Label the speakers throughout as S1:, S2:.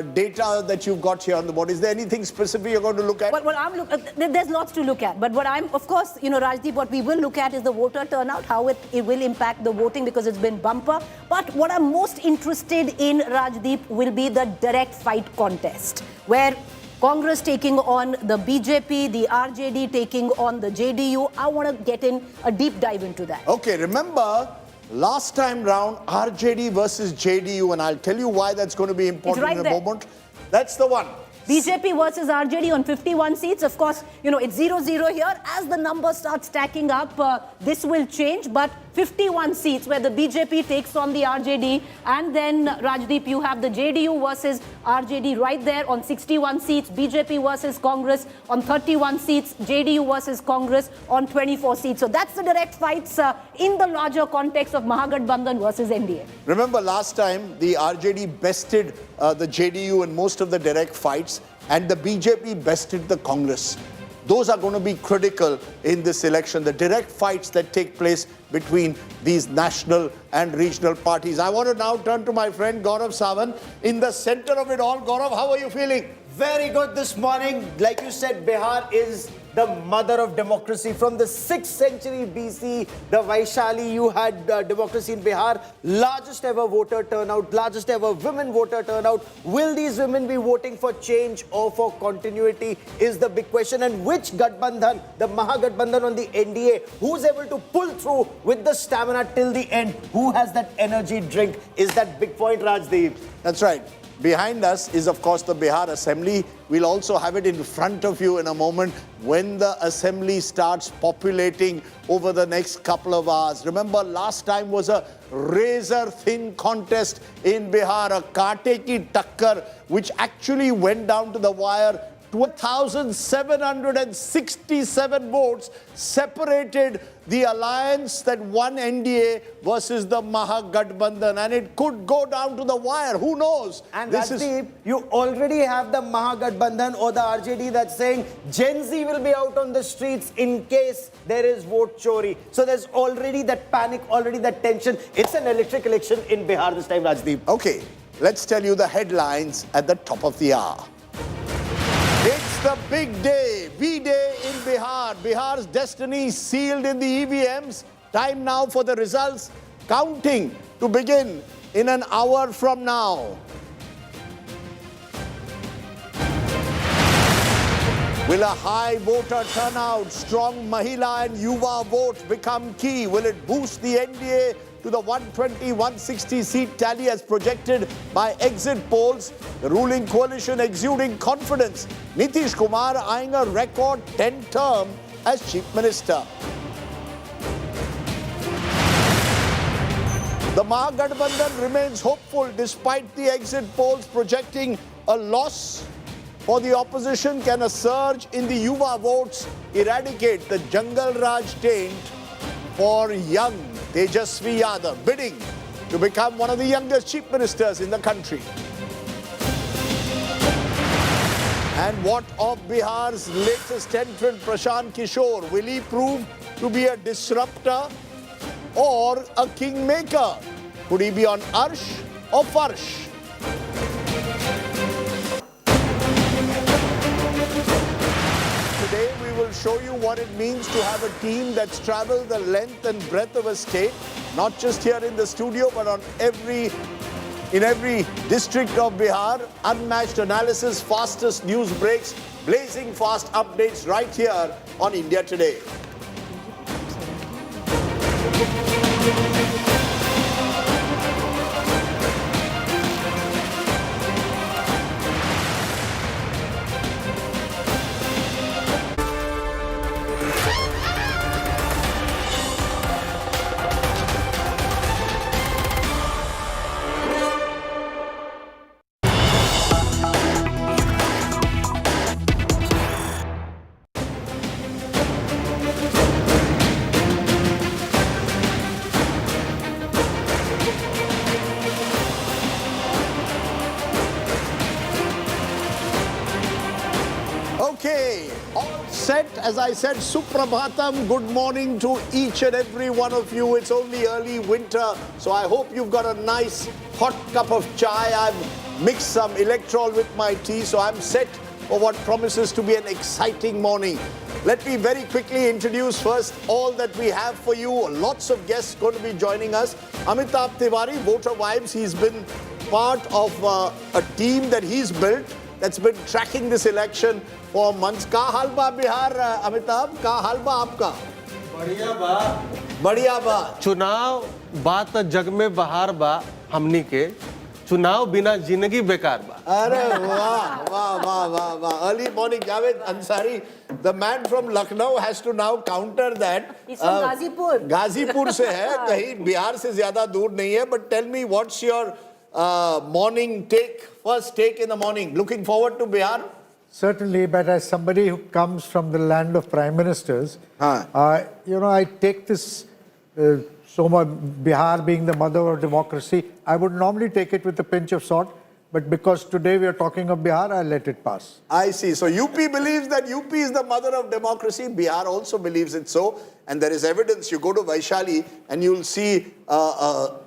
S1: data that you've got here on the board. Is there anything specific you're going to look at?
S2: Well, there's lots to look at. But what I'm, of course, Rajdeep, what we will look at is the voter turnout, how it will impact the voting because it's been bumper. But what I'm most interested in, Rajdeep, will be the direct fight contest, where Congress taking on the BJP, the RJD taking on the JDU. I want to get in a deep dive into that.
S1: Okay, remember, last time round, RJD versus JDU, and I'll tell you why that's going to be important in a moment. That's the one.
S2: BJP versus RJD on 51 seats. Of course, it's 0-0 here. As the numbers start stacking up, this will change. But 51 seats where the BJP takes on the RJD. And then, Rajdeep, you have the JDU versus RJD right there on 61 seats. BJP versus Congress on 31 seats. JDU versus Congress on 24 seats. So that's the direct fights in the larger context of Mahagathbandhan versus NDA.
S1: Remember last time, the RJD bested the JDU in most of the direct fights, and the BJP bested the Congress. Those are going to be critical in this election, the direct fights that take place between these national and regional parties. I want to now turn to my friend Gaurav Sawant. In the center of it all, Gaurav, how are you feeling?
S3: Very good this morning. Like you said, Bihar is the mother of democracy. From the 6th century BC, the Vaishali, you had democracy in Bihar. Largest ever voter turnout, largest ever women voter turnout. Will these women be voting for change or for continuity is the big question. And which Gathbandhan, the Mahagathbandhan on the NDA, who's able to pull through with the stamina till the end? Who has that energy drink is that big point, Rajdeep.
S1: That's right. Behind us is, of course, the Bihar Assembly. We'll also have it in front of you in a moment when the Assembly starts populating over the next couple of hours. Remember, last time was a razor-thin contest in Bihar, a kaate ki takkar, which actually went down to the wire. 2,767 votes separated the alliance that won NDA versus the Mahagathbandhan, and it could go down to the wire. Who knows?
S3: And Rajdeep, you already have the Mahagathbandhan or the RJD that's saying Gen Z will be out on the streets in case there is vote chori. So there's already that panic, already that tension. It's an electric election in Bihar this time, Rajdeep.
S1: Okay, let's tell you the headlines at the top of the hour. It's the big day, V-Day in Bihar. Bihar's destiny sealed in the EVMs. Time now for the results. Counting to begin in an hour from now. Will a high voter turnout, strong Mahila and Yuva vote become key? Will it boost the NDA to the 120-160 seat tally as projected by exit polls? The ruling coalition exuding confidence. Nitish Kumar eyeing a record 10th term as Chief Minister. The Mahagathbandhan remains hopeful despite the exit polls projecting a loss for the opposition. Can a surge in the Yuva votes eradicate the Jungle Raj taint for young Tejashwi Yadav, bidding to become one of the youngest chief ministers in the country? And what of Bihar's latest entrant, Prashant Kishor? Will he prove to be a disruptor or a kingmaker? Could he be on Arsh or Farsh? Today we will show you what it means to have a team that's traveled the length and breadth of a state, not just here in the studio, but in every district of Bihar. Unmatched analysis, fastest news breaks, blazing fast updates right here on India Today. Okay, all set. As I said, Suprabhatam, good morning to each and every one of you. It's only early winter, so I hope you've got a nice hot cup of chai. I've mix some electrol with my tea, so I'm set for what promises to be an exciting morning. Let me very quickly introduce first all that we have for you. Lots of guests going to be joining us. Amitabh Tiwari, Voter Vibes. He's been part of a team that he's built that's been tracking this election for months. Ka hal ba Bihar, Amitabh? Ka hal ba aapka?
S4: बढ़िया बा
S1: Badhiya ba.
S4: चुनाव बात जग में बहार बा हमनी के चुनाव बिना जिंदगी बेकार बा
S1: Arey, wow, wow, wow, wow, wow. Early morning, Javed Ansari, the man from Lucknow has to now counter that.
S2: He's from Ghazipur.
S1: Ghazipur se hai, kahin Bihar se zyada dur nahi hai. But tell me, what's your morning take, first take in the morning? Looking forward to Bihar?
S5: Certainly, but as somebody who comes from the land of prime ministers, I take this, Bihar being the mother of democracy, I would normally take it with a pinch of salt, but because today we are talking of Bihar, I'll let it pass.
S1: I see. So UP believes that UP is the mother of democracy. Bihar also believes it so. And there is evidence. You go to Vaishali and you'll see a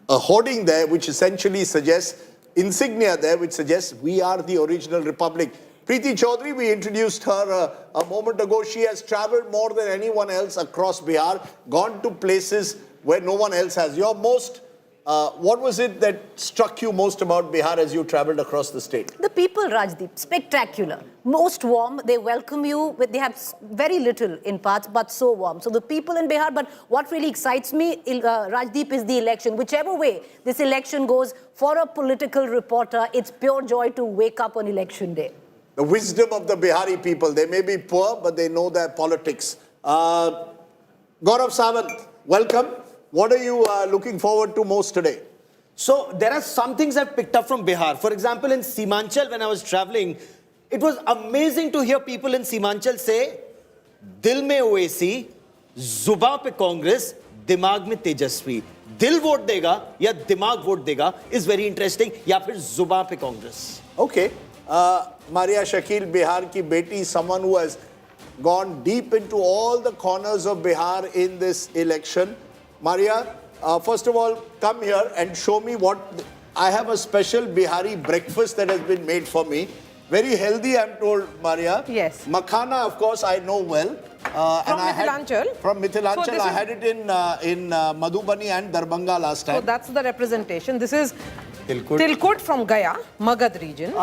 S1: hoarding there which essentially suggests, insignia there which suggests we are the original republic. Preeti Chaudhary, we introduced her a moment ago. She has traveled more than anyone else across Bihar, gone to places where no one else has. Your most, what was it that struck you most about Bihar as you traveled across the state?
S2: The people, Rajdeep, spectacular. Most warm. They welcome you. They have very little in parts, but so warm. So the people in Bihar, but what really excites me, Rajdeep, is the election. Whichever way this election goes, for a political reporter, it's pure joy to wake up on election day.
S1: The wisdom of the Bihari people. They may be poor, but they know their politics. Gaurav Sawant, welcome. What are you looking forward to most today?
S3: So there are some things I've picked up from Bihar. For example, in Simanchal, when I was traveling, it was amazing to hear people in Simanchal say, Dil mein Owaisi, Zuba pe Congress, Dimag mein Tejashwi. Dil vote dega ya Dimag vote dega is very interesting. Ya phir Zuba pe Congress.
S1: Okay. Maria Shakil, Bihar ki beti, someone who has gone deep into all the corners of Bihar in this election. Maria, first of all, come here and show me what... I have a special Bihari breakfast that has been made for me. Very healthy, I'm told, Maria.
S6: Yes.
S1: Makhana, of course, I know well.
S6: From Mithilanchal?
S1: From Mithilanchal.
S6: So
S1: I had it in Madhubani and Darbhanga last time.
S6: So that's the representation. This is Tilkut from Gaya, Magadh region.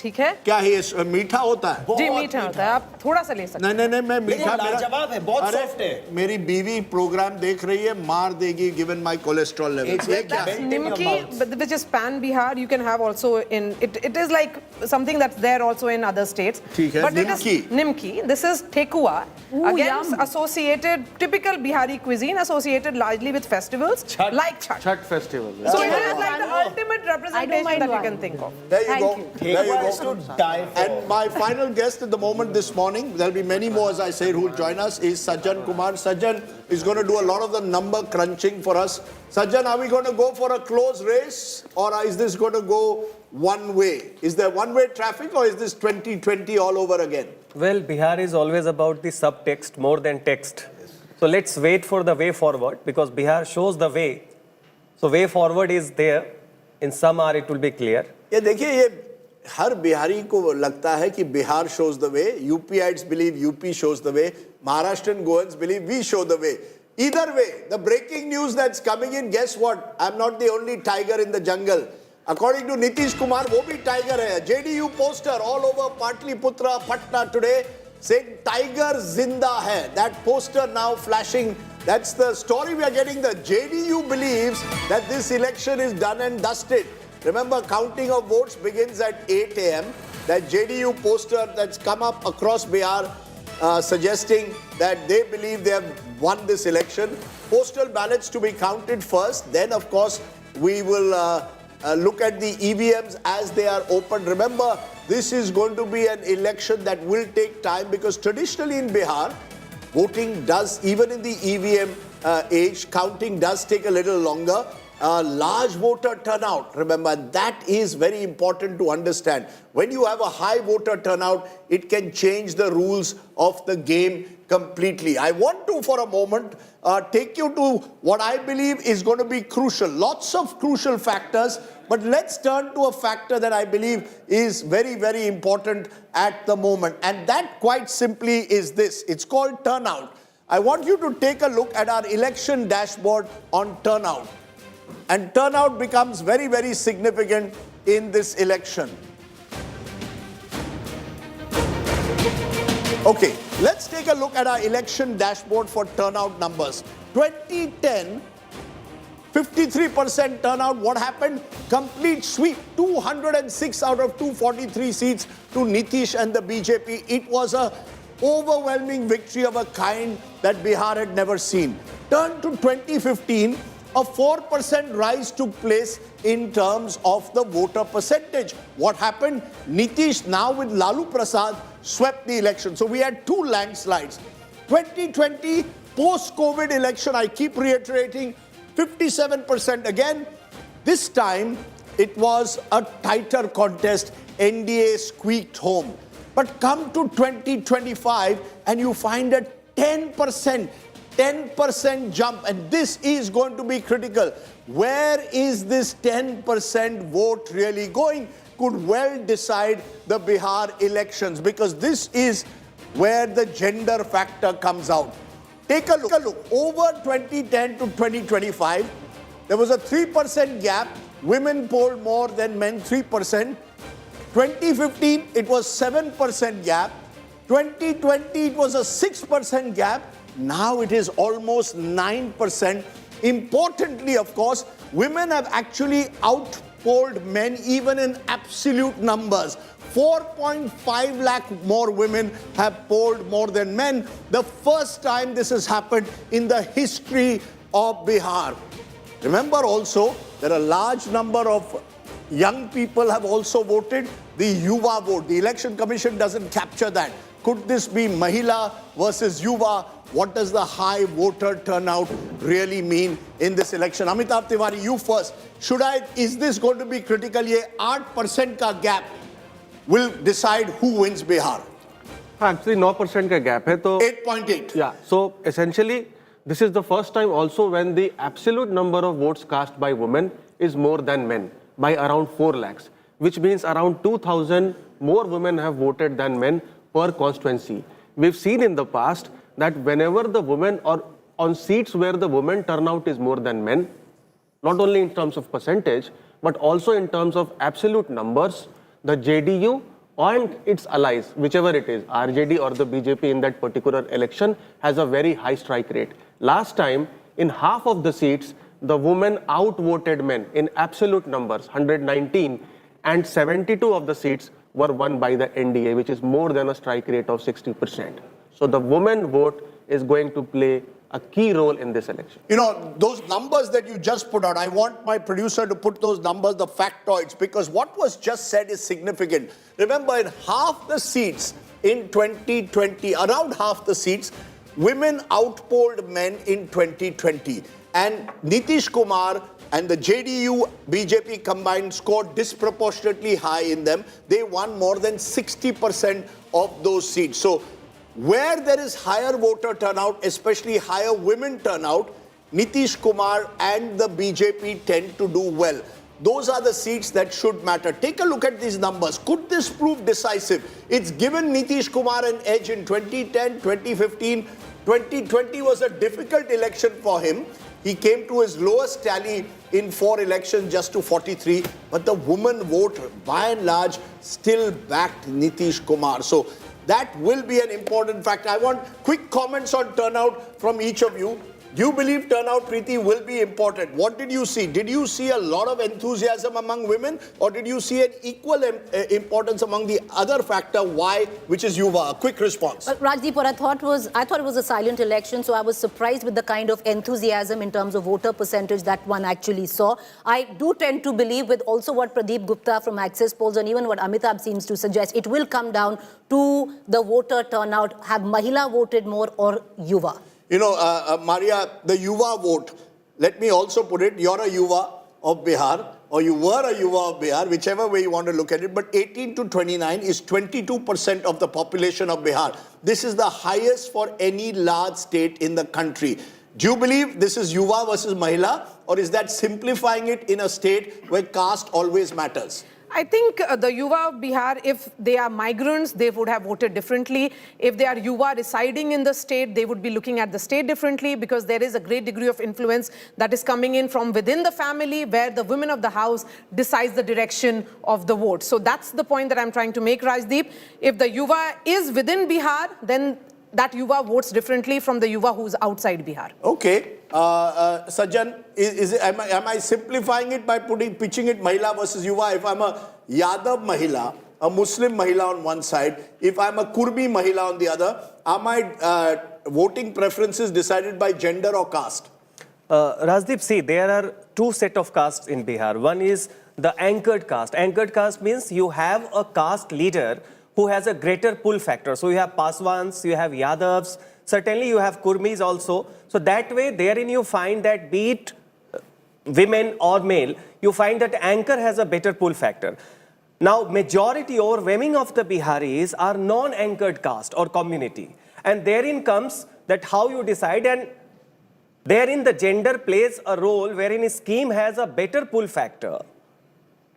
S6: ठीक है?
S1: क्या ये मीठा होता है?
S6: जी मीठा होता है. आप थोड़ा सा ले सकते हैं.
S1: नहीं मैं मीठा
S3: लाजवाब है, बहुत सॉफ्ट है.
S1: मेरी बीवी प्रोग्राम देख रही है, मार देगी given my cholesterol levels. ये क्या है?
S6: Nimki, which is pan Bihar, you can have also in it is like something that's there also in other states.
S1: ठीक है.
S6: But
S1: Nimki.
S6: it is Nimki. This is Thekua. Again, associated, typical Bihari cuisine associated largely with festivals like Chhat.
S4: Chhath festival
S6: So it is like the ultimate representation that you can think of.
S1: There you go. There you go.
S3: To die for.
S1: And my final guest at the moment this morning, there'll be many more as I said who will join us, is Sajjan Kumar. Sajjan is going to do a lot of the number crunching for us. Sajjan, are we going to go for a close race or is this going to go one way? Is there one-way traffic or is this 2020 all over again?
S7: Well, Bihar is always about the subtext more than text. So let's wait for the way forward because Bihar shows the way. So way forward is there. In some hour it will be clear.
S1: ये देखिए ये हर बिहारी को लगता है कि Bihar shows the way, UPites believe UP shows the way, Maharashtrian Goans believe we show the way. Either way, the breaking news that's coming in, guess what? I'm not the only tiger in the jungle. According to Nitish Kumar, वो भी tiger है. JDU poster all over Patliputra, Patna today saying tiger zinda hai. That poster now flashing. That's the story we are getting. The JDU believes that this election is done and dusted. Remember, counting of votes begins at 8 a.m. That JDU poster that's come up across Bihar suggesting that they believe they have won this election. Postal ballots to be counted first. Then, of course, we will look at the EVMs as they are opened. Remember, this is going to be an election that will take time because traditionally in Bihar, voting does, even in the EVM age, counting does take a little longer. large voter turnout. Remember, that is very important to understand. When you have a high voter turnout, it can change the rules of the game completely. I want to, for a moment, take you to what I believe is going to be crucial. Lots of crucial factors, but let's turn to a factor that I believe is very, very important at the moment. And that quite simply is this. It's called turnout. I want you to take a look at our election dashboard on turnout. And turnout becomes very, very significant in this election. Okay, let's take a look at our election dashboard for turnout numbers. 2010, 53% turnout. What happened? Complete sweep. 206 out of 243 seats to Nitish and the BJP. It was a overwhelming victory of a kind that Bihar had never seen. Turn to 2015. A 4% rise took place in terms of the voter percentage. What happened? Nitish, now with Lalu Prasad, swept the election. So we had two landslides. 2020, post-COVID election, I keep reiterating, 57% again. This time, it was a tighter contest. NDA squeaked home. But come to 2025, and you find a 10% jump, and this is going to be critical. Where is this 10% vote really going? Could well decide the Bihar elections, because this is where the gender factor comes out. Take a look. Over 2010 to 2025, there was a 3% gap. Women polled more than men, 3%. 2015, it was 7% gap. 2020, it was a 6% gap. Now it is almost 9%. Importantly, of course, women have actually outpolled men even in absolute numbers. 4.5 lakh more women have polled more than men. The first time this has happened in the history of Bihar. Remember also, there are a large number of young people have also voted. The Yuva vote, the Election Commission doesn't capture that. Could this be Mahila versus Yuva? What does the high voter turnout really mean in this election? Amitabh Tiwari, you first. Is this going to be critical? Ye 8% ka gap will decide who wins Bihar.
S4: Actually, 9% का gap है तो
S1: 8.8.
S4: Yeah, so essentially, this is the first time also when the absolute number of votes cast by women is more than men by around 4 lakhs, which means around 2,000 more women have voted than men per constituency. We've seen in the past that whenever the women or on seats where the women turnout is more than men, not only in terms of percentage, but also in terms of absolute numbers, the JDU and its allies, whichever it is, RJD or the BJP in that particular election, has a very high strike rate. Last time, in half of the seats, the women outvoted men in absolute numbers, 119, and 72 of the seats were won by the NDA, which is more than a strike rate of 60%. So the women vote is going to play a key role in this election.
S1: You know, those numbers that you just put out, I want my producer to put those numbers, the factoids, because what was just said is significant. Remember, in half the seats in 2020, around half the seats, women outpolled men in 2020. And Nitish Kumar and the JDU, BJP combined scored disproportionately high in them. They won more than 60% of those seats. So where there is higher voter turnout, especially higher women turnout, Nitish Kumar and the BJP tend to do well. Those are the seats that should matter. Take a look at these numbers. Could this prove decisive? It's given Nitish Kumar an edge in 2010, 2015. 2020 was a difficult election for him. He came to his lowest tally in 4 elections, just to 43. But the women vote, by and large, still backed Nitish Kumar. So that will be an important factor. I want quick comments on turnout from each of you. Do you believe turnout, Preeti, will be important? What did you see? Did you see a lot of enthusiasm among women, or did you see an equal importance among the other factor, Y, which is Yuva? A quick response.
S2: Rajdeep, what I thought it was a silent election, so I was surprised with the kind of enthusiasm in terms of voter percentage that one actually saw. I do tend to believe, with also what Pradeep Gupta from Access Polls and even what Amitabh seems to suggest, it will come down to the voter turnout. Have Mahila voted more or Yuva?
S1: You know, Maria, the Yuva vote, let me also put it, you're a Yuva of Bihar, or you were a Yuva of Bihar, whichever way you want to look at it, but 18 to 29 is 22% of the population of Bihar. This is the highest for any large state in the country. Do you believe this is Yuva versus Mahila, or is that simplifying it in a state where caste always matters?
S6: I think the Yuva of Bihar, if they are migrants, they would have voted differently. If they are Yuva residing in the state, they would be looking at the state differently, because there is a great degree of influence that is coming in from within the family, where the women of the house decides the direction of the vote. So that's the point that I'm trying to make, Rajdeep. If the Yuva is within Bihar, then that Yuva votes differently from the Yuva who's outside Bihar.
S1: Okay. Sajjan, am I simplifying it by pitching it Mahila versus Yuva? If I'm a Yadav Mahila, a Muslim Mahila on one side, if I'm a Kurmi Mahila on the other, are my voting preferences decided by gender or caste?
S7: Rajdeep, see, there are two set of castes in Bihar. One is the anchored caste. Anchored caste means you have a caste leader who has a greater pull factor. So you have Paswans, you have Yadavs, certainly you have Kurmis also. So that way, therein you find that be it women or male, you find that anchor has a better pull factor. Now, majority overwhelming of the Biharis are non-anchored caste or community. And therein comes that how you decide, and therein the gender plays a role wherein a scheme has a better pull factor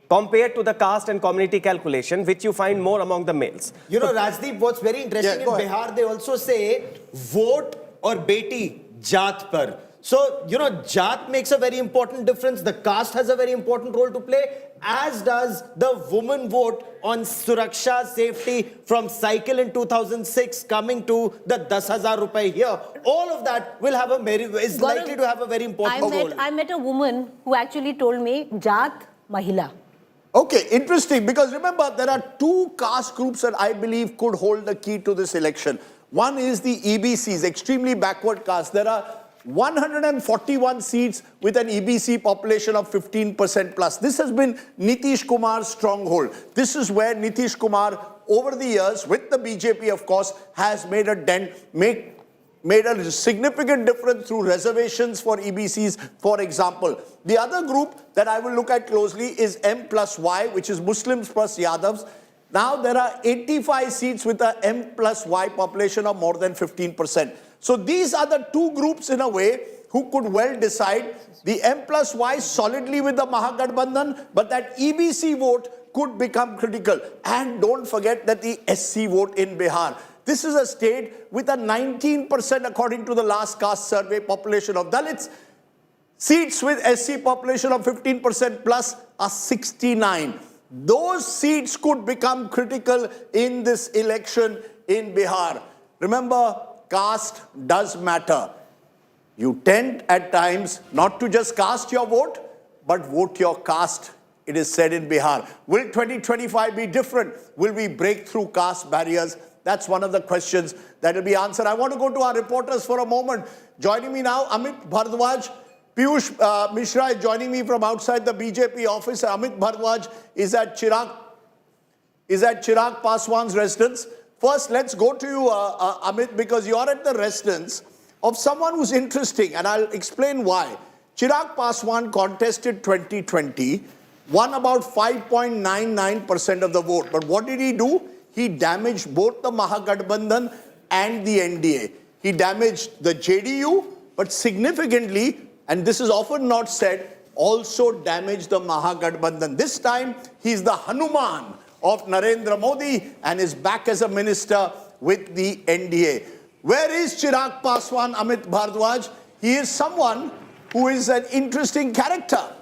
S7: compared to the caste and community calculation, which you find more among the males.
S3: You know, Rajdeep, what's very interesting in Bihar, they also say, vote or beti, jaat par. So, you know, jaat makes a very important difference. The caste has a very important role to play, as does the woman vote on Suraksha safety from cycle in 2006 coming to the 10,000 rupees here. All of that will have is likely to have a very important role.
S2: I met a woman who actually told me, Jaat Mahila.
S1: Okay, interesting, because remember, there are two caste groups that I believe could hold the key to this election. One is the EBCs, extremely backward caste. There are 141 seats with an EBC population of 15% plus. This has been Nitish Kumar's stronghold. This is where Nitish Kumar, over the years, with the BJP, of course, has made a dent, made a significant difference through reservations for EBCs, for example. The other group that I will look at closely is M plus Y, which is Muslims plus Yadavs. Now there are 85 seats with a M plus Y population of more than 15%. So these are the two groups in a way who could well decide. The M plus Y solidly with the Mahagathbandhan, but that EBC vote could become critical. And don't forget that the SC vote in Bihar. This is a state with a 19%, according to the last caste survey, population of Dalits. Seats with SC population of 15% plus are 69. Those seats could become critical in this election in Bihar. Remember, caste does matter. You tend at times not to just cast your vote, but vote your caste, it is said in Bihar. Will 2025 be different? Will we break through caste barriers? That's one of the questions that will be answered. I want to go to our reporters for a moment. Joining me now, Amit Bhardwaj. Piyush Mishra is joining me from outside the BJP office. Amit Bhardwaj is at Chirag Paswan's residence. First, let's go to you, Amit, because you're at the residence of someone who's interesting, and I'll explain why. Chirag Paswan contested 2020, won about 5.99% of the vote. But what did he do? He damaged both the Mahagathbandhan and the NDA. He damaged the JDU, but significantly, and this is often not said, also damaged the Mahagathbandhan. This time, he's the Hanuman of Narendra Modi and is back as a minister with the NDA. Where is Chirag Paswan, Amit Bhardwaj? He is someone who is an interesting character.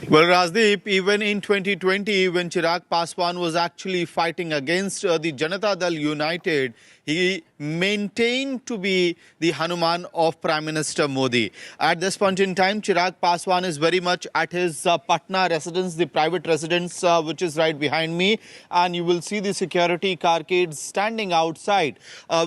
S8: Well, Rajdeep, even in 2020, when Chirag Paswan was actually fighting against the Janata Dal United, he maintained to be the Hanuman of Prime Minister Modi. At this point in time, Chirag Paswan is very much at his Patna residence, the private residence, which is right behind me. And you will see the security carcades standing outside.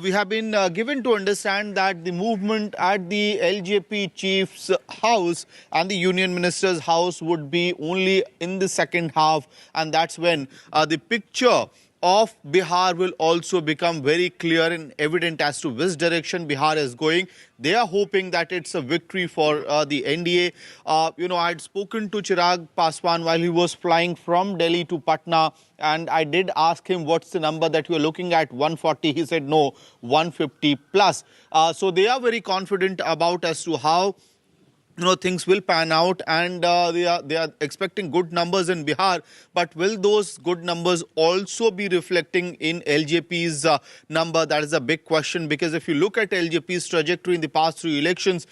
S8: We have been given to understand that the movement at the LJP chief's house and the union minister's house would be only in the second half. And that's when the picture of Bihar will also become very clear and evident as to which direction Bihar is going. They are hoping that it's a victory for the NDA. I had spoken to Chirag Paswan while he was flying from Delhi to Patna, and I did ask him what's the number that you're looking at, 140. He said no, 150 plus. So they are very confident about as to how things will pan out, and they are expecting good numbers in Bihar. But will those good numbers also be reflecting in LJP's number? That is a big question, because if you look at LJP's trajectory in the past 3 elections,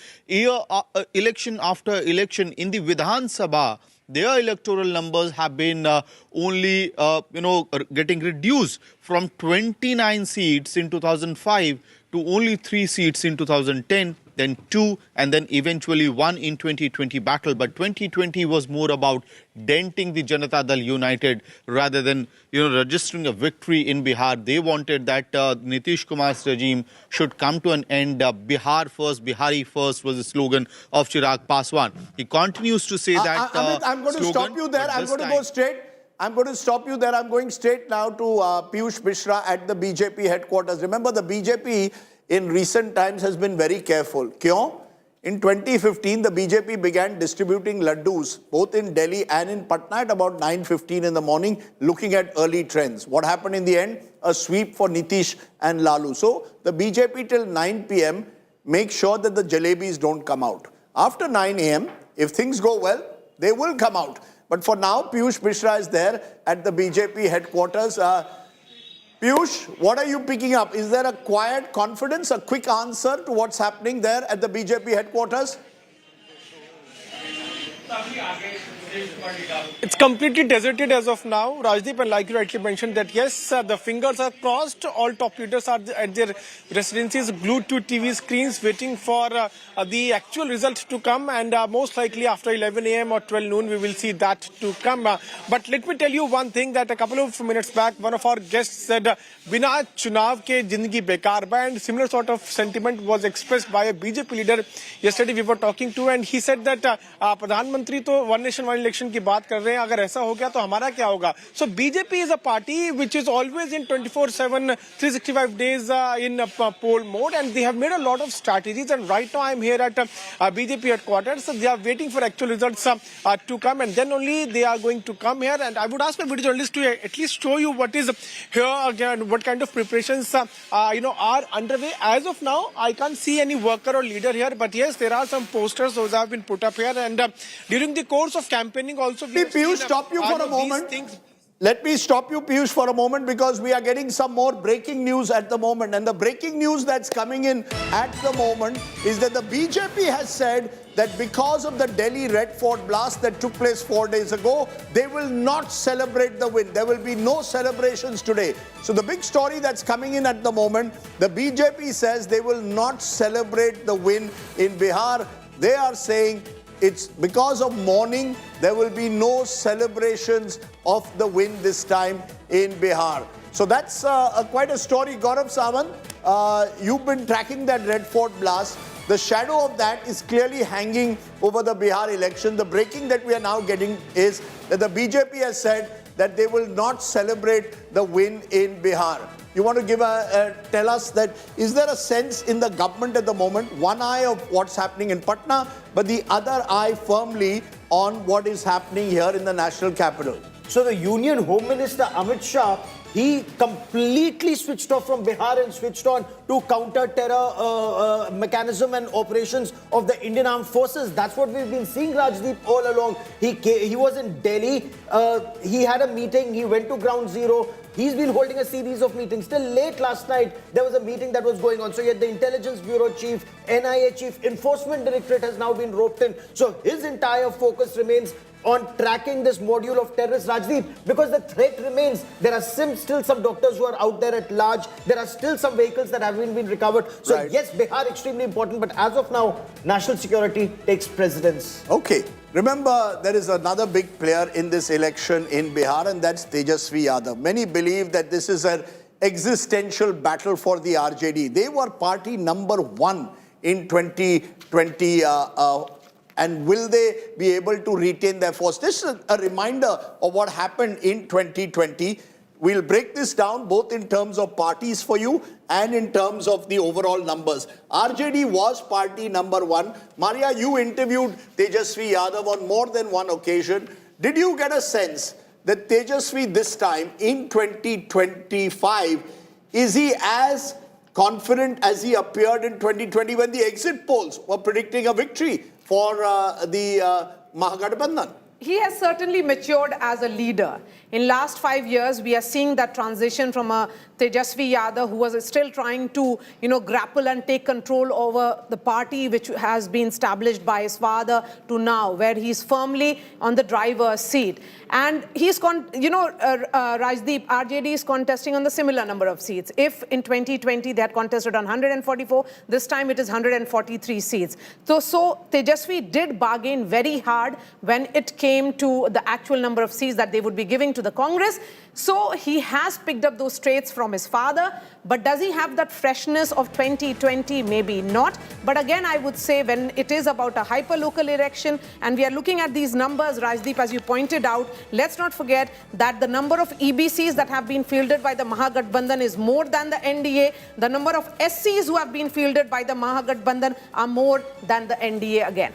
S8: election after election in the Vidhan Sabha, their electoral numbers have been only, getting reduced from 29 seats in 2005 to only 3 seats in 2010. Then 2, and then eventually 1 in 2020 battle. But 2020 was more about denting the Janata Dal United rather than, registering a victory in Bihar. They wanted that Nitish Kumar's regime should come to an end. Bihar first, Bihari first was the slogan of Chirag Paswan. He continues to say that
S1: Amit, I'm going to stop you there. I'm going to go straight. I'm going to stop you there. I'm going straight now to Piyush Mishra at the BJP headquarters. Remember, the BJP in recent times has been very careful. Kyon? In 2015, the BJP began distributing laddus, both in Delhi and in Patna at about 9:15 in the morning, looking at early trends. What happened in the end? A sweep for Nitish and Lalu. So the BJP till 9 p.m. make sure that the jalebis don't come out. After 9 a.m., if things go well, they will come out. But for now, Piyush Mishra is there at the BJP headquarters. Piyush, what are you picking up? Is there a quiet confidence, a quick answer to what's happening there at the BJP headquarters?
S9: It's completely deserted as of now, Rajdeep, and like you rightly mentioned that yes, the fingers are crossed. All top leaders are at their residencies, glued to TV screens, waiting for the actual result to come, and most likely after 11 a.m. or 12 noon, we will see that to come. But let me tell you one thing, that a couple of minutes back, one of our guests said, Bihar Chunav ke jindagi bekar ba, and similar sort of sentiment was expressed by a BJP leader yesterday we were talking to, and he said that Pradhan Mantri to one nation one election की बात कर रहे हैं, अगर ऐसा हो गया तो हमारा क्या होगा? So BJP is a party which is always in 24/7, 365 days in poll mode, and they have made a lot of strategies. And right now I'm here at BJP headquarters. So they are waiting for actual results to come, and then only they are going to come here. And I would ask my video journalist to at least show you what is here again, what kind of preparations are underway. As of now, I can't see any worker or leader here, but yes, there are some posters. Those have been put up here, and during the course of campaigning also.
S1: Let me, Piyush, stop you for a moment. Let me stop you, Piyush, for a moment, because we are getting some more breaking news at the moment. And the breaking news that's coming in at the moment is that the BJP has said that because of the Delhi Red Fort blast that took place 4 days ago, they will not celebrate the win. There will be no celebrations today. So the big story that's coming in at the moment, the BJP says they will not celebrate the win in Bihar. They are saying it's because of mourning. There will be no celebrations of the win this time in Bihar. So that's quite a story. Gaurav Sawant, you've been tracking that Red Fort blast. The shadow of that is clearly hanging over the Bihar election. The breaking that we are now getting is that the BJP has said that they will not celebrate the win in Bihar. You want to tell us that, is there a sense in the government at the moment, one eye of what's happening in Patna, but the other eye firmly on what is happening here in the national capital?
S3: So the Union Home Minister Amit Shah, he completely switched off from Bihar and switched on to counter-terror mechanism and operations of the Indian Armed Forces. That's what we've been seeing, Rajdeep, all along. He was in Delhi. He had a meeting. He went to Ground Zero. He's been holding a series of meetings. Till late last night, there was a meeting that was going on. So yet the Intelligence Bureau Chief, NIA Chief, Enforcement Directorate has now been roped in. So his entire focus remains on tracking this module of terrorists, Rajdeep, because the threat remains. There are still some doctors who are out there at large. There are still some vehicles that haven't been recovered. So right. Yes, Bihar extremely important, but as of now, national security takes precedence.
S1: Okay. Remember, there is another big player in this election in Bihar, and that's Tejashwi Yadav. Many believe that this is an existential battle for the RJD. They were party number 1 in 2020. And will they be able to retain their force? This is a reminder of what happened in 2020. We'll break this down both in terms of parties for you and in terms of the overall numbers. RJD was party number 1. Maria, you interviewed Tejashwi Yadav on more than one occasion. Did you get a sense that Tejashwi this time in 2025, is he as confident as he appeared in 2020 when the exit polls were predicting a victory for the Mahagathbandhan?
S6: He has certainly matured as a leader. In last 5 years, we are seeing that transition from a Tejashwi Yadav, who was still trying to, grapple and take control over the party, which has been established by his father, to now, where he's firmly on the driver's seat. And he's, Rajdeep, RJD is contesting on the similar number of seats. If in 2020 they had contested on 144, this time it is 143 seats. So Tejashwi did bargain very hard when it came to the actual number of seats that they would be giving to the Congress. So he has picked up those traits from his father, but does he have that freshness of 2020? Maybe not. But again, I would say when it is about a hyper-local election and we are looking at these numbers, Rajdeep, as you pointed out, let's not forget that the number of EBCs that have been fielded by the Mahagathbandhan is more than the NDA. The number of SCs who have been fielded by the Mahagathbandhan are more than the NDA again.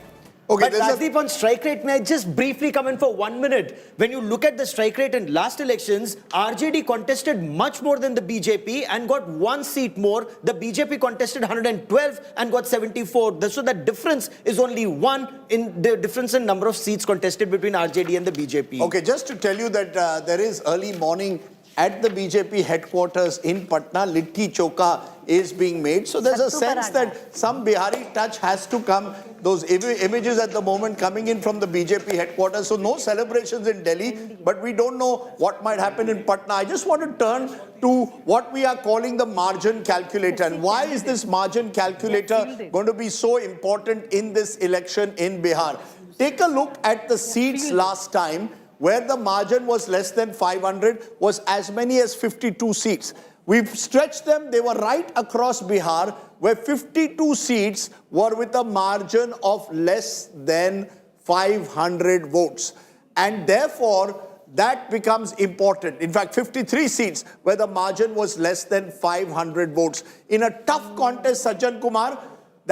S1: Okay,
S3: but Rajdeep, on strike rate, may I just briefly come in for 1 minute? When you look at the strike rate in last elections, RJD contested much more than the BJP and got 1 seat more. The BJP contested 112 and got 74. So that difference is only 1 in the difference in number of seats contested between RJD and the BJP.
S1: Okay, just to tell you that there is early morning at the BJP headquarters in Patna, Litti Choka is being made. So there's a sense that some Bihari touch has to come. Those images at the moment coming in from the BJP headquarters. So no celebrations in Delhi, but we don't know what might happen in Patna. I just want to turn to what we are calling the margin calculator. And why is this margin calculator going to be so important in this election in Bihar? Take a look at the seats last time, where the margin was less than 500, was as many as 52 seats. We've stretched them. They were right across Bihar, where 52 seats were with a margin of less than 500 votes. And therefore, that becomes important. In fact, 53 seats where the margin was less than 500 votes. In a tough contest, Sajjan Kumar,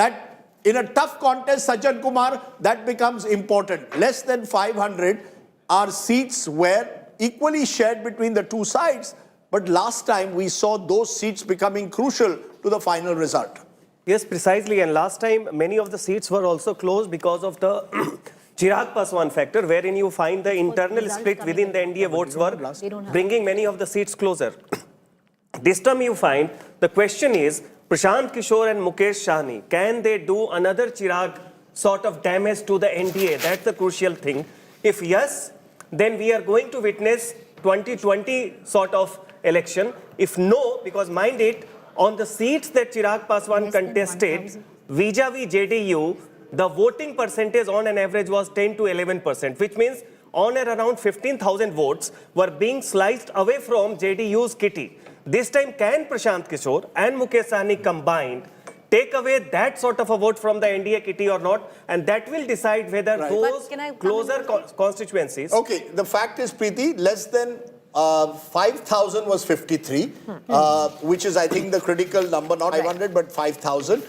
S1: that becomes important. Less than 500 are seats were equally shared between the two sides. But last time we saw those seats becoming crucial to the final result.
S7: Yes, precisely. And last time, many of the seats were also close because of the Chirag Paswan factor, wherein you find the internal split within the NDA votes were bringing many of the seats closer. This time you find the question is, Prashant Kishor and Mukesh Sahni, can they do another Chirag sort of damage to the NDA? That's the crucial thing. If yes, then we are going to witness 2020 sort of election. If no, because mind it, on the seats that Chirag Paswan contested vis-a-vis JDU, the voting percentage on an average was 10 to 11%, which means on and around 15,000 votes were being sliced away from JDU's kitty. This time, can Prashant Kishor and Mukesh Sahni combined take away that sort of a vote from the NDA kitty or not? And that will decide whether those closer constituencies...
S1: Okay, the fact is, Preeti, less than 5,000 was 53, which is, I think, the critical number, not 500, but 5,000.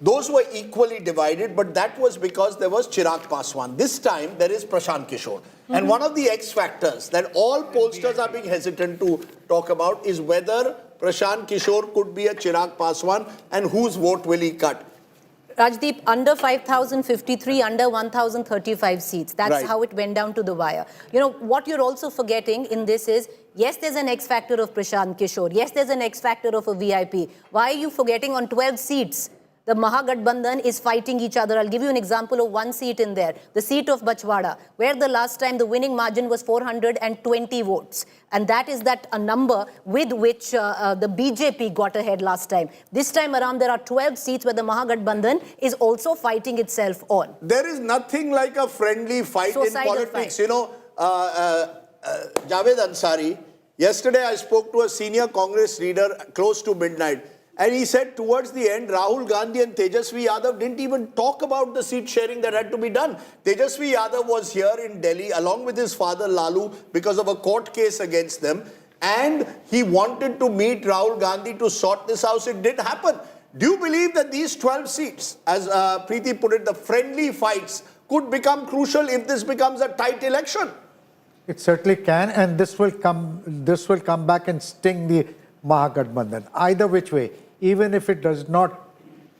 S1: Those were equally divided, but that was because there was Chirag Paswan. This time, there is Prashant Kishor. And one of the X factors that all pollsters are being hesitant to talk about is whether Prashant Kishor could be a Chirag Paswan and whose vote will he cut.
S2: Rajdeep, under 5,053, under 1,035 seats. That's how it went down to the wire. You know, what you're also forgetting in this is, yes, there's an X factor of Prashant Kishor. Yes, there's an X factor of a VIP. Why are you forgetting on 12 seats? The Mahagathbandhan is fighting each other. I'll give you an example of one seat in there. The seat of Bachwada, where the last time the winning margin was 420 votes. And that is a number with which the BJP got ahead last time. This time around, there are 12 seats where the Mahagathbandhan is also fighting itself on.
S1: There is nothing like a friendly fight in politics. You know, Javed Ansari, yesterday I spoke to a senior Congress leader close to midnight. And he said towards the end, Rahul Gandhi and Tejashwi Yadav didn't even talk about the seat sharing that had to be done. Tejashwi Yadav was here in Delhi along with his father Lalu because of a court case against them. and he wanted to meet Rahul Gandhi to sort this out. It did happen. Do you believe that these 12 seats, as Preeti put it, the friendly fights, could become crucial if this becomes a tight election?
S5: It certainly can, and this will come back and sting the Mahagathbandhan. Either which way, even if it does not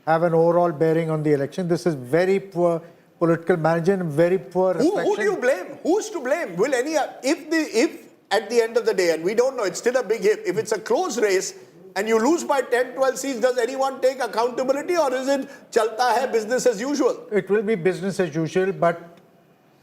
S5: have an overall bearing on the election, this is very poor political management and very poor reflection.
S1: Who do you blame? Who's to blame? Will any if at the end of the day, and we don't know, it's still a big if it's a close race and you lose by 10, 12 seats, does anyone take accountability, or is it chalta hai business as usual?
S5: It will be business as usual, but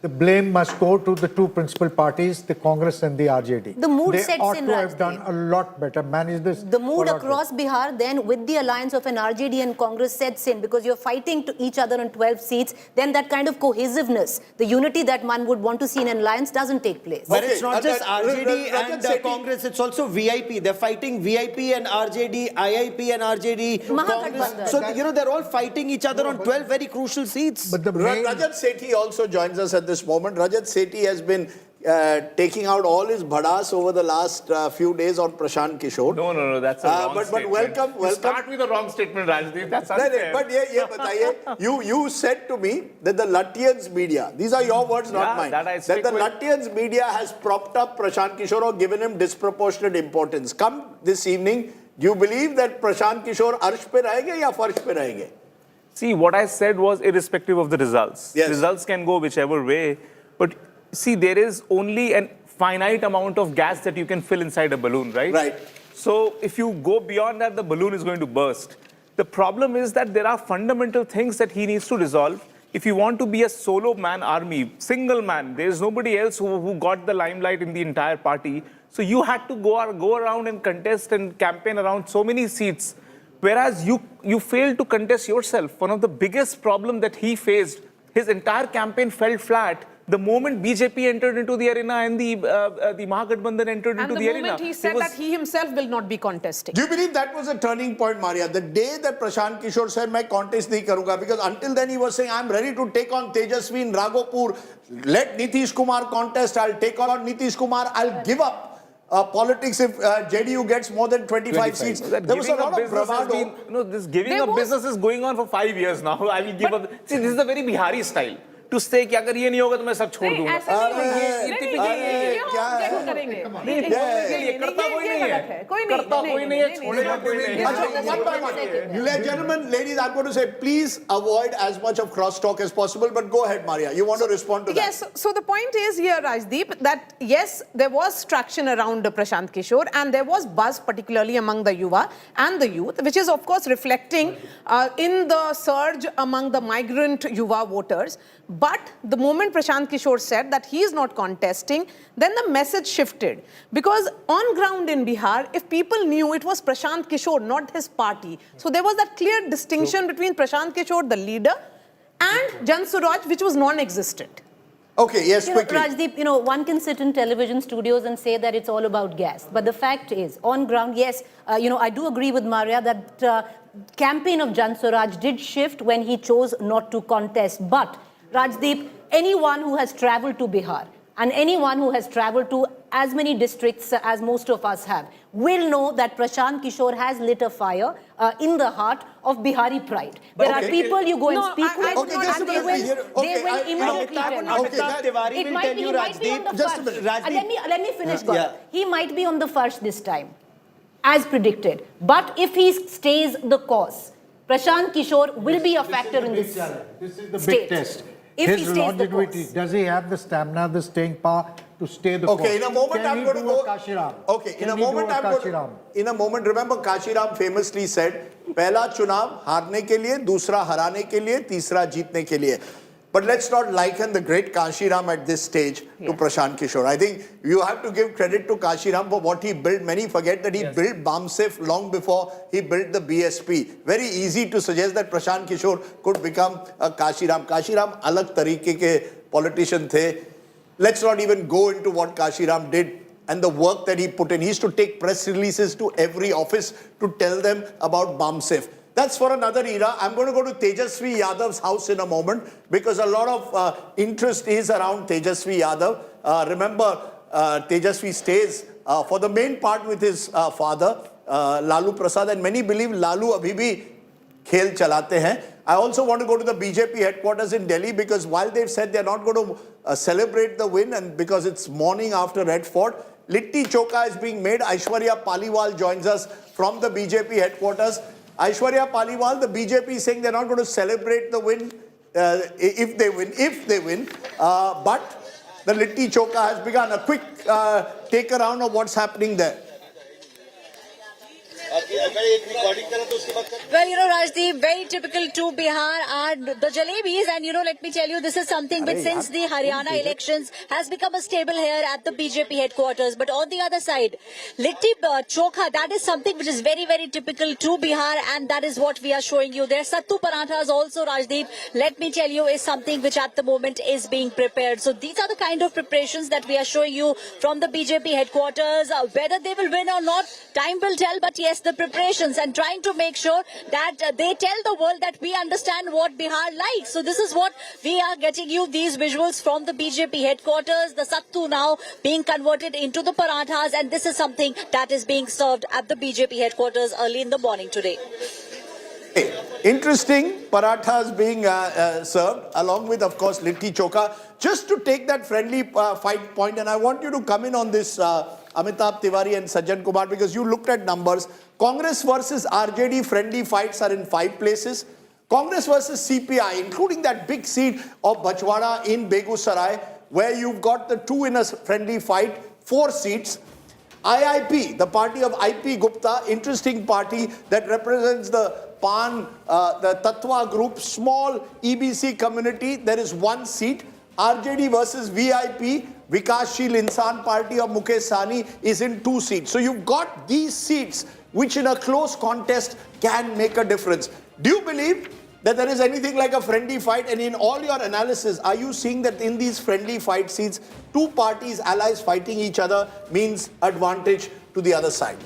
S5: the blame must go to the two principal parties, the Congress and the RJD.
S2: The mood
S5: they
S2: sets
S5: ought
S2: in,
S5: to have
S2: Rajdeep.
S5: done a lot better, manage this.
S2: The mood
S5: a lot
S2: across Bihar then with the alliance of an RJD and Congress sets in, because you're fighting to each other on 12 seats, then that kind of cohesiveness, the unity that one would want to see in an alliance doesn't take place.
S3: But
S1: Okay,
S3: it's not just RJD
S1: Rajat
S3: and
S1: Sethi.
S3: Congress, it's also VIP. They're fighting VIP and RJD, IIP and RJD,
S2: Mahagathbandhan.
S3: Congress. So, they're all fighting each other on 12 very crucial seats.
S5: But the main,
S1: Rajat Sethi also joins us at this moment. Rajat Sethi has been taking out all his bhadas over the last few days on Prashant Kishor.
S10: No, that's a wrong
S1: but
S10: statement.
S1: welcome.
S10: You start with a wrong statement, Rajdeep. That's
S1: No,
S10: unfair.
S1: but bataiye, you said to me that the Lutyens media, these are your words, not
S10: Yeah,
S1: mine,
S10: that I
S1: that
S10: stick
S1: the
S10: with.
S1: Lutyens media has propped up Prashant Kishor or given him disproportionate importance. Come this evening, do you believe that Prashant Kishor arsh pe rahenge ya farsh pe rahenge?
S10: See, what I said was irrespective of the results.
S1: Yes.
S10: Results can go whichever way. But see, there is only a finite amount of gas that you can fill inside a balloon, right?
S1: Right.
S10: So if you go beyond that, the balloon is going to burst. The problem is that there are fundamental things that he needs to resolve. If you want to be a solo man army, single man, there is nobody else who got the limelight in the entire party. So you had to go around and contest and campaign around so many seats. Whereas you failed to contest yourself. One of the biggest problems that he faced, his entire campaign fell flat the moment BJP entered into the arena and the Mahagathbandhan entered
S6: And
S10: into
S6: the
S10: the arena.
S6: moment he said that he himself will not be contesting.
S1: Do you believe that was a turning point, Maria? The day that Prashant Kishor said, "Main contest nahi karunga," because until then he was saying, "I'm ready to take on Tejashwi in Raghopur. Let Nitish Kumar contest. I'll take on Nitish Kumar. I'll give up politics if JDU gets more than 25 seats."
S10: That
S1: There was a
S10: giving
S1: lot
S10: up
S1: of
S10: business has
S1: bravado.
S10: been, this giving
S6: There
S10: up
S6: was-
S10: business is going on for 5 years now. I will give up. See, this is a very Bihari style. To say कि अगर ये नहीं होगा तो मैं सब छोड़
S6: नहीं,
S10: दूंगा.
S6: ऐसा नहीं है।
S10: ये
S6: नहीं,
S10: typical
S6: नहीं,
S10: है.
S6: क्यों?
S1: क्या है?
S6: क्यों करेंगे?
S10: नहीं, करता कोई नहीं है. करता कोई नहीं है, छोड़ेगा कोई नहीं है.
S1: Achha, one by one. Gentlemen, ladies, I'm going to say, please avoid as much of cross-talk as possible, but go ahead, Maria. You want to respond to that?
S6: Yes, so the point is here, Rajdeep, that yes, there was traction around Prashant Kishor and there was buzz particularly among the Yuva and the youth, which is of course reflecting in the surge among the migrant Yuva voters. But the moment Prashant Kishor said that he is not contesting, then the message shifted. Because on ground in Bihar, if people knew it was Prashant Kishor, not his party, so there was that clear distinction between Prashant Kishor, the leader, and Jan Suraj, which was non-existent.
S1: Okay, yes, quickly.
S2: Rajdeep, one can sit in television studios and say that it's all about gas. But the fact is, on ground, yes, I do agree with Maria that campaign of Jan Suraj did shift when he chose not to contest. But, Rajdeep, anyone who has traveled to Bihar and anyone who has traveled to as many districts as most of us have will know that Prashant Kishor has lit a fire in the heart of Bihari pride. There are people you go and
S6: No,
S2: speak
S6: I
S2: with
S1: Okay, just a
S2: and they
S1: minute.
S2: will,
S1: Okay,
S2: they will
S1: I-
S2: immediately tell you.
S3: Amitabh Tiwari
S2: It
S3: will
S2: might
S3: tell
S2: be,
S3: you,
S2: he might be on the
S3: Rajdeep.
S1: Just a
S2: first.
S1: minute.
S2: Let me finish, Gaurav.
S3: Yeah.
S2: He might be on the first this time, as predicted. But if he stays the course, Prashant Kishor will be a factor in this
S5: This is the
S2: state.
S5: big test.
S2: If he
S5: His
S2: stays the
S5: longevity,
S2: course.
S5: does he have the stamina, the staying power to stay the course?
S1: Okay, in a moment
S5: Can
S1: I'm
S5: he
S1: going to
S5: do
S1: go.
S5: a Kashiram?
S1: Okay, in
S5: Can
S1: a
S5: he do
S1: moment
S5: a
S1: I'm going.
S5: Kashiram?
S1: In a moment, remember Kashiram famously said, "पहला चुनाव हारने के लिए, दूसरा हराने के लिए, तीसरा जीतने के लिए." But let's not liken the great Kashiram at this stage to Prashant Kishor. I think you have to give credit to Kashiram for what he built. Many forget that he built BAMSIF long before he built the BSP. Very easy to suggest that Prashant Kishor could become a Kashiram. Kashiram alag tarike ke politician the. Let's not even go into what Kashiram did and the work that he put in. He used to take press releases to every office to tell them about BAMSIF. That's for another era. I'm going to go to Tejashwi Yadav's house in a moment because a lot of interest is around Tejashwi Yadav. Remember, Tejashwi stays for the main part with his father, Lalu Prasad, and many believe Lalu abhi bhi khel chalate hain. I also want to go to the BJP headquarters in Delhi because while they've said they're not going to celebrate the win and because it's morning after Red Fort, Litti Choka is being made. Aishwarya Paliwal joins us from the BJP headquarters. Aishwarya Paliwal, the BJP is saying they're not going to celebrate the win if they win. But the Litti Choka has begun. A quick take around of what's happening there.
S11: Well, Rajdeep, very typical to Bihar are the jalebis. And, let me tell you, this is something which since the Haryana elections has become a staple here at the BJP headquarters. But on the other side, Litti Chokha, that is something which is very, very typical to Bihar. And that is what we are showing you. There Sattu Parathas also, Rajdeep, let me tell you, is something which at the moment is being prepared. So these are the kind of preparations that we are showing you from the BJP headquarters. Whether they will win or not, time will tell. But yes, the preparations and trying to make sure that they tell the world that we understand what Bihar likes. So this is what we are getting you, these visuals from the BJP headquarters, the Sattu now being converted into the parathas, and this is something that is being served at the BJP headquarters early in the morning today.
S1: Interesting, parathas being served along with, of course, Litti Choka. Just to take that friendly fight point, and I want you to come in on this, Amitabh Tiwari and Sajjan Kumar, because you looked at numbers. Congress versus RJD friendly fights are in 5 places. Congress versus CPI, including that big seat of Bachwara in Begusarai, where you've got the 2 in a friendly fight, 4 seats. IIP, the party of IP Gupta, interesting party that represents the PAN, the Tatwa group, small EBC community, there is 1 seat. RJD versus VIP, Vikashsheel Insan party of Mukesh Sahni is in 2 seats. So you've got these seats which in a close contest can make a difference. Do you believe that there is anything like a friendly fight? And in all your analysis, are you seeing that in these friendly fight seats, 2 parties, allies fighting each other means advantage to the other side?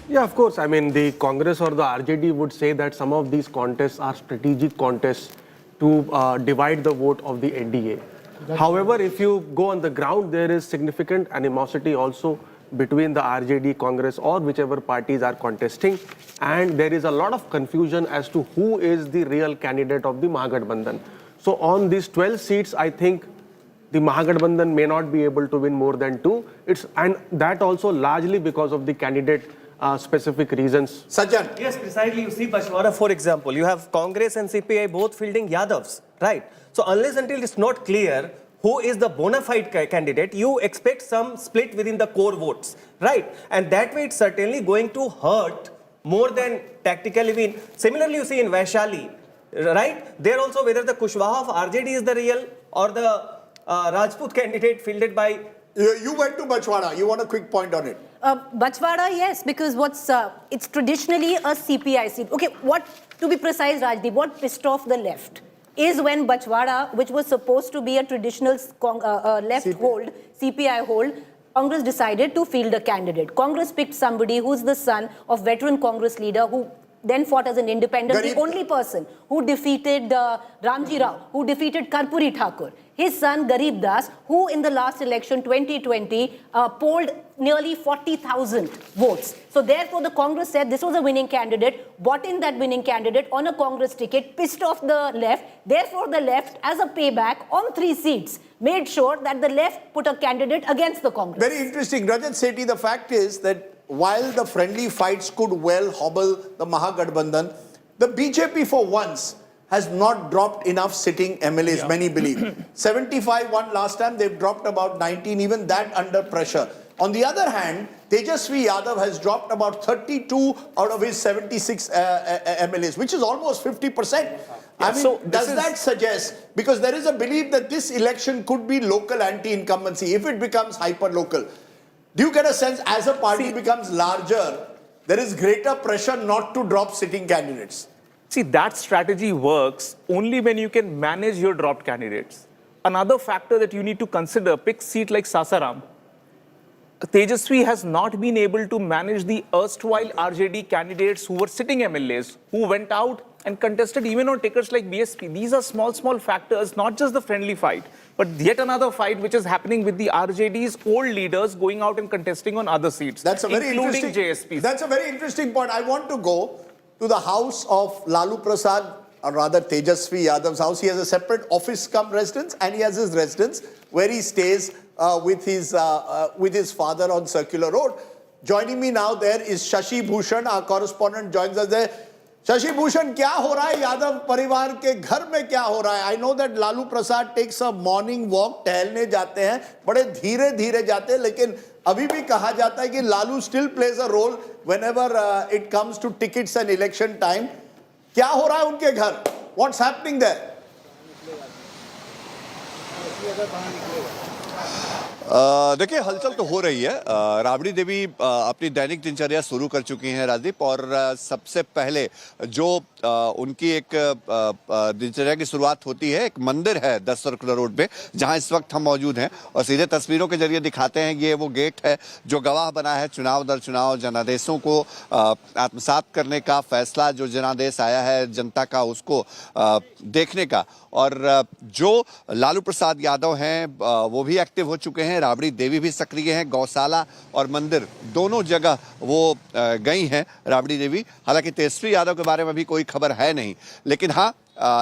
S4: Yeah, of course. I mean, the Congress or the RJD would say that some of these contests are strategic contests to divide the vote of the NDA. However, if you go on the ground, there is significant animosity also between the RJD, Congress, or whichever parties are contesting. And there is a lot of confusion as to who is the real candidate of the Mahagathbandhan. So on these 12 seats, I think the Mahagathbandhan may not be able to win more than 2. And that also largely because of the candidate specific reasons.
S1: Sajjan.
S7: Yes, precisely. You see, Bachwara, for example, you have Congress and CPI both fielding Yadavs, right? So unless until it's not clear who is the bona fide candidate, you expect some split within the core votes, right? And that way it's certainly going to hurt more than tactically win. Similarly, you see in Vaishali, right? There also whether the Kushwaha of RJD is the real or the Rajput candidate fielded by...
S1: You went to Bachwara. You want a quick point on it?
S2: Bachwara, yes, because it's traditionally a CPI seat. Okay, to be precise, Rajdeep, what pissed off the left is when Bachwara, which was supposed to be a traditional left hold, CPI hold, Congress decided to field a candidate. Congress picked somebody who's the son of veteran Congress leader who then fought as an independent, the only person who defeated Ramji Rao, who defeated Karpuri Thakur. His son, Garib Das, who in the last election, 2020, polled nearly 40,000 votes. So therefore, the Congress said this was a winning candidate, bought in that winning candidate on a Congress ticket, pissed off the left. Therefore, the left, as a payback on 3 seats, made sure that the left put a candidate against the Congress.
S1: Very interesting. Rajat Sethi, the fact is that while the friendly fights could well hobble the Mahagathbandhan, the BJP for once has not dropped enough sitting MLAs, many believe. 75 won last time, they've dropped about 19, even that under pressure. On the other hand, Tejashwi Yadav has dropped about 32 out of his 76 MLAs, which is almost 50%. I mean, so does that suggest, because there is a belief that this election could be local anti-incumbency, if it becomes hyper-local, do you get a sense as a party becomes larger, there is greater pressure not to drop sitting candidates?
S10: See, that strategy works only when you can manage your dropped candidates. Another factor that you need to consider, pick seat like Sasaram. Tejashwi has not been able to manage the erstwhile RJD candidates who were sitting MLAs, who went out and contested even on tickets like BSP. These are small factors, not just the friendly fight, but yet another fight which is happening with the RJD's old leaders going out and contesting on other seats,
S1: That's a very
S10: including
S1: interesting.
S10: JSP.
S1: That's a very interesting point. I want to go to the house of Lalu Prasad, or rather Tejashwi Yadav's house. He has a separate office cum residence, and he has his residence where he stays with his father on Circular Road. Joining me now there is Shashi Bhushan, our correspondent joins us there. Shashi Bhushan, क्या हो रहा है यादव परिवार के घर में क्या हो रहा है? I know that Lalu Prasad takes a morning walk, टहलने जाते हैं, बड़े धीरे धीरे जाते हैं, लेकिन अभी भी कहा जाता है कि Lalu still plays a role whenever it comes to tickets and election time. क्या हो रहा है उनके घर? What's happening there?
S12: देखिए, हलचल तो हो रही है। राबड़ी देवी अपनी दैनिक दिनचर्या शुरू कर चुकी हैं राजदीप, और सबसे पहले जो उनकी एक दिनचर्या की शुरुआत होती है, एक मंदिर है 10 सर्कुलर रोड पे जहां इस वक्त हम मौजूद हैं, और सीधे तस्वीरों के जरिए दिखाते हैं। ये वो गेट है जो गवाह बना है चुनाव दर चुनाव जनादेशों को आत्मसात करने का फैसला, जो जनादेश आया है जनता का उसको देखने का। और जो लालू प्रसाद यादव हैं वो भी एक्टिव हो चुके हैं, राबड़ी देवी भी सक्रिय हैं, गौशाला और मंदिर दोनों जगह वो गई हैं राबड़ी देवी। हालांकि तेजस्वी यादव के बारे में भी कोई खबर है नहीं, लेकिन हाँ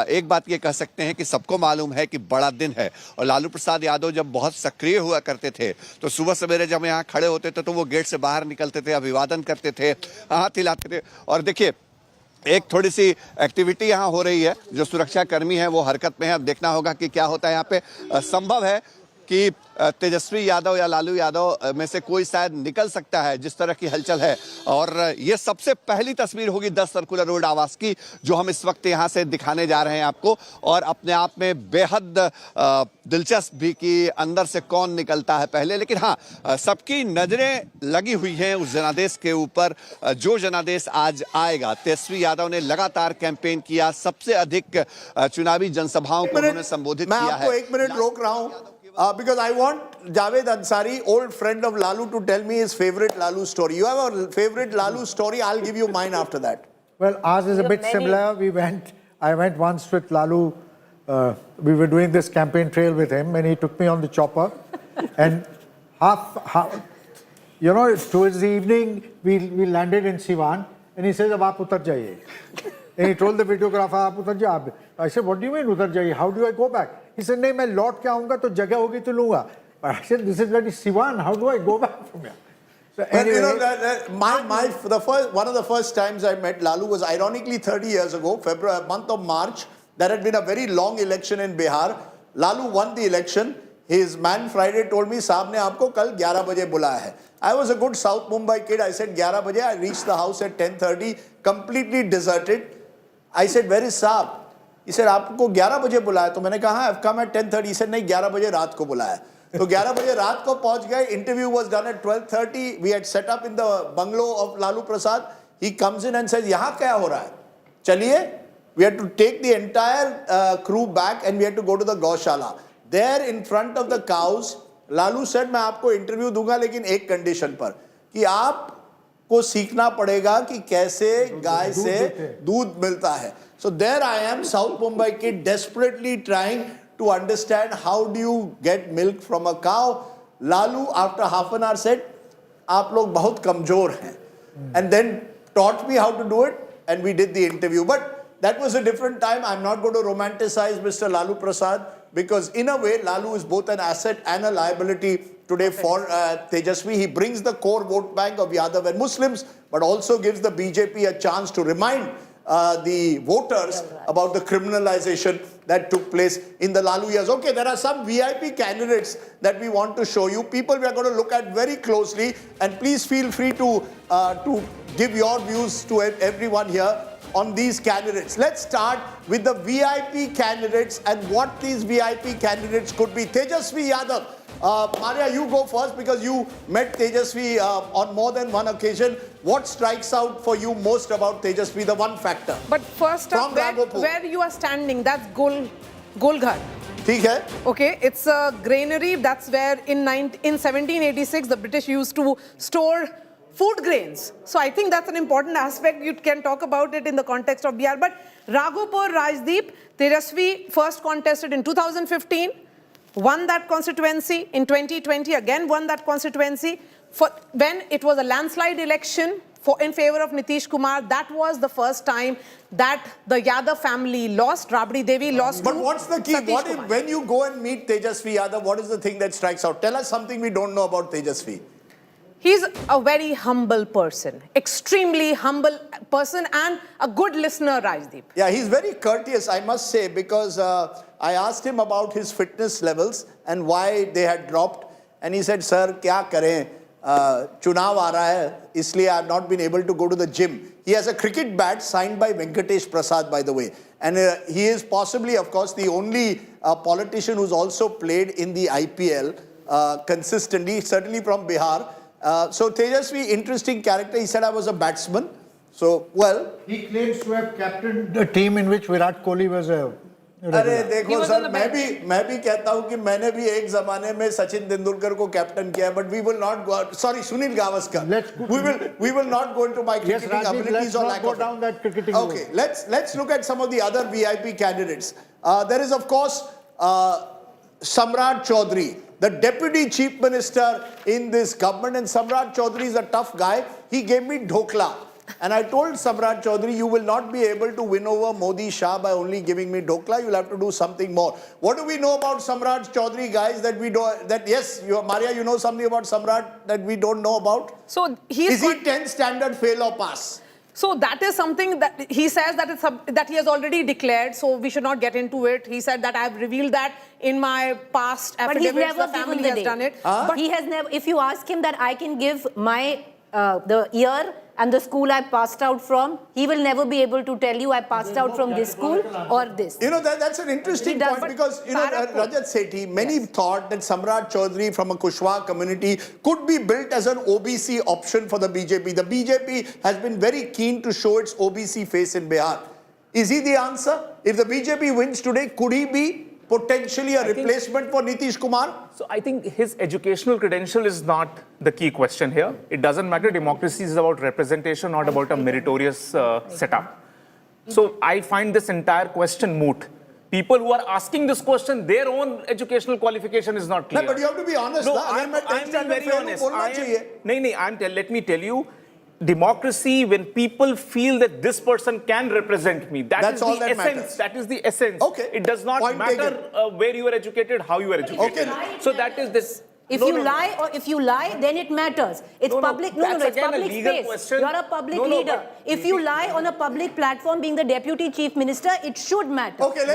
S12: एक बात ये कह सकते हैं कि सबको मालूम है कि बड़ा दिन है। और लालू प्रसाद यादव जब बहुत सक्रिय हुआ करते थे तो सुबह सवेरे जब यहाँ खड़े होते थे तो वो गेट से बाहर निकलते थे, अभिवादन करते थे, हाथ हिलाते थे। और देखिए, एक थोड़ी सी एक्टिविटी यहाँ हो रही है, जो सुरक्षा कर्मी है वो हरकत में है। अब देखना होगा कि क्या होता है यहाँ पे। संभव है कि तेजस्वी यादव या लालू यादव में से कोई शायद निकल सकता है, जिस तरह की हलचल है। और ये सबसे पहली तस्वीर होगी 10 सर्कुलर रोड आवास की, जो हम इस वक्त यहाँ से दिखाने जा रहे हैं आपको। और अपने आप में बेहद दिलचस्प भी कि अंदर से कौन निकलता है पहले। लेकिन हाँ, सबकी नजरें लगी हुई हैं उस जनादेश के ऊपर, जो जनादेश आज आएगा। तेजस्वी यादव ने लगातार कैंपेन किया, सबसे अधिक चुनावी जनसभाओं को उन्होंने संबोधित किया है।
S1: मैं आपको एक मिनट रोक रहा हूँ, because I want Javed Ansari, old friend of Lalu, to tell me his favorite Lalu story. You have a favorite Lalu story? I'll give you mine after that.
S5: Well, ours is a bit similar. I went once with Lalu. We were doing this campaign trail with him, and he took me on the chopper. And towards the evening, we landed in Siwan, and he says, "Ab aap utar jaiye." And he told the videographer, "Aap utar jaiye." I said, "What do you mean utar jaiye? How do I go back?" He said, "नहीं, मैं लौट के आऊँगा तो जगह होगी तो लूँगा." But I said, "This is very Siwan. How do I go back from here?" So anyway,
S1: one of the first times I met Lalu was ironically 30 years ago, month of March. There had been a very long election in Bihar. Lalu won the election. His man Friday told me, "साहब ने आपको कल 11 बजे बुलाया है." I was a good South Mumbai kid. I said 11 बजे. I reached the house at 10:30, completely deserted. I said, "Where is साहब?" He said, "आपको 11 बजे बुलाया." तो मैंने कहा, "I've come at 10:30." He said, "नहीं, 11 बजे रात को बुलाया." तो 11 बजे रात को पहुंच गए. Interview was done at 12:30. We had set up in the bungalow of Lalu Prasad. He comes in and says, "यहाँ क्या हो रहा है? चलिए." We had to take the entire crew back and we had to go to the Gaushala. There in front of the cows, Lalu said, "मैं आपको interview दूंगा लेकिन एक कंडीशन पर, कि आपको सीखना पड़ेगा कि कैसे गाय से दूध मिलता है." So there I am, South Mumbai kid, desperately trying to understand how do you get milk from a cow. Lalu, after half an hour, said, "आप लोग बहुत कमजोर हैं," and then taught me how to do it, and we did the interview. But that was a different time. I'm not going to romanticize Mr. Lalu Prasad, because in a way, Lalu is both an asset and a liability today for Tejashwi. He brings the core vote bank of Yadav and Muslims, but also gives the BJP a chance to remind the voters about the criminalization that took place in the Lalu years. Okay, there are some VIP candidates that we want to show you. People we are going to look at very closely, and please feel free to give your views to everyone here on these candidates. Let's start with the VIP candidates and what these VIP candidates could be. Tejashwi Yadav. Maria, you go first because you met Tejashwi on more than one occasion. What strikes out for you most about Tejashwi, the one factor?
S6: But first up, where you are standing, that's Golghar.
S1: ठीक है.
S6: Okay, it's a granary. That's where in 1786 the British used to store food grains. So I think that's an important aspect. You can talk about it in the context of Bihar. But Raghupur, Rajdeep, Tejashwi first contested in 2015, won that constituency. In 2020, again won that constituency. When it was a landslide election in favor of Nitish Kumar, that was the first time that the Yadav family lost. Rabdi Devi lost.
S1: But what's the key? When you go and meet Tejashwi Yadav, what is the thing that strikes out? Tell us something we don't know about Tejashwi.
S6: He's a very humble person, extremely humble person, and a good listener, Rajdeep.
S1: Yeah, he's very courteous, I must say, because I asked him about his fitness levels and why they had dropped. And he said, sir, kya kare? Chunav aa raha hai, isliye I have not been able to go to the gym. He has a cricket bat signed by Venkatesh Prasad, by the way. And he is possibly, of course, the only politician who's also played in the IPL consistently, certainly from Bihar. So Tejashwi, interesting character. He said I was a batsman. So, well.
S5: He claims to have captained a team in which Virat Kohli was a
S1: अरे देखो sir मैं भी कहता हूँ कि मैंने भी एक जमाने में सचिन तेंदुलकर को कैप्टन किया but we will not go sorry Sunil Gavaskar we will not go into my cricketing abilities or lack of
S5: down that cricketing
S1: okay let's look at some of the other VIP candidates. There is of course Samrat Chaudhary, the deputy chief minister in this government, and Samrat Chaudhary is a tough guy. He gave me dhokla. And I told Samrat Chaudhary, you will not be able to win over Modi Shah by only giving me dhokla. You'll have to do something more. What do we know about Samrat Chaudhary, guys, that we don't, that yes, Maria, you know something about Samrat that we don't know about?
S6: So
S1: is he 10th standard fail or pass?
S6: So that is something that he says that he has already declared, so we should not get into it. He said that I have revealed that in my past affidavits.
S2: But he's never
S6: the family has done it.
S2: But he has never, if you ask him that I can give my, the year and the school I passed out from, he will never be able to tell you I passed out from this school or this.
S1: You know, that's an interesting point because, you know, Rajat Sethi, many thought that Samrat Chaudhary from a Kushwaha community could be built as an OBC option for the BJP. The BJP has been very keen to show its OBC face in Bihar. Is he the answer? If the BJP wins today, could he be potentially a replacement for Nitish Kumar?
S10: So I think his educational credential is not the key question here. It doesn't matter. Democracy is about representation, not about a meritorious setup. So I find this entire question moot. People who are asking this question, their own educational qualification is not clear.
S1: No, but you have to be honest.
S10: No, I'm being very honest. Let me tell you, democracy, when people feel that this person can represent me, that's all that essence. Matters. That is the essence.
S1: Okay.
S10: It does not matter where you are educated, how you are educated.
S1: Okay.
S10: So that is this.
S2: If you lie, then it matters. It's public. It's public space.
S10: Question.
S2: You're a public leader. If you lie on a public platform, being the deputy chief minister, it should matter.
S1: Okay,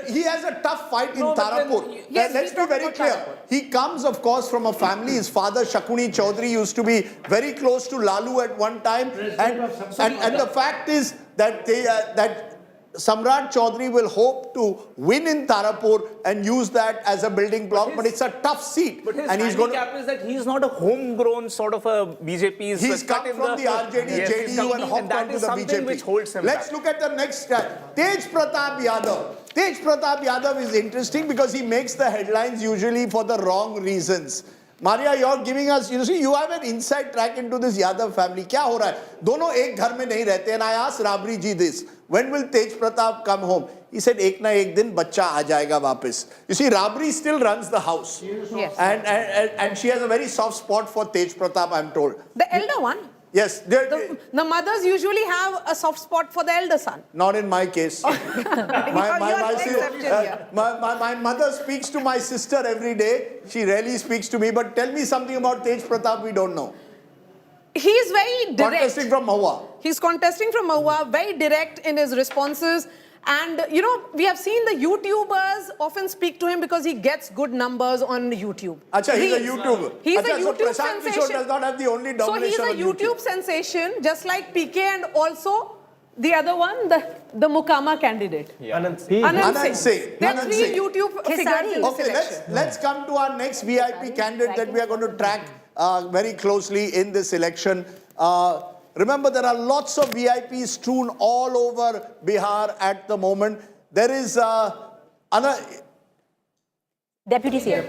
S1: he has a tough fight in Tarapur. Let's be very clear. He comes, of course, from a family. His father, Shakuni Chaudhary, used to be very close to Lalu at one time. And the fact is that that Samrat Chaudhary will hope to win in Tarapur and use that as a building block, but it's a tough seat.
S10: But his handicap is that he's not a homegrown sort of a BJP.
S1: He's come from the RJD, JDU and hopped onto the BJP.
S10: Which holds him
S1: Let's look at the next guy, Tej Pratap Yadav. Tej Pratap Yadav is interesting because he makes the headlines usually for the wrong reasons. Maria, you're giving us, you see, you have an inside track into this Yadav family. क्या हो रहा है? दोनों एक घर में नहीं रहते. And I asked Rabri ji this. When will Tej Pratap come home? He said, एक ना एक दिन बच्चा आ जाएगा वापस. You see, Rabri still runs the house.
S6: Yes.
S1: And she has a very soft spot for Tej Pratap, I'm told.
S6: The elder one?
S1: Yes.
S6: The mothers usually have a soft spot for the elder son.
S1: Not in my case. My mother speaks to my sister every day. She rarely speaks to me. But tell me something about Tej Pratap we don't know.
S6: He is very direct.
S1: Contesting from Mahua.
S6: He's contesting from Mahua, very direct in his responses. And, you know, we have seen the YouTubers often speak to him because he gets good numbers on YouTube.
S1: Acha, he's a YouTuber.
S6: He's a
S1: so
S6: YouTube
S1: Prashant
S6: sensation.
S1: Kishor does not have the only domination.
S6: So he's a YouTube sensation, just like PK and also the other one, the Mukama candidate.
S1: Yeah. Anand Singh.
S6: There are three YouTube figures in this election.
S1: Let's come to our next VIP candidate that we are going to track very closely in this election. Remember, there are lots of VIPs strewn all over Bihar at the moment. There is
S2: Deputy CM.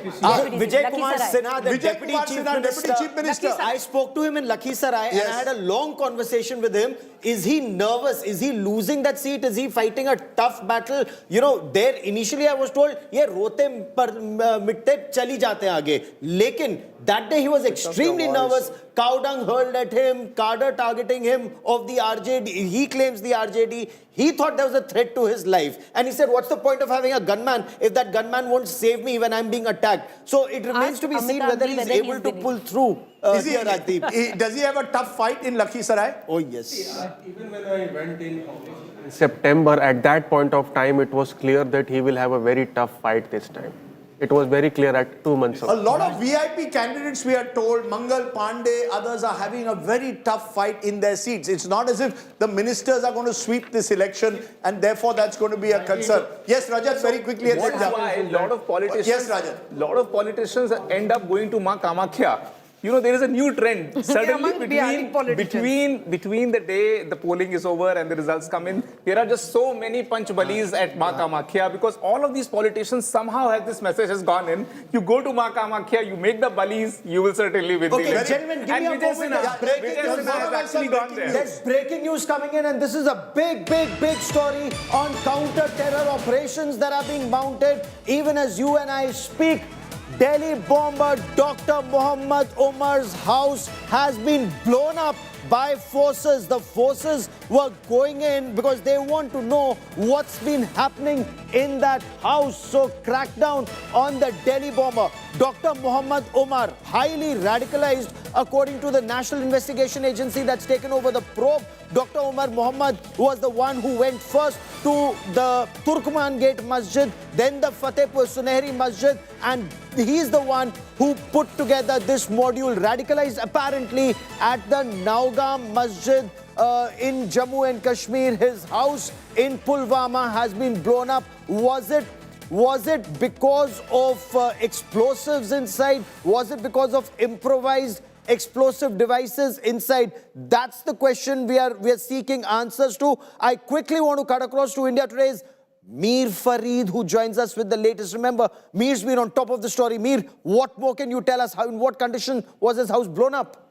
S3: Vijay Kumar Sinha, the
S1: Vijay
S3: Deputy
S1: Kumar
S3: Chief
S1: Sinha,
S3: Minister.
S1: Deputy Chief Minister.
S3: I spoke to him in Lakhisarai and I had a long conversation with him. Is he nervous? Is he losing that seat? Is he fighting a tough battle? You know, there initially I was told, ye rote par mitte chali jate hain aage. Lekin that day he was extremely nervous. Cow dung hurled at him, cadre targeting him of the RJD. He claims the RJD. He thought there was a threat to his life. And he said, what's the point of having a gunman if that gunman won't save me when I'm being attacked? So it remains to be seen whether he's able to pull through.
S1: Does he have a tough fight in Lakhisarai?
S3: Oh, yes.
S4: Even when I went in September, at that point of time, it was clear that he will have a very tough fight this time. It was very clear at 2 months ago.
S1: A lot of VIP candidates, we are told, Mangal Pandey, others are having a very tough fight in their seats. It's not as if the ministers are going to sweep this election and therefore that's going to be a concern. Yes, Rajat, very quickly.
S10: That's why a lot of politicians,
S1: yes, Rajat.
S10: lot of politicians end up going to Ma Kamakhya. You know, there is a new trend suddenly between the day the polling is over and the results come in. There are just so many punch balis at Ma Kamakhya because all of these politicians somehow have this message has gone in. You go to Ma Kamakhya, you make the balis, you will certainly win the election.
S3: Gentlemen, give me a moment. There's breaking news coming in, and this is a big story on counter-terror operations that are being mounted even as you and I speak. Delhi bomber Dr. Muhammad Omar's house has been blown up by forces. The forces were going in because they want to know what's been happening in that house. So crackdown on the Delhi bomber. Dr. Muhammad Omar, highly radicalized according to the National Investigation Agency that's taken over the probe. Dr. Omar Muhammad was the one who went first to the Turkman Gate Masjid, then the Fatehpur Sunehri Masjid, and he's the one who put together this module, radicalized apparently at the Naugam Masjid in Jammu and Kashmir. His house in Pulwama has been blown up. Was it because of explosives inside? Was it because of improvised explosive devices inside? That's the question we are seeking answers to. I quickly want to cut across to India Today's Mir Farid, who joins us with the latest. Remember, Mir's been on top of the story. Mir, what more can you tell us? How, in what condition was his house blown up?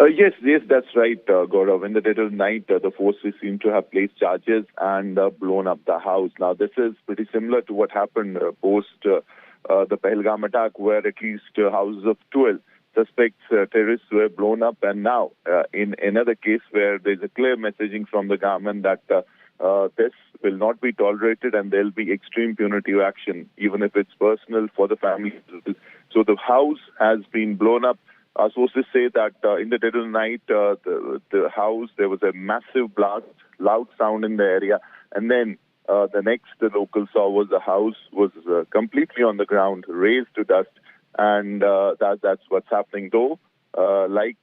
S13: Yes, that's right, Gaurav. In the dead of night, the forces seem to have placed charges and blown up the house. Now, this is pretty similar to what happened post the Pahalgam attack, where at least houses of 12 suspects terrorists were blown up. And now, in another case where there's a clear messaging from the government that this will not be tolerated and there'll be extreme punitive action, even if it's personal for the family. So the house has been blown up. Sources say that in the dead of the night, the house, there was a massive blast, loud sound in the area. And then the next the locals saw was the house was completely on the ground, razed to dust. And that's what's happening. Though, like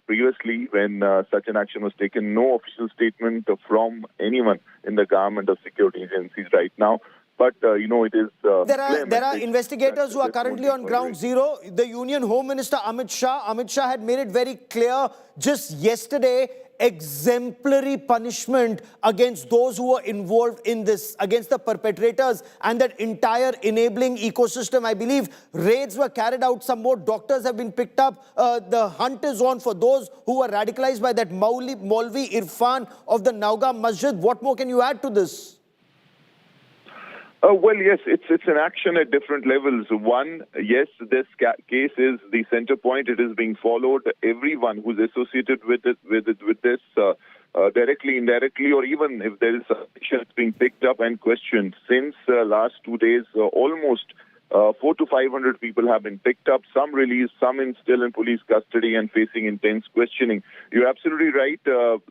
S13: previously, when such an action was taken, no official statement from anyone in the government or security agencies right now. But, it is...
S3: There are investigators who are currently on ground zero. The Union Home Minister Amit Shah had made it very clear just yesterday, exemplary punishment against those who were involved in this, against the perpetrators and that entire enabling ecosystem. I believe raids were carried out. Some more doctors have been picked up. The hunt is on for those who were radicalized by that Maulvi Irfan of the Naugam Masjid. What more can you add to this?
S13: Well, yes, it's an action at different levels. One, yes, this case is the center point. It is being followed. Everyone who's associated with this, directly, indirectly, or even if there is suspicion, it's being picked up and questioned. Since last 2 days, almost 400 to 500 people have been picked up, some released, some still in police custody and facing intense questioning. You're absolutely right.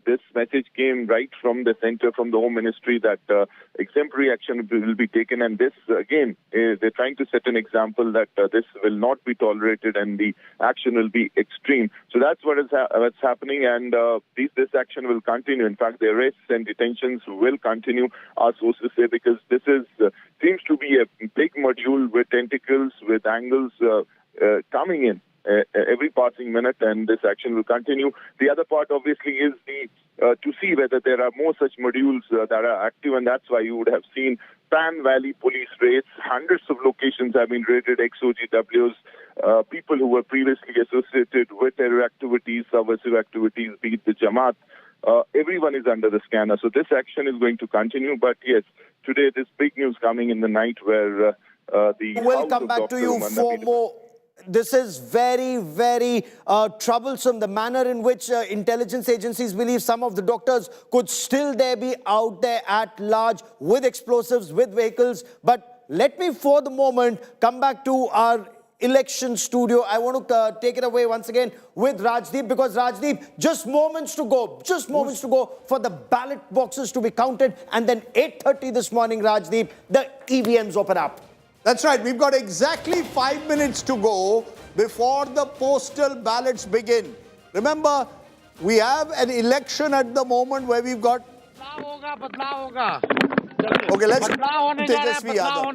S13: This message came right from the center, from the Home Ministry, that exemplary action will be taken. And this, again, they're trying to set an example that this will not be tolerated and the action will be extreme. So that's what's happening, and this action will continue. In fact, the arrests and detentions will continue, our sources say, because this seems to be a big module with tentacles, with angles coming in every passing minute, and this action will continue. The other part, obviously, is to see whether there are more such modules that are active, and that's why you would have seen Pan Valley police raids. Hundreds of locations have been raided, ex-OGWs, people who were previously associated with terror activities, subversive activities, be it the Jamaat. Everyone is under the scanner. So this action is going to continue. But yes, today this big news coming in the night where
S3: We'll come back to you for more. This is very, very troublesome. The manner in which intelligence agencies believe some of the doctors could still be out there at large with explosives, with vehicles. But let me, for the moment, come back to our election studio. I want to take it away once again with Rajdeep, because Rajdeep, just moments to go for the ballot boxes to be counted, and then 8:30 this morning, Rajdeep, the EVMs open up.
S1: That's right. We've got exactly 5 minutes to go before the postal ballots begin. Remember, we have an election at the moment where we've got... Okay, let's... Tejashwi Yadav.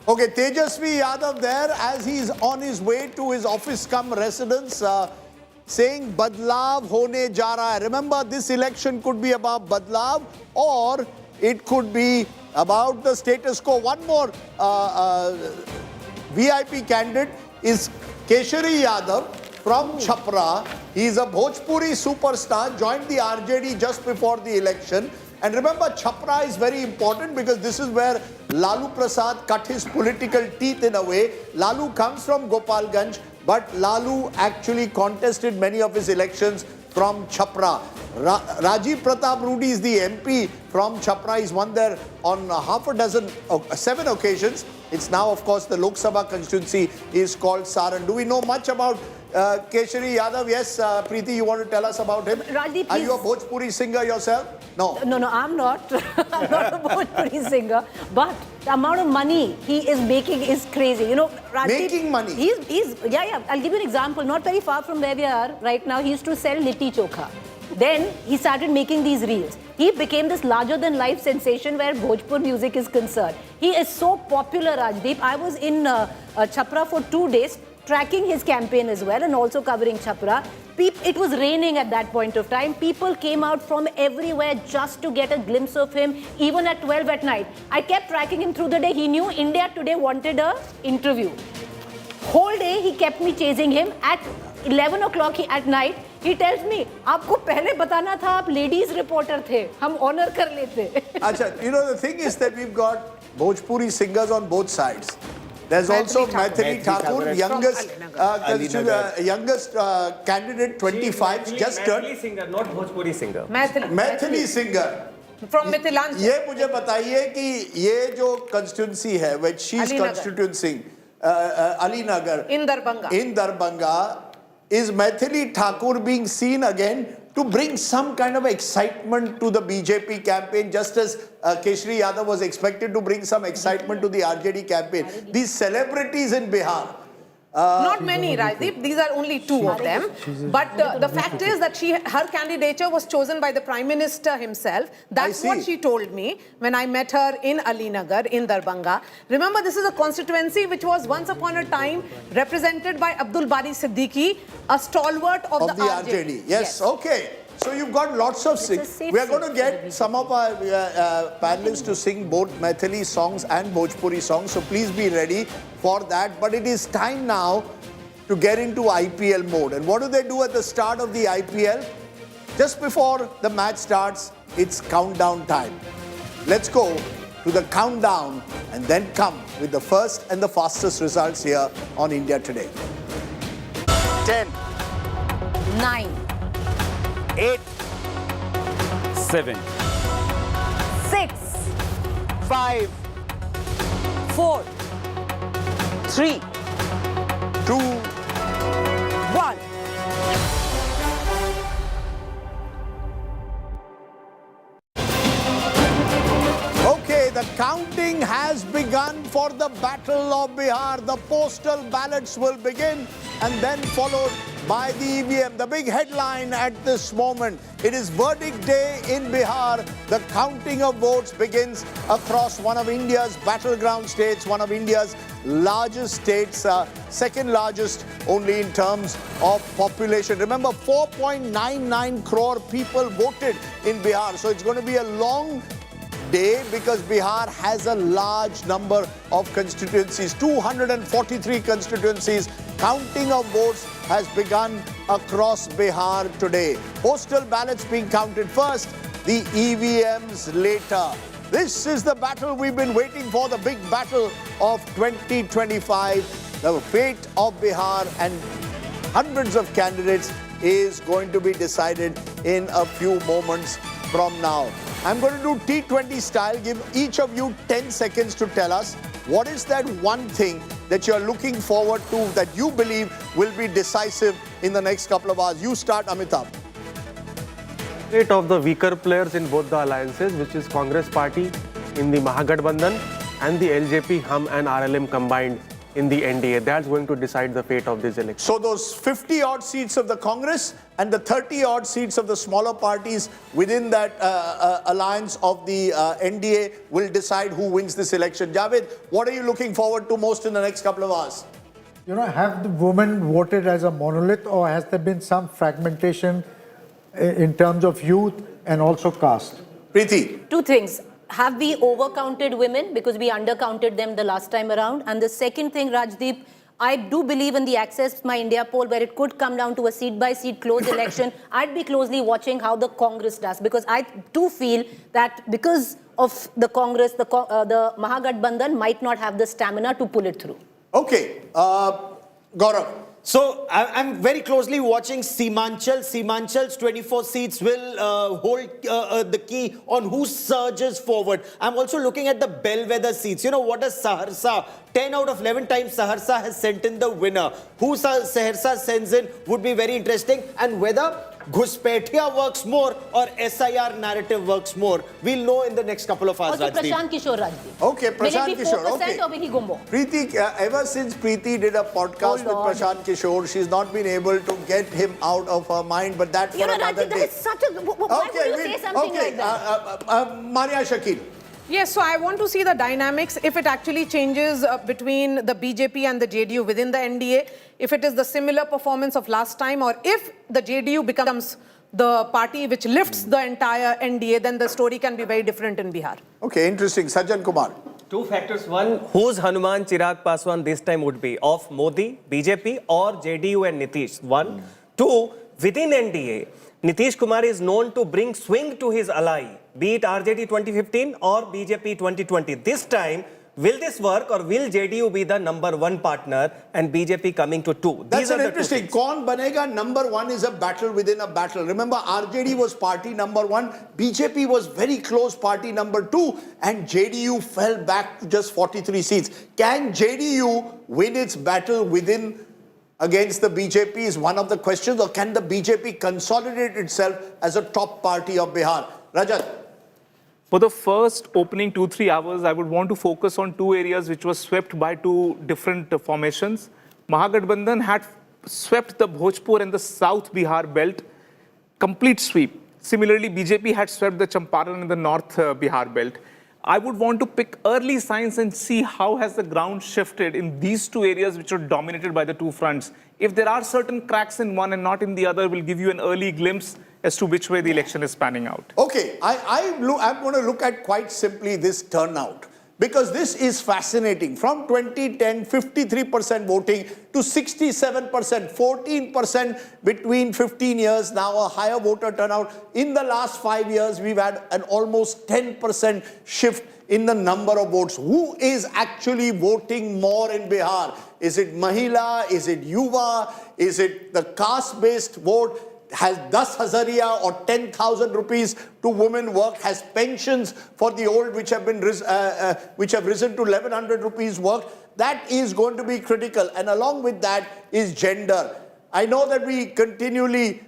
S1: Okay, Tejashwi Yadav there as he's on his way to his office cum residence saying Badlav hone ja raha hai. Remember, this election could be about Badlav or it could be about the status quo. One more VIP candidate is Keshari Yadav from Chhapra. He's a Bhojpuri superstar, joined the RJD just before the election. And remember, Chhapra is very important because this is where Lalu Prasad cut his political teeth in a way. Lalu comes from Gopalganj, but Lalu actually contested many of his elections from Chhapra. Rajiv Pratap Rudy is the MP from Chhapra. He's won there on seven occasions. It's now, of course, the Lok Sabha constituency is called Saran. Do we know much about Keshari Yadav? Yes, Preeti, you want to tell us about him?
S2: Rajdeep,
S1: are you a Bhojpuri singer yourself? No.
S2: No, I'm not. I'm not a Bhojpuri singer. But the amount of money he is making is crazy. You know, Rajdeep,
S1: making money?
S2: Yeah. I'll give you an example. Not very far from where we are right now, he used to sell litti chokha. Then he started making these reels. He became this larger-than-life sensation where Bhojpur music is concerned. He is so popular, Rajdeep. I was in Chhapra for 2 days, tracking his campaign as well and also covering Chhapra. It was raining at that point of time. People came out from everywhere just to get a glimpse of him, even at 12 at night. I kept tracking him through the day. He knew India Today wanted an interview. Whole day he kept me chasing him. At 11 o'clock at night, he tells me, "आपको पहले बताना था, आप ladies reporter थे, हम honor कर लेते."
S1: Achha, you know, the thing is that we've got Bhojpuri singers on both sides. There's also Maithili Thakur, youngest candidate, 25, just turned.
S7: Maithili singer, not Bhojpuri singer.
S1: Maithili singer.
S6: From Mithilanchal.
S1: ये मुझे बताइए कि ये जो constituency है, which she's constituting, Alinagar.
S6: In Darbhanga.
S1: In Darbhanga, is Maithili Thakur being seen again to bring some kind of excitement to the BJP campaign, just as Keshari Yadav was expected to bring some excitement to the RJD campaign. These celebrities in Bihar.
S6: Not many, Rajdeep. These are only 2 of them. But the fact is that her candidature was chosen by the Prime Minister himself. That's what she told me when I met her in Alinagar, in Darbhanga. Remember, this is a constituency which was once upon a time represented by Abdul Bari Siddiqui, a stalwart of the RJD.
S1: Yes, okay. So you've got lots of we are going to get some of our panelists to sing both Maithili songs and Bhojpuri songs. So please be ready for that. But it is time now to get into IPL mode. And what do they do at the start of the IPL? Just before the match starts, it's countdown time. Let's go to the countdown and then come with the first and the fastest results here on India Today.
S3: 10,
S2: 9,
S3: 8,
S14: 7,
S2: 6,
S3: 5,
S2: 4,
S3: 3,
S1: 2,
S2: 1.
S1: Okay, the counting has begun. begun for the Battle of Bihar. The postal ballots will begin and then followed by the EVM. The big headline at this moment, it is verdict day in Bihar. The counting of votes begins across one of India's battleground states, one of India's largest states, second largest only in terms of population. Remember, 4.99 crore people voted in Bihar. So it's going to be a long day because Bihar has a large number of constituencies, 243 constituencies. Counting of votes has begun across Bihar today. Postal ballots being counted first, the EVMs later. This is the battle we've been waiting for, the big battle of 2025. The fate of Bihar and hundreds of candidates is going to be decided in a few moments from now. I'm going to do T20 style, give each of you 10 seconds to tell us what is that one thing that you're looking forward to that you believe will be decisive in the next couple of hours. You start, Amitabh.
S4: Fate of the weaker players in both the alliances, which is Congress party in the Mahagathbandhan and the LJP, Hum and RLM combined in the NDA. That's going to decide the fate of this election.
S1: So those 50-odd seats of the Congress and the 30-odd seats of the smaller parties within that alliance of the NDA will decide who wins this election. Javed, what are you looking forward to most in the next couple of hours?
S5: You know, have the women voted as a monolith, or has there been some fragmentation in terms of youth and also caste?
S1: Preeti.
S2: Two things. Have we overcounted women because we undercounted them the last time around? And the second thing, Rajdeep, I do believe in the Access My India poll where it could come down to a seat-by-seat close election. I'd be closely watching how the Congress does, because I do feel that because of the Congress, the Mahagathbandhan might not have the stamina to pull it through.
S1: Okay. Gaurav.
S3: So I'm very closely watching Seemanchal. Seemanchal's 24 seats will hold the key on who surges forward. I'm also looking at the bellwether seats. You know, what does Saharsa, 10 out of 11 times Saharsa has sent in the winner. Who Saharsa sends in would be very interesting. And whether Ghuspetia works more or SIR narrative works more, we'll know in the next couple of hours,
S2: Also,
S3: Rajdeep.
S2: Prashant Kishor, Rajdeep.
S1: Okay, Prashant
S2: Will it be
S1: Kishor.
S2: 4%
S1: Okay.
S2: or will he go more?
S1: Preeti, ever since Preeti did a podcast with Prashant Kishor, she's not been able to get him out of her mind, but that for another
S2: Rajdeep,
S1: day.
S2: that is such a... Why would you say something like that?
S1: Maria Shakil.
S6: Yes, so I want to see the dynamics, if it actually changes between the BJP and the JDU within the NDA, if it is the similar performance of last time, or if the JDU becomes the party which lifts the entire NDA, then the story can be very different in Bihar.
S1: Okay, interesting. Sajjan Kumar.
S7: Two factors. One, whose Hanuman Chirag Paswan this time would be? Of Modi, BJP or JDU and Nitish? One. Two, within NDA, Nitish Kumar is known to bring swing to his ally, be it RJD 2015 or BJP 2020. This time, will this work, or will JDU be the number one partner and BJP coming to two?
S1: That's an interesting. Kaun banega number one is a battle within a battle. Remember, RJD was party number one, BJP was very close party number two, and JDU fell back to just 43 seats. Can JDU win its battle within against the BJP is one of the questions, or can the BJP consolidate itself as a top party of Bihar? Rajat.
S10: For the first opening 2-3 hours, I would want to focus on two areas which were swept by two different formations. Mahagathbandhan had swept the Bhojpur and the South Bihar belt, complete sweep. Similarly, BJP had swept the Champaran and the North Bihar belt. I would want to pick early signs and see how has the ground shifted in these two areas which are dominated by the two fronts. If there are certain cracks in one and not in the other, will give you an early glimpse as to which way the election is panning out.
S1: Okay, I'm going to look at quite simply this turnout, because this is fascinating. From 2010, 53% voting to 67%, 14% between 15 years, now a higher voter turnout. In the last 5 years, we've had an almost 10% shift in the number of votes. Who is actually voting more in Bihar? Is it Mahila? Is it Yuva? Is it the caste-based vote? Has 10,000 or 10,000 rupees to women work? Has pensions for the old which have risen to 1,100 rupees work? That is going to be critical. And along with that is gender. I know that we continually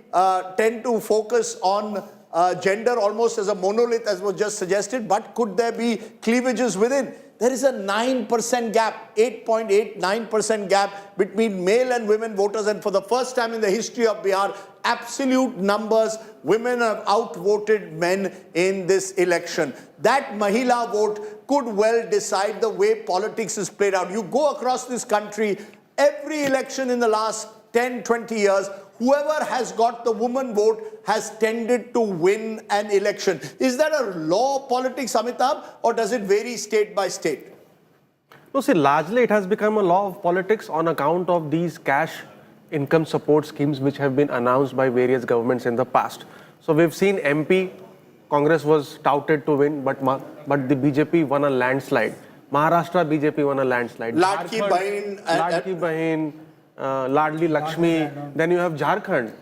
S1: tend to focus on gender almost as a monolith, as was just suggested, but could there be cleavages within? there is a 9% gap, 8.89% gap between male and women voters. And for the first time in the history of Bihar, absolute numbers, women have outvoted men in this election. That Mahila vote could well decide the way politics is played out. You go across this country, every election in the last 10, 20 years, whoever has got the woman vote has tended to win an election. Is that a law of politics, Amitabh, or does it vary state by state?
S4: No, see, largely it has become a law of politics on account of these cash income support schemes which have been announced by various governments in the past. So we've seen MP, Congress was touted to win, but the BJP won a landslide. Maharashtra BJP won a landslide.
S1: Ladki Bahin,
S4: Ladli Lakshmi. Then you have Jharkhand.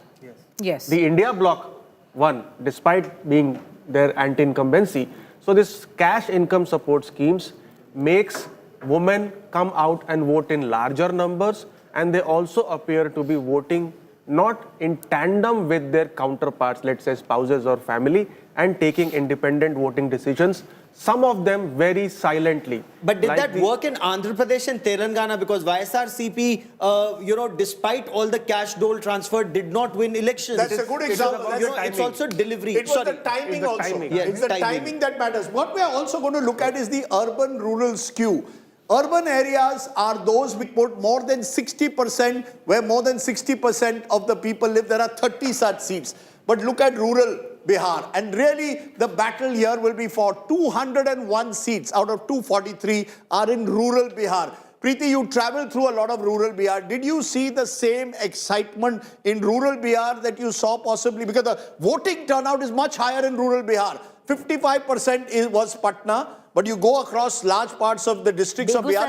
S6: Yes.
S4: The India bloc won despite being their anti-incumbency. So this cash income support schemes makes women come out and vote in larger numbers, and they also appear to be voting not in tandem with their counterparts, let's say spouses or family, and taking independent voting decisions, some of them very silently.
S3: But did that work in Andhra Pradesh and Telangana? Because YSRCP, despite all the cash dole transfer, did not win elections.
S1: That's a good example.
S3: It's also delivery.
S1: It's the timing also. It's the timing that matters. What we are also going to look at is the urban-rural skew. Urban areas are those which put more than 60%, where more than 60% of the people live. There are 30 such seats. But look at rural Bihar. And really, the battle here will be for 201 seats out of 243 are in rural Bihar. Preeti, you traveled through a lot of rural Bihar. Did you see the same excitement in rural Bihar that you saw possibly? Because the voting turnout is much higher in rural Bihar. 55% was Patna. But you go across large parts of the districts of Bihar,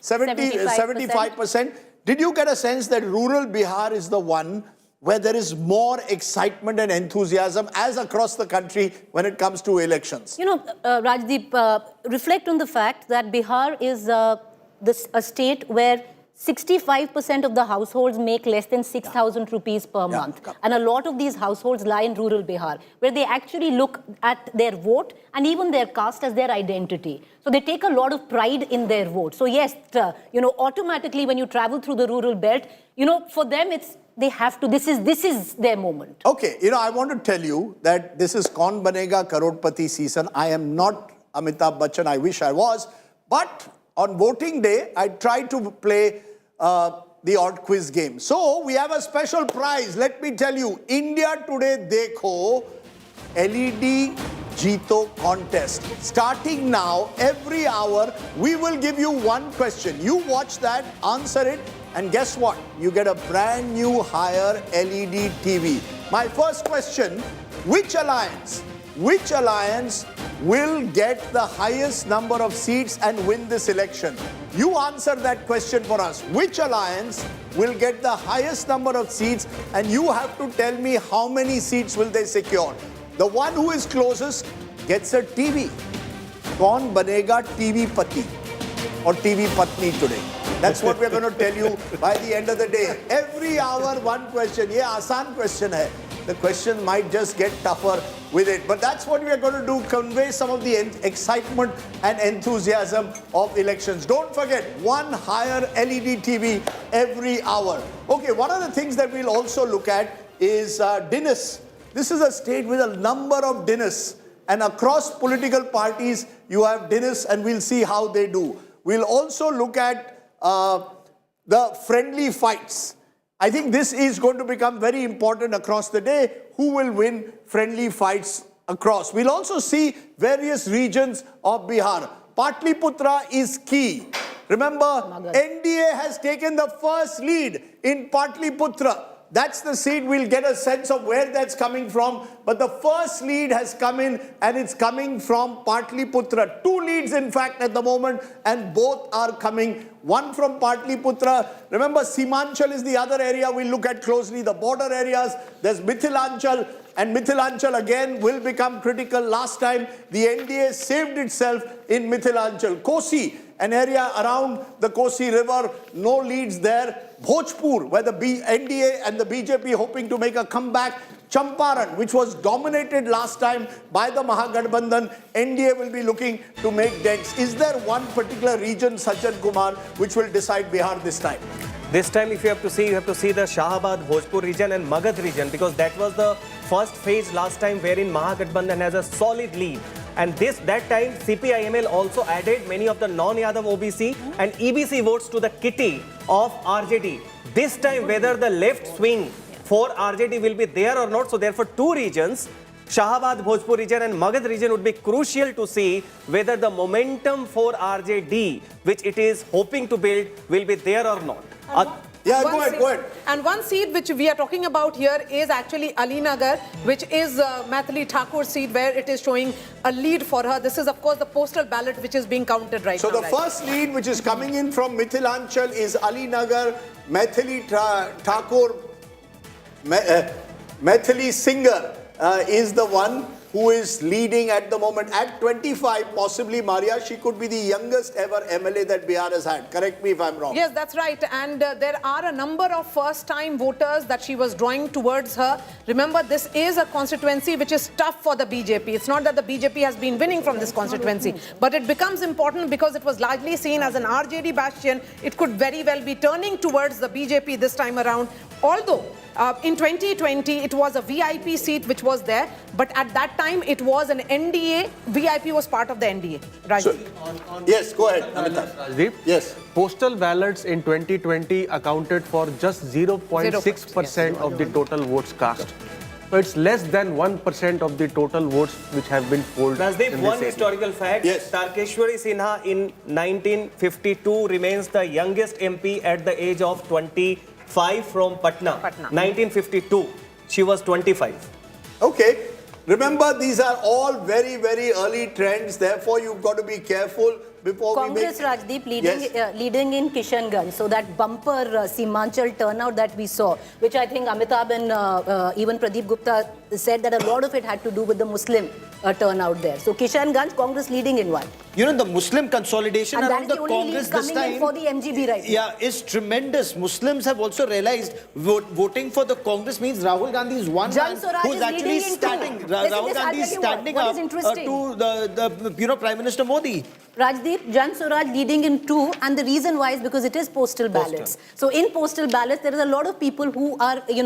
S1: 75%. Did you get a sense that rural Bihar is the one where there is more excitement and enthusiasm as across the country when it comes to elections?
S2: You know, Rajdeep, reflect on the fact that Bihar is a state where 65% of the households make less than 6,000 rupees per month. And a lot of these households lie in rural Bihar, where they actually look at their vote and even their caste as their identity. So they take a lot of pride in their vote. So yes, automatically when you travel through the rural belt, for them they have to, this is their moment.
S1: Okay, I want to tell you that this is Kaun Banega Crorepati season. I am not Amitabh Bachchan, I wish I was, but on voting day, I tried to play the odd quiz game. So we have a special prize. Let me tell you, India Today Dekho LED Jeeto contest. Starting now, every hour, we will give you one question. You watch that, answer it, and guess what? You get a brand new higher LED TV. My first question, which alliance will get the highest number of seats and win this election? You answer that question for us. Which alliance will get the highest number of seats, and you have to tell me how many seats will they secure. The one who is closest gets a TV. Kaun banega TV Pati or TV Patni today? That's what we're going to tell you by the end of the day. Every hour, one question. Ye aasan question hai. The question might just get tougher with it. But that's what we are going to do, convey some of the excitement and enthusiasm of elections. Don't forget, one higher LED TV every hour. Okay, one of the things that we'll also look at is dinners. This is a state with a number of dinners. And across political parties, you have dinners, and we'll see how they do. We'll also look at the friendly fights. I think this is going to become very important across the day. Who will win friendly fights across? We'll also see various regions of Bihar. Patliputra is key. Remember, NDA has taken the first lead in Patliputra. That's the seat. We'll get a sense of where that's coming from. But the first lead has come in, and it's coming from Patliputra. Two leads, in fact, at the moment, and both are coming. One from Patliputra. Remember, Simanchal is the other area we'll look at closely, the border areas. There's Mithilanchal, and Mithilanchal again will become critical. Last time, the NDA saved itself in Mithilanchal. Kosi, an area around the Kosi River, no leads there. Bhojpur, where the NDA and the BJP hoping to make a comeback. Champaran, which was dominated last time by the Mahagathbandhan, NDA will be looking to make dents. Is there one particular region, Sajjan Kumar, which will decide Bihar this time?
S7: This time, if you have to see the Shahabad, Bhojpur region and Magadh region, because that was the first phase last time wherein Mahagathbandhan has a solid lead. And that time, CPIML also added many of the non-Yadav OBC and EBC votes to the kitty of RJD. This time, whether the left swing for RJD will be there or not, so therefore two regions, Shahabad, Bhojpur region and Magadh region would be crucial to see whether the momentum for RJD, which it is hoping to build, will be there or not.
S1: Yeah, go ahead.
S6: And one seat which we are talking about here is actually Alinagar, which is Maithili Thakur's seat, where it is showing a lead for her. This is, of course, the postal ballot which is being counted right now.
S1: So the first lead which is coming in from Mithilanchal is Alinagar, Maithili Thakur, Maithili Singer is the one who is leading at the moment. At 25, possibly, Maria, she could be the youngest ever MLA that Bihar has had. Correct me if I'm wrong.
S6: Yes, that's right. And there are a number of first-time voters that she was drawing towards her. Remember, this is a constituency which is tough for the BJP. It's not that the BJP has been winning from this constituency, but it becomes important because it was largely seen as an RJD bastion. It could very well be turning towards the BJP this time around. Although, in 2020, it was a VIP seat which was there, but at that time, it was an NDA. VIP was part of the NDA. Rajdeep.
S1: Yes, go ahead, Amitabh.
S4: Rajdeep?
S1: Yes.
S4: Postal ballots in 2020 accounted for just 0.6% of the total votes cast. So it's less than 1% of the total votes which have been polled.
S7: Rajdeep, one historical fact,
S1: yes.
S7: Tarkeshwari Sinha in 1952 remains the youngest MP at the age of 25 from Patna. 1952. She was 25.
S1: Okay. Remember, these are all very, very early trends. Therefore, you've got to be careful before
S2: Congress,
S1: we make...
S2: Rajdeep, leading in Kishanganj. So that bumper Simanchal turnout that we saw, which I think Amitabh and even Pradeep Gupta said that a lot of it had to do with the Muslim turnout there. So Kishanganj, Congress leading in one.
S3: You know, the Muslim consolidation
S2: and
S3: around the Congress this time,
S2: for the MGB right now.
S3: Yeah, is tremendous. Muslims have also realized voting for the Congress means Rahul Gandhi is one man who's actually standing. Rahul Gandhi is standing up to the Prime Minister Modi.
S2: Rajdeep, Jan Swaraj leading in 2, and the reason why is because it is postal ballots. So in postal ballots, there is a lot of people who are, in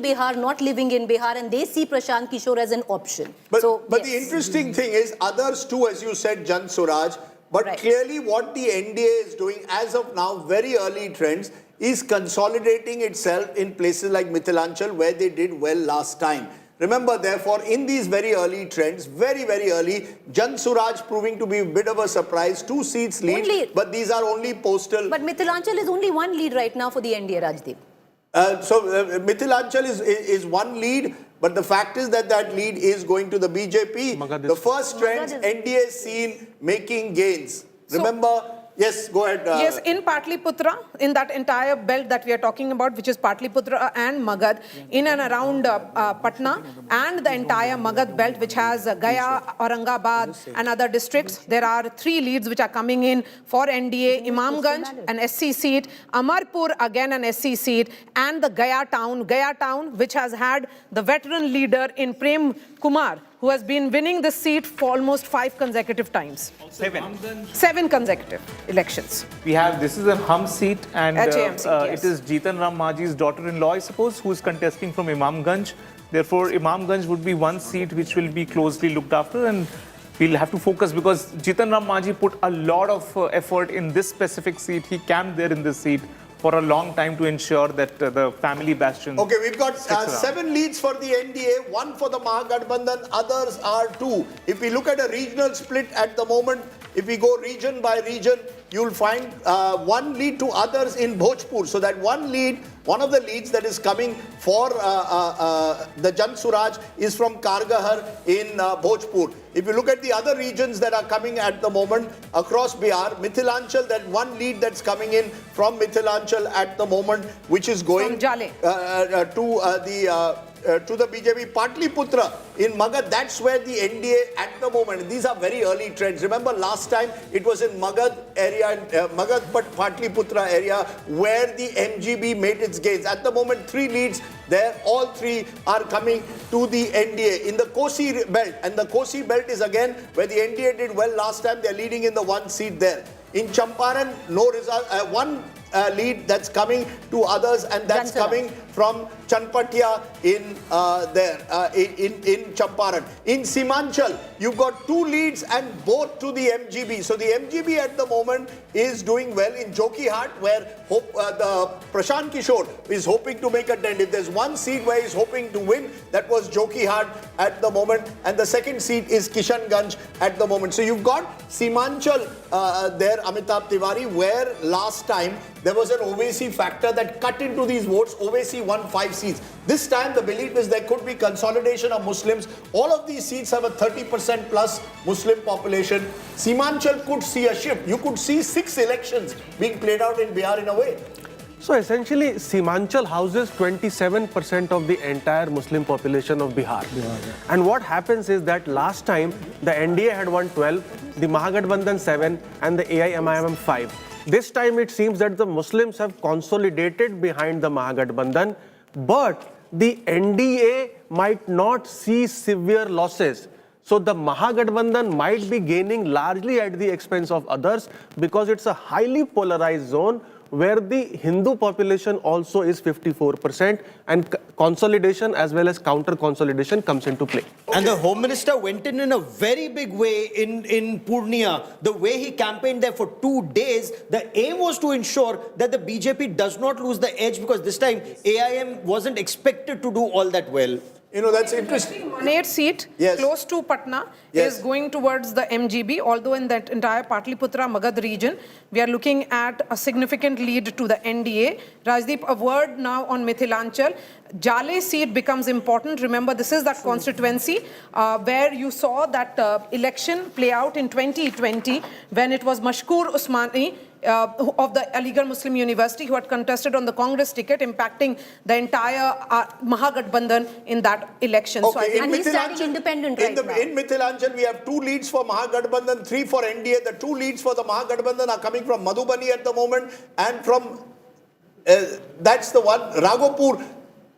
S2: Bihar, not living in Bihar, and they see Prashant Kishor as an option.
S1: But the interesting thing is, others too, as you said, Jan Swaraj, but clearly what the NDA is doing as of now, very early trends, is consolidating itself in places like Mithilanchal, where they did well last time. Remember, therefore, in these very early trends, very, very early, Jan Swaraj proving to be a bit of a surprise, 2 seats lead, but these are only postal.
S2: But Mithilanchal is only 1 lead right now for the NDA, Rajdeep.
S1: Mithilanchal is 1 lead, but the fact is that that lead is going to the BJP. The first trends, NDA seen making gains. Remember... Yes, go ahead.
S6: Yes, in Patliputra, in that entire belt that we are talking about, which is Patliputra and Magadh, in and around Patna, and the entire Magadh belt, which has Gaya, Aurangabad, and other districts, there are 3 leads which are coming in for NDA: Imamganj, an SC seat; Amarpur, again an SC seat; and the Gaya town, which has had the veteran leader in Prem Kumar, who has been winning this seat for almost 5 consecutive times. 7 consecutive elections.
S10: We have, this is a hum seat, and
S6: HAM seat,
S10: it is Jitan Ram Majhi's daughter-in-law, I suppose, who is contesting from Imamganj. Therefore, Imamganj would be 1 seat which will be closely looked after, and we'll have to focus because Jitan Ram Majhi put a lot of effort in this specific seat. He camped there in this seat for a long time to ensure that the family bastion...
S1: Okay, we've got 7 leads for the NDA, 1 for the Mahagathbandhan, others are 2. If we look at a regional split at the moment, if we go region by region, you'll find 1 lead to others in Bhojpur. So that one of the leads that is coming for the Jan Swaraj is from Kargahar in Bhojpur. If you look at the other regions that are coming at the moment across Bihar, Mithilanchal, that 1 lead that's coming in from Mithilanchal at the moment, which is going to the to the BJP. Patliputra in Magad, that's where the NDA at the moment, these are very early trends. Remember last time it was in Magad area, Magad but Patliputra area where the MGB made its gains. At the moment 3 leads there, all 3 are coming to the NDA. In the Kosi belt, and the Kosi belt is again where the NDA did well last time, they're leading in the 1 seat there. In Champaran, no result, one lead that's coming to others, and that's coming from Chanpatia in Champaran. In Simanchal, you've got 2 leads and both to the MGB. So the MGB at the moment is doing well. In Jokihart, where the Prashant Kishor is hoping to make a dent. If there's 1 seat where he's hoping to win, that was Jokihart at the moment, and the 2nd seat is Kishanganj at the moment. So you've got Simanchal there, Amitabh Tiwari, where last time there was an Owaisi factor that cut into these votes. Owaisi won 5 seats. This time the belief is there could be consolidation of Muslims. All of these seats have a 30% plus Muslim population. Simanchal could see a shift. You could see 6 elections being played out in Bihar in a way.
S4: So essentially, Simanchal houses 27% of the entire Muslim population of Bihar. And what happens is that last time the NDA had won 12, the Mahagathbandhan 7, and the AIMIM 5. This time it seems that the Muslims have consolidated behind the Mahagathbandhan, but the NDA might not see severe losses. So the Mahagathbandhan might be gaining largely at the expense of others because it's a highly polarized zone where the Hindu population also is 54%, and consolidation as well as counter-consolidation comes into play.
S3: And the Home Minister went in a very big way in Purnia. The way he campaigned there for 2 days, the aim was to ensure that the BJP does not lose the edge, because this time AIM wasn't expected to do all that well.
S1: You know, that's interesting.
S6: 1/8 seat close to Patna is going towards the MGB, although in that entire Patliputra Magad region, we are looking at a significant lead to the NDA. Rajdeep, a word now on Mithilanchal. Jale seat becomes important. Remember, this is that constituency where you saw that election play out in 2020 when it was Mashkoor Usmani of the Aligarh Muslim University who had contested on the Congress ticket, impacting the entire Mahagathbandhan in that election.
S1: Okay,
S6: So
S2: and he's standing independent right now.
S1: In Mithilanchal, we have 2 leads for Mahagathbandhan, 3 for NDA. The 2 leads for the Mahagathbandhan are coming from Madhubani at the moment, and from, that's the one, Raghopur.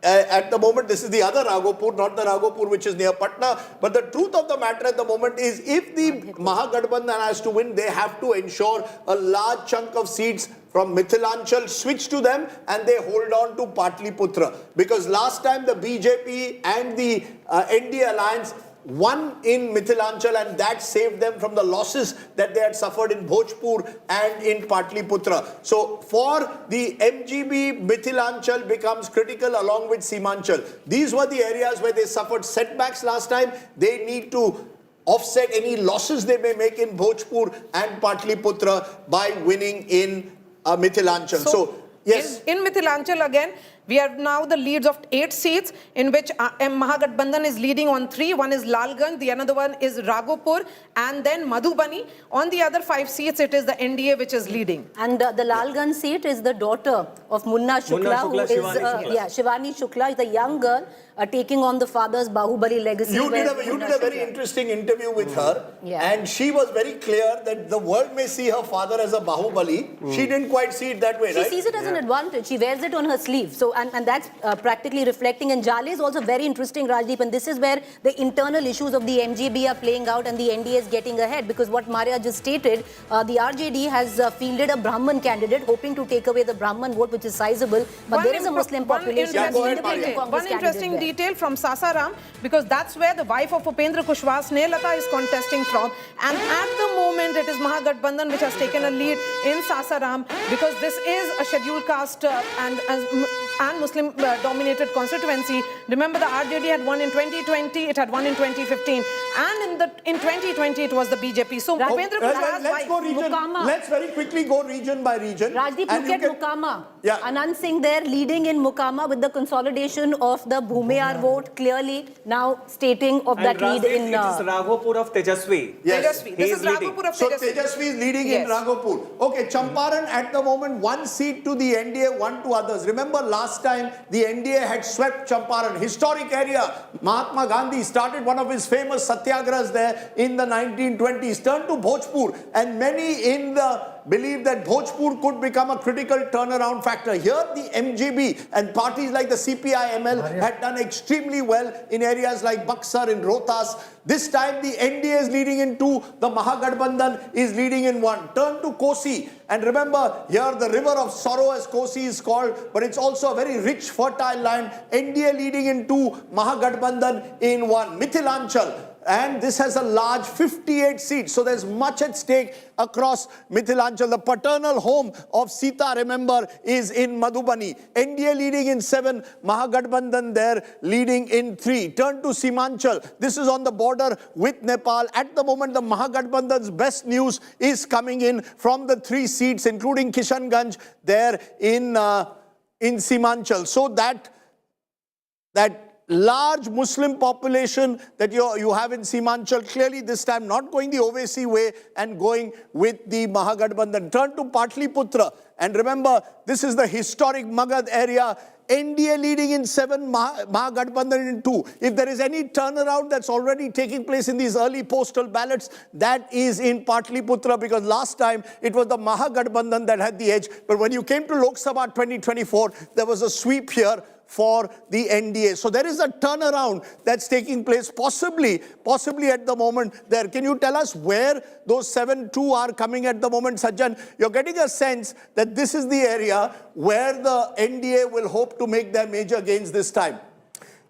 S1: At the moment, this is the other Raghopur, not the Raghopur which is near Patna. But the truth of the matter at the moment is, if the Mahagathbandhan has to win, they have to ensure a large chunk of seats from Mithilanchal switch to them, and they hold on to Patliputra. Because last time the BJP and the NDA alliance won in Mithilanchal, and that saved them from the losses that they had suffered in Bhojpur and in Patliputra. So for the MGB, Mithilanchal becomes critical along with Simanchal. These were the areas where they suffered setbacks last time. They need to offset any losses they may make in Bhojpur and Patliputra by winning in Mithilanchal. So yes.
S6: In Mithilanchal again, we have now the leads of 8 seats, in which Mahagathbandhan is leading on 3. One is Lalganj, the another one is Raghopur, and then Madhubani. On the other 5 seats, it is the NDA which is leading.
S2: And the Lalganj seat is the daughter of Munna Shukla, who is Shivani Shukla is a young girl taking on the father's Bahubali legacy.
S1: You did a very interesting interview with her, and she was very clear that the world may see her father as a Bahubali. She didn't quite see it that way, right?
S2: She sees it as an advantage. She wears it on her sleeve. So, and that's practically reflecting. And Jale is also very interesting, Rajdeep. And this is where the internal issues of the MGB are playing out, and the NDA is getting ahead. Because what Maria just stated, the RJD has fielded a Brahman candidate, hoping to take away the Brahman vote, which is sizable. But there is a Muslim population.
S6: One interesting detail from Sasaram, because that's where the wife of Upendra Kushwaha, Snehlata, is contesting from. And at the moment, it is Mahagathbandhan which has taken a lead in Sasaram, because this is a scheduled caste and Muslim-dominated constituency. Remember, the RJD had won in 2020, it had won in 2015. and in 2020 it was the BJP. So Bhupendra Prasad,
S1: Let's go region.
S2: Mukama.
S1: Let's very quickly go region by region.
S2: Rajdeep,
S1: And
S2: look at
S1: you can-
S2: Mukama.
S1: Yeah.
S2: Anand Singh there leading in Mukama with the consolidation of the Bhumiyar vote, clearly now stating of that lead
S7: Rajdeep,
S2: in...
S7: it is Raghopur of Tejashwi.
S1: Yes.
S6: Tejashwi. This
S7: He
S6: is
S7: is leading.
S6: Raghopur of
S1: So
S6: Tejashwi.
S1: Tejashwi is leading
S6: Yes.
S1: in Raghopur. Okay, Champaran at the moment, 1 seat to the NDA, 1 to others. Remember last time the NDA had swept Champaran, historic area. Mahatma Gandhi started one of his famous satyagrahas there in the 1920s. Turned to Bhojpur, and many in the believe that Bhojpur could become a critical turnaround factor. Here the MGB and parties like the CPI-ML had done extremely well in areas like Buxar and Rohtas. This time the NDA is leading in 2, the Mahagathbandhan is leading in 1. Turn to Kosi, and remember here the river of sorrow as Kosi is called, but it's also a very rich fertile land. NDA leading in 2, Mahagathbandhan in 1. Mithilanchal, and this has a large 58 seats, so there's much at stake across Mithilanchal. The paternal home of Sita, remember, is in Madhubani. NDA leading in 7, Mahagathbandhan there leading in 3. Turn to Simanchal. This is on the border with Nepal. At the moment, the Mahagathbandhan's best news is coming in from the 3 seats, including Kishanganj there in Simanchal. So that large Muslim population that you have in Simanchal, clearly this time not going the Owaisi way and going with the Mahagathbandhan. Turn to Patliputra, and remember this is the historic Magad area. NDA leading in 7, Mahagathbandhan in 2. If there is any turnaround that's already taking place in these early postal ballots, that is in Patliputra, because last time it was the Mahagathbandhan that had the edge. But when you came to Lok Sabha 2024, there was a sweep here for the NDA. So there is a turnaround that's taking place, possibly at the moment there. Can you tell us where those 7-2 are coming at the moment, Sajjan? You're getting a sense that this is the area where the NDA will hope to make their major gains this time.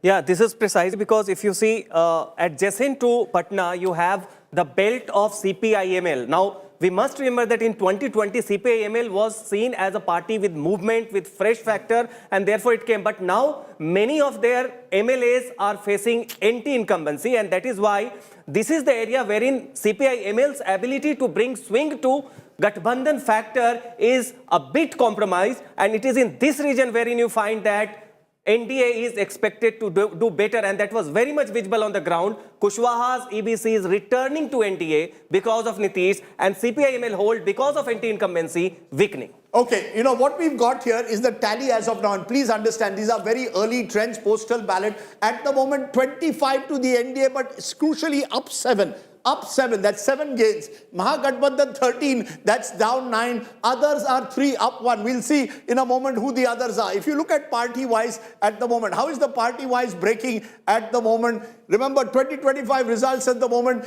S7: Yeah, this is precisely because if you see at Jasin to Patna, you have the belt of CPI-ML. Now, we must remember that in 2020, CPI-ML was seen as a party with movement, with fresh factor, and therefore it came. But now, many of their MLAs are facing anti-incumbency, and that is why this is the area wherein CPI-ML's ability to bring swing to Gathbandhan factor is a bit compromised, and it is in this region wherein you find that NDA is expected to do better, and that was very much visible on the ground. Kushwaha's EBC is returning to NDA because of Nitish, and CPI-ML hold because of anti-incumbency weakening.
S1: Okay, you know what we've got here is the tally as of now, and please understand these are very early trends, postal ballot. At the moment 25 to the NDA, but crucially up 7. Up 7, that's 7 gains. Mahagathbandhan 13, that's down 9. Others are 3, up 1. We'll see in a moment who the others are. If you look at party-wise at the moment, how is the party-wise breaking at the moment? Remember, 2025 results at the moment.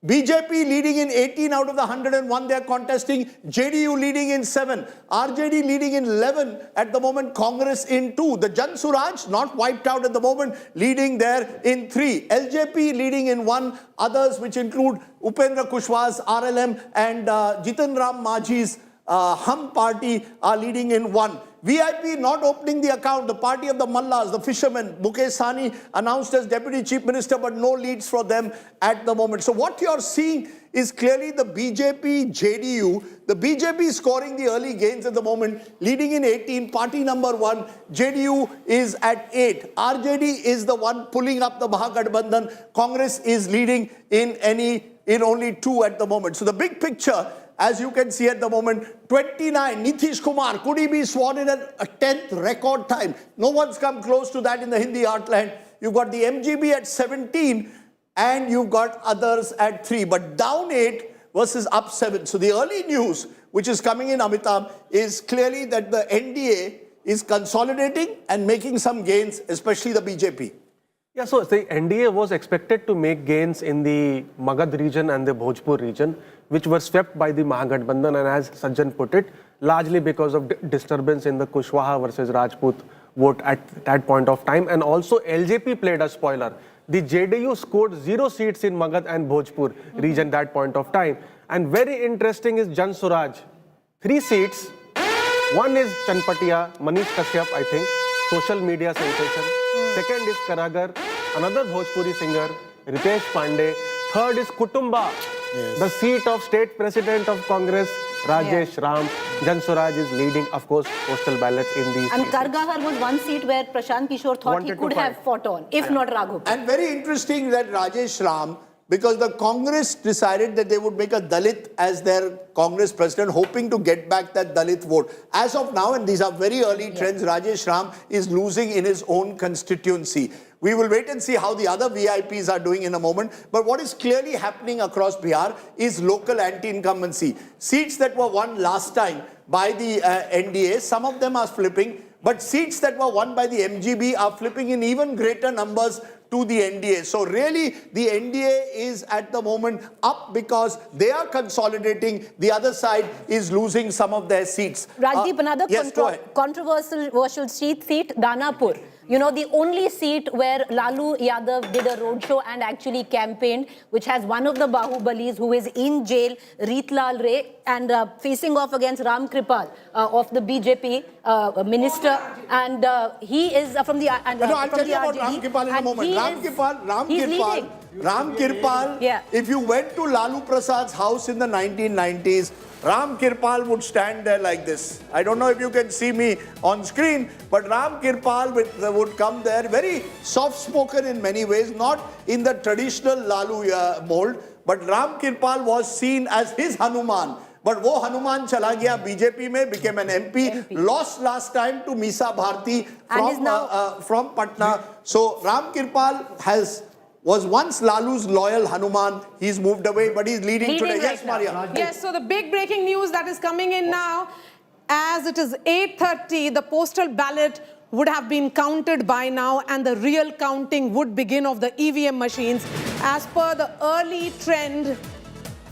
S1: BJP leading in 18 out of the 101 they are contesting. JDU leading in 7. RJD leading in 11 at the moment. Congress in 2. The Jan Suraj not wiped out at the moment, leading there in 3. LJP leading in 1. Others which include Upendra Kushwaha's RLM and Jitan Ram Majhi's Hum party are leading in 1. VIP not opening the account, the party of the Mallas, the fishermen. Mukesh Sahni announced as Deputy Chief Minister, but no leads for them at the moment. So what you're seeing is clearly the BJP, JDU. The BJP scoring the early gains at the moment, leading in 18, party number 1. JDU is at 8. RJD is the one pulling up the Mahagathbandhan. Congress is leading in only 2 at the moment. So the big picture, as you can see at the moment, 29, Nitish Kumar, could he be sworn in at a 10th record time? No one's come close to that in the Hindi heartland. You've got the MGB at 17 and you've got others at 3, but down 8 versus up 7. So the early news which is coming in, Amitabh, is clearly that the NDA is consolidating and making some gains, especially the BJP.
S4: Yeah, so the NDA was expected to make gains in the Magad region and the Bhojpur region, which were swept by the Mahagathbandhan, and as Sajjan put it, largely because of disturbance in the Kushwaha versus Rajput vote at that point of time. And also LJP played a spoiler. The JDU scored 0 seats in Magad and Bhojpur region that point of time. And very interesting is Jan Suraj. 3 seats. One is Chanpatia, Manish Kashyap, I think, social media sensation. Second is Karagar, another Bhojpuri singer, Ritesh Pandey. Third is Kutumba, the seat of state president of Congress, Rajesh Ram. Jansuraj is leading, of course, postal ballots in these.
S2: And Kargahar was one seat where Prashant Kishor thought he could have fought on, if not Raghu.
S1: And very interesting that Rajesh Ram, because the Congress decided that they would make a Dalit as their Congress president, hoping to get back that Dalit vote. As of now, and these are very early trends, Rajesh Ram is losing in his own constituency. We will wait and see how the other VIPs are doing in a moment. But what is clearly happening across Bihar is local anti-incumbency. Seats that were won last time by the NDA, some of them are flipping. But seats that were won by the MGB are flipping in even greater numbers to the NDA. So really, the NDA is at the moment up because they are consolidating. The other side is losing some of their seats.
S2: Rajdeep, another
S1: yes,
S2: controversial seat, Danapur. You know, the only seat where Lalu Yadav did a roadshow and actually campaigned, which has one of the Bahubalis who is in jail, Ritlal Ray, and facing off against Ram Kripal of the BJP minister. And he is from the
S1: No, I'll tell you about Ram Kripal in a moment. Ram Kripal, if you went to Lalu Prasad's house in the 1990s, Ram Kripal would stand there like this. I don't know if you can see me on screen, but Ram Kripal would come there, very soft-spoken in many ways, not in the traditional Lalu mold, but Ram Kripal was seen as his Hanuman. But wo Hanuman chala gaya BJP mein, became an MP, lost last time to Misa Bharti from Patna. So Ram Kripal was once Lalu's loyal Hanuman. He's moved away, but he's leading today.
S2: Right
S1: yes, Maria.
S6: Yes, so the big breaking news that is coming in now, as it is 8:30, the postal ballot would have been counted by now and the real counting would begin of the EVM machines. As per the early trend,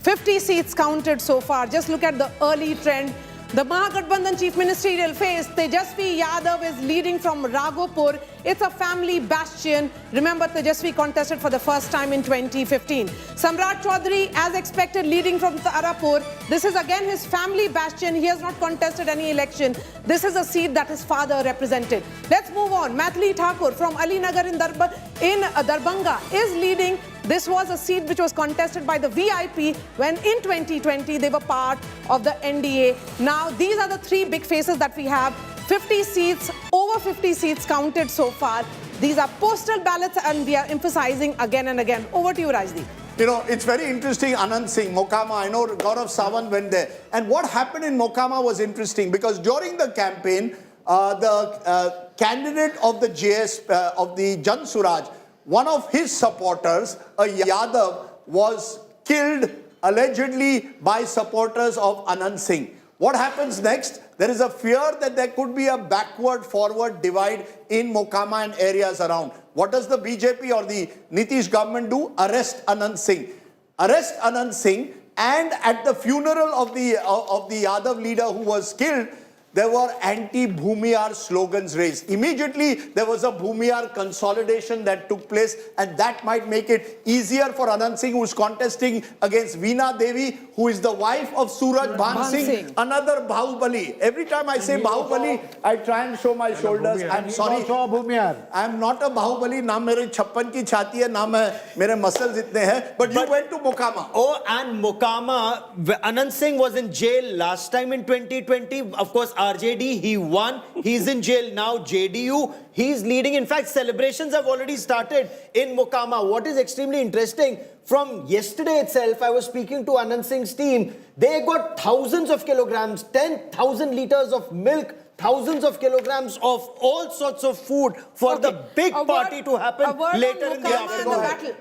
S6: 50 seats counted so far. Just look at the early trend. The Mahagathbandhan chief ministerial phase, Tejashwi Yadav is leading from Raghopur. It's a family bastion. Remember, Tejashwi contested for the first time in 2015. Samrat Chaudhary, as expected, leading from Tarapur. This is again his family bastion. He has not contested any election. This is a seat that his father represented. Let's move on. Maithili Thakur from Alinagar in Darbhanga is leading. This was a seat which was contested by the VIP when in 2020 they were part of the NDA. Now, these are the three big faces that we have. 50 seats, over 50 seats counted so far. These are postal ballots and we are emphasizing again and again. Over to you, Rajdeep.
S1: You know, it's very interesting, Anand Singh, Mokama. I know Gaurav Sawant went there. And what happened in Mokama was interesting because during the campaign, the candidate of the JS, of the Jansuraj, one of his supporters, a Yadav, was killed allegedly by supporters of Anand Singh. What happens next? There is a fear that there could be a backward-forward divide in Mokama and areas around. What does the BJP or the Nitish government do? Arrest Anand Singh. Arrest Anand Singh, and at the funeral of the Yadav leader who was killed, there were anti-Bhumiyar slogans raised. Immediately, there was a Bhumiyar consolidation that took place, and that might make it easier for Anand Singh, who is contesting against Veena Devi, who is the wife of Suraj Bhan Singh, another Bahubali. Every time I say Bahubali, I try and show my shoulders. I'm sorry. I'm not a Bahubali. Na mere 56 ki chhati hai, na mere muscles itne hai. But you went to Mokama.
S3: Oh, and Mokama, Anand Singh was in jail last time in 2020. Of course, RJD, he won. He's in jail now. JDU, he's leading. In fact, celebrations have already started in Mokama. What is extremely interesting, from yesterday itself, I was speaking to Anand Singh's team. They got thousands of kilograms, 10,000 liters of milk, thousands of kilograms of all sorts of food for the big party to happen later in the afternoon.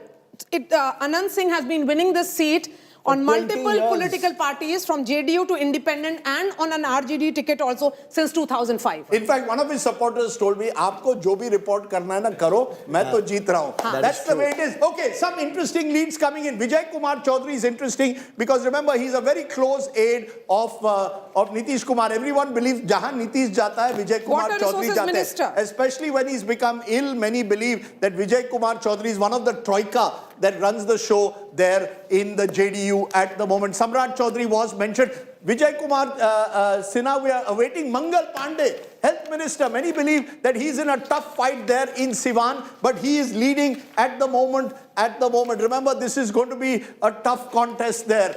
S6: Anand Singh has been winning this seat on multiple political parties, from JDU to independent and on an RJD ticket also since 2005.
S1: In fact, one of his supporters told me, "Aapko jo bhi report karna hai na karo, main to jeet raha hu." That's the way it is. Okay, some interesting leads coming in. Vijay Kumar Chaudhary is interesting because remember, he's a very close aide of Nitish Kumar. Everyone believes jahan Nitish jata hai, Vijay Kumar Chaudhary jata hai. Especially when he's become ill, many believe that Vijay Kumar Chaudhary is one of the troika that runs the show there in the JDU at the moment. Samrat Chaudhary was mentioned. Vijay Kumar Sinha, we are awaiting Mangal Pandey. Health Minister, many believe that he's in a tough fight there in Siwan, but he is leading at the moment. Remember, this is going to be a tough contest there.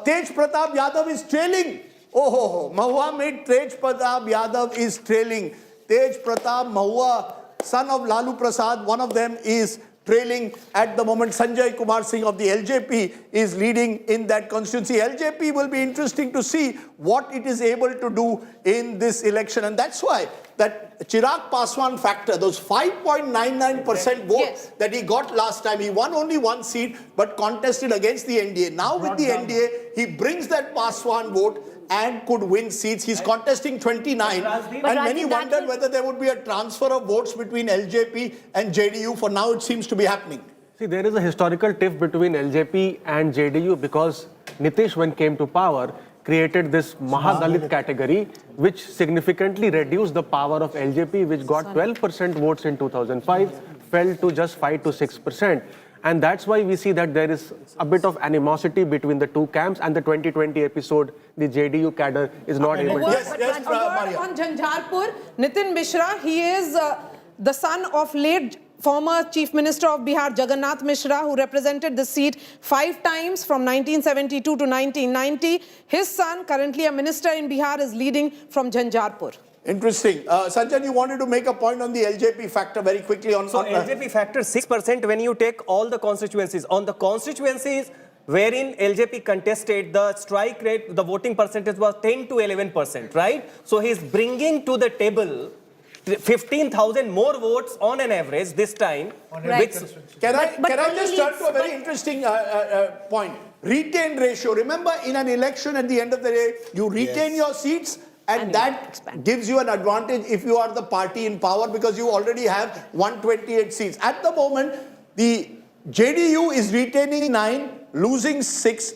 S1: Tej Pratap Yadav is trailing. Mahua made Tej Pratap Yadav is trailing. Tej Pratap, Mahua, son of Lalu Prasad, one of them is trailing at the moment. Sanjay Kumar Singh of the LJP is leading in that constituency. LJP will be interesting to see what it is able to do in this election. And that's why that Chirag Paswan factor, those 5.99% votes that he got last time, he won only one seat but contested against the NDA. Now with the NDA, he brings that Paswan vote and could win seats. He's contesting 29. And many wondered whether there would be a transfer of votes between LJP and JDU. For now, it seems to be happening.
S4: See, there is a historical tiff between LJP and JDU because Nitish, when came to power, created this Mahadalit category, which significantly reduced the power of LJP, which got 12% votes in 2005, fell to just 5 to 6%. And that's why we see that there is a bit of animosity between the two camps, and the 2020 episode, the JDU cadre is not able to...
S6: On Jhanjharpur, Nitin Mishra, he is the son of late former Chief Minister of Bihar, Jagannath Mishra, who represented the seat 5 times from 1972 to 1990. His son, currently a minister in Bihar, is leading from Jhanjharpur.
S1: Interesting. Sanjan, you wanted to make a point on the LJP factor very quickly.
S7: LJP factor 6% when you take all the constituencies. On the constituencies wherein LJP contested, the strike rate, the voting percentage was 10 to 11%, right? So he's bringing to the table 15,000 more votes on an average this time.
S1: Right. Can I just turn to a very interesting point? Retain ratio. Remember, in an election at the end of the day, you retain your seats, and that gives you an advantage if you are the party in power, because you already have 128 seats. At the moment, the JDU is retaining 9, losing 6.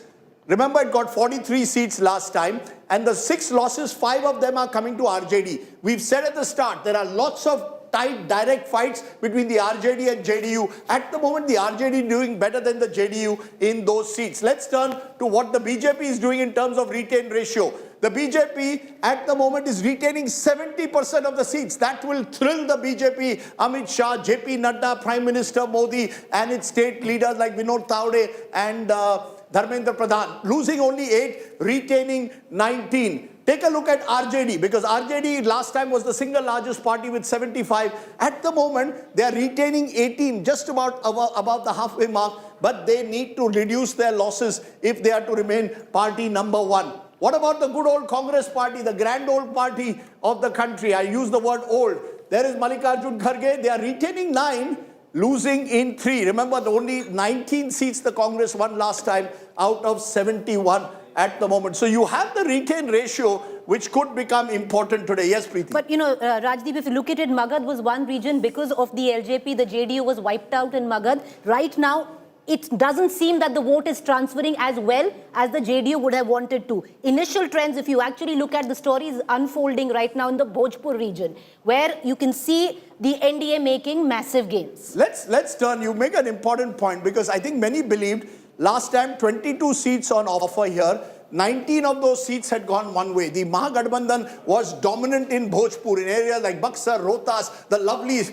S1: Remember, it got 43 seats last time, and the 6 losses, 5 of them are coming to RJD. We've said at the start, there are lots of tight, direct fights between the RJD and JDU. At the moment, the RJD doing better than the JDU in those seats. Let's turn to what the BJP is doing in terms of retain ratio. The BJP at the moment is retaining 70% of the seats. That will thrill the BJP. Amit Shah, JP Nadda, Prime Minister Modi, and its state leaders like Vinod Tawde and Dharmendra Pradhan. Losing only 8, retaining 19. Take a look at RJD, because RJD last time was the single largest party with 75. At the moment, they are retaining 18, just about the halfway mark, but they need to reduce their losses if they are to remain party number 1. What about the good old Congress party, the grand old party of the country? I use the word old. There is Mallikarjun Kharge. They are retaining 9, losing in 3. Remember, the only 19 seats the Congress won last time out of 71 at the moment. So you have the retain ratio, which could become important today. Yes, Preeti.
S2: But, you know, Rajdeep, if you look at it, Magad was one region because of the LJP. The JDU was wiped out in Magad. Right now, it doesn't seem that the vote is transferring as well as the JDU would have wanted to. Initial trends, if you actually look at the stories unfolding right now in the Bhojpur region, where you can see the NDA making massive gains.
S1: Let's turn. You make an important point, because I think many believed last time 22 seats on offer here. 19 of those seats had gone one way. The Mahagathbandhan was dominant in Bhojpur, in areas like Buxar, Rohtas, the lovely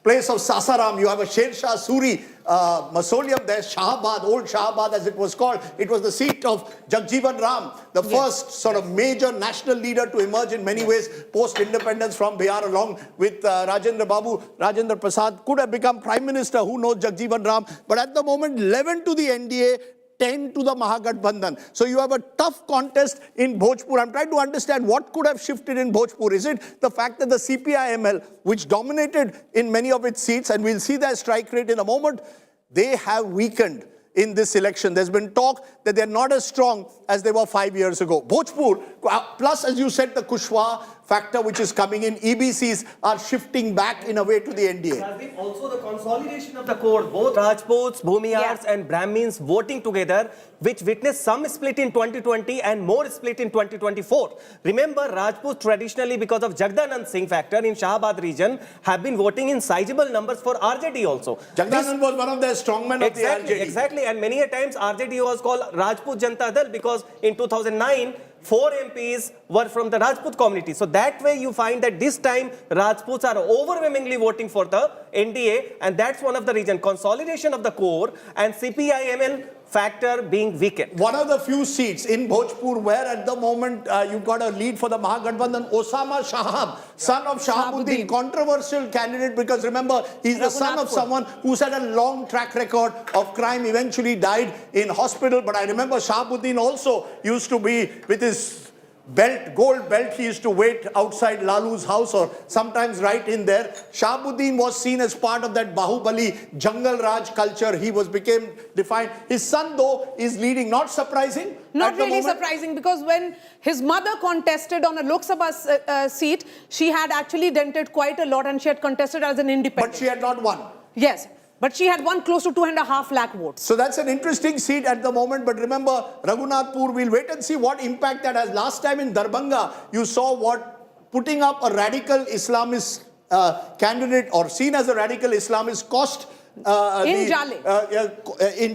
S1: place of Sasaram. You have a Sher Shah Suri mausoleum there, Shahabad, old Shahabad as it was called. It was the seat of Jagjeevan Ram, the first sort of major national leader to emerge in many ways post-independence from Bihar, along with Rajendra Babu. Rajendra Prasad could have become Prime Minister, who knows, Jagjeevan Ram. But at the moment, 11 to the NDA, 10 to the Mahagathbandhan. So you have a tough contest in Bhojpur. I'm trying to understand what could have shifted in Bhojpur. Is it the fact that the CPI-ML, which dominated in many of its seats, and we'll see their strike rate in a moment, they have weakened in this election. There's been talk that they're not as strong as they were 5 years ago. Bhojpur, plus, as you said, the Kushwaha factor which is coming in, EBCs are shifting back in a way to the NDA.
S7: Also the consolidation of the court, both Rajputs, Bhumihars and Brahmins voting together, which witnessed some split in 2020 and more split in 2024. Remember, Rajputs traditionally, because of Jagdanand Singh factor in Shahabad region, have been voting in sizable numbers for RJD also.
S1: Jagdanand was one of their strongmen of the RJD.
S7: Exactly, and many a times RJD was called Rajput Janata Dal, because in 2009, 4 MPs were from the Rajput community. So that way you find that this time Rajputs are overwhelmingly voting for the NDA, and that's one of the reasons. Consolidation of the core and CPI-ML factor being weakened.
S1: One of the few seats in Bhojpur where at the moment you've got a lead for the Mahagathbandhan, Osama Shahab, son of Shahabuddin, controversial candidate because remember, he's the son of someone who's had a long track record of crime, eventually died in hospital. But I remember Shahabuddin also used to be with his belt, gold belt, he used to wait outside Lalu's house or sometimes right in there. Shahabuddin was seen as part of that Bahubali Jungle Raj culture. He became defined. His son though is leading, not surprising.
S6: Not really surprising, because when his mother contested on a Lok Sabha seat, she had actually dented quite a lot and she had contested as an independent.
S1: But she had not won.
S6: Yes. But she had won close to 2.5 lakh votes.
S1: So that's an interesting seat at the moment. But remember, Raghunathpur, we'll wait and see what impact that has. Last time in Darbhanga, you saw what putting up a radical Islamist candidate or seen as a radical Islamist cost in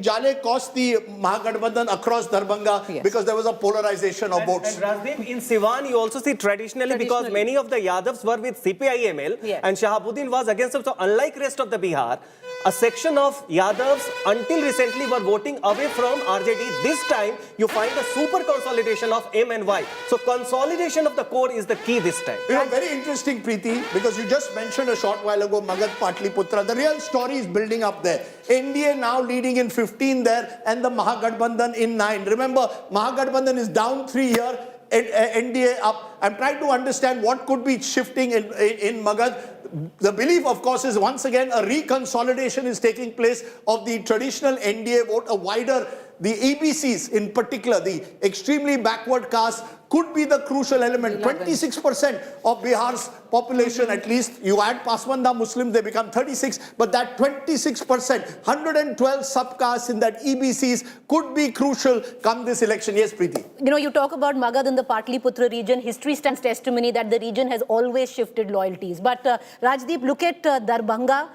S1: Jale cost the Mahagathbandhan across Darbhanga because there was a polarization of votes.
S7: And Rajdeep, in Siwan, you also see traditionally because many of the Yadavs were with CPI-ML and Shahabuddin was against them. So unlike rest of the Bihar, a section of Yadavs until recently were voting away from RJD. This time, you find a super consolidation of M and Y. So consolidation of the core is the key this time.
S1: You know, very interesting, Preeti, because you just mentioned a short while ago, Magad Patliputra. The real story is building up there. NDA now leading in 15 there and the Mahagathbandhan in 9. Remember, Mahagathbandhan is down 3 here, NDA up. I'm trying to understand what could be shifting in Magad. The belief, of course, is once again a reconsolidation is taking place of the traditional NDA vote, a wider, the EBCs in particular, the extremely backward caste, could be the crucial element. 26% of Bihar's population, at least, you add Paswanda Muslims, they become 36, but that 26%, 112 subcastes in that EBCs could be crucial come this election. Yes, Preeti.
S2: You know, you talk about Magad in the Patliputra region. History stands testimony that the region has always shifted loyalties. But Rajdeep, look at Darbhanga.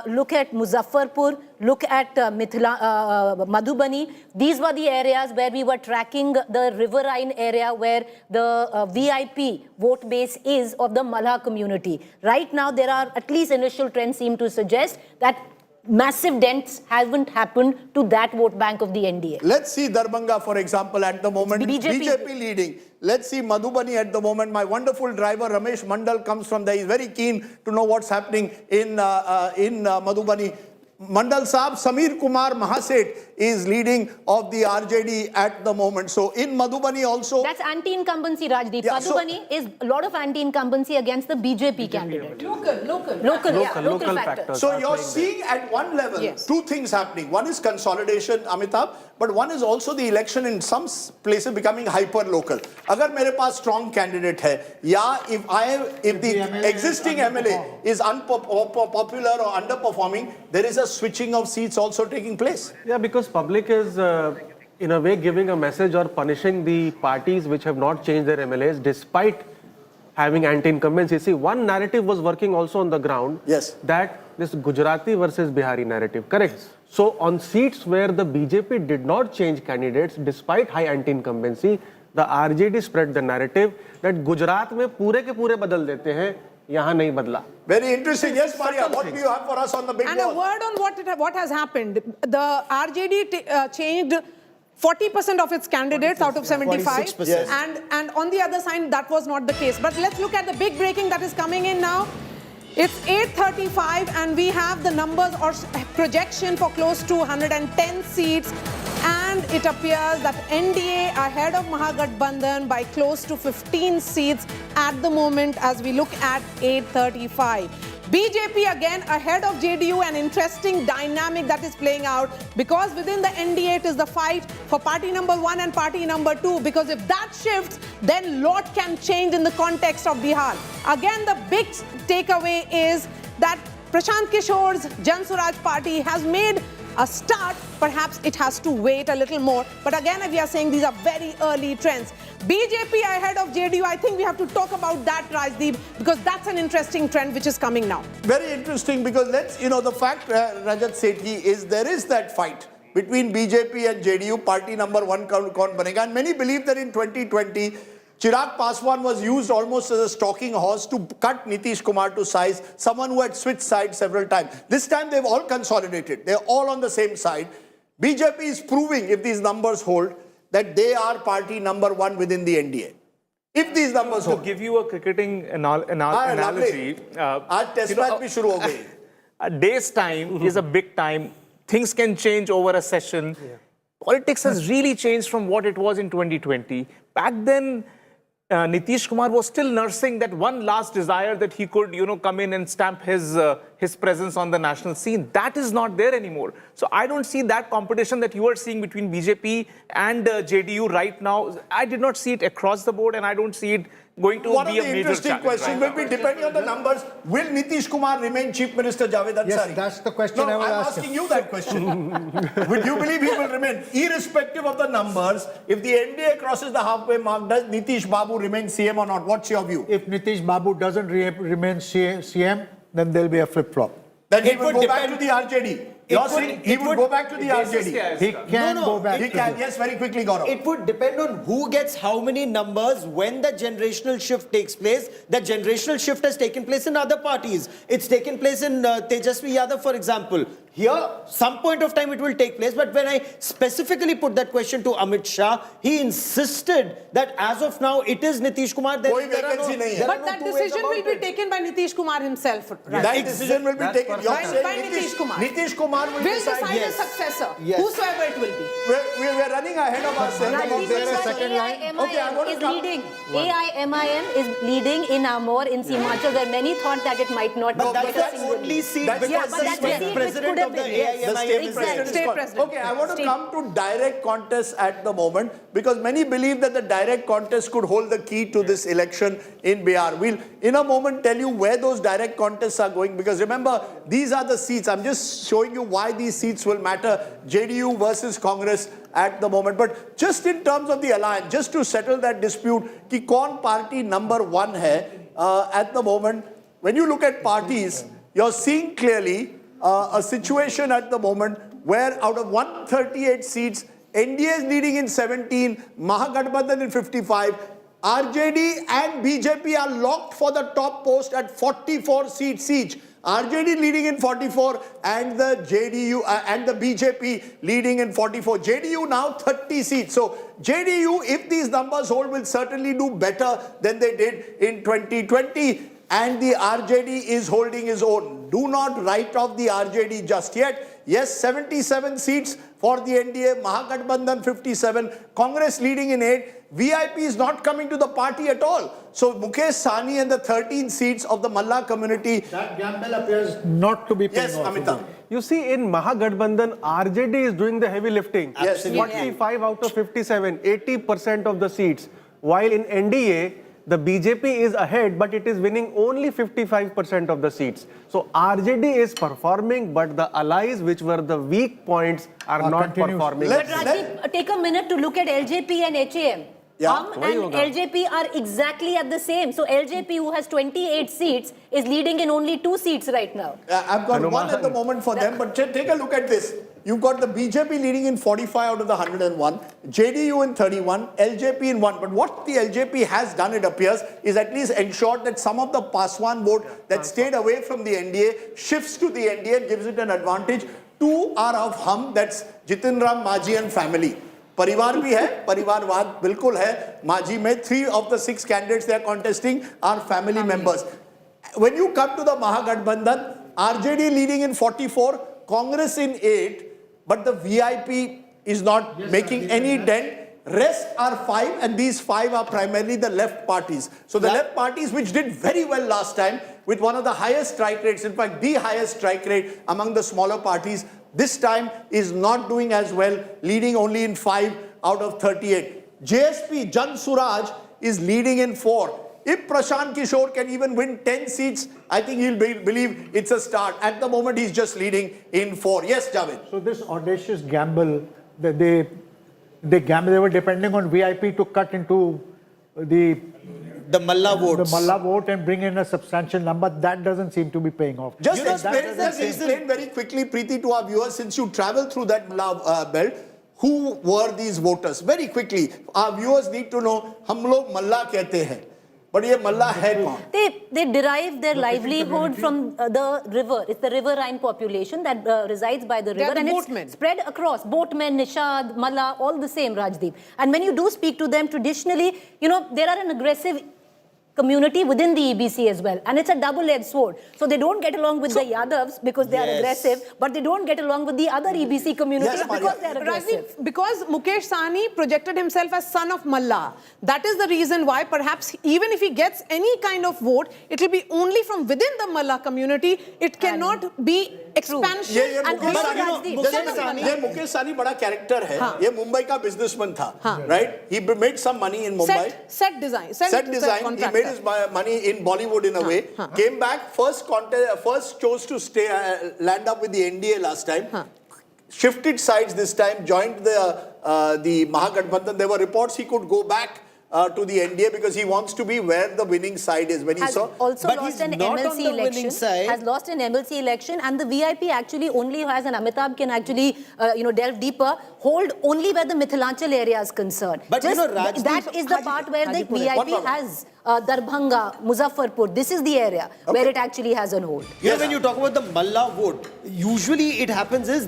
S2: Look at Muzaffarpur, look at Madhubani. These were the areas where we were tracking the riverine area where the VIP vote base is of the Malha community. Right now, there are at least initial trends seem to suggest that massive dents haven't happened to that vote bank of the NDA.
S1: Let's see Darbhanga, for example, at the moment. BJP leading. Let's see Madhubani at the moment. My wonderful driver, Ramesh Mandal, comes from there. He's very keen to know what's happening in Madhubani. Mandal Saab, Samir Kumar Mahaset is leading of the RJD at the moment. So in Madhubani also...
S2: That's anti-incumbency, Rajdeep. Yeah, Madhubani is a lot of anti-incumbency against the BJP candidate. Local factors.
S1: So you're seeing at one level two things happening. One is consolidation, Amitabh, but one is also the election in some places becoming hyper-local. Agar mere paas strong candidate hai, ya if the existing MLA is unpopular or underperforming, there is a switching of seats also taking place.
S4: Yeah, because public is in a way giving a message or punishing the parties which have not changed their MLAs despite having anti-incumbency. See, one narrative was working also on the ground.
S1: Yes.
S4: That this Gujarati versus Bihari narrative, correct? So on seats where the BJP did not change candidates despite high anti-incumbency, the RJD spread the narrative that Gujarat में पूरे के पूरे बदल देते हैं, यहाँ नहीं बदला.
S1: Very interesting. Yes, Maria, what do you have for us on the big
S6: And a word on what has happened. The RJD changed 40% of its candidates out of 75.
S1: Yes.
S6: And on the other side, that was not the case. But let's look at the big breaking that is coming in now. It's 8:35 and we have the numbers or projection for close to 110 seats. And it appears that NDA ahead of Mahagathbandhan by close to 15 seats at the moment as we look at 8:35. BJP again ahead of JDU, an interesting dynamic that is playing out because within the NDA it is the fight for party number 1 and party number 2, because if that shifts, then lot can change in the context of Bihar. Again, the big takeaway is that Prashant Kishor's Jan Swaraj party has made a start. Perhaps it has to wait a little more. But again, we are saying these are very early trends. BJP ahead of JDU, I think we have to talk about that, Rajdeep, because that's an interesting trend which is coming now.
S1: Very interesting because the fact, Rajat Sethi, is there is that fight between BJP and JDU, party number one kaun banega. And many believe that in 2020, Chirag Paswan was used almost as a stalking horse to cut Nitish Kumar to size, someone who had switched sides several times. This time they've all consolidated. They're all on the same side. BJP is proving, if these numbers hold, that they are party number one within the NDA. If these numbers hold.
S10: To give you a cricketing analogy,
S1: Aaj test match bhi shuru ho gayi.
S10: A day's time is a big time. Things can change over a session. Politics has really changed from what it was in 2020. Back then, Nitish Kumar was still nursing that one last desire that he could, come in and stamp his presence on the national scene. That is not there anymore. So I don't see that competition that you are seeing between BJP and JDU right now. I did not see it across the board, and I don't see it going to
S1: One
S10: be
S1: of
S10: a
S1: the
S10: major
S1: interesting questions will be, depending on the numbers, will Nitish Kumar remain Chief Minister, Javed Ansari?
S5: Yes, that's the question I was asking.
S1: I'm asking you that question. Would you believe he will remain? Irrespective of the numbers, if the NDA crosses the halfway mark, does Nitish Babu remain CM or not? What's your view?
S5: If Nitish Babu doesn't remain CM, then there'll be a flip-flop.
S1: Then he will go back to the RJD. You're saying he would go back to the RJD.
S5: He can go back.
S1: He can, yes, very quickly, Gaurav.
S3: It would depend on who gets how many numbers when the generational shift takes place. The generational shift has taken place in other parties. It's taken place in Tejashwi Yadav, for example. Here, some point of time it will take place, but when I specifically put that question to Amit Shah, he insisted that as of now, it is Nitish Kumar.
S1: Koi vacancy nahi hai.
S6: But that decision will be taken by Nitish Kumar himself. Right?
S1: That decision will be taken
S6: By Nitish Kumar.
S1: Nitish Kumar will
S6: decide
S1: yes.
S6: a successor,
S3: Yes.
S6: whosoever it will be.
S1: We're running ahead of ourselves.
S2: AIMIM is leading. AIMIM is leading in Amor, in Simachal, where many thought that it might not
S3: But
S2: be.
S3: that's the only seat because
S2: Yeah, but that's the seat which
S3: president
S2: could have
S3: of the
S2: been. Yes.
S1: The
S3: AIMIM.
S6: State president.
S1: Okay, I want to come to direct contest at the moment because many believe that the direct contest could hold the key to this election in Bihar. We'll in a moment tell you where those direct contests are going because remember, these are the seats. I'm just showing you why these seats will matter. JDU versus Congress at the moment. But just in terms of the alliance, just to settle that dispute, ki kaun party number one hai at the moment, when you look at parties, you're seeing clearly a situation at the moment where out of 138 seats, NDA is leading in 17, Mahagathbandhan in 55, RJD and BJP are locked for the top post at 44 seats each. RJD leading in 44 and the JDU and the BJP leading in 44. JDU now 30 seats. So JDU, if these numbers hold, will certainly do better than they did in 2020. And the RJD is holding his own. Do not write off the RJD just yet. Yes, 77 seats for the NDA, Mahagathbandhan 57, Congress leading in 8. VIP is not coming to the party at all. So Mukesh Sahni and the 13 seats of the Malla community.
S5: That gamble appears not to be paying off.
S1: Amitabh.
S4: You see, in Mahagathbandhan, RJD is doing the heavy lifting.
S1: Yes,
S4: 45 out of 57, 80% of the seats. While in NDA, the BJP is ahead, but it is winning only 55% of the seats. So RJD is performing, but the allies, which were the weak points, are not performing.
S2: But Rajiv, take a minute to look at LJP and HAM.
S1: Yeah.
S2: And LJP are exactly at the same. So LJP, who has 28 seats, is leading in only 2 seats right now.
S1: I've got one at the moment for them, but take a look at this. You've got the BJP leading in 45 out of the 101, JDU in 31, LJP in 1. But what the LJP has done, it appears, is at least ensured that some of the Paswan vote that stayed away from the NDA shifts to the NDA and gives it an advantage. 2 are of Hum, that's Jitin Ram, Maji and family. परिवार भी है, परिवारवाद बिल्कुल है माजी में. 3 of the 6 candidates they are contesting are family members. When you come to the Mahagathbandhan, RJD leading in 44, Congress in 8, but the VIP is not making any dent. Rest are 5 and these 5 are primarily the left parties. So the left parties which did very well last time with one of the highest strike rates, in fact the highest strike rate among the smaller parties, this time is not doing as well, leading only in 5 out of 38. JSP, Jan Suraj, is leading in 4. If Prashant Kishor can even win 10 seats, I think he'll believe it's a start. At the moment, he's just leading in 4. Yes, Javed.
S5: So this audacious gamble that they were depending on VIP to cut into the
S3: the Malla votes.
S5: The Malla vote and bring in a substantial number. That doesn't seem to be paying off.
S1: Just explain very quickly, Preeti, to our viewers, since you travel through that belt, who were these voters? Very quickly, our viewers need to know, हम लोग मल्ला कहते हैं, but ये मल्ला है कौन?
S2: They derive their livelihood from the river. It's the riverine population that resides by the river, and it's spread across. Boatmen, Nishad, Malla, all the same, Rajdeep. And when you do speak to them, traditionally, you know, there are an aggressive community within the EBC as well, and it's a double-edged sword. So they don't get along with the Yadavs because they are aggressive, but they don't get along with the other EBC community because they are aggressive.
S6: Because Mukesh Sahni projected himself as son of Malla. That is the reason why perhaps even if he gets any kind of vote, it will be only from within the Malla community. It cannot be expansion.
S1: ये मुकेश साहनी बड़ा character है. ये मुंबई का businessman था, right? He made some money in Mumbai.
S6: Set design.
S1: He made his money in Bollywood in a way. Came back, first chose to stay, land up with the NDA last time. Shifted sides this time, joined the Mahagathbandhan. There were reports he could go back to the NDA because he wants to be where the winning side is. When he saw,
S2: also lost an MLC election. Has lost an MLC election, and the VIP actually only has, and Amitabh can actually delve deeper, hold only where the Mithilanchal area is concerned.
S3: But
S2: just that is the part where the VIP has Darbhanga, Muzaffarpur. This is the area where it actually has a hold.
S3: You know, when you talk about the Malla vote, usually it happens is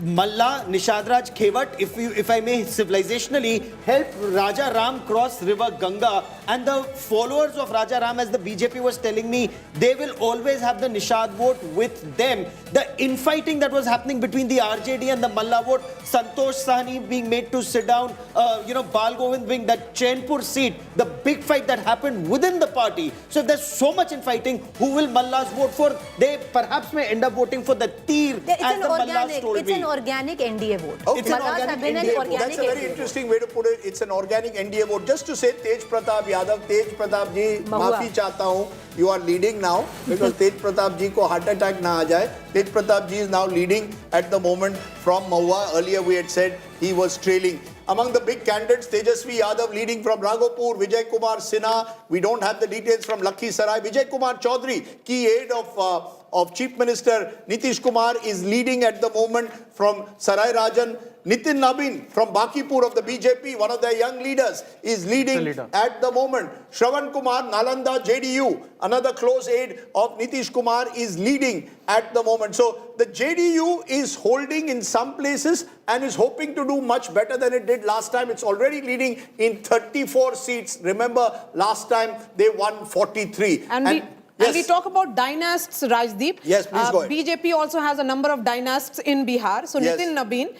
S3: Malla, Nishadraj, Khewat, if I may civilizationally, help Raja Ram cross river Ganga, and the followers of Raja Ram, as the BJP was telling me, they will always have the Nishad vote with them. The infighting that was happening between the RJD and the Malla vote, Santosh Sahni being made to sit down, Bal Govind being that Chainpur seat, the big fight that happened within the party. So if there's so much infighting, who will Mallas vote for? They perhaps may end up voting for the Tir, as the Mallas told me.
S2: It's an organic NDA vote.
S1: Okay.
S2: It's an organic NDA vote.
S1: That's a very interesting way to put it. It's an organic NDA vote. Just to say, Tej Pratap Yadav, Tej Pratap ji, maafi chahta hu. You are leading now because Tej Pratap ji ko heart attack na aa jaye. Tej Pratap ji is now leading at the moment from Mahua. Earlier we had said he was trailing. Among the big candidates, Tejashwi Yadav leading from Raghopur, Vijay Kumar Sinha. We don't have the details from Lakhisarai. Vijay Kumar Chaudhary, key aide of Chief Minister Nitish Kumar, is leading at the moment from Sarai Rajan. Nitin Nabin from Bakipur of the BJP, one of their young leaders, is leading at the moment. Shravan Kumar, Nalanda, JDU, another close aide of Nitish Kumar, is leading at the moment. So the JDU is holding in some places and is hoping to do much better than it did last time. It's already leading in 34 seats. Remember, last time they won 43.
S6: And we talk about dynasts, Rajdeep.
S1: Yes, please go ahead.
S6: BJP also has a number of dynasts in Bihar. So Nitin Nabin,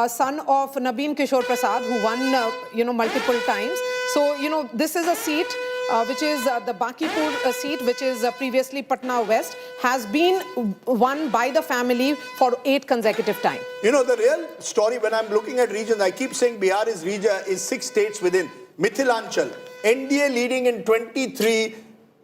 S6: son of Nabin Kishor Prasad, who won, multiple times. So, this is a seat which is the Bakipur seat, which is previously Patna West, has been won by the family for 8 consecutive times.
S1: You know, the real story when I'm looking at regions, I keep saying Bihar is 6 states within. Mithilanchal, NDA leading in 23,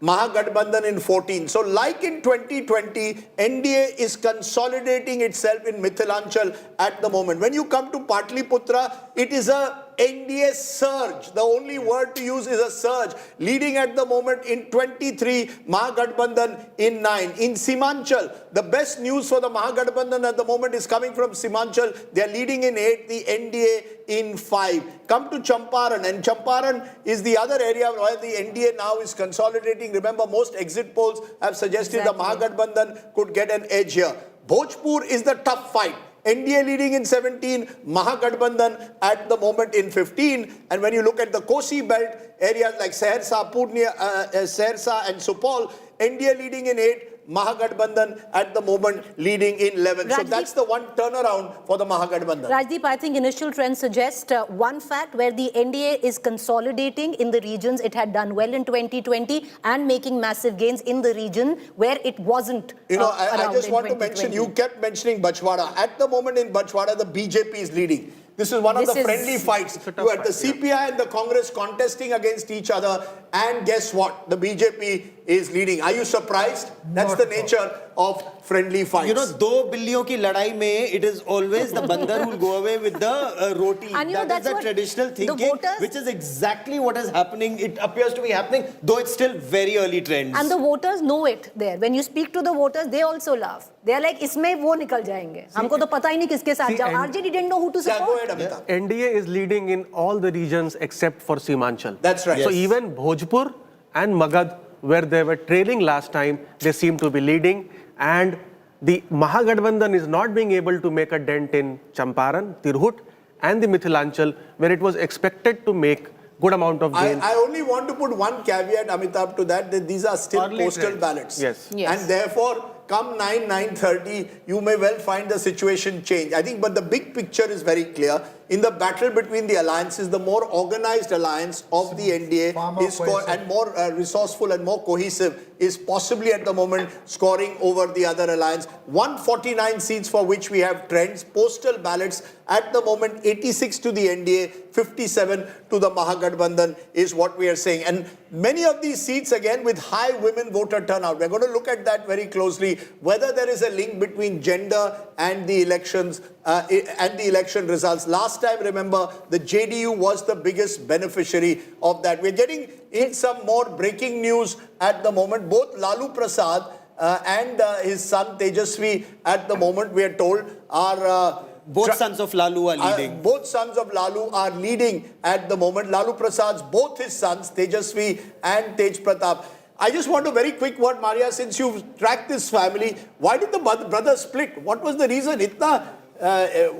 S1: Mahagathbandhan in 14. So like in 2020, NDA is consolidating itself in Mithilanchal at the moment. When you come to Patliputra, it is a NDA surge. The only word to use is a surge. Leading at the moment in 23, Mahagathbandhan in 9. In Simanchal, the best news for the Mahagathbandhan at the moment is coming from Simanchal. They are leading in 8, the NDA in 5. Come to Champaran, and Champaran is the other area where the NDA now is consolidating. Remember, most exit polls have suggested the Mahagathbandhan could get an edge here. Bhojpur is the tough fight. NDA leading in 17, Mahagathbandhan at the moment in 15. And when you look at the Kosi belt, areas like Saharsa, Purnia, Saharsa and Supal, NDA leading in 8, Mahagathbandhan at the moment leading in 11.
S2: Rajdeep,
S1: so that's the one turnaround for the Mahagathbandhan.
S2: Rajdeep, I think initial trends suggest one fact where the NDA is consolidating in the regions it had done well in 2020 and making massive gains in the region where it wasn't.
S1: I just want to mention, you kept mentioning Bachwada. At the moment in Bachwada, the BJP is leading. This is one of
S2: This
S1: the
S2: is-
S1: friendly fights. You had the CPI and the Congress contesting against each other, and guess what? The BJP is leading. Are you surprised? That's the nature of friendly fights.
S3: You know, दो बिल्लियों की लड़ाई में, it is always the bandar who will go away with the roti.
S2: And you know,
S3: That is
S2: that's
S3: the
S2: what
S3: traditional
S2: the
S3: thinking,
S2: voters-
S3: which is exactly what is happening. It appears to be happening, though it's still very early trends.
S2: And the voters know it there. When you speak to the voters, they also laugh. They are like, इसमें वो निकल जाएंगे. हमको तो पता ही नहीं किसके साथ जाओ. RJD didn't know who to
S1: Yeah, go
S2: support.
S1: ahead, Amitabh.
S4: NDA is leading in all the regions except for Simanchal.
S1: That's right.
S4: So
S1: Yes.
S4: even Bhojpur and Magad, where they were trailing last time, they seem to be leading. And the Mahagathbandhan is not being able to make a dent in Champaran, Tirhut, and the Mithilanchal, where it was expected to make good amount of gain.
S1: I only want to put one caveat, Amitabh, to that these are still
S4: Early
S1: postal
S4: trends.
S1: ballots.
S4: Yes.
S6: Yes.
S1: And therefore, come 9:30, you may well find the situation change. I think, but the big picture is very clear. In the battle between the alliances, the more organized alliance of the NDA is and more resourceful and more cohesive is possibly at the moment scoring over the other alliance. 149 seats for which we have trends. Postal ballots at the moment 86 to the NDA, 57 to the Mahagathbandhan is what we are saying. And many of these seats again with high women voter turnout. We're going to look at that very closely, whether there is a link between gender and the elections and the election results. Last time, remember, the JDU was the biggest beneficiary of that. We're getting in some more breaking news at the moment. Both Lalu Prasad and his son Tejashwi at the moment, we are told, are
S3: both sons of Lalu are leading.
S1: Both sons of Lalu are leading at the moment. Lalu Prasad's both his sons, Tejashwi and Tej Pratap. I just want a very quick word, Maria, since you've tracked this family. Why did the brothers split? What was the reason? Itna,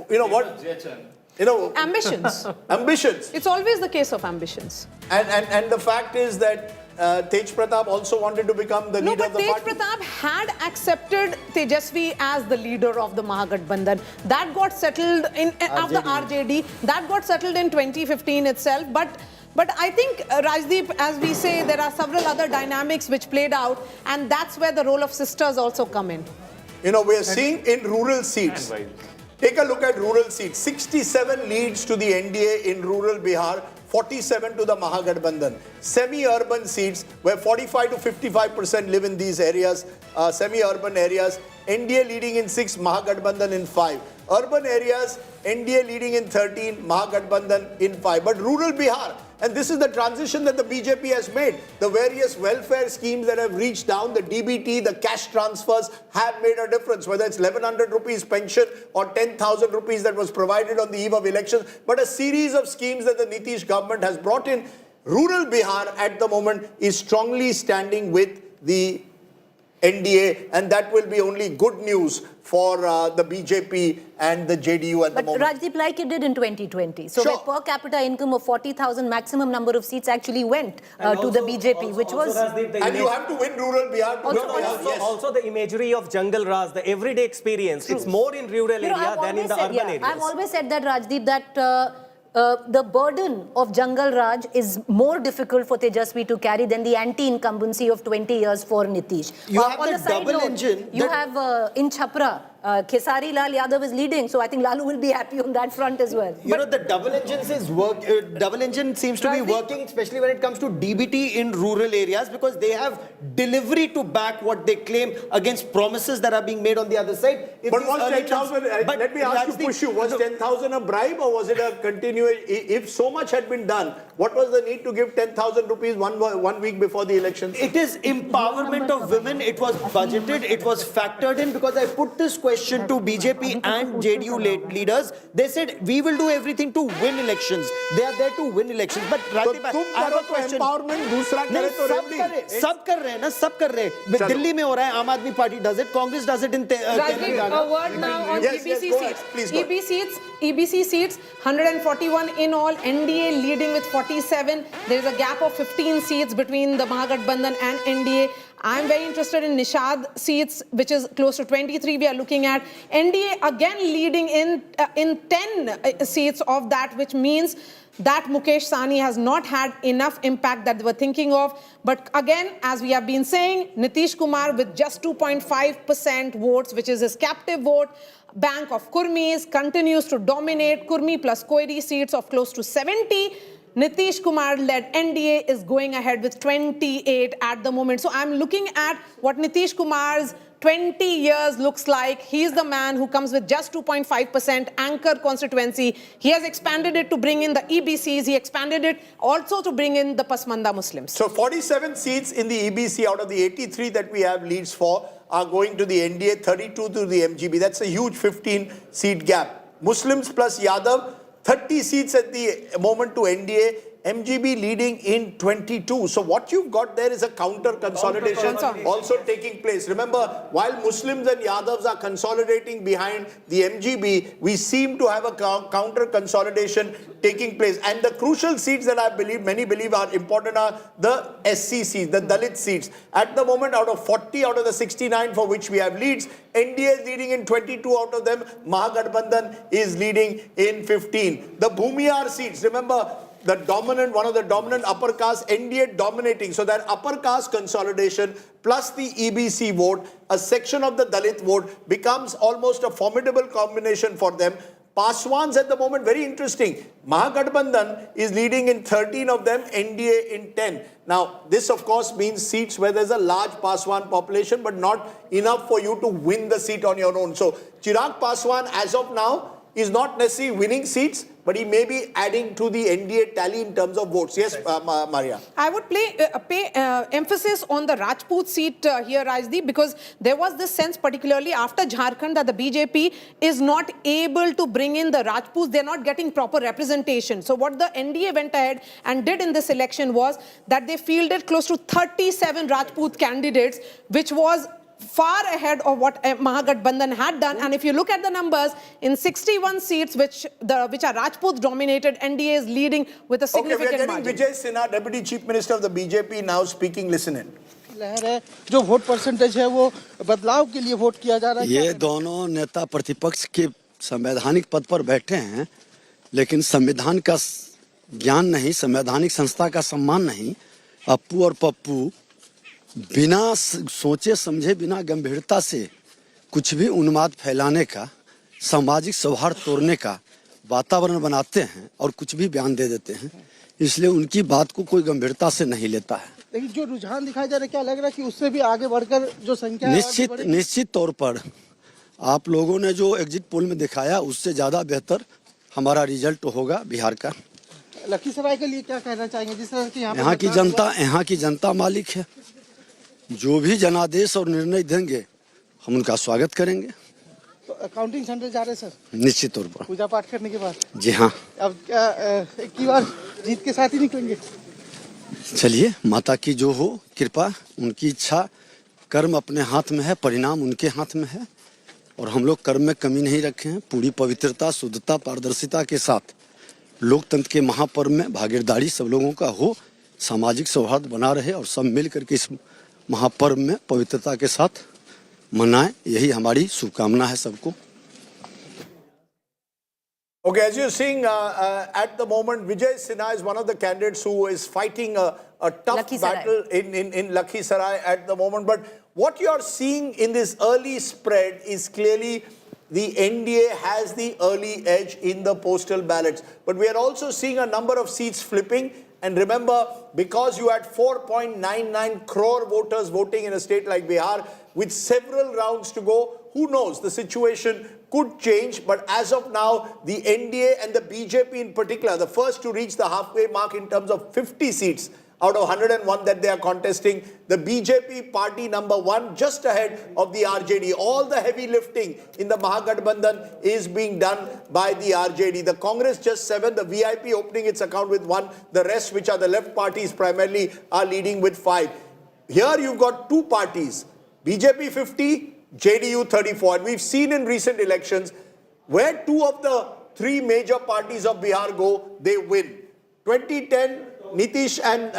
S1: you know what? You know,
S6: Ambitions.
S1: ambitions.
S6: It's always the case of ambitions.
S1: And the fact is that Tej Pratap also wanted to become the leader of the
S6: Tej
S1: party.
S6: Pratap had accepted Tejashwi as the leader of the Mahagathbandhan. That got settled in of the RJD. That got settled in 2015 itself. But I think, Rajdeep, as we say, there are several other dynamics which played out, and that's where the role of sisters also come in.
S1: You know, we are seeing in rural seats. Take a look at rural seats. 67 leads to the NDA in rural Bihar, 47 to the Mahagathbandhan. Semi-urban seats, where 45 to 55% live in these areas, semi-urban areas, NDA leading in 6, Mahagathbandhan in 5. Urban areas, NDA leading in 13, Mahagathbandhan in 5. But rural Bihar, and this is the transition that the BJP has made. The various welfare schemes that have reached down, the DBT, the cash transfers have made a difference, whether it's 1100 rupees pension or 10,000 rupees that was provided on the eve of elections. But a series of schemes that the Nitish government has brought in. Rural Bihar at the moment is strongly standing with the NDA, and that will be only good news for the BJP and the JDU at the moment.
S2: But Rajdeep, like it did in 2020. So
S1: Sure.
S2: where per capita income of 40,000, maximum number of seats actually went to the BJP, which was...
S1: And you have to win rural Bihar to win Bihar. Yes.
S7: Also the imagery of jungle Raj, the everyday experience. It's more in rural
S2: You know,
S7: area
S2: I've
S7: than in
S2: always
S7: the
S2: said,
S7: urban areas.
S2: I've always said that, Rajdeep, that the burden of Jungle Raj is more difficult for Tejaswi to carry than the anti-incumbency of 20 years for Nitish.
S3: You have
S2: on
S3: the
S2: a side
S3: double
S2: note,
S3: engine
S2: You
S3: that-
S2: have in Chhapra, Khesari Lal Yadav is leading, so I think Lalu will be happy on that front as well.
S3: You know, the double engine seems to be working, especially when it comes to DBT in rural areas, because they have delivery to back what they claim against promises that are being made on the other side. If
S1: But
S3: these
S1: was
S3: elections-
S1: 10,000,
S3: but
S1: let me ask you,
S3: Rajdeep,
S1: push you, was 10,000 a bribe or was it a continuation? If so much had been done, what was the need to give 10,000 rupees one week before the elections?
S3: It is empowerment of women. It was budgeted. It was factored in, because I put this question to BJP and JDU leaders. They said, we will do everything to win elections. They are there to win elections. But Rajdeep, I have a question.
S1: Empowerment, दूसरा करे तो remedy.
S3: सब कर रहे हैं ना, सब कर रहे हैं. दिल्ली में हो रहा है, आम आदमी party does it, Congress does it in
S6: Rajdeep, a word now on
S1: Yes,
S6: EBC
S1: go ahead.
S6: seats.
S1: Please go ahead.
S6: EBC seats, 141 in all, NDA leading with 47. There is a gap of 15 seats between the Mahagathbandhan and NDA. I'm very interested in Nishad seats, which is close to 23 we are looking at. NDA again leading in 10 seats of that, which means that Mukesh Sahni has not had enough impact that they were thinking of. But again, as we have been saying, Nitish Kumar with just 2.5% votes, which is his captive vote bank of Kurmis, continues to dominate. Kurmi plus Koiri seats of close to 70. Nitish Kumar-led NDA is going ahead with 28 at the moment. So I'm looking at what Nitish Kumar's 20 years looks like. He's the man who comes with just 2.5% anchor constituency. He has expanded it to bring in the EBCs. He expanded it also to bring in the Pasmanda Muslims.
S1: So 47 seats in the EBC out of the 83 that we have leads for are going to the NDA, 32 to the MGB. That's a huge 15-seat gap. Muslims plus Yadav, 30 seats at the moment to NDA. MGB leading in 22. So what you've got there is a counter consolidation also taking place. Remember, while Muslims and Yadavs are consolidating behind the MGB, we seem to have a counter consolidation taking place. And the crucial seats that many believe are important are the SC seats, the Dalit seats. At the moment, out of 40 out of the 69 for which we have leads, NDA is leading in 22 out of them. Mahagathbandhan is leading in 15. The Bhumiyar seats, remember, one of the dominant upper caste, NDA dominating. So that upper caste consolidation plus the EBC vote, a section of the Dalit vote becomes almost a formidable combination for them. Paswans at the moment, very interesting. Mahagathbandhan is leading in 13 of them, NDA in 10. Now, this of course means seats where there's a large Paswan population, but not enough for you to win the seat on your own. So Chirag Paswan, as of now, is not necessarily winning seats, but he may be adding to the NDA tally in terms of votes. Yes, Maria.
S6: I would pay emphasis on the Rajput seat here, Rajdeep, because there was this sense, particularly after Jharkhand, that the BJP is not able to bring in the Rajputs. They're not getting proper representation. So what the NDA went ahead and did in this election was that they fielded close to 37 Rajput candidates, which was far ahead of what Mahagathbandhan had done. And if you look at the numbers, in 61 seats, which are Rajputs dominated, NDA is leading with a significant margin.
S1: Okay, we are getting Vijay Sinha, Deputy Chief Minister of the BJP, now speaking. Listen in.
S15: जो vote percentage है वो बदलाव के लिए vote किया जा रहा है।
S16: ये दोनों नेता प्रतिपक्ष के संवैधानिक पद पर बैठे हैं, लेकिन संविधान का ज्ञान नहीं, संवैधानिक संस्था का सम्मान नहीं। अप्पू और पप्पू बिना सोचे समझे, बिना गंभीरता से कुछ भी उन्माद फैलाने का, सामाजिक सौहार्द तोड़ने का वातावरण बनाते हैं और कुछ भी बयान दे देते हैं। इसलिए उनकी बात को कोई गंभीरता से नहीं लेता है।
S15: लेकिन जो रुझान दिखाया जा रहा है, क्या लग रहा है कि उससे भी आगे बढ़कर जो संख्या है
S16: निश्चित तौर पर आप लोगों ने जो एग्जिट पोल में दिखाया, उससे ज़्यादा बेहतर हमारा रिजल्ट होगा बिहार का।
S15: लखीसराय के लिए क्या कहना चाहेंगे? जिस तरह की
S16: यहाँ की जनता मालिक है। जो भी जनादेश और निर्णय देंगे, हम उनका स्वागत करेंगे।
S15: तो अकाउंटिंग सेंटर जा रहे हैं सर?
S16: निश्चित तौर पर
S15: पूजा पाठ करने के बाद।
S16: जी हाँ।
S15: अब क्या एक ही बार जीत के साथ ही निकलेंगे?
S16: चलिए, माता की जो हो कृपा, उनकी इच्छा। कर्म अपने हाथ में है, परिणाम उनके हाथ में है, और हम लोग कर्म में कमी नहीं रखे हैं। पूरी पवित्रता, शुद्धता, पारदर्शिता के साथ लोकतंत्र के महापर्व में भागीदारी सब लोगों का हो, सामाजिक सौहार्द बना रहे और सब मिल करके इस महापर्व में पवित्रता के साथ मनाएं, यही हमारी शुभकामना है सबको।
S1: Okay, as you're seeing, at the moment, Vijay Sinha is one of the candidates who is fighting a tough battle in Lakhisarai at the moment. But what you're seeing in this early spread is clearly the NDA has the early edge in the postal ballots. But we are also seeing a number of seats flipping. And remember, because you had 4.99 crore voters voting in a state like Bihar, with several rounds to go, who knows, the situation could change. But as of now, the NDA and the BJP in particular, the first to reach the halfway mark in terms of 50 seats out of 101 that they are contesting. The BJP party number one, just ahead of the RJD. All the heavy lifting in the Mahagathbandhan is being done by the RJD. The Congress just 7, the VIP opening its account with 1. The rest, which are the left parties primarily, are leading with 5. Here you've got two parties, BJP 50, JDU 34. And we've seen in recent elections, where 2 of the 3 major parties of Bihar go, they win. 2010, Nitish and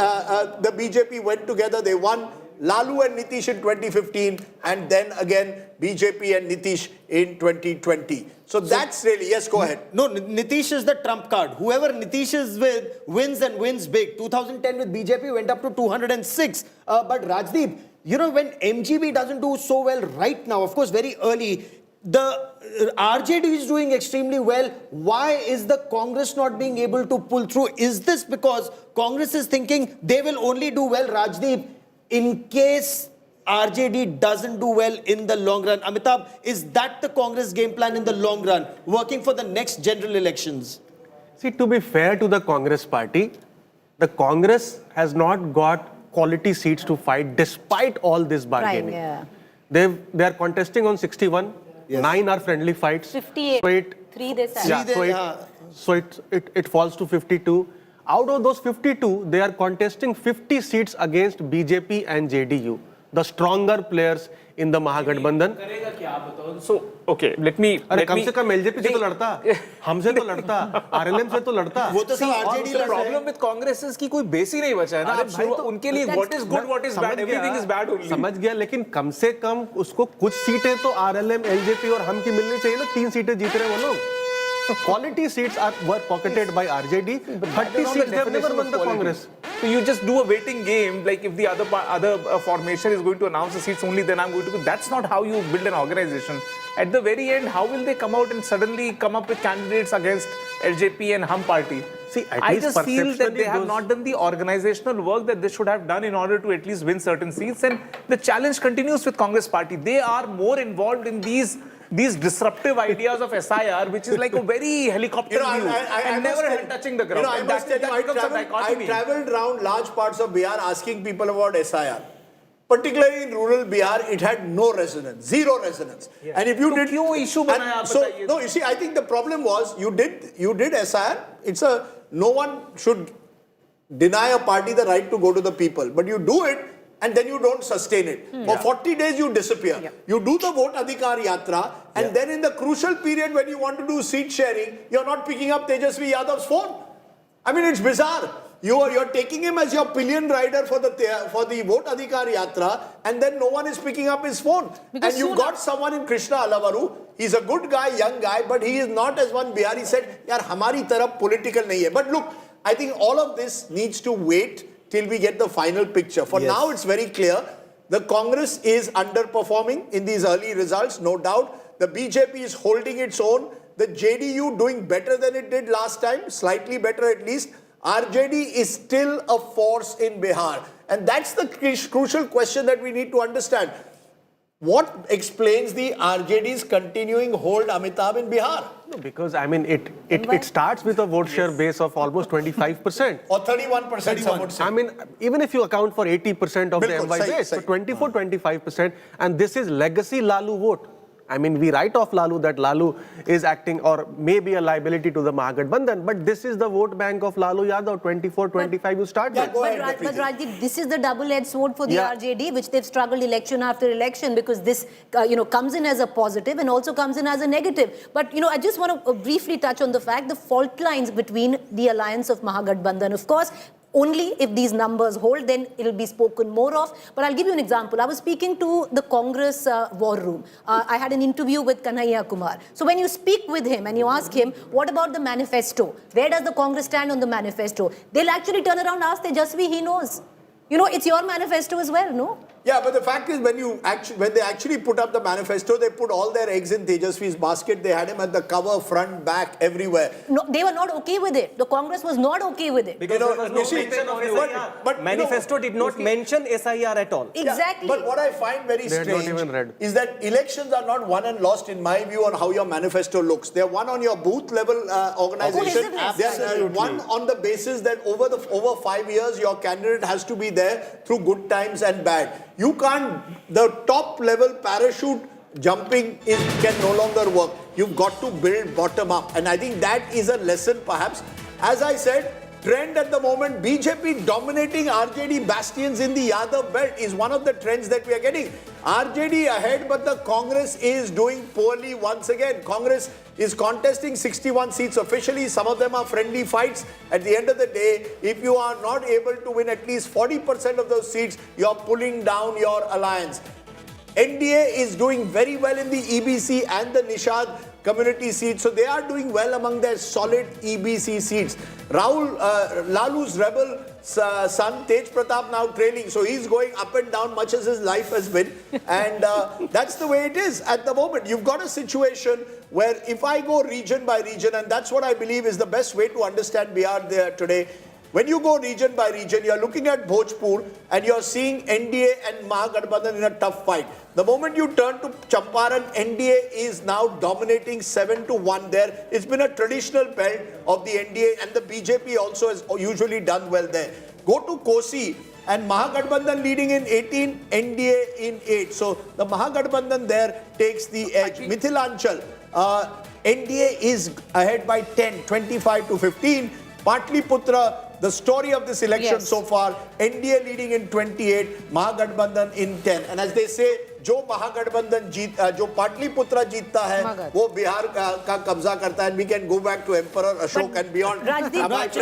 S1: the BJP went together, they won. Lalu and Nitish in 2015, and then again BJP and Nitish in 2020. So that's really, yes, go ahead.
S3: No, Nitish is the trump card. Whoever Nitish is with wins and wins big. 2010 with BJP went up to 206. But Rajdeep, you know, when MGB doesn't do so well right now, of course, very early, the RJD is doing extremely well. Why is the Congress not being able to pull through? Is this because Congress is thinking they will only do well, Rajdeep, in case RJD doesn't do well in the long run? Amitabh, is that the Congress game plan in the long run, working for the next general elections?
S4: See, to be fair to the Congress party, the Congress has not got quality seats to fight despite all this bargaining.
S2: Right,
S4: They are contesting on 61. Yes. 9 are friendly fights.
S2: 58.
S4: So it,
S2: 3 they said.
S4: Yeah, so it falls to 52. Out of those 52, they are contesting 50 seats against BJP and JDU, the stronger players in the Mahagathbandhan.
S10: So, okay, let me...
S4: अरे कम से कम LJP से तो लड़ता, हमसे तो लड़ता, RLM से तो लड़ता.
S3: वो तो सब RJD
S10: The problem with Congress is कि कोई बेस ही नहीं बचा है ना. अब उनके लिए what is good, what is bad, everything is bad only.
S4: समझ गया, लेकिन कम से कम उसको कुछ सीटें तो RLM, LJP और हम की मिलनी चाहिए ना. 3 सीटें जीत रहे हैं वो लोग. Quality seats were pocketed by RJD. 30 seats they have never won the Congress.
S10: So you just do a waiting game, like if the other formation is going to announce the seats only, then I'm going to go. That's not how you build an organization. At the very end, how will they come out and suddenly come up with candidates against LJP and Hum Party?
S4: See,
S10: I just feel that they have not done the organizational work that they should have done in order to at least win certain seats. And the challenge continues with Congress Party. They are more involved in these disruptive ideas of SIR, which is like a very helicopter view and never touching the ground.
S1: I must tell you, I traveled around large parts of Bihar asking people about SIR. Particularly in rural Bihar, it had no resonance, zero resonance.
S10: Yeah.
S1: And if you
S10: so
S1: did,
S10: issue
S1: no, you see, I think the problem was you did SIR. No one should deny a party the right to go to the people, but you do it and then you don't sustain it. For 40 days you disappear. Yeah. You do the vote adhikar yatra, and then in the crucial period when you want to do seat sharing, you're not picking up Tejashwi Yadav's phone. I mean, it's bizarre. You're taking him as your pillion rider for the vote adhikar yatra, and then no one is picking up his phone. Because and you've got someone in Krishna Alavaru. He's a good guy, young guy, but he is not as one Bihari said, yaar hamari taraf political nahi hai. But look, I think all of this needs to wait till we get the final picture. For now, it's very clear. The Congress is underperforming in these early results, no doubt. The BJP is holding its own. The JDU doing better than it did last time, slightly better at least. RJD is still a force in Bihar. And that's the crucial question that we need to understand. What explains the RJD's continuing hold, Amitabh, in Bihar?
S4: No, because, I mean, it starts with a vote share base of almost 25%.
S1: Or 31%, some would say.
S4: I mean, even if you account for 80% of the MY base, so 25%. And this is legacy Lalu vote. I mean, we write off Lalu that Lalu is acting or may be a liability to the Mahagathbandhan, but this is the vote bank of Lalu Yadav, 24-25 you start with.
S2: But Rajdeep, this is the double-edged sword for the RJD, which they've struggled election after election, because this, comes in as a positive and also comes in as a negative. But, I just want to briefly touch on the fact, the fault lines between the alliance of Mahagathbandhan. Of course, only if these numbers hold, then it'll be spoken more of. But I'll give you an example. I was speaking to the Congress war room. I had an interview with Nitish Kumar. So when you speak with him and you ask him, what about the manifesto? Where does the Congress stand on the manifesto? They'll actually turn around and ask Tejashwi, he knows. It's your manifesto as well, no?
S1: Yeah, but the fact is when they actually put up the manifesto, they put all their eggs in Tejashwi's basket. They had him at the cover, front, back, everywhere.
S2: No, they were not okay with it. The Congress was not okay with it.
S7: Because there was no mention of SIR. But manifesto did not mention SIR at all.
S2: Exactly.
S1: Yeah, but what I find very strange is that elections are not won and lost, in my view, on how your manifesto looks. They're won on your booth level organization. They're won on the basis that over 5 years, your candidate has to be there through good times and bad. You can't, the top level parachute jumping can no longer work. You've got to build bottom up. And I think that is a lesson perhaps. As I said, trend at the moment. BJP dominating RJD bastions in the Yadav belt is one of the trends that we are getting. RJD ahead, but the Congress is doing poorly once again. Congress is contesting 61 seats officially. Some of them are friendly fights. At the end of the day, if you are not able to win at least 40% of those seats, you are pulling down your alliance. NDA is doing very well in the EBC and the Nishad community seats. So they are doing well among their solid EBC seats. Lalu's rebel son, Tej Pratap, now trailing. So he's going up and down much as his life has been. And that's the way it is at the moment. You've got a situation where if I go region by region, and that's what I believe is the best way to understand Bihar there today. When you go region by region, you're looking at Bhojpur and you're seeing NDA and Mahagathbandhan in a tough fight. The moment you turn to Champaran, NDA is now dominating 7-1 there. It's been a traditional belt of the NDA, and the BJP also has usually done well there. Go to Kosi and Mahagathbandhan leading in 18, NDA in 8. So the Mahagathbandhan there takes the edge. Mithilanchal, NDA is ahead by 10, 25-15. Patliputra, the story of this election so far, NDA leading in 28, Mahagathbandhan in 10. And as they say, जो महागठबंधन जो पाटलिपुत्रा जीतता है वो बिहार का कब्जा करता है. We can go back to Emperor Ashok and beyond.
S3: Go back to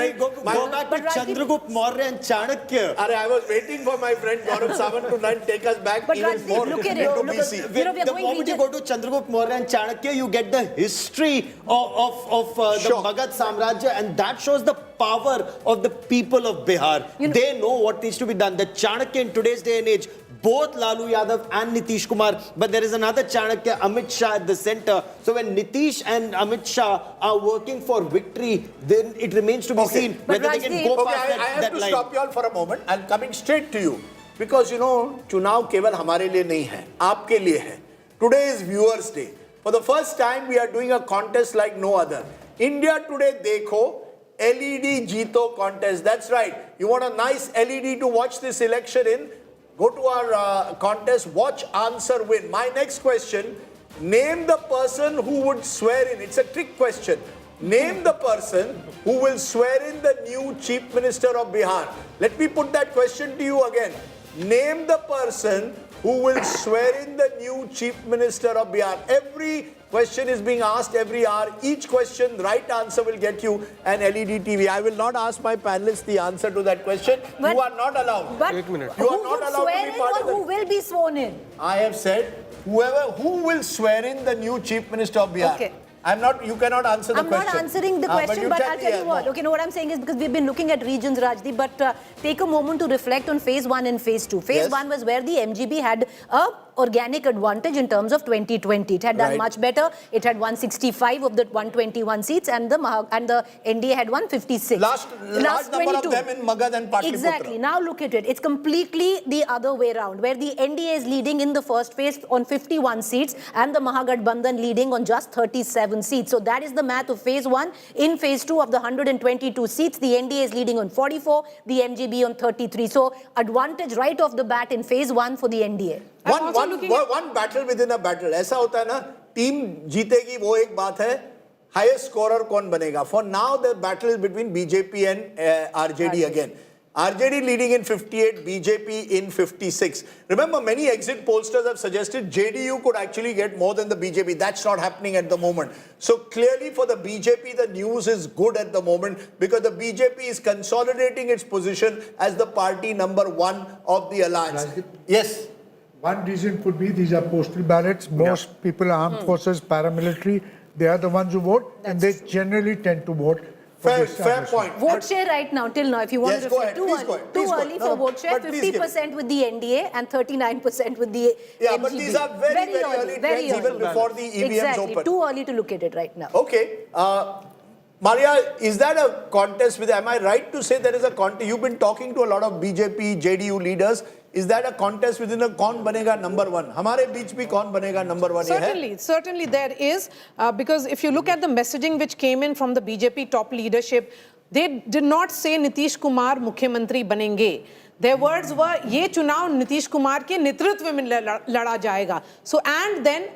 S3: Chandragupta Maurya and Chanakya.
S1: I was waiting for my friend Gaurav Sawant to take us back even more into BC.
S3: The moment you go to Chandragupta Maurya and Chanakya, you get the history of the Magad Samrajya, and that shows the power of the people of Bihar. They know what needs to be done. The Chanakya in today's day and age, both Lalu Yadav and Nitish Kumar, but there is another Chanakya, Amit Shah at the center. So when Nitish and Amit Shah are working for victory, then it remains to be seen whether they can go past that line.
S1: I have to stop you all for a moment. I'm coming straight to you. Because, you know, चुनाव केवल हमारे लिए नहीं है, आपके लिए है. Today is Viewers' Day. For the first time, we are doing a contest like no other. India Today Dekho, LED Jeeto contest. That's right. You want a nice LED to watch this election in? Go to our contest, watch, answer, win. My next question, name the person who would swear in. It's a trick question. Name the person who will swear in the new Chief Minister of Bihar. Let me put that question to you again. Name the person who will swear in the new Chief Minister of Bihar. Every question is being asked every hour. Each question, the right answer will get you an LED TV. I will not ask my panelists the answer to that question. You are not allowed.
S2: But
S1: you are not allowed to be part of
S2: who will be sworn in?
S1: I have said who will swear in the new Chief Minister of Bihar.
S2: Okay.
S1: You cannot answer the question.
S2: I'm not answering the question, but I'll tell you what. Okay, no, what I'm saying is because we've been looking at regions, Rajdeep, but take a moment to reflect on phase 1 and phase 2. Phase 1 was where the MGB had a organic advantage in terms of 2020. It had done much better. It had 165 of the 121 seats, and the NDA had 156.
S1: Large number of them in Magad and Patliputra.
S2: Exactly. Now look at it. It's completely the other way around, where the NDA is leading in the first phase on 51 seats, and the Mahagathbandhan leading on just 37 seats. So that is the math of phase 1. In phase 2 of the 122 seats, the NDA is leading on 44, the MGB on 33. So advantage right off the bat in phase 1 for the NDA.
S1: One battle within a battle. ऐसा होता है ना, team जीतेगी वो एक बात है, highest scorer कौन बनेगा. For now, the battle is between BJP and RJD again. RJD leading in 58, BJP in 56. Remember, many exit pollsters have suggested JDU could actually get more than the BJP. That's not happening at the moment. So clearly for the BJP, the news is good at the moment because the BJP is consolidating its position as the party number 1 of the alliance. Yes.
S5: One reason could be these are postal ballots. Most people are armed forces, paramilitary. They are the ones who vote, and they generally tend to vote.
S1: Fair point.
S2: Vote share right now, till now, if you want to reflect. Too early for vote share. 50% with the NDA and 39% with the MGB.
S1: But these are very early trends even before the EVMs open.
S2: Too early to look at it right now.
S1: Okay. Maria, is that a contest with, am I right to say there is a contest? You've been talking to a lot of BJP, JDU leaders. Is that a contest within a kaun banega number 1? Hamare beech bhi kaun banega number 1?
S6: Certainly there is. Because if you look at the messaging which came in from the BJP top leadership, they did not say Nitish Kumar Mukhyamantri banenge. Their words were, ye chunav Nitish Kumar ke netritva mein lada jayega. So, and then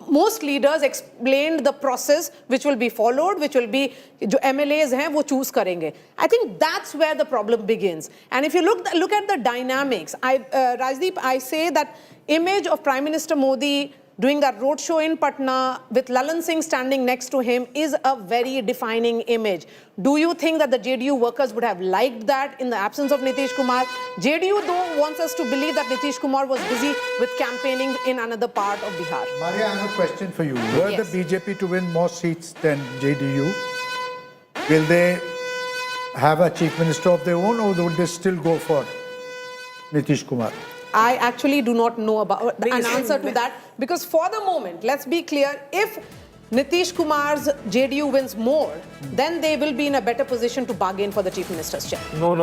S6: most leaders explained the process which will be followed, which will be जो MLAs हैं वो choose करेंगे. I think that's where the problem begins. And if you look at the dynamics, Rajdeep, I say that image of Prime Minister Modi doing that roadshow in Patna with Lalan Singh standing next to him is a very defining image. Do you think that the JDU workers would have liked that in the absence of Nitish Kumar? JDU though wants us to believe that Nitish Kumar was busy with campaigning in another part of Bihar.
S5: Maria, I have a question for you. Were
S6: Yes.
S5: the BJP to win more seats than JDU, will they have a chief minister of their own, or would they still go for Nitish Kumar?
S6: I actually do not know about an answer to that, because for the moment, let's be clear, if Nitish Kumar's JDU wins more, then they will be in a better position to bargain for the chief minister's chair.
S10: No.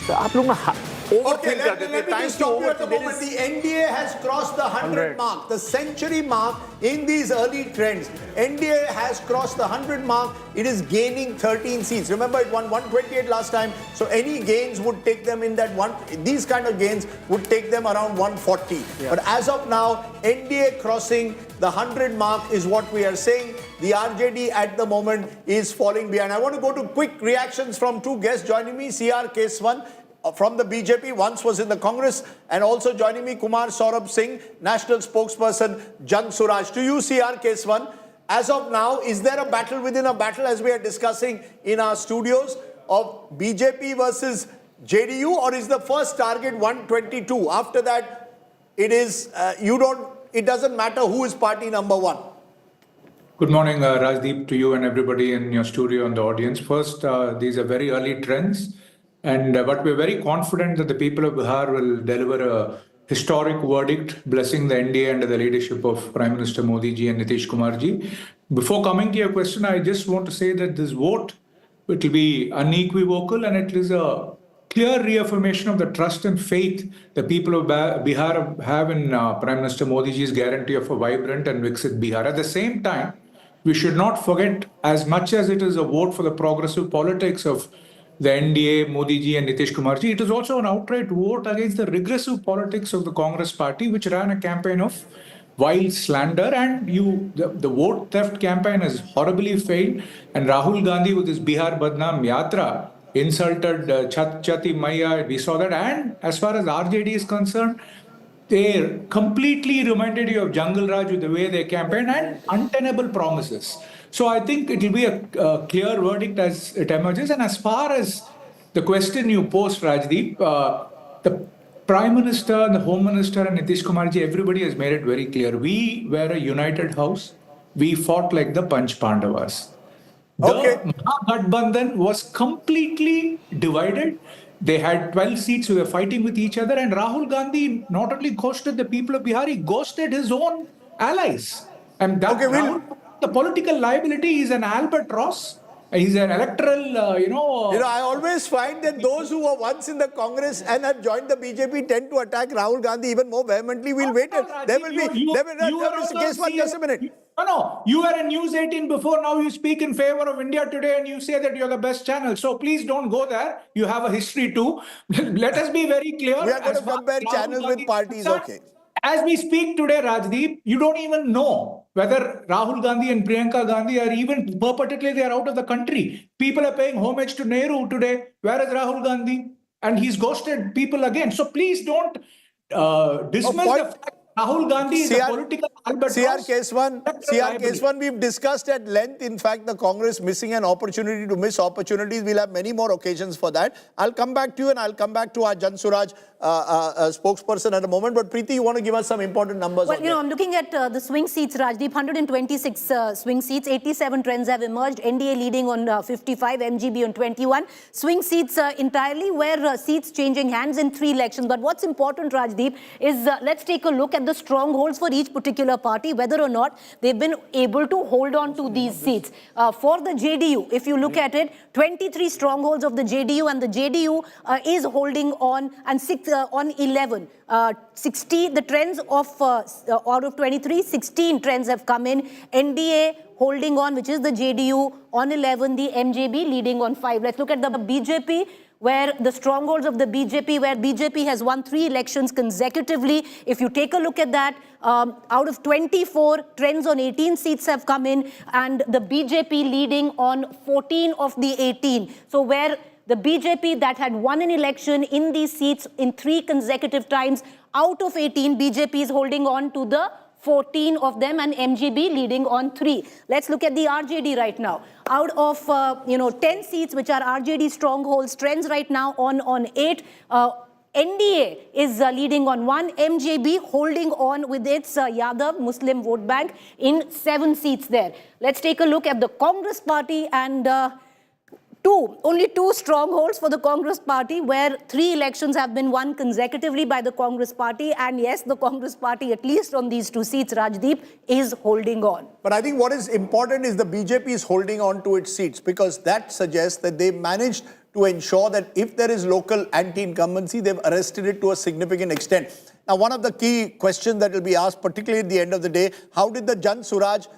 S10: So, आप लोग ना overthink
S1: let
S10: करते
S1: me
S10: थे. Time
S1: just
S10: to
S1: stop you at the
S10: overthink.
S1: moment. The NDA has crossed the 100 mark, the century mark in these early trends. NDA has crossed the 100 mark. It is gaining 13 seats. Remember, it won 128 last time. So any gains would take them in that one. These kind of gains would take them around 140. Yeah. But as of now, NDA crossing the 100 mark is what we are saying. The RJD at the moment is falling behind. I want to go to quick reactions from two guests joining me. CR Keswan from the BJP, once was in the Congress, and also joining me, Kumar Saurabh Singh, national spokesperson, Jan Suraj. To you, CR Keswan, as of now, is there a battle within a battle, as we are discussing in our studios, of BJP versus JDU, or is the first target 122? After that, it is, it doesn't matter who is party number one.
S17: Good morning, Rajdeep, to you and everybody in your studio and the audience. First, these are very early trends. But we're very confident that the people of Bihar will deliver a historic verdict blessing the NDA under the leadership of Prime Minister Modi ji and Nitish Kumar ji. Before coming to your question, I just want to say that this vote, it will be unequivocal, and it is a clear reaffirmation of the trust and faith the people of Bihar have in Prime Minister Modi ji's guarantee of a vibrant and Viksit Bihar. At the same time, we should not forget, as much as it is a vote for the progressive politics of the NDA, Modi ji and Nitish Kumar ji, it is also an outright vote against the regressive politics of the Congress party, which ran a campaign of vile slander, and the vote theft campaign has horribly failed. And Rahul Gandhi with his Bihar Badnaam Yatra insulted Chati Maiya, we saw that. And as far as RJD is concerned, they completely reminded you of Jungle Raj with the way they campaigned and untenable promises. So I think it will be a clear verdict as it emerges. And as far as the question you posed, Rajdeep, the Prime Minister, the Home Minister and Nitish Kumar ji, everybody has made it very clear. We were a united house. We fought like the Panch Pandavas. The Mahagathbandhan was completely divided. They had 12 seats, we were fighting with each other, and Rahul Gandhi not only ghosted the people of Bihar, he ghosted his own allies. And that the political liability is an albatross. He's an electoral,
S1: I always find that those who were once in the Congress and have joined the BJP tend to attack Rahul Gandhi even more vehemently. We'll wait. There will be. Just a minute.
S17: No, you were in News 18 before. Now you speak in favor of India Today and you say that you're the best channel. So please don't go there. You have a history too. Let us be very clear.
S1: We are going to compare channels with parties. Okay.
S17: As we speak today, Rajdeep, you don't even know whether Rahul Gandhi and Priyanka Gandhi are even perpetually they are out of the country. People are paying homage to Nehru today. Where is Rahul Gandhi? And he's ghosted people again. So please don't dismiss the fact Rahul Gandhi is a political albatross.
S1: CR Keswan, we've discussed at length. In fact, the Congress missing an opportunity to miss opportunities. We'll have many more occasions for that. I'll come back to you and I'll come back to our Jan Suraj spokesperson at a moment. But Preeti, you want to give us some important numbers?
S2: Well, I'm looking at the swing seats, Rajdeep. 126 swing seats, 87 trends have emerged. NDA leading on 55, MGB on 21. Swing seats entirely where seats changing hands in 3 elections. But what's important, Rajdeep, is let's take a look at the strongholds for each particular party, whether or not they've been able to hold on to these seats. For the JDU, if you look at it, 23 strongholds of the JDU, and the JDU is holding on, and 6 on 11. 60, the trends of out of 23, 16 trends have come in. NDA holding on, which is the JDU, on 11, the MJB leading on 5. Let's look at the BJP. where the strongholds of the BJP, where BJP has won 3 elections consecutively. If you take a look at that, out of 24, trends on 18 seats have come in, and the BJP leading on 14 of the 18. So where the BJP that had won an election in these seats in 3 consecutive times, out of 18, BJP is holding on to the 14 of them, and MGB leading on 3. Let's look at the RJD right now. Out of 10 seats, which are RJD strongholds, trends right now on 8. NDA is leading on 1. MJB holding on with its Yadav Muslim vote bank in 7 seats there. Let's take a look at the Congress party, and only 2 strongholds for the Congress party, where 3 elections have been won consecutively by the Congress party. And yes, the Congress party, at least on these 2 seats, Rajdeep, is holding on.
S1: But I think what is important is the BJP is holding on to its seats, because that suggests that they managed to ensure that if there is local anti-incumbency, they've arrested it to a significant extent. Now, one of the key questions that will be asked, particularly at the end of the day, how did the Jan Suraj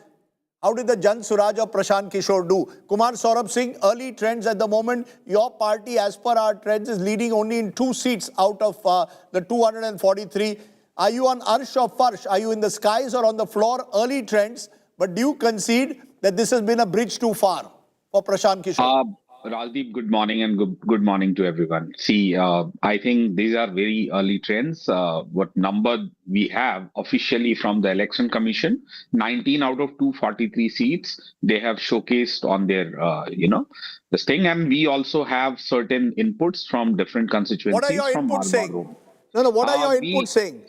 S1: or Prashant Kishor do? Kumar Saurabh Singh, early trends at the moment. Your party, as per our trends, is leading only in 2 seats out of the 243. Are you on Arsh or Farsh? Are you in the skies or on the floor? Early trends. But do you concede that this has been a bridge too far for Prashant Kishor?
S18: Rajdeep, good morning, and good morning to everyone. See, I think these are very early trends. What number we have officially from the Election Commission, 19 out of 243 seats, they have showcased on their, this thing. And we also have certain inputs from different constituencies.
S1: What are your inputs saying? No, what are your inputs saying?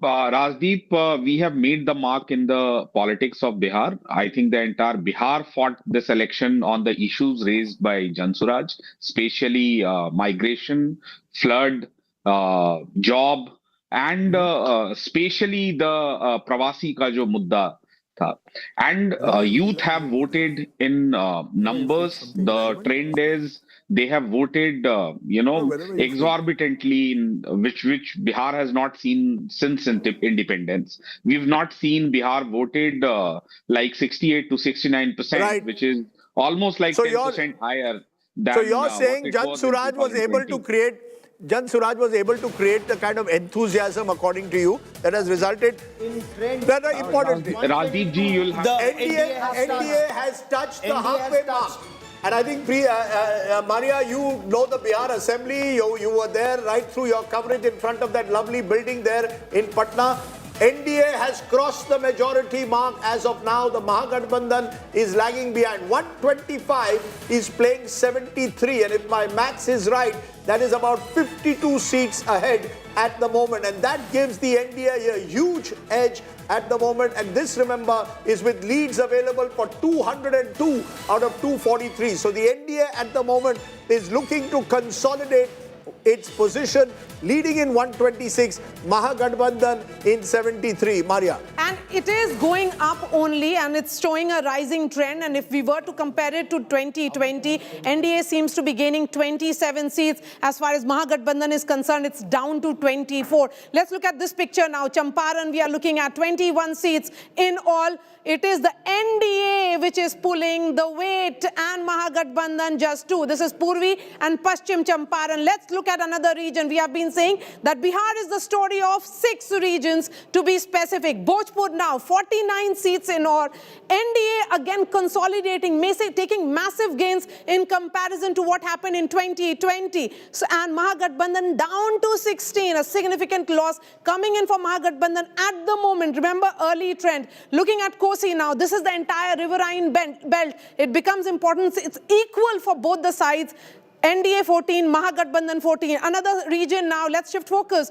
S18: Rajdeep, we have made the mark in the politics of Bihar. I think the entire Bihar fought this election on the issues raised by Jan Suraj, especially migration, flood, job, and especially the Pravasi ka jo mudda tha. And youth have voted in numbers. The trend is they have voted, exorbitantly, in which Bihar has not seen since independence. We've not seen Bihar voted like 68 to 69%, right, which is almost like 10% higher than.
S1: So you're saying Jan Suraj was able to create the kind of enthusiasm, according to you, that has resulted in trend. Very important.
S18: Rajdeep ji, you'll have
S1: NDA has touched the halfway mark. And I think, Maria, you know the Bihar Assembly. You were there right through your coverage in front of that lovely building there in Patna. NDA has crossed the majority mark as of now. The Mahagathbandhan is lagging behind. 125 is playing 73. And if my maths is right, that is about 52 seats ahead at the moment. And that gives the NDA a huge edge at the moment. And this, remember, is with leads available for 202 out of 243. So the NDA at the moment is looking to consolidate its position, leading in 126, Mahagathbandhan in 73. Maria.
S6: And it is going up only, and it's showing a rising trend. And if we were to compare it to 2020, NDA seems to be gaining 27 seats. As far as Mahagathbandhan is concerned, it's down to 24. Let's look at this picture now. Champaran, we are looking at 21 seats in all. It is the NDA which is pulling the weight, and Mahagathbandhan just 2. This is Purvi and Paschim Champaran. Let's look at another region. We have been saying that Bihar is the story of 6 regions, to be specific. Bhojpur now, 49 seats in all. NDA again consolidating, taking massive gains in comparison to what happened in 2020. So, and Mahagathbandhan down to 16, a significant loss coming in for Mahagathbandhan at the moment. Remember, early trend. Looking at Kosi now, this is the entire riverine belt. It becomes important. It's equal for both the sides. NDA 14, Mahagathbandhan 14. Another region now, let's shift focus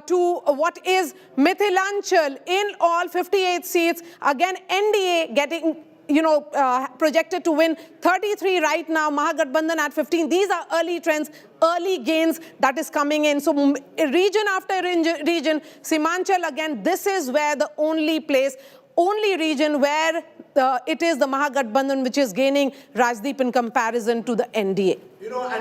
S6: to what is Mithilanchal. In all, 58 seats. Again, NDA getting, projected to win 33 right now. Mahagathbandhan at 15. These are early trends, early gains that is coming in. So region after region, Simanchal again, this is where the only region where it is the Mahagathbandhan which is gaining, Rajdeep, in comparison to the NDA.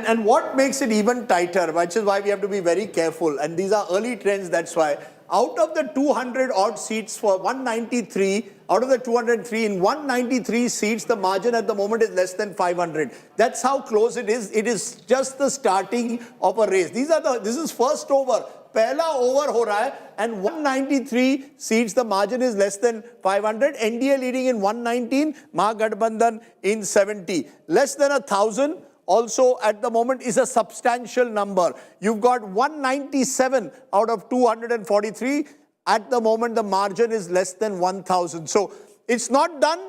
S1: And what makes it even tighter, which is why we have to be very careful, and these are early trends, that's why. out of the 200 odd seats for 193, out of the 203, in 193 seats, the margin at the moment is less than 500. That's how close it is. It is just the starting of a race. This is first over. Pehla over ho raha hai, and 193 seats, the margin is less than 500. NDA leading in 119, Mahagathbandhan in 70. Less than 1,000 also at the moment is a substantial number. You've got 197 out of 243. At the moment, the margin is less than 1,000. So it's not done,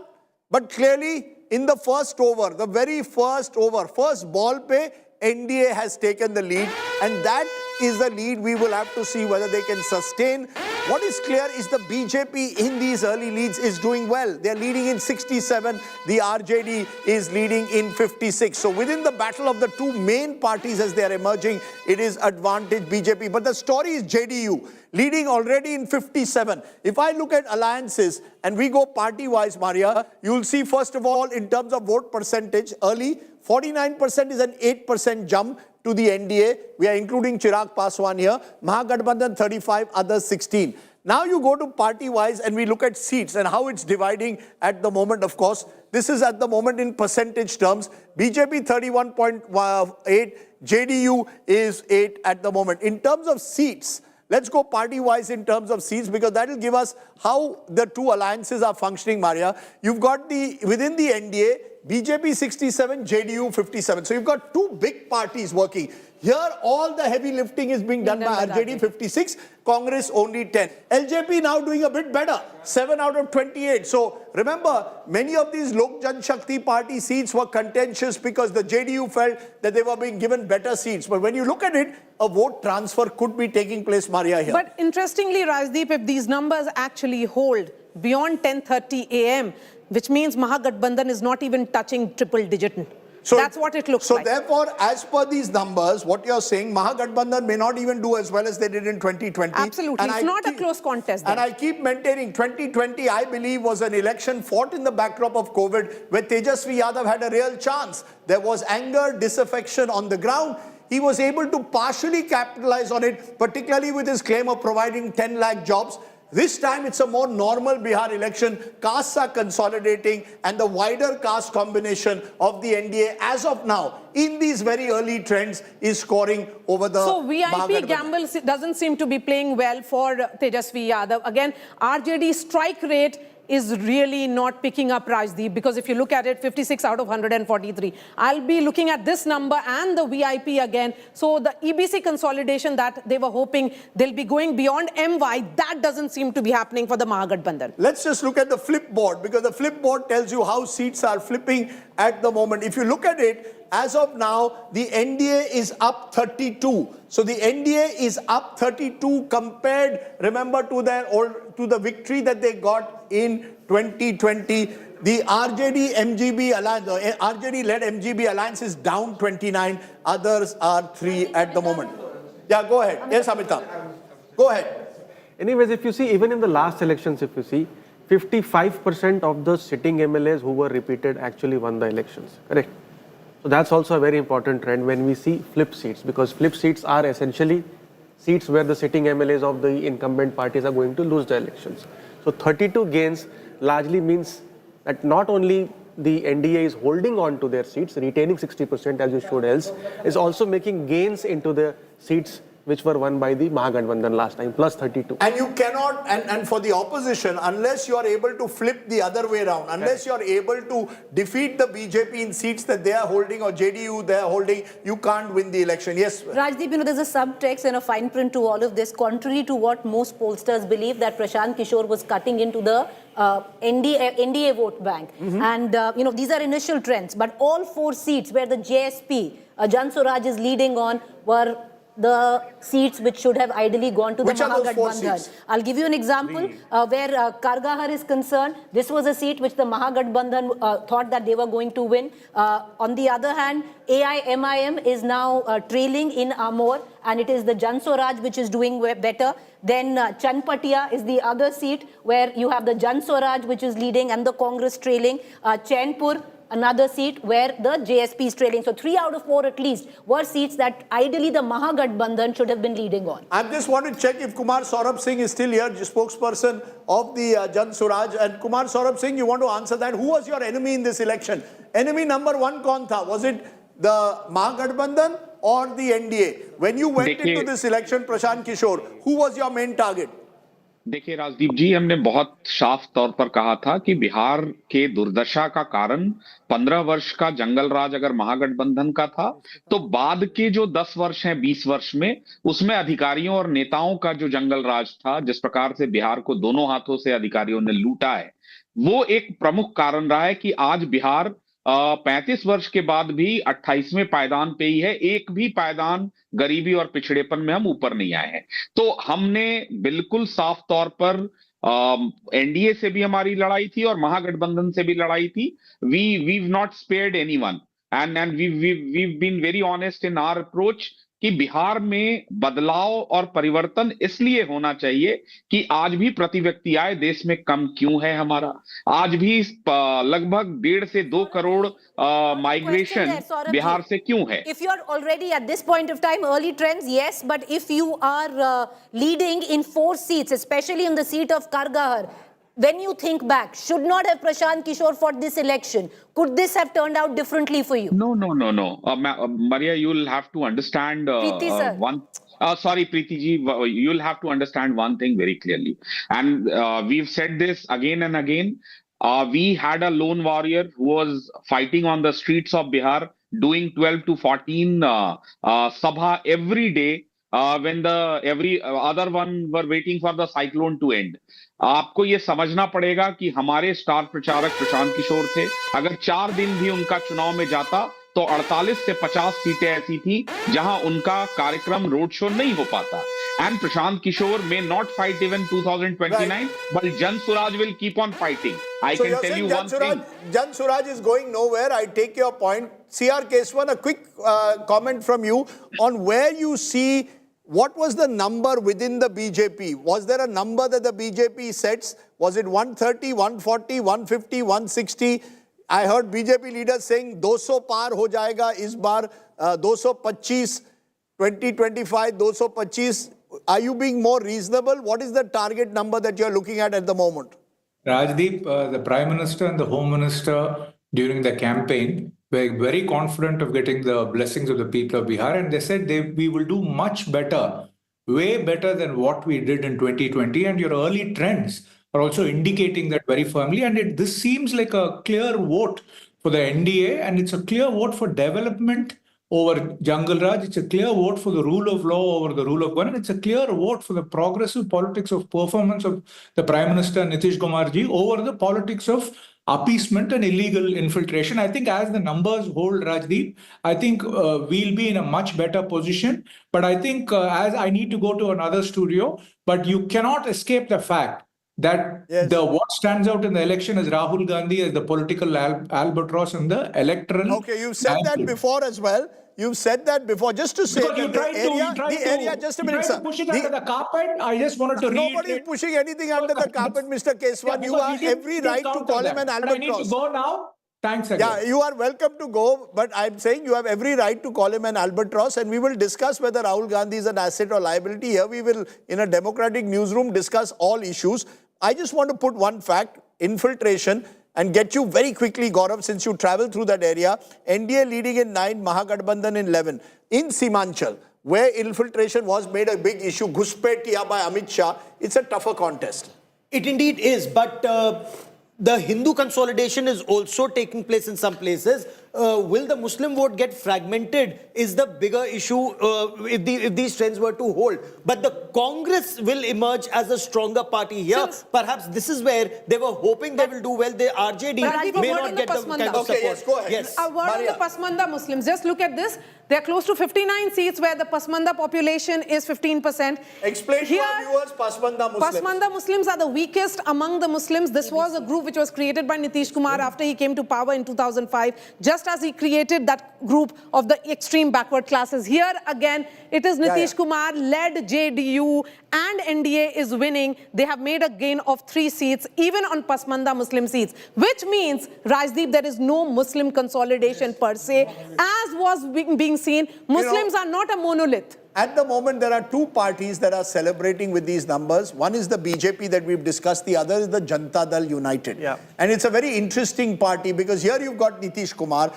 S1: but clearly in the first over, the very first over, first ball pe, NDA has taken the lead, and that is the lead we will have to see whether they can sustain. What is clear is the BJP in these early leads is doing well. They're leading in 67. The RJD is leading in 56. So within the battle of the two main parties as they are emerging, it is advantage BJP. But the story is JDU leading already in 57. If I look at alliances and we go party-wise, Maria, you'll see first of all in terms of vote percentage, early 49% is an 8% jump to the NDA. We are including Chirag Paswan here. Mahagathbandhan 35, others 16. Now you go to party-wise and we look at seats and how it's dividing at the moment, of course. This is at the moment in percentage terms. BJP 31.8, JDU is 8 at the moment. In terms of seats, let's go party-wise in terms of seats because that will give us how the two alliances are functioning, Maria. You've got within the NDA, BJP 67, JDU 57. So you've got two big parties working. Here, all the heavy lifting is being done by RJD, 56, Congress only 10. LJP now doing a bit better, 7 out of 28. So remember, many of these Lok Jan Shakti party seats were contentious because the JDU felt that they were being given better seats. But when you look at it, a vote transfer could be taking place, Maria, here.
S6: But interestingly, Rajdeep, if these numbers actually hold beyond 10:30 a.m., which means Mahagathbandhan is not even touching triple digit. So that's what it looks like.
S1: So therefore, as per these numbers, what you're saying, Mahagathbandhan may not even do as well as they did in 2020.
S6: Absolutely. It's not a close contest there.
S1: And I keep maintaining 2020, I believe, was an election fought in the backdrop of COVID where Tejashwi Yadav had a real chance. There was anger, disaffection on the ground. He was able to partially capitalize on it, particularly with his claim of providing 10 lakh jobs. This time it's a more normal Bihar election. Castes are consolidating and the wider caste combination of the NDA as of now in these very early trends is scoring over the
S6: So VIP gamble doesn't seem to be playing well for Tejashwi Yadav. Again, RJD strike rate is really not picking up, Rajdeep, because if you look at it, 56 out of 143. I'll be looking at this number and the VIP again. So the EBC consolidation that they were hoping they'll be going beyond MY, that doesn't seem to be happening for the Mahagathbandhan.
S1: Let's just look at the flip board because the flip board tells you how seats are flipping at the moment. If you look at it, as of now, the NDA is up 32. So the NDA is up 32 compared, remember, to the victory that they got in 2020. The RJD-MGB alliance, the RJD-led MGB alliance is down 29. Others are 3 at the moment. Yeah, go ahead. Yes, Amitabh. Go ahead.
S4: Anyways, if you see, even in the last elections, if you see, 55% of the sitting MLAs who were repeated actually won the elections. Correct? So that's also a very important trend when we see flip seats, because flip seats are essentially seats where the sitting MLAs of the incumbent parties are going to lose the elections. So 32 gains largely means that not only the NDA is holding on to their seats, retaining 60% as you showed else, is also making gains into the seats which were won by the Mahagathbandhan last time, plus 32.
S1: And you cannot, and for the opposition, unless you are able to flip the other way around, unless you are able to defeat the BJP in seats that they are holding or JDU they are holding, you can't win the election. Yes?
S2: Rajdeep, there's a subtext and a fine print to all of this, contrary to what most pollsters believe, that Prashant Kishor was cutting into the NDA vote bank. And, these are initial trends. But all 4 seats where the JSP, Jan Swaraj is leading on, were the seats which should have ideally gone to the Mahagathbandhan. I'll give you an example where Kargahar is concerned. This was a seat which the Mahagathbandhan thought that they were going to win. On the other hand, AIMIM is now trailing in Amor, and it is the Jan Swaraj which is doing better. Then Chanpatia is the other seat where you have the Jan Swaraj which is leading and the Congress trailing. Chainpur, another seat where the JSP is trailing. So 3 out of 4 at least were seats that ideally the Mahagathbandhan should have been leading on.
S1: I just want to check if Kumar Saurabh Singh is still here, spokesperson of the Jan Suraj. And Kumar Saurabh Singh, you want to answer that? Who was your enemy in this election? Enemy number one kaun tha? Was it the Mahagathbandhan or the NDA? When you went into this election, Prashant Kishor, who was your main target?
S18: देखिए राजदीप जी, हमने बहुत साफ तौर पर कहा था कि बिहार के दुर्दशा का कारण 15 वर्ष का जंगल राज अगर महागठबंधन का था, तो बाद के जो 10 वर्ष हैं, 20 वर्ष में, उसमें अधिकारियों और नेताओं का जो जंगल राज था, जिस प्रकार से बिहार को दोनों हाथों से अधिकारियों ने लूटा है, वो एक प्रमुख कारण रहा है कि आज बिहार 35 वर्ष के बाद भी 28वें पायदान पे ही है। एक भी पायदान गरीबी और पिछड़ेपन में हम ऊपर नहीं आए हैं। तो हमने बिल्कुल साफ तौर पर एनडीए से भी हमारी लड़ाई थी और महागठबंधन से भी लड़ाई थी। We've not spared anyone and we've been very honest in our approach कि बिहार में बदलाव और परिवर्तन इसलिए होना चाहिए कि आज भी प्रति व्यक्ति आय देश में कम क्यों है हमारा। आज भी लगभग 1.5 से 2 करोड़ माइग्रेशन बिहार से क्यों है।
S2: If you are already at this point of time early trends, yes, but if you are leading in 4 seats, especially in the seat of Kargahar, when you think back, should not have Prashant Kishor fought this election? Could this have turned out differently for you?
S18: No. Maria, you'll have to understand one. Sorry, Preeti ji, you'll have to understand one thing very clearly. And we've said this again and again. We had a lone warrior who was fighting on the streets of Bihar, doing 12 to 14 sabha every day when every other one were waiting for the cyclone to end. आपको ये समझना पड़ेगा कि हमारे star प्रचारक प्रशांत किशोर थे। अगर 4 दिन भी उनका चुनाव में जाता तो 48 से 50 सीटें ऐसी थी जहां उनका कार्यक्रम रोड शो नहीं हो पाता। And Prashant Kishor may not fight even 2029, but Jan Suraj will keep on fighting. I can tell you one thing.
S1: Jan Suraj is going nowhere. I take your point. CR Keswan, a quick comment from you on where you see. What was the number within the BJP? Was there a number that the BJP sets? Was it 130, 140, 150, 160? I heard BJP leaders saying 200 par ho jayega is bar, 225, 2025, 225. Are you being more reasonable? What is the target number that you're looking at the moment?
S17: Rajdeep, the Prime Minister and the Home Minister during the campaign were very confident of getting the blessings of the people of Bihar, and they said we will do much better, way better than what we did in 2020, and your early trends are also indicating that very firmly, and this seems like a clear vote for the NDA, and it's a clear vote for development over Jungle Raj, it's a clear vote for the rule of law over the rule of government, it's a clear vote for the progressive politics of performance of the Prime Minister Nitish Kumar ji over the politics of appeasement and illegal infiltration. I think as the numbers hold, Rajdeep, I think we'll be in a much better position. But I think as I need to go to another studio, but you cannot escape the fact that what stands out in the election is Rahul Gandhi as the political albatross in the electoral.
S1: Okay, you've said that before as well. You've said that before. Just to say
S17: that the area, just a minute, sir. Push it under the carpet. I just wanted to
S1: Nobody is pushing anything under the carpet, Mr. Keswan. You have every right to call him an albatross.
S17: I need to go now. Thanks again.
S1: Yeah, you are welcome to go, but I'm saying you have every right to call him an albatross, and we will discuss whether Rahul Gandhi is an asset or liability. Here we will, in a democratic newsroom, discuss all issues. I just want to put one fact, infiltration, and get you very quickly, Gaurav, since you travel through that area. NDA leading in 9, Mahagathbandhan in 11. In Simanchal, where infiltration was made a big issue, Ghuspetiya by Amit Shah, it's a tougher contest.
S3: It indeed is, but the Hindu consolidation is also taking place in some places. Will the Muslim vote get fragmented is the bigger issue if these trends were to hold. But the Congress will emerge as a stronger party here. Perhaps this is where they were hoping they will do well. The RJD may not get the kind of support.
S1: Yes, go ahead.
S6: Yes. A word on the Pasmanda Muslims. Just look at this. They are close to 59 seats where the Pasmanda population is 15%.
S1: Explain to our viewers Pasmanda Muslims.
S6: Pasmanda Muslims are the weakest among the Muslims. This was a group which was created by Nitish Kumar after he came to power in 2005. Just just as he created that group of the extreme backward classes. Here again, it is Nitish Kumar led JDU and NDA is winning. They have made a gain of 3 seats, even on Pasmanda Muslim seats, which means, Rajdeep, there is no Muslim consolidation per se, as was being seen. Muslims are not a monolith.
S1: At the moment, there are 2 parties that are celebrating with these numbers. One is the BJP that we've discussed. The other is the Janata Dal United. And it's a very interesting party because here you've got Nitish Kumar.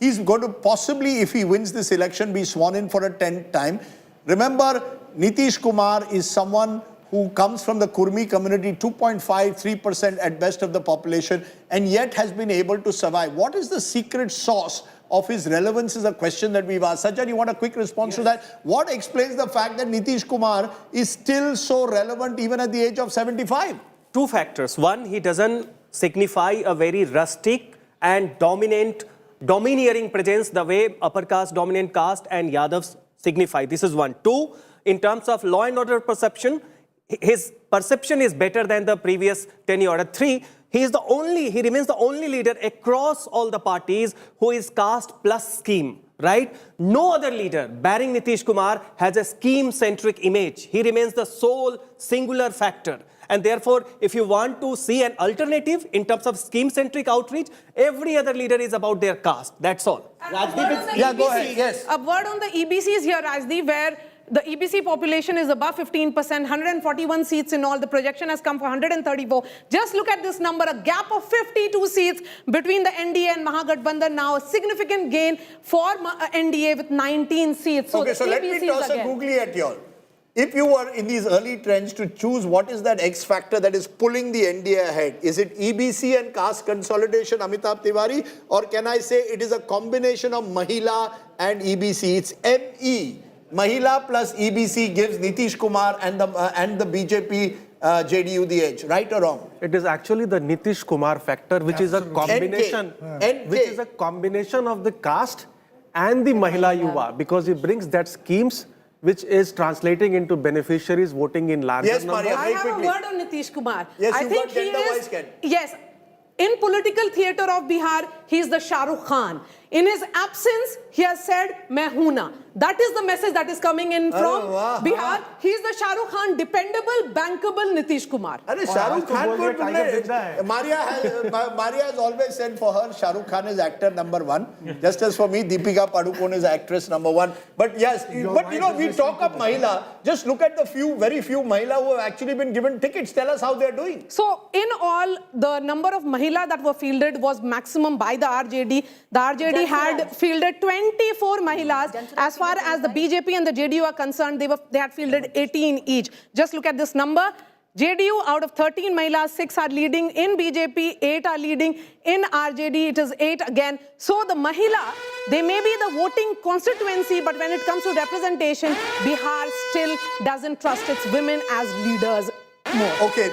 S1: He's going to possibly, if he wins this election, be sworn in for a 10th time. Remember, Nitish Kumar is someone who comes from the Kurmi community, 2.53% at best of the population, and yet has been able to survive. What is the secret sauce of his relevance is a question that we've asked. Sajjan, you want a quick response to that? What explains the fact that Nitish Kumar is still so relevant even at the age of 75?
S7: 2 factors. One, he doesn't signify a very rustic and domineering presence the way upper caste, dominant caste and Yadavs signify. This is 1. 2, in terms of law and order perception, his perception is better than the previous tenure. 3, he remains the only leader across all the parties who is caste plus scheme, right? No other leader, barring Nitish Kumar, has a scheme-centric image. He remains the sole singular factor. And therefore, if you want to see an alternative in terms of scheme-centric outreach, every other leader is about their caste. That's all.
S1: Rajdeep, go ahead. Yes.
S6: A word on the EBCs here, Rajdeep, where the EBC population is above 15%, 141 seats in all. The projection has come for 134. Just look at this number, a gap of 52 seats between the NDA and Mahagathbandhan now. A significant gain for NDA with 19 seats. So,
S1: okay, so let me toss a googly at y'all. If you were in these early trends to choose what is that X factor that is pulling the NDA ahead, is it EBC and caste consolidation, Amitabh Tiwari, or can I say it is a combination of Mahila and EBC? It's ME. Mahila plus EBC gives Nitish Kumar and the BJP JDU the edge, right or wrong?
S4: It is actually the Nitish Kumar factor, which is a combination, of the caste and the Mahila Yuva, because it brings that schemes which is translating into beneficiaries voting in larger numbers.
S1: Maria,
S6: I have a word on Nitish Kumar.
S1: Yes,
S6: I think he is. Yes, in political theatre of Bihar, he is the Shah Rukh Khan. In his absence, he has said, "Main hoon na." That is the message that is coming in from Bihar. He is the Shah Rukh Khan, dependable, bankable Nitish Kumar.
S1: Shah Rukh Khan Maria has always said for her, Shah Rukh Khan is actor number 1. Just as for me, Deepika Padukone is actress number 1. But yes, but you know, we talk of Mahila. Just look at the very few Mahila who have actually been given tickets. Tell us how they are doing.
S6: So, in all, the number of Mahila that were fielded was maximum by the RJD. The RJD had fielded 24 Mahilas. As far as the BJP and the JDU are concerned, they had fielded 18 each. Just look at this number. JDU, out of 13 Mahilas, 6 are leading. In BJP, 8 are leading. In RJD, it is 8 again. So the Mahila, they may be the voting constituency, but when it comes to representation, Bihar still doesn't trust its women as leaders more.
S1: Okay,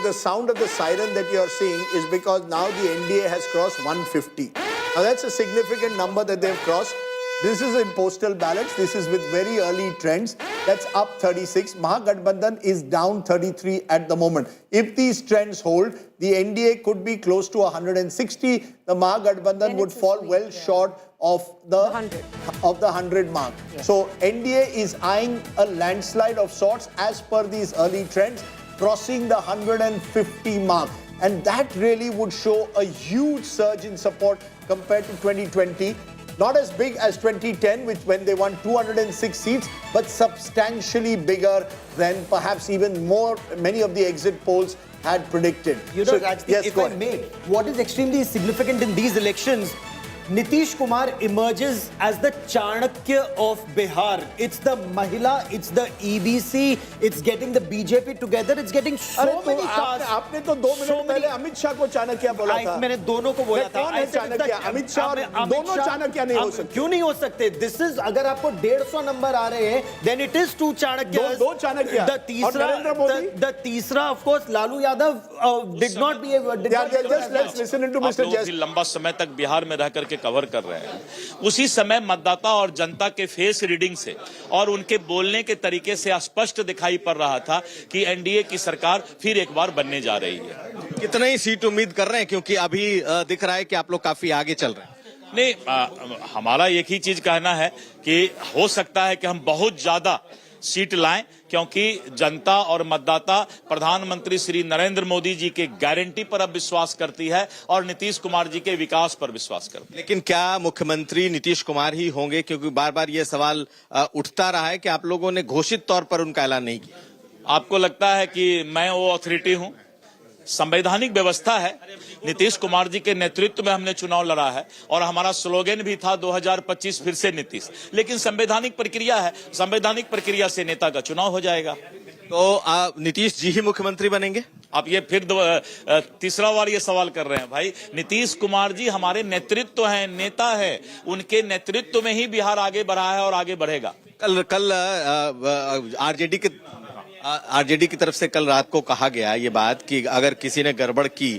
S1: the sound of the siren that you are seeing is because now the NDA has crossed 150. Now that's a significant number that they've crossed. This is in postal ballots. This is with very early trends. That's up 36. Mahagathbandhan is down 33 at the moment. If these trends hold, the NDA could be close to 160. The Mahagathbandhan would fall well short of the 100 mark. Yeah. So NDA is eyeing a landslide of sorts as per these early trends, crossing the 150 mark. And that really would show a huge surge in support compared to 2020. Not as big as 2010, when they won 206 seats, but substantially bigger than perhaps even many of the exit polls had predicted.
S3: You know, Rajdeep, if I may, what is extremely significant in these elections, Nitish Kumar emerges as the Chanakya of Bihar. It's the Mahila, it's the EBC, it's getting the BJP together, it's getting so many castes.
S1: आपने तो 2 minute पहले अमित शाह को चाणक्य बोला था.
S3: मैंने दोनों को बोला था.
S1: कौन है चाणक्य? अमित शाह दोनों चाणक्य नहीं हो सकते.
S3: क्यों नहीं हो सकते? This is अगर आपको 150 नंबर आ रहे हैं, then it is 2 Chanakyas.
S1: दो चाणक्य.
S3: The तीसरा, of course, Lalu Yadav did not be able.
S1: Just let's listen into Mr. Jess.
S19: लंबा समय तक बिहार में रह करके कवर कर रहे हैं. उसी समय मतदाता और जनता के फेस रीडिंग से और उनके बोलने के तरीके से स्पष्ट दिखाई पड़ रहा था कि एनडीए की सरकार फिर एक बार बनने जा रही है.
S8: कितने ही सीट उम्मीद कर रहे हैं, क्योंकि अभी दिख रहा है कि आप लोग काफी आगे चल रहे हैं.
S19: नहीं, हमारा एक ही चीज कहना है कि हो सकता है कि हम बहुत ज्यादा सीट लाएं, क्योंकि जनता और मतदाता प्रधानमंत्री श्री नरेंद्र मोदी जी के गारंटी पर अब विश्वास करती है और नीतीश कुमार जी के विकास पर विश्वास करती है।
S20: लेकिन क्या मुख्यमंत्री नीतीश कुमार ही होंगे, क्योंकि बार बार ये सवाल उठता रहा है कि आप लोगों ने घोषित तौर पर उनका ऐलान नहीं किया।
S19: आपको लगता है कि मैं वो अथॉरिटी हूं? संवैधानिक व्यवस्था है, नीतीश कुमार जी के नेतृत्व में हमने चुनाव लड़ा है और हमारा स्लोगन भी था 2025 फिर से नीतीश। लेकिन संवैधानिक प्रक्रिया है, संवैधानिक प्रक्रिया से नेता का चुनाव हो जाएगा।
S20: तो नीतीश जी ही मुख्यमंत्री बनेंगे?
S19: आप ये फिर तीसरा बार ये सवाल कर रहे हैं भाई। नीतीश कुमार जी हमारे नेतृत्व हैं, नेता है, उनके नेतृत्व में ही बिहार आगे बढ़ा है और आगे बढ़ेगा।
S20: कल आरजेडी की तरफ से कल रात को कहा गया ये बात कि अगर किसी ने गड़बड़ की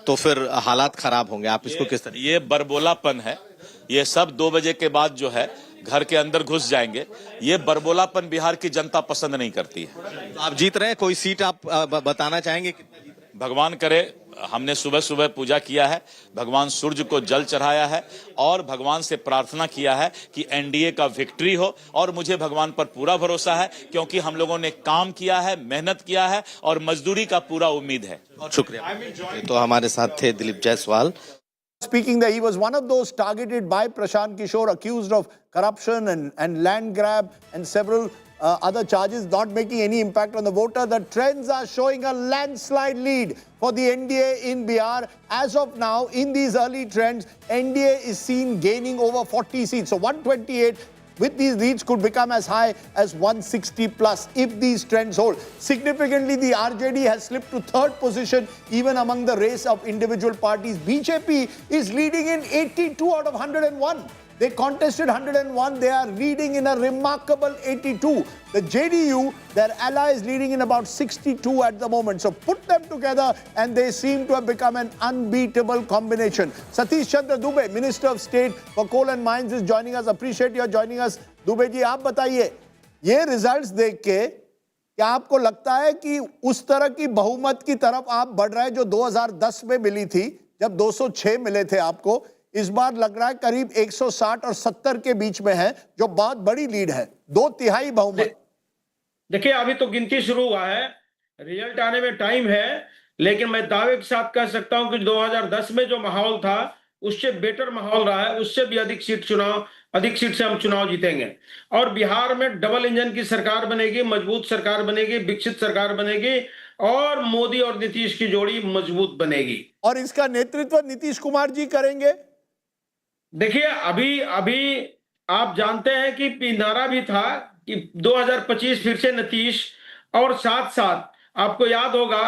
S20: तो फिर हालात खराब होंगे। आप इसको किस तरह?
S19: ये बरबोलापन है। ये सब 2 बजे के बाद जो है घर के अंदर घुस जाएंगे। ये बरबोलापन बिहार की जनता पसंद नहीं करती है।
S20: तो आप जीत रहे हैं, कोई सीट आप बताना चाहेंगे?
S19: भगवान करे। हमने सुबह सुबह पूजा किया है, भगवान सूर्य को जल चढ़ाया है और भगवान से प्रार्थना किया है कि एनडीए का विक्ट्री हो। और मुझे भगवान पर पूरा भरोसा है, क्योंकि हम लोगों ने काम किया है, मेहनत किया है और मजदूरी का पूरा उम्मीद है।
S20: बहुत शुक्रिया। तो हमारे साथ थे Dilip Jaiswal.
S1: Speaking that he was one of those targeted by Prashant Kishor, accused of corruption and land grab and several other charges, not making any impact on the voter. The trends are showing a landslide lead for the NDA in Bihar. As of now, in these early trends, NDA is seen gaining over 40 seats. So 128 with these leads could become as high as 160 plus if these trends hold. Significantly, the RJD has slipped to 3rd position even among the race of individual parties. BJP is leading in 82 out of 101. They contested 101. They are leading in a remarkable 82. The JDU, their ally, is leading in about 62 at the moment. So put them together and they seem to have become an unbeatable combination. Satish Chandra Dubey, Minister of State for Coal and Mines, is joining us. Appreciate your joining us. Dubey ji, आप बताइए, ये results देख के क्या आपको लगता है कि उस तरह की बहुमत की तरफ आप बढ़ रहे हैं जो 2010 में मिली थी, जब 206 मिले थे आपको? इस बार लग रहा है करीब 160 और 70 के बीच में है, जो बहुत बड़ी लीड है, 2/3 बहुमत।
S21: देखिए, अभी तो गिनती शुरू हुआ है, रिजल्ट आने में टाइम है, लेकिन मैं दावे के साथ कह सकता हूं कि 2010 में जो माहौल था उससे बेटर माहौल रहा है, उससे भी अधिक सीट से हम चुनाव जीतेंगे। और बिहार में डबल इंजन की सरकार बनेगी, मजबूत सरकार बनेगी, विकसित सरकार बनेगी और मोदी और नीतीश की जोड़ी मजबूत बनेगी।
S1: और इसका नेतृत्व नीतीश कुमार जी करेंगे।
S21: देखिए, अभी आप जानते हैं कि नारा भी था कि 2025 फिर से नीतीश, और साथ साथ आपको याद होगा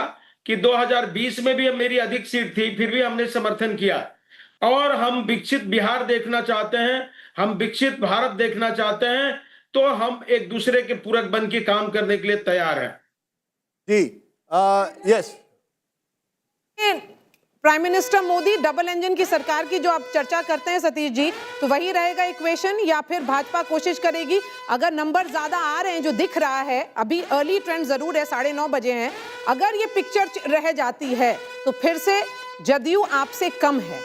S21: कि 2020 में भी मेरी अधिक सीट थी, फिर भी हमने समर्थन किया। और हम विकसित बिहार देखना चाहते हैं, हम विकसित भारत देखना चाहते हैं, तो हम एक दूसरे के पूरक बन के काम करने के लिए तैयार हैं।
S1: जी, yes.
S6: Prime minister Modi double engine की सरकार की जो आप चर्चा करते हैं सतीश जी, तो वही रहेगा इक्वेशन, या फिर भाजपा कोशिश करेगी? अगर नंबर ज्यादा आ रहे हैं जो दिख रहा है, अभी अर्ली ट्रेंड जरूर है, 9:30 बजे हैं, अगर ये पिक्चर रह जाती है तो फिर से जदयू आपसे कम है,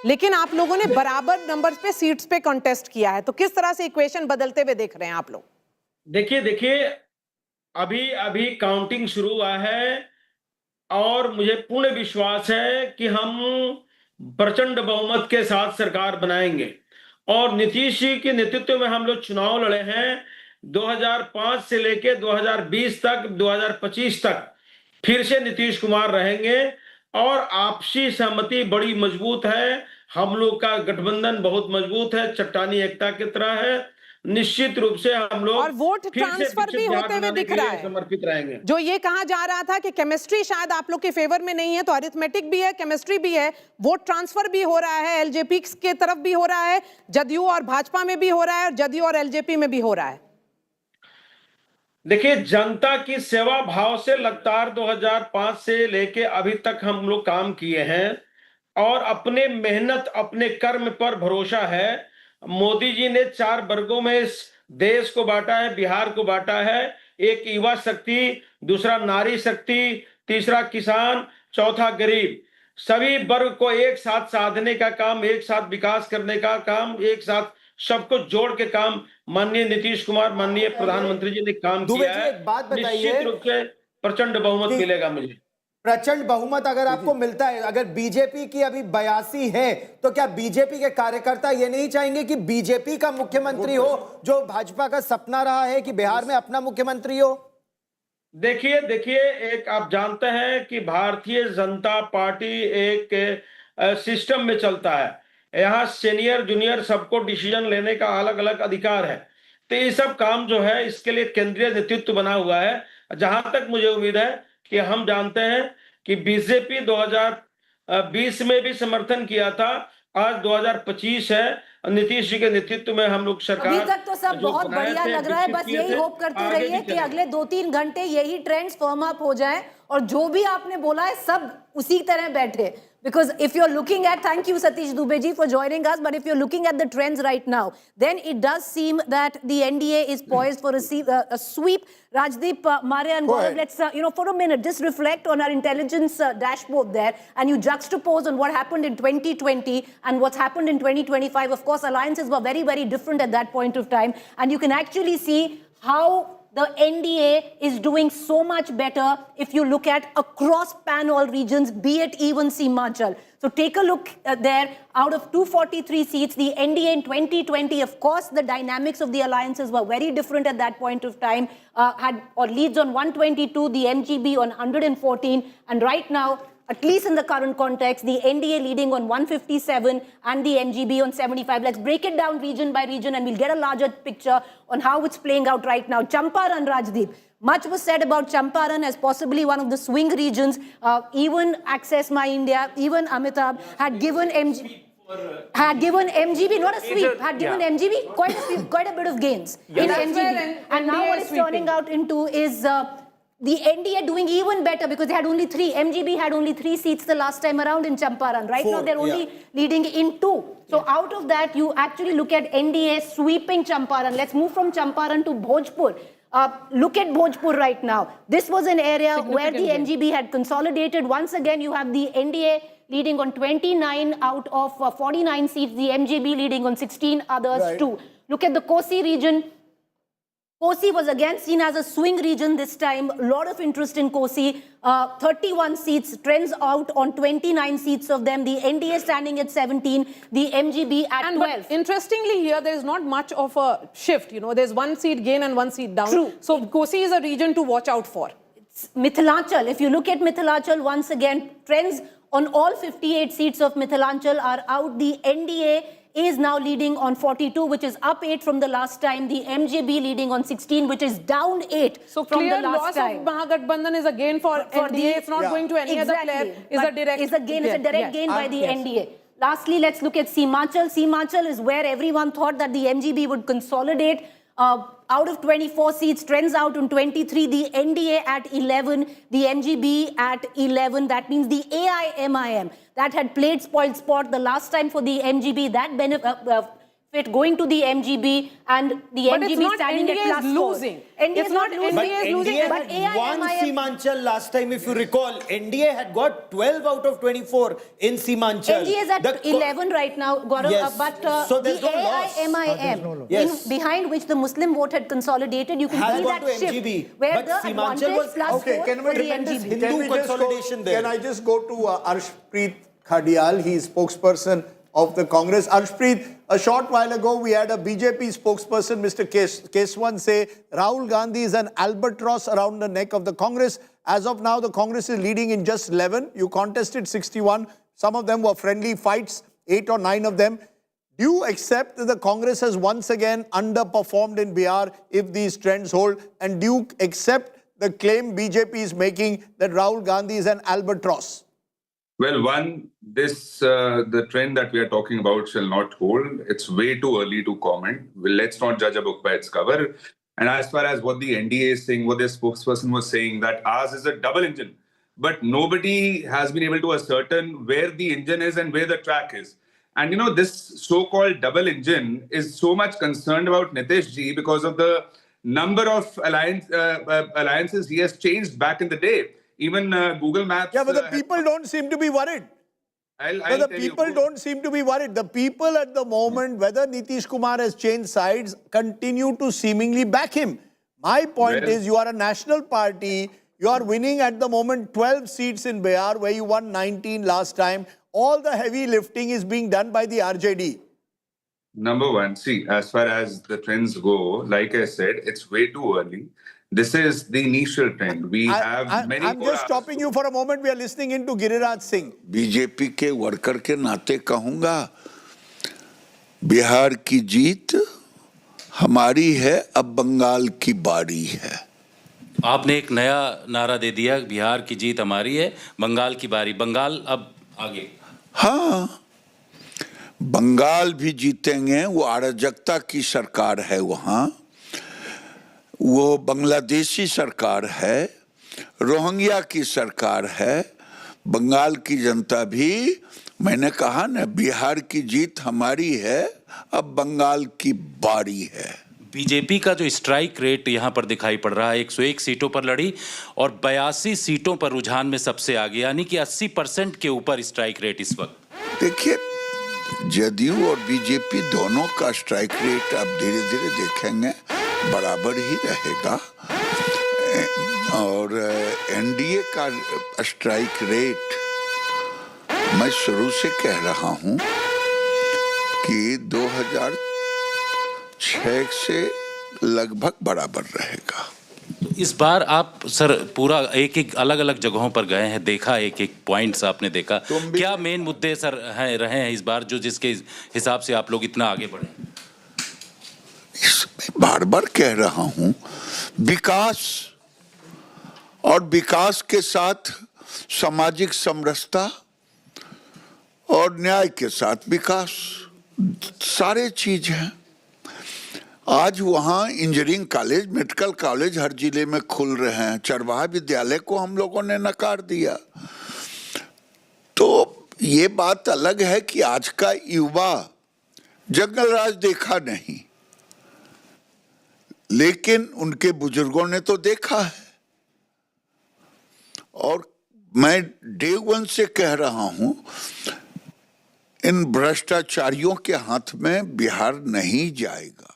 S6: लेकिन आप लोगों ने बराबर नंबर्स पे सीट्स पे कॉन्टेस्ट किया है, तो किस तरह से इक्वेशन बदलते हुए देख रहे हैं आप लोग?
S21: देखिए, अभी काउंटिंग शुरू हुआ है और मुझे पूर्ण विश्वास है कि हम प्रचंड बहुमत के साथ सरकार बनाएंगे। और नीतीश जी के नेतृत्व में हम लोग चुनाव लड़े हैं 2005 से लेकर 2020 तक, 2025 तक फिर से नीतीश कुमार रहेंगे और आपसी सहमति बड़ी मजबूत है। हम लोग का गठबंधन बहुत मजबूत है, चट्टानी एकता की तरह है। निश्चित रूप से हम लोग
S6: और वोट ट्रांसफर भी होते हुए दिख रहा है,
S21: समर्पित रहेंगे।
S6: जो ये कहा जा रहा था कि केमिस्ट्री शायद आप लोग के फेवर में नहीं है, तो अरिथमेटिक भी है, केमिस्ट्री भी है, वोट ट्रांसफर भी हो रहा है, एलजेपी के तरफ भी हो रहा है, जदयू और भाजपा में भी हो रहा है, और जदयू और एलजेपी में भी हो रहा है।
S21: देखिए, जनता की सेवा भाव से लगातार 2005 से लेके अभी तक हम लोग काम किए हैं और अपने मेहनत, अपने कर्म पर भरोसा है। मोदी जी ने 4 वर्गों में इस देश को बांटा है, बिहार को बांटा है। एक युवा शक्ति, दूसरा नारी शक्ति, तीसरा किसान, चौथा गरीब। सभी वर्ग को एक साथ साधने का काम, एक साथ विकास करने का काम, एक साथ सबको जोड़ के काम माननीय नीतीश कुमार, माननीय प्रधानमंत्री जी ने काम किया है।
S3: एक बात बताइए,
S21: निश्चित रूप से प्रचंड बहुमत मिलेगा मुझे।
S3: प्रचंड बहुमत अगर आपको मिलता है, अगर बीजेपी की अभी 82 है, तो क्या बीजेपी के कार्यकर्ता ये नहीं चाहेंगे कि बीजेपी का मुख्यमंत्री हो, जो भाजपा का सपना रहा है कि बिहार में अपना मुख्यमंत्री हो?
S21: देखिए एक आप जानते हैं कि भारतीय जनता पार्टी एक सिस्टम में चलता है। यहाँ सीनियर जूनियर सबको डिसीजन लेने का अलग अलग अधिकार है। तो ये सब काम जो है इसके लिए केंद्रीय नेतृत्व बना हुआ है। जहां तक मुझे उम्मीद है कि हम जानते हैं कि बीजेपी 2020 में भी समर्थन किया था, आज 2025 है, नीतीश जी के नेतृत्व में हम लोग सरकार।
S2: अभी तक तो सब बहुत बढ़िया लग रहा है, बस यही होप करते रहिए कि अगले 2-3 घंटे यही ट्रेंड्स फर्म अप हो जाए और जो भी आपने बोला है सब उसी तरह बैठे। Because if you're looking at, thank you Satish Dubey ji for joining us, but if you're looking at the trends right now, then it does seem that the NDA is poised for a sweep. Rajdeep, Maria and Gaurav, let's, for a minute, just reflect on our intelligence dashboard there, and you juxtapose on what happened in 2020 and what's happened in 2025. Of course, alliances were very, very different at that point of time, and you can actually see how the NDA is doing so much better if you look at across pan-all regions, be it even Himachal. So take a look there. Out of 243 seats, the NDA in 2020, of course, the dynamics of the alliances were very different at that point of time, leads on 122, the MGB on 114, and right now, at least in the current context, the NDA leading on 157 and the MGB on 75. Let's break it down region by region and we'll get a larger picture on how it's playing out right now. Champaran, Rajdeep. Much was said about Champaran as possibly one of the swing regions. Even Access My India, even Amitabh had given MGB, not a sweep, had given MGB quite a bit of gains in MGB. And now what it's turning out into is the NDA doing even better because they had only 3. MGB had only 3 seats the last time around in Champaran. Right now they're only leading in 2. So out of that, you actually look at NDA sweeping Champaran. Let's move from Champaran to Bhojpur. Look at Bhojpur right now. This was an area where the MGB had consolidated. Once again, you have the NDA leading on 29 out of 49 seats, the MGB leading on 16 others too. Look at the Kosi region. Kosi was again seen as a swing region this time. A lot of interest in Kosi. 31 seats, trends out on 29 seats of them. The NDA standing at 17, the MGB at 12.
S6: Interestingly here, there is not much of a shift. There's 1 seat gain and 1 seat down.
S2: True.
S6: So Kosi is a region to watch out for.
S2: Mithilachal, if you look at Mithilachal, once again, trends on all 58 seats of Mithilachal are out. The NDA is now leading on 42, which is up 8 from the last time. The MGB leading on 16, which is down 8
S6: so
S2: from
S6: clear
S2: the last time.
S6: Loss of Mahagathbandhan is a gain for NDA. It's not going to any other player.
S2: It's a direct gain by the NDA. Lastly, let's look at Himachal. Himachal is where everyone thought that the MGB would consolidate. Out of 24 seats, trends out on 23, the NDA at 11, the MGB at 11. That means the AIMIM that had played spoiled sport the last time for the MGB, that benefit going to the MGB, and the
S6: but
S2: MGB standing
S6: NDA
S2: at plus
S6: is losing.
S2: NDA is not losing.
S3: NDA is losing. But won Seemanchal last time, if you recall. NDA had got 12 out of 24 in Seemanchal.
S2: NDA is at 11 right now, Gaurav.
S3: Yes.
S2: But
S3: so there's
S2: the
S3: no
S2: AIMIM, behind which the Muslim vote had consolidated, you can see that shift.
S3: MGB.
S2: Where
S3: but
S2: the
S3: Seemanchal
S2: advantage
S3: was
S2: plus 4 for the MGB.
S1: Can I just go to Arshpreet Khadial? He is spokesperson of the Congress. Arshpreet, a short while ago, we had a BJP spokesperson, Mr. Keswan, say Rahul Gandhi is an albatross around the neck of the Congress. As of now, the Congress is leading in just 11. You contested 61. Some of them were friendly fights, 8 or 9 of them. Do you accept that the Congress has once again underperformed in Bihar if these trends hold? And do you accept the claim BJP is making that Rahul Gandhi is an albatross?
S9: Well, the trend that we are talking about shall not hold. It's way too early to comment. Well, let's not judge a book by its cover. And as far as what the NDA is saying, what their spokesperson was saying, that ours is a double engine. But nobody has been able to ascertain where the engine is and where the track is. And this so-called double engine is so much concerned about Nitish ji because of the number of alliances he has changed back in the day. Even Google Maps...
S1: Yeah, but the people don't seem to be worried. No, the people don't seem to be worried. The people at the moment, whether Nitish Kumar has changed sides, continue to seemingly back him. My point is, you are a national party. You are winning at the moment 12 seats in Bihar, where you won 19 last time. All the heavy lifting is being done by the RJD.
S9: Number one, see, as far as the trends go, like I said, it's way too early. This is the initial trend. We have many.
S1: I'm just stopping you for a moment. We are listening into Giriraj Singh.
S11: BJP के worker के नाते कहूंगा, बिहार की जीत हमारी है, अब बंगाल की बारी है।
S14: आपने एक नया नारा दे दिया, बिहार की जीत हमारी है, बंगाल की बारी। बंगाल अब आगे।
S11: हाँ, बंगाल भी जीतेंगे। वो अराजकता की सरकार है वहाँ, वो बांग्लादेशी सरकार है, रोहिंग्या की सरकार है। बंगाल की जनता भी, मैंने कहा ना, बिहार की जीत हमारी है, अब बंगाल की बारी है।
S14: बीजेपी का जो स्ट्राइक रेट यहाँ पर दिखाई पड़ रहा है, 101 सीटों पर लड़ी और 82 सीटों पर रुझान में सबसे आगे, यानी कि 80% के ऊपर स्ट्राइक रेट इस वक्त।
S11: देखिए, जदयू और बीजेपी दोनों का स्ट्राइक रेट अब धीरे धीरे देखेंगे बराबर ही रहेगा, और एनडीए का स्ट्राइक रेट मैं शुरू से कह रहा हूं कि 2006 से लगभग बराबर रहेगा।
S14: इस बार आप सर पूरा एक अलग अलग जगहों पर गए हैं, देखा एक पॉइंट्स आपने देखा, क्या मेन मुद्दे सर रहे हैं इस बार जो जिसके हिसाब से आप लोग इतना आगे बढ़े?
S11: बार बार कह रहा हूं, विकास, और विकास के साथ सामाजिक समरसता और न्याय के साथ विकास, सारे चीज हैं। आज वहाँ इंजीनियरिंग कॉलेज, मेडिकल कॉलेज हर जिले में खुल रहे हैं। चरवाहा विद्यालय को हम लोगों ने नकार दिया। तो ये बात अलग है कि आज का युवा जंगल राज देखा नहीं, लेकिन उनके बुजुर्गों ने तो देखा है। और मैं डे वन से कह रहा हूं, इन भ्रष्टाचारियों के हाथ में बिहार नहीं जाएगा।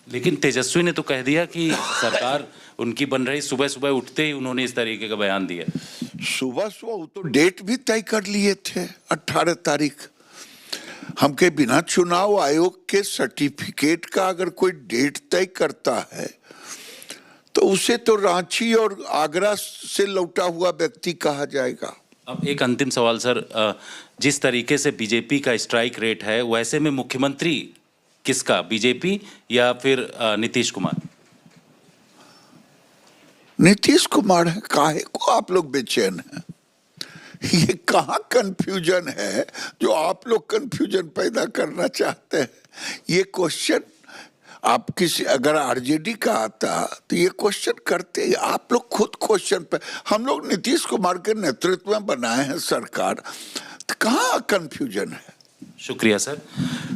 S14: लेकिन तेजस्वी ने तो कह दिया कि सरकार उनकी बन रही, सुबह सुबह उठते ही उन्होंने इस तरीके का बयान दिया।
S11: सुबह सुबह तो डेट भी तय कर लिए थे, 18 तारीख। हमके बिना चुनाव आयोग के सर्टिफिकेट का अगर कोई डेट तय करता है तो उसे तो रांची और आगरा से लौटा हुआ व्यक्ति कहा जाएगा।
S14: अब एक अंतिम सवाल सर, जिस तरीके से बीजेपी का स्ट्राइक रेट है, वैसे में मुख्यमंत्री किसका, बीजेपी या फिर नीतीश कुमार?
S11: नीतीश कुमार है। काहे को आप लोग बेचैन हैं? ये कहाँ कंफ्यूजन है जो आप लोग कंफ्यूजन पैदा करना चाहते हैं? ये क्वेश्चन आप किसी, अगर आरजेडी का आता तो ये क्वेश्चन करते, आप लोग खुद क्वेश्चन पे। हम लोग नीतीश कुमार के नेतृत्व में बनाए हैं सरकार, तो कहाँ कंफ्यूजन है?
S14: शुक्रिया sir.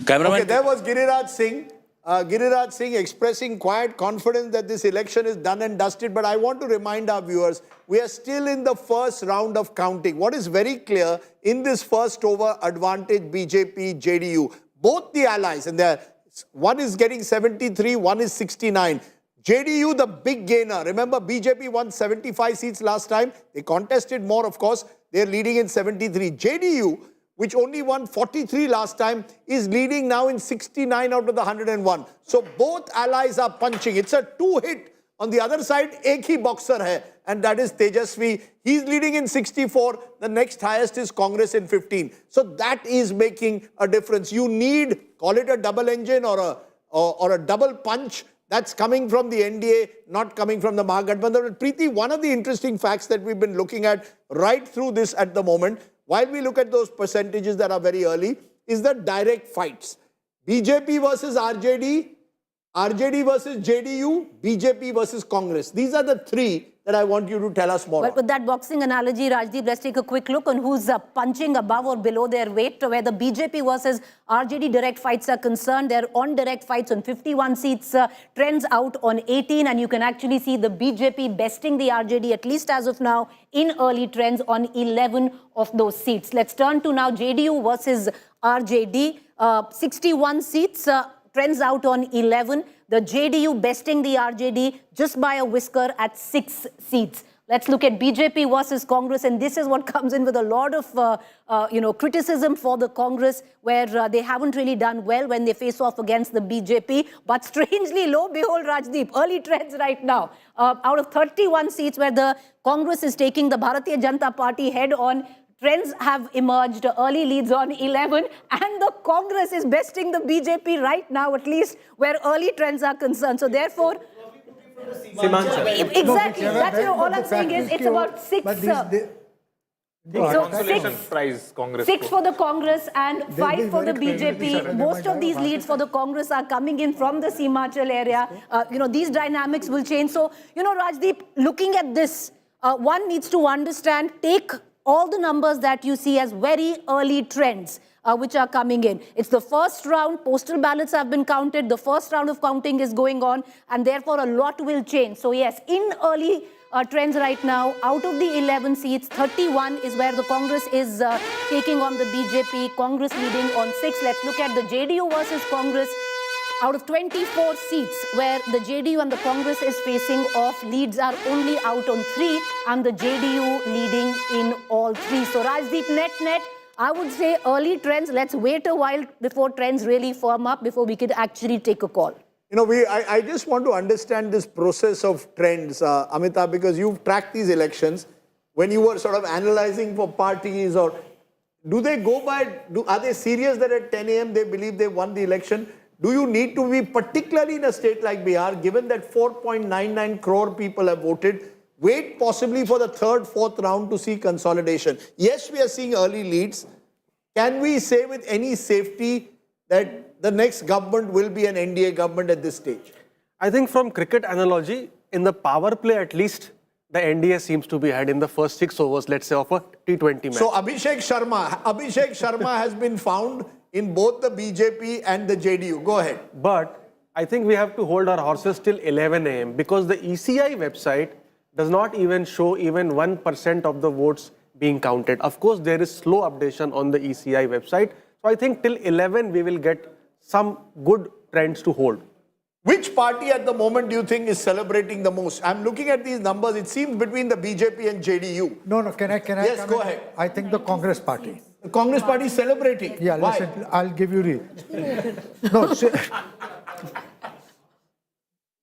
S14: Cameraman.
S1: Okay, there was Giriraj Singh. Giriraj Singh expressing quiet confidence that this election is done and dusted. But I want to remind our viewers, we are still in the first round of counting. What is very clear in this first over advantage, BJP, JDU, both the allies, and one is getting 73, one is 69. JDU, the big gainer. Remember, BJP won 75 seats last time. They contested more, of course. They're leading in 73. JDU, which only won 43 last time, is leading now in 69 out of the 101. So both allies are punching. It's a two-hit. On the other side, ek hi boxer hai, and that is Tejashwi. He's leading in 64. The next highest is Congress in 15. So that is making a difference. You need, call it a double engine or a double punch. That's coming from the NDA, not coming from the Mahagathbandhan. But Preeti, one of the interesting facts that we've been looking at right through this at the moment, while we look at those percentages that are very early, is the direct fights. BJP versus RJD, RJD versus JDU, BJP versus Congress. These are the three that I want you to tell us more
S2: Well,
S1: on.
S2: with that boxing analogy, Rajdeep, let's take a quick look on who's punching above or below their weight. Where the BJP versus RJD direct fights are concerned, they're on direct fights on 51 seats, trends out on 18, and you can actually see the BJP besting the RJD, at least as of now, in early trends on 11 of those seats. Let's turn to now JDU versus RJD. 61 seats, trends out on 11. The JDU besting the RJD just by a whisker at 6 seats. Let's look at BJP versus Congress, and this is what comes in with a lot of criticism for the Congress, where they haven't really done well when they face off against the BJP. But strangely, lo behold, Rajdeep, early trends right now. Out of 31 seats where the Congress is taking the Bharatiya Janata Party head on, trends have emerged, early leads on 11, and the Congress is besting the BJP right now, at least where early trends are concerned. So therefore, exactly, that's all I'm saying is it's about 6. So six for the Congress and 5 for the BJP. Most of these leads for the Congress are coming in from the Himachal area. These dynamics will change. So, Rajdeep, looking at this, one needs to understand, take all the numbers that you see as very early trends which are coming in. It's the first round, postal ballots have been counted, the first round of counting is going on, and therefore a lot will change. So yes, in early trends right now, out of the 11 seats, 31 is where the Congress is taking on the BJP, Congress leading on 6. Let's look at the JDU versus Congress. Out of 24 seats where the JDU and the Congress is facing off, leads are only out on 3 and the JDU leading in all 3. So Rajdeep, net, I would say early trends. Let's wait a while before trends really firm up, before we could actually take a call.
S1: I just want to understand this process of trends, Amitabh, because you've tracked these elections. When you were sort of analyzing for parties, or do they go by, are they serious that at 10 a.m. they believe they won the election? Do you need to be, particularly in a state like Bihar, given that 4.99 crore people have voted, wait possibly for the third, fourth round to see consolidation? Yes, we are seeing early leads. Can we say with any safety that the next government will be an NDA government at this stage?
S4: I think from cricket analogy, in the power play at least, the NDA seems to be ahead in the first 6 overs, let's say, of a T20 match.
S1: So Abhishek Sharma has been found in both the BJP and the JDU. Go ahead.
S4: But I think we have to hold our horses till 11 a.m. because the ECI website does not even show even 1% of the votes being counted. Of course, there is slow updation on the ECI website. So I think till 11 we will get some good trends to hold.
S1: Which party at the moment do you think is celebrating the most? I'm looking at these numbers. It seems between the BJP and JDU.
S5: No, can I
S1: Yes, go ahead.
S5: I think the Congress party.
S1: The Congress party is celebrating.
S5: Yeah,
S1: Why?
S5: listen, I'll give you no,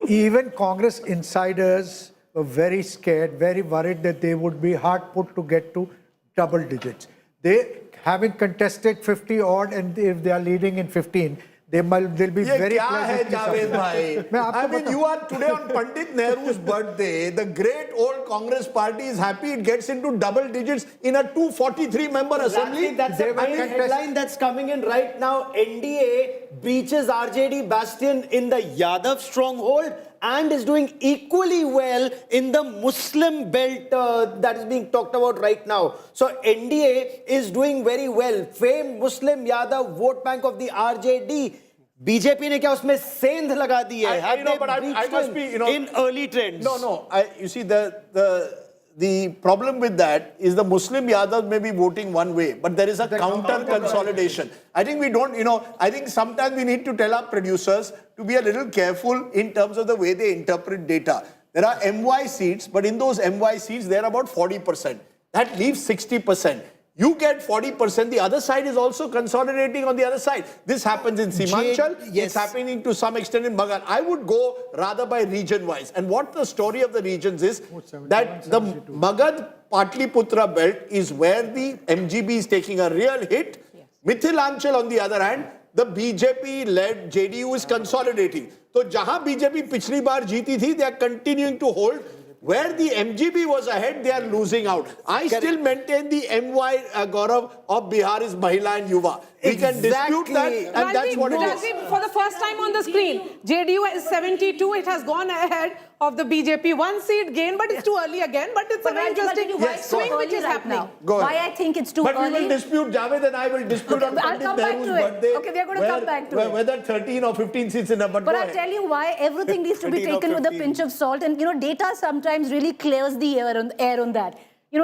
S5: even Congress insiders were very scared, very worried that they would be hard put to get to double digits. They, having contested 50 odd, and if they are leading in 15, they'll be very pleasantly.
S1: I mean, you are today on Pandit Nehru's birthday. The great old Congress party is happy it gets into double digits in a 243-member assembly.
S3: That's a main headline that's coming in right now. NDA breaches RJD bastion in the Yadav stronghold and is doing equally well in the Muslim belt that is being talked about right now. So NDA is doing very well. Famed Muslim Yadav vote bank of the RJD. BJP ने क्या उसमें सेंध लगा दी है?
S1: But I must be,
S3: in early trends.
S1: No. You see, the problem with that is the Muslim Yadav may be voting one way, but there is a counter consolidation. I think we don't, I think sometimes we need to tell our producers to be a little careful in terms of the way they interpret data. There are MY seats, but in those MY seats, they're about 40%. That leaves 60%. You get 40%, the other side is also consolidating on the other side. This happens in Himachal, it's happening to some extent in Magadh. I would go rather by region-wise. And what the story of the regions is, that the Magadh Patliputra belt is where the MGB is taking a real hit. Mithilanchal, on the other hand, the BJP-led JDU is consolidating. So, jahan BJP pichli baar jeeti thi, they are continuing to hold. Where the MGB was ahead, they are losing out. I still maintain the MY, Gaurav, of Bihar is Mahila and Yuva. We can dispute that, and that's what it is.
S6: For the first time on the screen, JDU is 72. It has gone ahead of the BJP. 1 seat gain, but it's too early again. But it's a very interesting swing which is happening.
S2: Why I think it's too
S1: but
S2: early.
S1: we will dispute, Javed and I will dispute on
S2: I'll come back to it.
S1: birthday.
S2: Okay, we are going to come back to it.
S1: Whether 13 or 15 seats in a
S2: But I'll tell you why everything needs to be
S1: 13 or
S2: taken with a
S1: 15.
S2: pinch of salt. And, data sometimes really clears the air on that.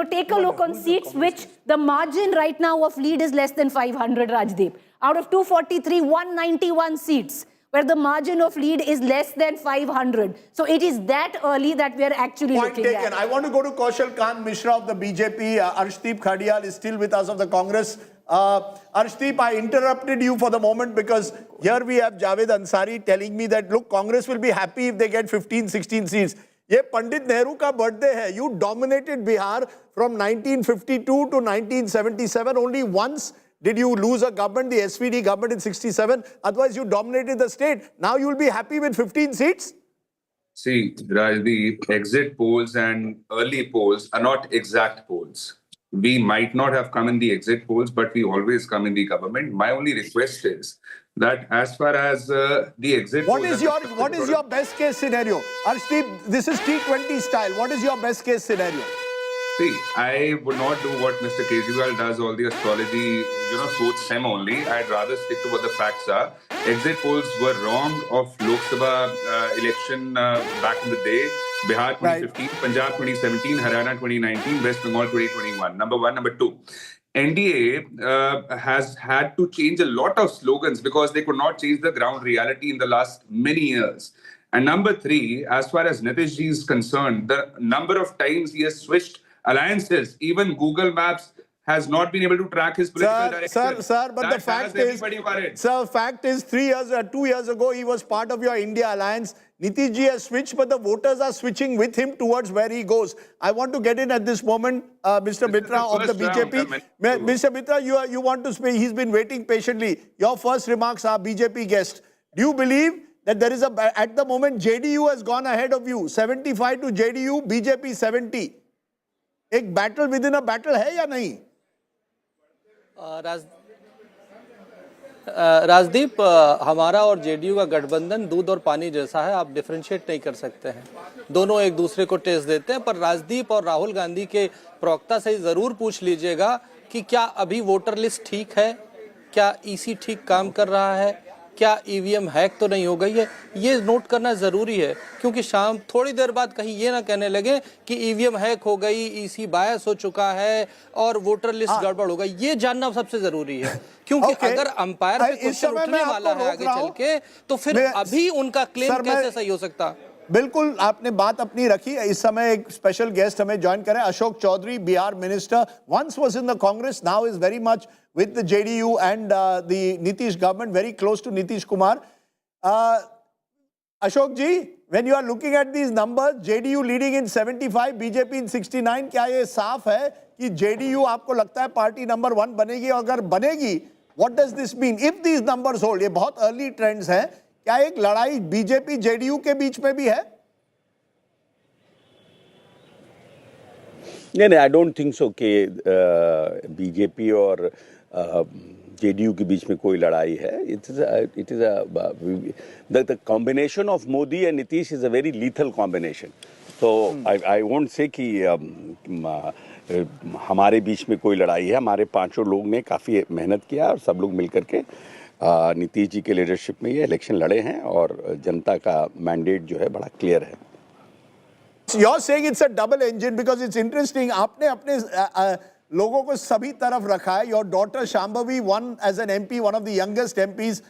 S2: Take a look on seats which the margin right now of lead is less than 500, Rajdeep. Out of 243, 191 seats where the margin of lead is less than 500. So it is that early that we are actually looking at.
S1: I want to go to Kaushal Kant Mishra of the BJP. Arshdeep Khadiyal is still with us of the Congress. Arshdeep, I interrupted you for the moment because here we have Javed Ansari telling me that, look, Congress will be happy if they get 15, 16 seats. ये पंडित नेहरू का birthday है. You dominated Bihar from 1952 to 1977. Only once did you lose a government, the SVD government in 67. Otherwise, you dominated the state. Now you will be happy with 15 seats?
S9: See, Rajdeep, exit polls and early polls are not exact polls. We might not have come in the exit polls, but we always come in the government. My only request is that as far as the exit
S1: what
S9: polls...
S1: What is your best case scenario? Arshdeep, this is T20 style. What is your best case scenario?
S9: See, I would not do what Mr. Kejriwal does, all the astrology, suits him only. I'd rather stick to what the facts are. Exit polls were wrong of Lok Sabha election back in the day. Bihar 2015, Punjab 2017, Haryana 2019, West Bengal 2021. Number one. Number two, NDA has had to change a lot of slogans because they could not change the ground reality in the last many years. And number three, as far as Nitish ji is concerned, the number of times he has switched alliances, even Google Maps has not been able to track his political direction.
S1: Sir, but the fact is 2 years ago, he was part of your India alliance. Nitish ji has switched, but the voters are switching with him towards where he goes. I want to get in at this moment, Mr. Mitra of the BJP. Mr. Mitra, you want to speak. He's been waiting patiently. Your first remarks are BJP guest. Do you believe that there is at the moment, JDU has gone ahead of you? 75 to JDU, BJP 70. एक battle with in a battle है या नहीं?
S12: राजदीप, हमारा और JDU का गठबंधन दूध और पानी जैसा है. आप डिफरेंशिएट नहीं कर सकते हैं. दोनों एक दूसरे को टेस्ट देते हैं. पर राजदीप और राहुल गांधी के प्रवक्ता से जरूर पूछ लीजिएगा कि क्या अभी वोटर लिस्ट ठीक है, क्या ईसी ठीक काम कर रहा है, क्या ईवीएम हैक तो नहीं हो गई है. ये नोट करना जरूरी है, क्योंकि शाम थोड़ी देर बाद कहीं ये ना कहने लगे कि ईवीएम हैक हो गई, ईसी बायस हो चुका है और वोटर लिस्ट गड़बड़ हो गई. ये जानना सबसे जरूरी है, क्योंकि अगर अंपायर पे क्वेश्चन उठने वाला है आगे चल के, तो फिर अभी उनका क्लेम कैसे सही हो सकता?
S1: बिल्कुल, आपने बात अपनी रखी. इस समय एक स्पेशल गेस्ट हमें ज्वाइन करें. Ashok Chaudhary, Bihar minister, once was in the Congress, now is very much with the JDU and the Nitish government, very close to Nitish Kumar. Ashok ji, when you are looking at these numbers, JDU leading in 75, BJP in 69, क्या ये साफ है कि JDU आपको लगता है party number 1 बनेगी? अगर बनेगी, what does this mean? If these numbers hold, ये बहुत early trends हैं, क्या एक लड़ाई बीजेपी जेडीयू के बीच में भी है?
S22: नहीं, आई डोंट थिंक सो कि बीजेपी और जेडीयू के बीच में कोई लड़ाई है. It is the combination of Modi and Nitish is a very lethal combination. तो आई वोंट से कि हमारे बीच में कोई लड़ाई है. हमारे पांचों लोग ने काफ़ी मेहनत किया और सब लोग मिलकर के नीतीश जी के लीडरशिप में ये इलेक्शन लड़े हैं और जनता का मैंडेट जो है बड़ा क्लियर है.
S1: You're saying it's a double engine because it's interesting. आपने अपने लोगों को सभी तरफ रखा है. Your daughter Shambhavi won as an MP, one of the youngest MPs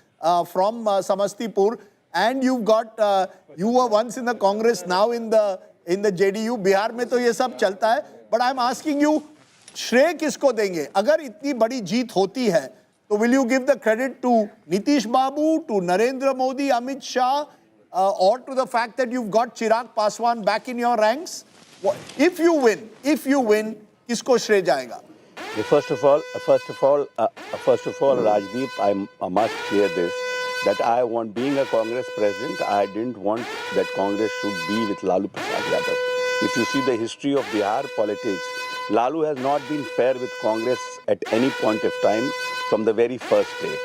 S1: from Samastipur, and you've got you were once in the Congress, now in the JDU. Bihar में तो ये सब चलता है. But I'm asking you, श्रेय किसको देंगे? अगर इतनी बड़ी जीत होती है, तो will you give the credit to Nitish Babu, to Narendra Modi, Amit Shah, or to the fact that you've got Chirag Paswan back in your ranks? If you win, किसको श्रेय जाएगा?
S22: First of all, Rajdeep, I must clear this, that I want, being a Congress president, I didn't want that Congress should be with Lalu Prasad Yadav. If you see the history of Bihar politics, Lalu has not been fair with Congress at any point of time from the very first day.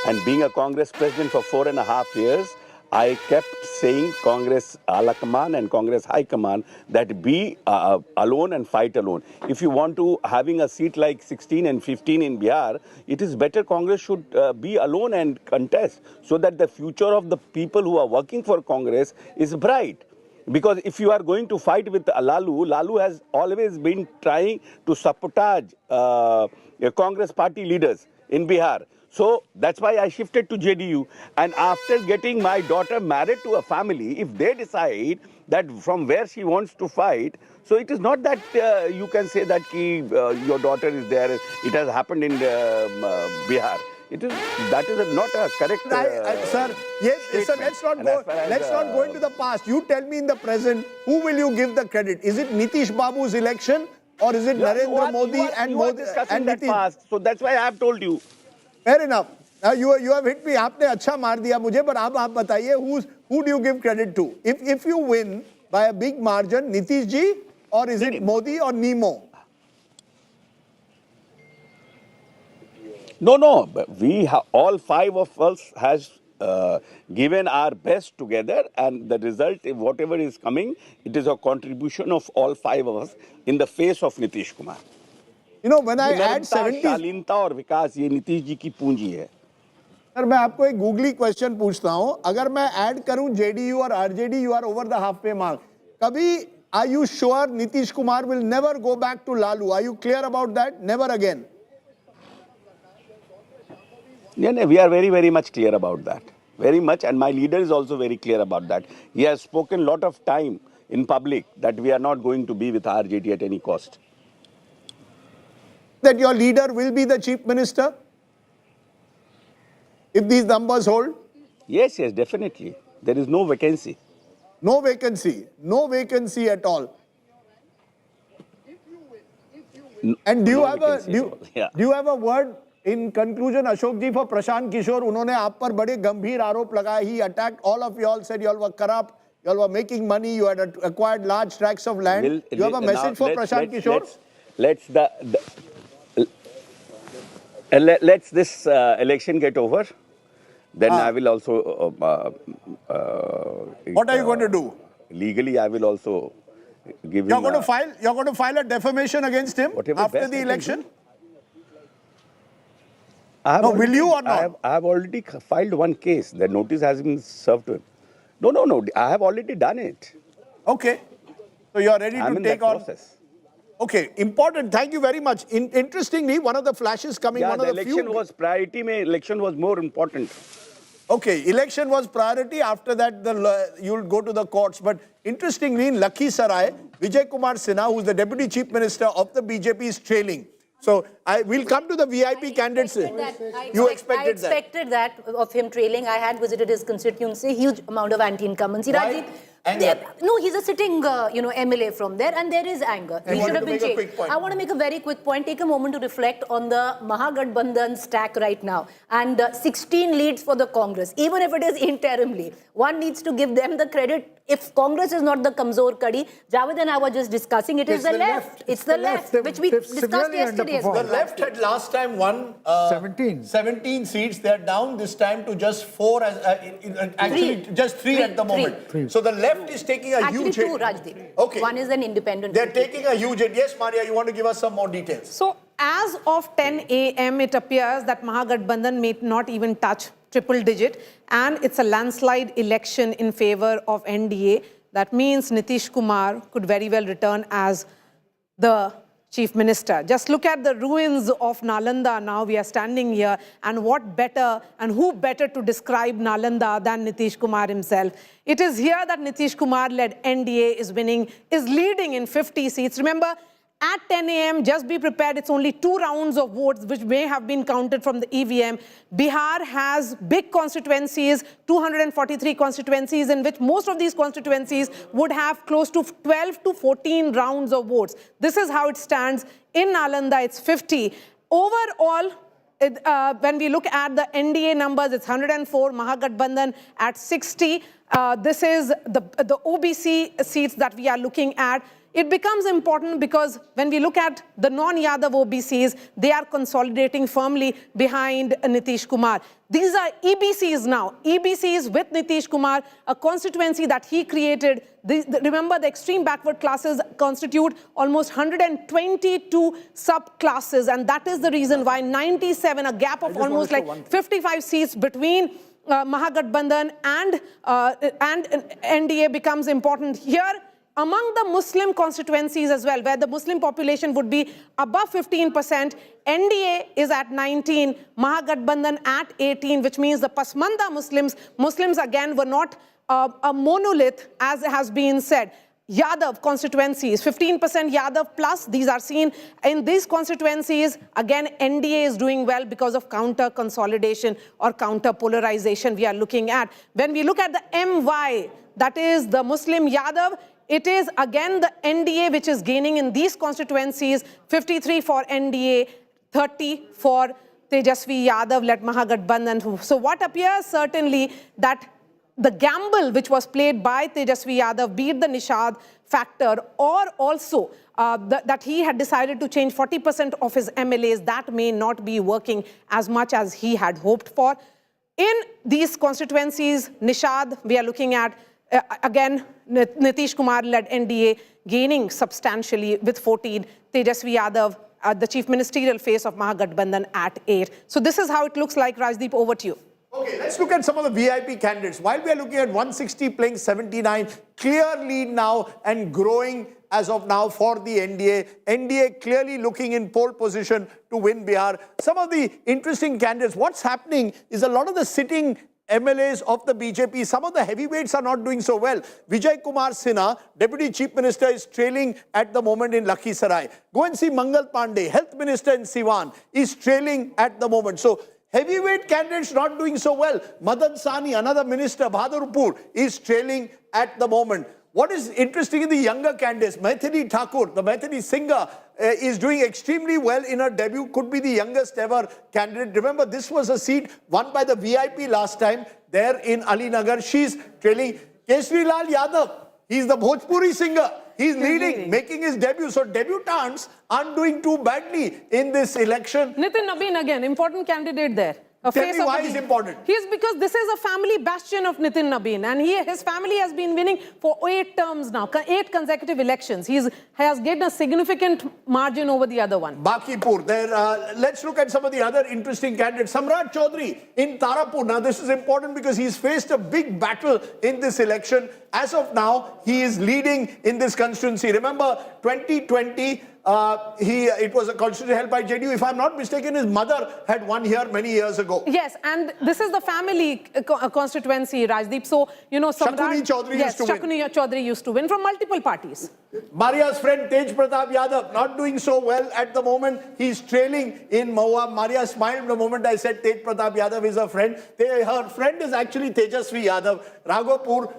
S22: And being a Congress president for 4.5 years, I kept saying Congress Ala Kaman and Congress High Command that be alone and fight alone. If you want to having a seat like 16 and 15 in Bihar, it is better Congress should be alone and contest so that the future of the people who are working for Congress is bright. Because if you are going to fight with Lalu has always been trying to sabotage Congress party leaders in Bihar. So that's why I shifted to JDU. And after getting my daughter married to a family, if they decide that from where she wants to fight, so it is not that you can say that your daughter is there. It has happened in Bihar. That is not a correct.
S1: Sir, yes, sir, let's not go into the past. You tell me in the present, who will you give the credit? Is it Nitish Babu's election or is it Narendra Modi and
S22: Nitish? Past, so that's why I have told you.
S1: Fair enough. You have hit me. आपने अच्छा मार दिया मुझे, पर आप बताइए who do you give credit to? If you win by a big margin, Nitish ji, or is it Modi or Nemo?
S22: No. We all five of us has given our best together, and the result, whatever is coming, it is a contribution of all five of us in the face of Nitish Kumar.
S1: You know, when I add 70,
S22: शालीनता और विकास ये नीतीश जी की पूंजी है.
S1: Sir मैं आपको एक googly question पूछता हूं, अगर मैं ऐड करूं जेडीयू और RJD, you are over the halfway mark. कभी are you sure Nitish Kumar will never go back to Lalu? Are you clear about that? Never again.
S22: Yeah, we are very, very much clear about that. Very much, and my leader is also very clear about that. He has spoken a lot of time in public that we are not going to be with RJD at any cost.
S1: That your leader will be the chief minister if these numbers hold?
S22: Yes, definitely. There is no vacancy.
S1: No vacancy at all. And do you have a word in conclusion, Ashok ji, for Prashant Kishor? उन्होंने आप पर बड़े गंभीर आरोप लगाए. He attacked all of you all, said you all were corrupt, you all were making money, you had acquired large tracts of land. You have a message for Prashant Kishor?
S22: Let's this election get over. Then I will also.
S1: What are you going to do?
S22: Legally, I will also give him.
S1: You're going to file a defamation against him after the election? Will you or not?
S22: I have already filed one case. The notice has been served to him. No. I have already done it.
S1: Okay. So you are ready to take on. Process. Okay, important. Thank you very much. Interestingly, one of the flashes coming, one of the
S22: election was priority. Election was more important.
S1: Okay, election was priority. After that, you'll go to the courts. But interestingly, in Lakhisarai, Vijay Kumar Sinha, who's the Deputy Chief Minister of the BJP, is trailing. So we'll come to the VIP candidates. You expected that?
S2: I expected that of him trailing. I had visited his constituency, huge amount of anti-incumbency.
S1: Why?
S2: No, he's a sitting, MLA from there, and there is anger. He should have been changed. I want to make a very quick point. Take a moment to reflect on the Mahagathbandhan stack right now, and 16 leads for the Congress. Even if it is interimly, one needs to give them the credit. If Congress is not the Kamzor Kadi, Javed and I were just discussing, it's the left. It's the left, which we discussed yesterday as well.
S1: The left had last time won 17 seats. They are down this time to just 4, actually just 3 at the moment. So the left is taking a huge hit.
S2: Actually 2, Rajdeep.
S1: Okay.
S2: One is an independent.
S1: They're taking a huge hit. Yes, Maria, you want to give us some more details?
S6: So as of 10 a.m., it appears that Mahagathbandhan may not even touch triple digit, and it's a landslide election in favor of NDA. That means Nitish Kumar could very well return as the Chief Minister. Just look at the ruins of Nalanda now. We are standing here, and what better and who better to describe Nalanda than Nitish Kumar himself. It is here that Nitish Kumar-led NDA is leading in 50 seats. Remember, at 10 a.m., just be prepared, it's only 2 rounds of votes which may have been counted from the EVM. Bihar has big constituencies, 243 constituencies, in which most of these constituencies would have close to 12 to 14 rounds of votes. This is how it stands. In Nalanda, it's 50. Overall, when we look at the NDA numbers, it's 104, Mahagathbandhan at 60. This is the OBC seats that we are looking at. It becomes important because when we look at the non-Yadav OBCs, they are consolidating firmly behind Nitish Kumar. These are EBCs now. EBCs with Nitish Kumar, a constituency that he created. Remember, the extreme backward classes constitute almost 122 subclasses, and that is the reason why 97, a gap of almost like 55 seats between Mahagathbandhan and NDA becomes important here. Among the Muslim constituencies as well, where the Muslim population would be above 15%, NDA is at 19, Mahagathbandhan at 18, which means the Pasmanda Muslims again were not a monolith, as has been said. Yadav constituencies, 15% Yadav plus, these are seen in these constituencies. Again, NDA is doing well because of counter consolidation or counter polarization we are looking at. When we look at the MY, that is the Muslim Yadav, it is again the NDA which is gaining in these constituencies, 53 for NDA, 30 for Tejashwi Yadav-led Mahagathbandhan. So what appears certainly that the gamble which was played by Tejashwi Yadav, be it the Nishad factor or also that he had decided to change 40% of his MLAs, that may not be working as much as he had hoped for. In these constituencies, Nishad, we are looking at again, Nitish Kumar-led NDA gaining substantially with 14, Tejashwi Yadav, the chief ministerial face of Mahagathbandhan at 8. So this is how it looks like. Rajdeep, over to you.
S1: Okay, let's look at some of the VIP candidates. While we are looking at 160 playing 79, clear lead now and growing as of now for the NDA. NDA clearly looking in pole position to win Bihar. Some of the interesting candidates, what's happening is a lot of the sitting MLAs of the BJP, some of the heavyweights are not doing so well. Vijay Kumar Sinha, Deputy Chief Minister, is trailing at the moment in Lakhisarai. Go and see Mangal Pandey, Health Minister in Siwan, is trailing at the moment. So heavyweight candidates not doing so well. Madan Sahni, another minister, Bahadurpur, is trailing at the moment. What is interesting in the younger candidates, Maithili Thakur, the Maithili singer, is doing extremely well in her debut, could be the youngest ever candidate. Remember, this was a seat won by the VIP last time there in Ali Nagar. She's trailing. Caste Yadav, he's the Bhojpuri singer. He's leading, making his debut. So debutants aren't doing too badly in this election.
S6: Nitin Nabin again, important candidate there.
S1: Tell me why is important.
S6: He's because this is a family bastion of Nitin Nabin, and his family has been winning for 8 terms now, 8 consecutive elections. He has gained a significant margin over the other one.
S1: Bakipur. There, let's look at some of the other interesting candidates. Samrat Chaudhary in Tarapur. Now, this is important because he's faced a big battle in this election. As of now, he is leading in this constituency. Remember, 2020, it was a constituency held by JDU. If I'm not mistaken, his mother had won here many years ago.
S6: Yes, and this is the family constituency, Rajdeep. So, you know,
S1: Shakuni Chaudhary used to win.
S6: Shakuni Chaudhary used to win from multiple parties.
S1: Maria's friend Tej Pratap Yadav not doing so well at the moment. He's trailing in Mahua. Maria smiled the moment I said Tej Pratap Yadav is a friend. Her friend is actually Tejashwi Yadav. Raghopur.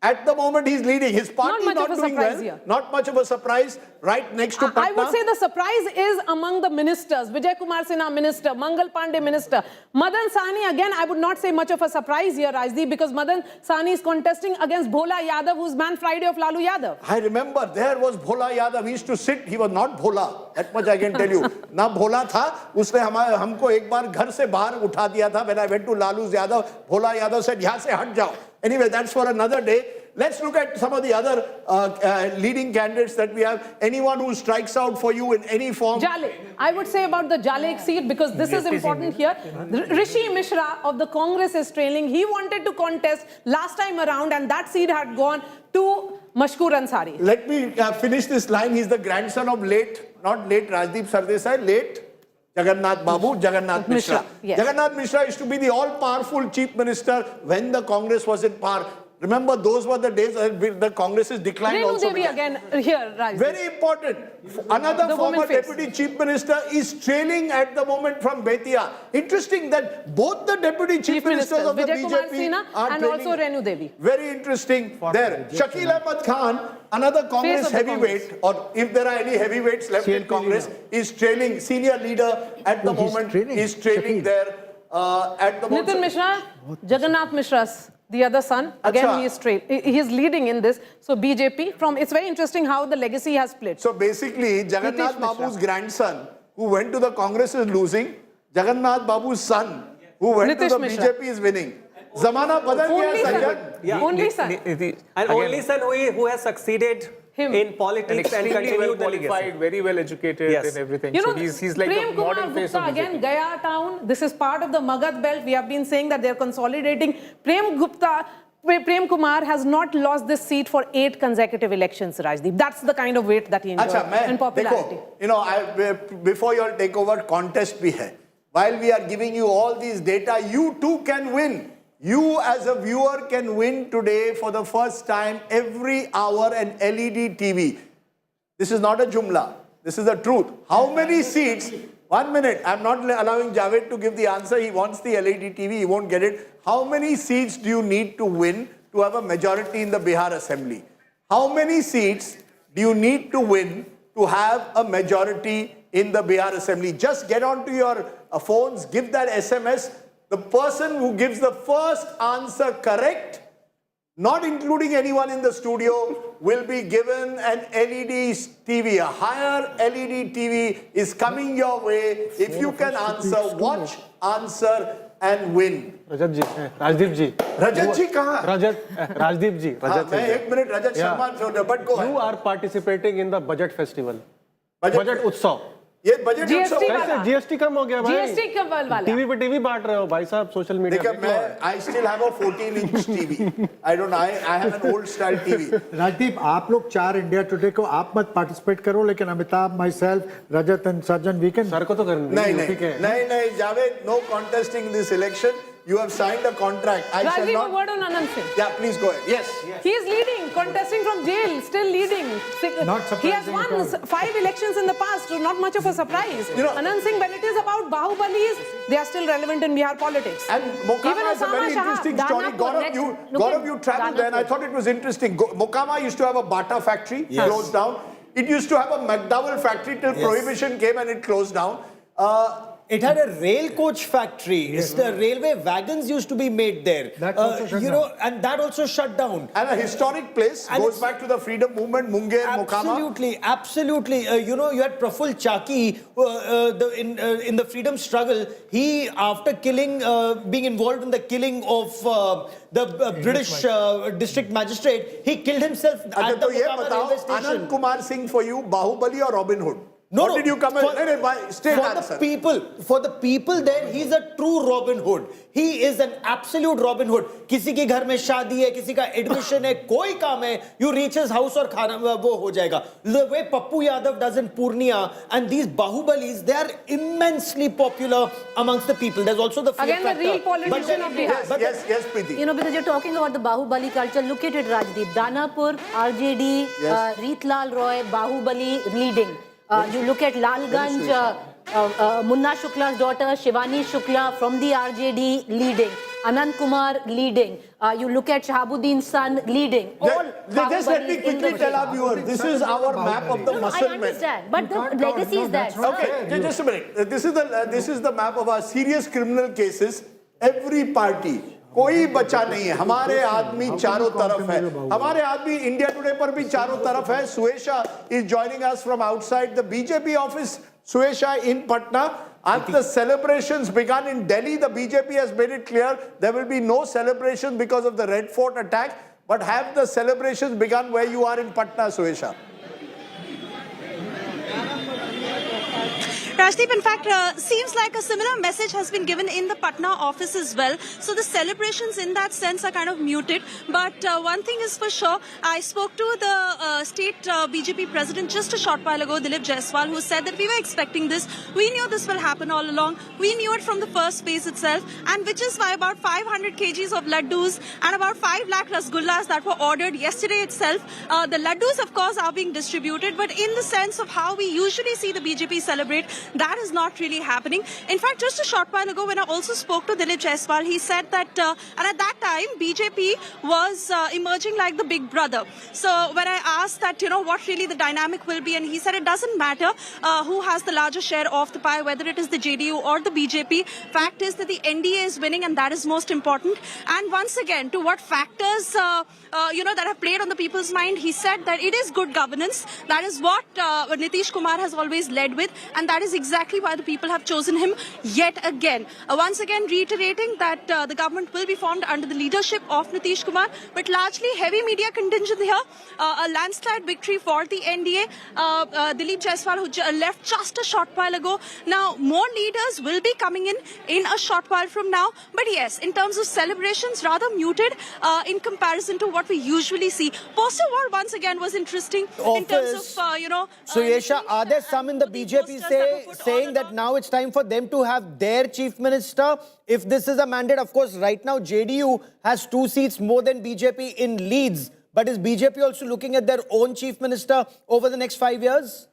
S1: At the moment, he's leading. His party not doing well. Here. Not much of a surprise. Right next to Patna.
S6: I would say the surprise is among the ministers. Vijay Kumar Sinha, minister. Mangal Pandey, minister. Madan Sahni, again, I would not say much of a surprise here, Rajdeep, because Madan Sahni is contesting against Bhola Yadav, who's Man Friday of Lalu Yadav.
S1: I remember there was Bhola Yadav. He used to sit. He was not Bhola. That much I can tell you. Na Bhola tha. Usne हमको एक बार घर से बाहर उठा दिया था. When I went to Lalu Yadav, Bhola Yadav said, यहाँ से हट जाओ. Anyway, that's for another day. Let's look at some of the other leading candidates that we have. Anyone who strikes out for you in any form.
S6: Jale. I would say about the Jale seat because this is important here. Rishi Mishra of the Congress is trailing. He wanted to contest last time around and that seat had gone to Mashkoor Ansari.
S1: Let me finish this line. He's the grandson of not late Rajdeep Sardesai, late Jagannath Babu, Jagannath Mishra.
S6: Yes.
S1: Jagannath Mishra used to be the all-powerful chief minister when the Congress was in power. Remember, those were the days the Congress's decline
S6: Renu
S1: also
S6: Devi again here, Rajdeep.
S1: Very important. Another former deputy chief minister is trailing at the moment from Betia. Interesting that both the deputy chief ministers of the BJP are
S6: and also Renu Devi.
S1: Very interesting there. Shakil Ahmad Khan, another Congress heavyweight, or if there are any heavyweights left in Congress, is trailing. Senior leader at the moment is trailing there at the moment.
S6: Nitin Mishra, Jagannath Mishra. the other son. Again,
S1: Achha.
S6: he is leading in this. So BJP, it's very interesting how the legacy has split.
S1: So basically, Jagannath Babu's grandson, who went to the Congress, is losing. Jagannath Babu's son, who went
S6: Nitish
S1: to the
S6: Mishra.
S1: BJP, is winning. Zamana badal gaya, Sanjay.
S6: Only son.
S7: And only son who has succeeded in politics and
S10: extremely well
S7: continued the legacy.
S10: qualified, very well educated and everything.
S6: You know,
S10: so he's like
S6: Prem
S10: the modern
S6: Kumar
S10: face
S6: Gupta,
S10: of BJP.
S6: again, Gaya town. This is part of the Magadh belt. We have been saying that they're consolidating. Prem Kumar has not lost this seat for 8 consecutive elections, Rajdeep. That's the kind of weight that he enjoys and popularity.
S1: Dekho, you know, before you all take over, contest bhi hai. While we are giving you all these data, you too can win. You as a viewer can win today for the first time every hour an LED TV. This is not a jumla. This is the truth. How many seats? 1 minute. I'm not allowing Javed to give the answer. He wants the LED TV. He won't get it. How many seats do you need to win to have a majority in the Bihar Assembly? How many seats do you need to win to have a majority in the Bihar Assembly? Just get onto your phones, give that SMS. The person who gives the first answer correct, not including anyone in the studio, will be given an LED TV. A higher LED TV is coming your way. If you can answer, watch, answer and win.
S4: Rajat ji, Rajdeep ji.
S1: Rajat ji kahan?
S4: Rajdeep ji. Rajat ji.
S1: Ek minute, Rajat Sharma, but go ahead.
S4: You are participating in the budget festival. Budget Utsav.
S1: ये budget
S4: GST कम हो गया भाई
S6: GST कम वाला
S4: TV पे TV बांट रहे हो भाई साहब सोशल मीडिया
S1: देखिए मैं I still have a 14-inch TV. I have an old style TV.
S5: Rajdeep आप लोग 4 इंडिया टुडे को आप मत पार्टिसिपेट करो लेकिन Amitabh my self Rajat and surgeon weekend
S4: sir को तो करना
S1: नहीं Javed no contesting this election. You have signed a contract. I shall not.
S6: A word on Anand Singh.
S1: Yeah, please go ahead. Yes.
S6: He is leading, contesting from jail, still leading.
S5: Not surprising.
S6: He has won 5 elections in the past, so not much of a surprise.
S1: You know,
S6: Anand Singh, when it is about Bahubalis, they are still relevant in Bihar politics.
S1: And Mokama is a very interesting story. Gaurav, you traveled there and I thought it was interesting. Mokama used to have a Bata factory, closed down. It used to have a McDowell factory till Prohibition came and it closed down.
S3: It had a rail coach factory. Yes. The railway wagons used to be made there.
S5: That also shut down.
S3: And that also shut down.
S1: And a historic place and goes back to the freedom movement, Munger, Mokama.
S3: Absolutely. You had Praful Chaki in the freedom struggle. He, after being involved in the killing of the British district magistrate, he killed himself at the Mokama railway station.
S1: Anand Kumar Singh for you, Bahubali or Robin Hood?
S3: No,
S1: what did you come
S3: for the people there, he's a true Robin Hood. He is an absolute Robin Hood. किसी के घर में शादी है, किसी का admission है, कोई काम है, you reach his house और खाना वो हो जाएगा. The way Pappu Yadav does in Purnia and these Bahubalis, they are immensely popular amongst the people. There's also the fear
S6: factor. Again, the real politician of Bihar.
S1: Yes, Preeti.
S2: You know, because you're talking about the Bahubali culture, look at it, Rajdeep. Danapur, RJD, Reetlal Roy, Bahubali leading. You look at Lalganj, Munna Shukla's daughter, Shivani Shukla from the RJD leading. Anand Kumar leading. You look at Shahabuddin's son leading.
S1: Just let me quickly tell our viewers, this is our map of the muscle men.
S2: I understand, but the legacy is that.
S1: Okay, just a minute. This is the map of our serious criminal cases. Every party. कोई बचा नहीं है हमारे आदमी चारों तरफ है हमारे आदमी इंडिया टुडे पर भी चारों तरफ है सुएशा is joining us from outside the BJP office Suesha in Patna as the celebrations began in Delhi the BJP has made it clear there will be no celebration because of the Red Fort attack but have the celebrations begun where you are in Patna Suesha
S13: Rajdeep, in fact, seems like a similar message has been given in the Patna office as well. So the celebrations in that sense are kind of muted. But one thing is for sure, I spoke to the state BJP president just a short while ago, Dilip Jaiswal, who said that we were expecting this. We knew this will happen all along. We knew it from the first phase itself. And which is why about 500 kgs of laddus and about 5 lakh rasgullas that were ordered yesterday itself. The laddus, of course, are being distributed. But in the sense of how we usually see the BJP celebrate, That is not really happening. In fact, just a short while ago, when I also spoke to Dilip Jaiswal, he said that, and at that time, BJP was emerging like the big brother. So when I asked that, what really the dynamic will be, and he said it doesn't matter who has the larger share of the pie, whether it is the JDU or the BJP. Fact is that the NDA is winning, and that is most important. And once again, to what factors, that have played on the people's mind, he said that it is good governance. That is what Nitish Kumar has always led with, and that is exactly why the people have chosen him yet again. Once again, reiterating that the government will be formed under the leadership of Nitish Kumar, but largely heavy media contingent here. A landslide victory for the NDA. Dilip Jaiswal, who left just a short while ago. Now, more leaders will be coming in a short while from now. But yes, in terms of celebrations, rather muted in comparison to what we usually see. Poster war once again was interesting in terms of,
S3: So, Yesha, are there some in the BJP saying that now it's time for them to have their chief minister? If this is a mandate, of course, right now JDU has 2 seats more than BJP in Leeds. But is BJP also looking at their own chief minister over the next 5 years?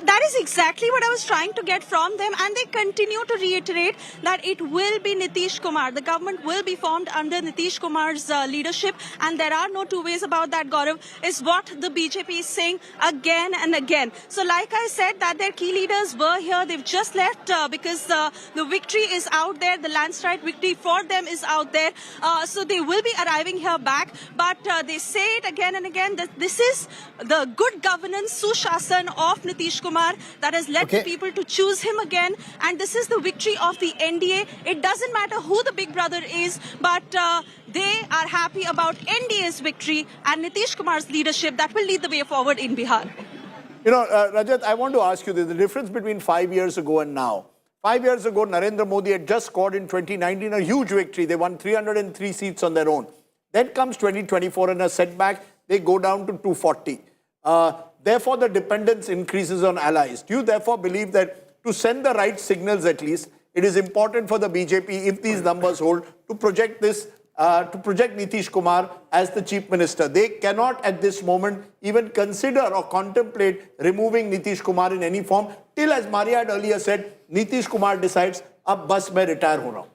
S13: That is exactly what I was trying to get from them, and they continue to reiterate that it will be Nitish Kumar. The government will be formed under Nitish Kumar's leadership, and there are no two ways about that, Gaurav, is what the BJP is saying again and again. So like I said, that their key leaders were here. They've just left because the victory is out there. The landslide victory for them is out there. So they will be arriving here back. But they say it again and again that this is the good governance, Sushasan of Nitish Kumar that has led the people to choose him again, and this is the victory of the NDA. It doesn't matter who the big brother is, but they are happy about NDA's victory and Nitish Kumar's leadership that will lead the way forward in Bihar.
S1: Rajat, I want to ask you this, the difference between 5 years ago and now. 5 years ago, Narendra Modi had just scored in 2019 a huge victory. They won 303 seats on their own. Then comes 2024 and a setback. They go down to 240. Therefore, the dependence increases on allies. Do you therefore believe that to send the right signals at least, it is important for the BJP, if these numbers hold, to project Nitish Kumar as the chief minister? They cannot at this moment even consider or contemplate removing Nitish Kumar in any form till, as Maria had earlier said, Nitish Kumar decides, ab bas main retire ho raha hu.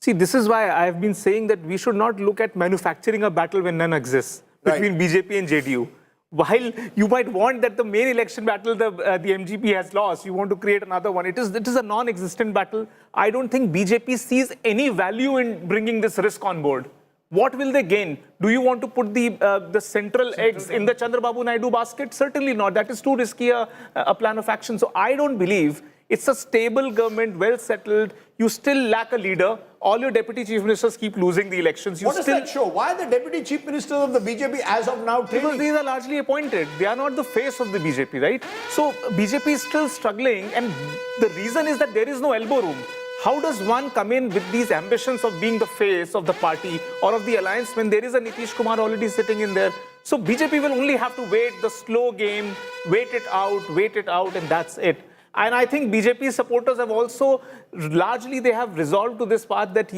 S10: See, this is why I have been saying that we should not look at manufacturing a battle when none exists between BJP and JDU. While you might want that the main election battle the MGP has lost, you want to create another one. It is a non-existent battle. I don't think BJP sees any value in bringing this risk on board. What will they gain? Do you want to put the central eggs in the Chandrababu Naidu basket? Certainly not. That is too risky a plan of action. So I don't believe it's a stable government, well settled. You still lack a leader. All your deputy chief ministers keep losing the elections.
S1: What does that show? Why are the deputy chief ministers of the BJP as of now training?
S10: Because these are largely appointed. They are not the face of the BJP, right? So BJP is still struggling, and the reason is that there is no elbow room. How does one come in with these ambitions of being the face of the party or of the alliance when there is a Nitish Kumar already sitting in there? So BJP will only have to wait the slow game, wait it out, and that's it. And I think BJP supporters have also largely they have resolved to this path that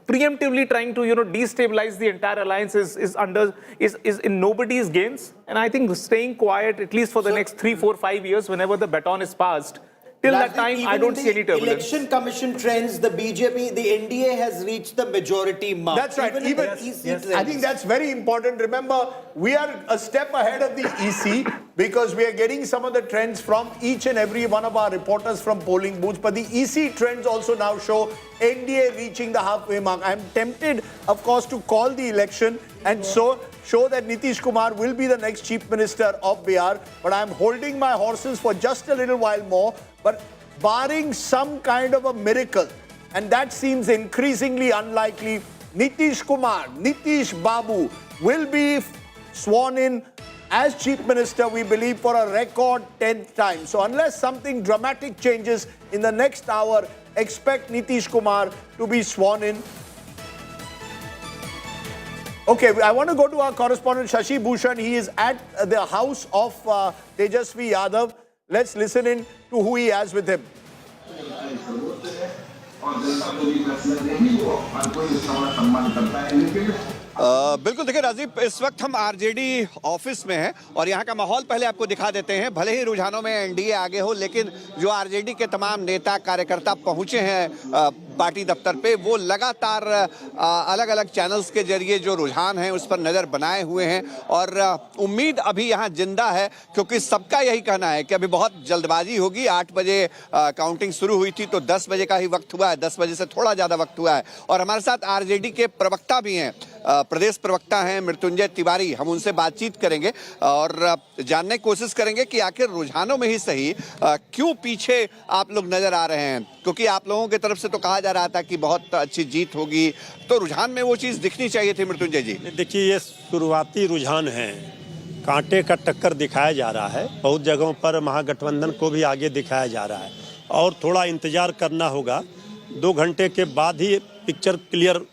S10: preemptively trying to destabilize the entire alliance is in nobody's gains. And I think staying quiet at least for the next 3, 4, 5 years, whenever the baton is passed, till that time I don't see any turbulence.
S3: Election Commission trends, the BJP, the NDA has reached the majority mark.
S1: That's right. I think that's very important. Remember, we are a step ahead of the EC because we are getting some of the trends from each and every one of our reporters from polling booths. But the EC trends also now show NDA reaching the halfway mark. I'm tempted, of course, to call the election and show that Nitish Kumar will be the next chief minister of Bihar. But I'm holding my horses for just a little while more. But barring some kind of a miracle, and that seems increasingly unlikely, Nitish Kumar, Nitish Babu will be sworn in as chief minister, we believe, for a record 10th time. So unless something dramatic changes in the next hour, expect Nitish Kumar to be sworn in. Okay, I want to go to our correspondent Shashi Bhushan. He is at the house of Tejashwi Yadav. Let's listen in to who he has with him.
S15: बिल्कुल, देखिए राजीव, इस वक्त हम RJD office में हैं और यहाँ का माहौल पहले आपको दिखा देते हैं। भले ही रुझानों में एनडीए आगे हो, लेकिन जो आरजेडी के तमाम नेता कार्यकर्ता पहुंचे हैं पार्टी दफ्तर पे, वो लगातार अलग अलग चैनल्स के जरिए जो रुझान है उस पर नज़र बनाए हुए हैं और उम्मीद अभी यहाँ जिंदा है, क्योंकि सबका यही कहना है कि अभी बहुत जल्दबाजी होगी। 8 बजे काउंटिंग शुरू हुई थी तो 10 बजे का ही वक्त हुआ है, 10 बजे से थोड़ा ज़्यादा वक्त हुआ है। और हमारे साथ आरजेडी के प्रवक्ता भी हैं, प्रदेश प्रवक्ता हैं मृत्युंजय तिवारी। हम उनसे बातचीत करेंगे और जानने की कोशिश करेंगे कि आखिर रुझानों में ही सही क्यों पीछे आप लोग नजर आ रहे हैं, क्योंकि आप लोगों की तरफ से तो कहा जा रहा था कि बहुत अच्छी जीत होगी, तो रुझान में वो चीज़ दिखनी चाहिए थी। मृत्युंजय जी,
S16: देखिए, ये शुरुआती रुझान है, कांटे का टक्कर दिखाया जा रहा है। बहुत जगहों पर महागठबंधन को भी आगे दिखाया जा रहा है और थोड़ा इंतजार करना होगा। 2 घंटे के बाद ही पिक्चर क्लियर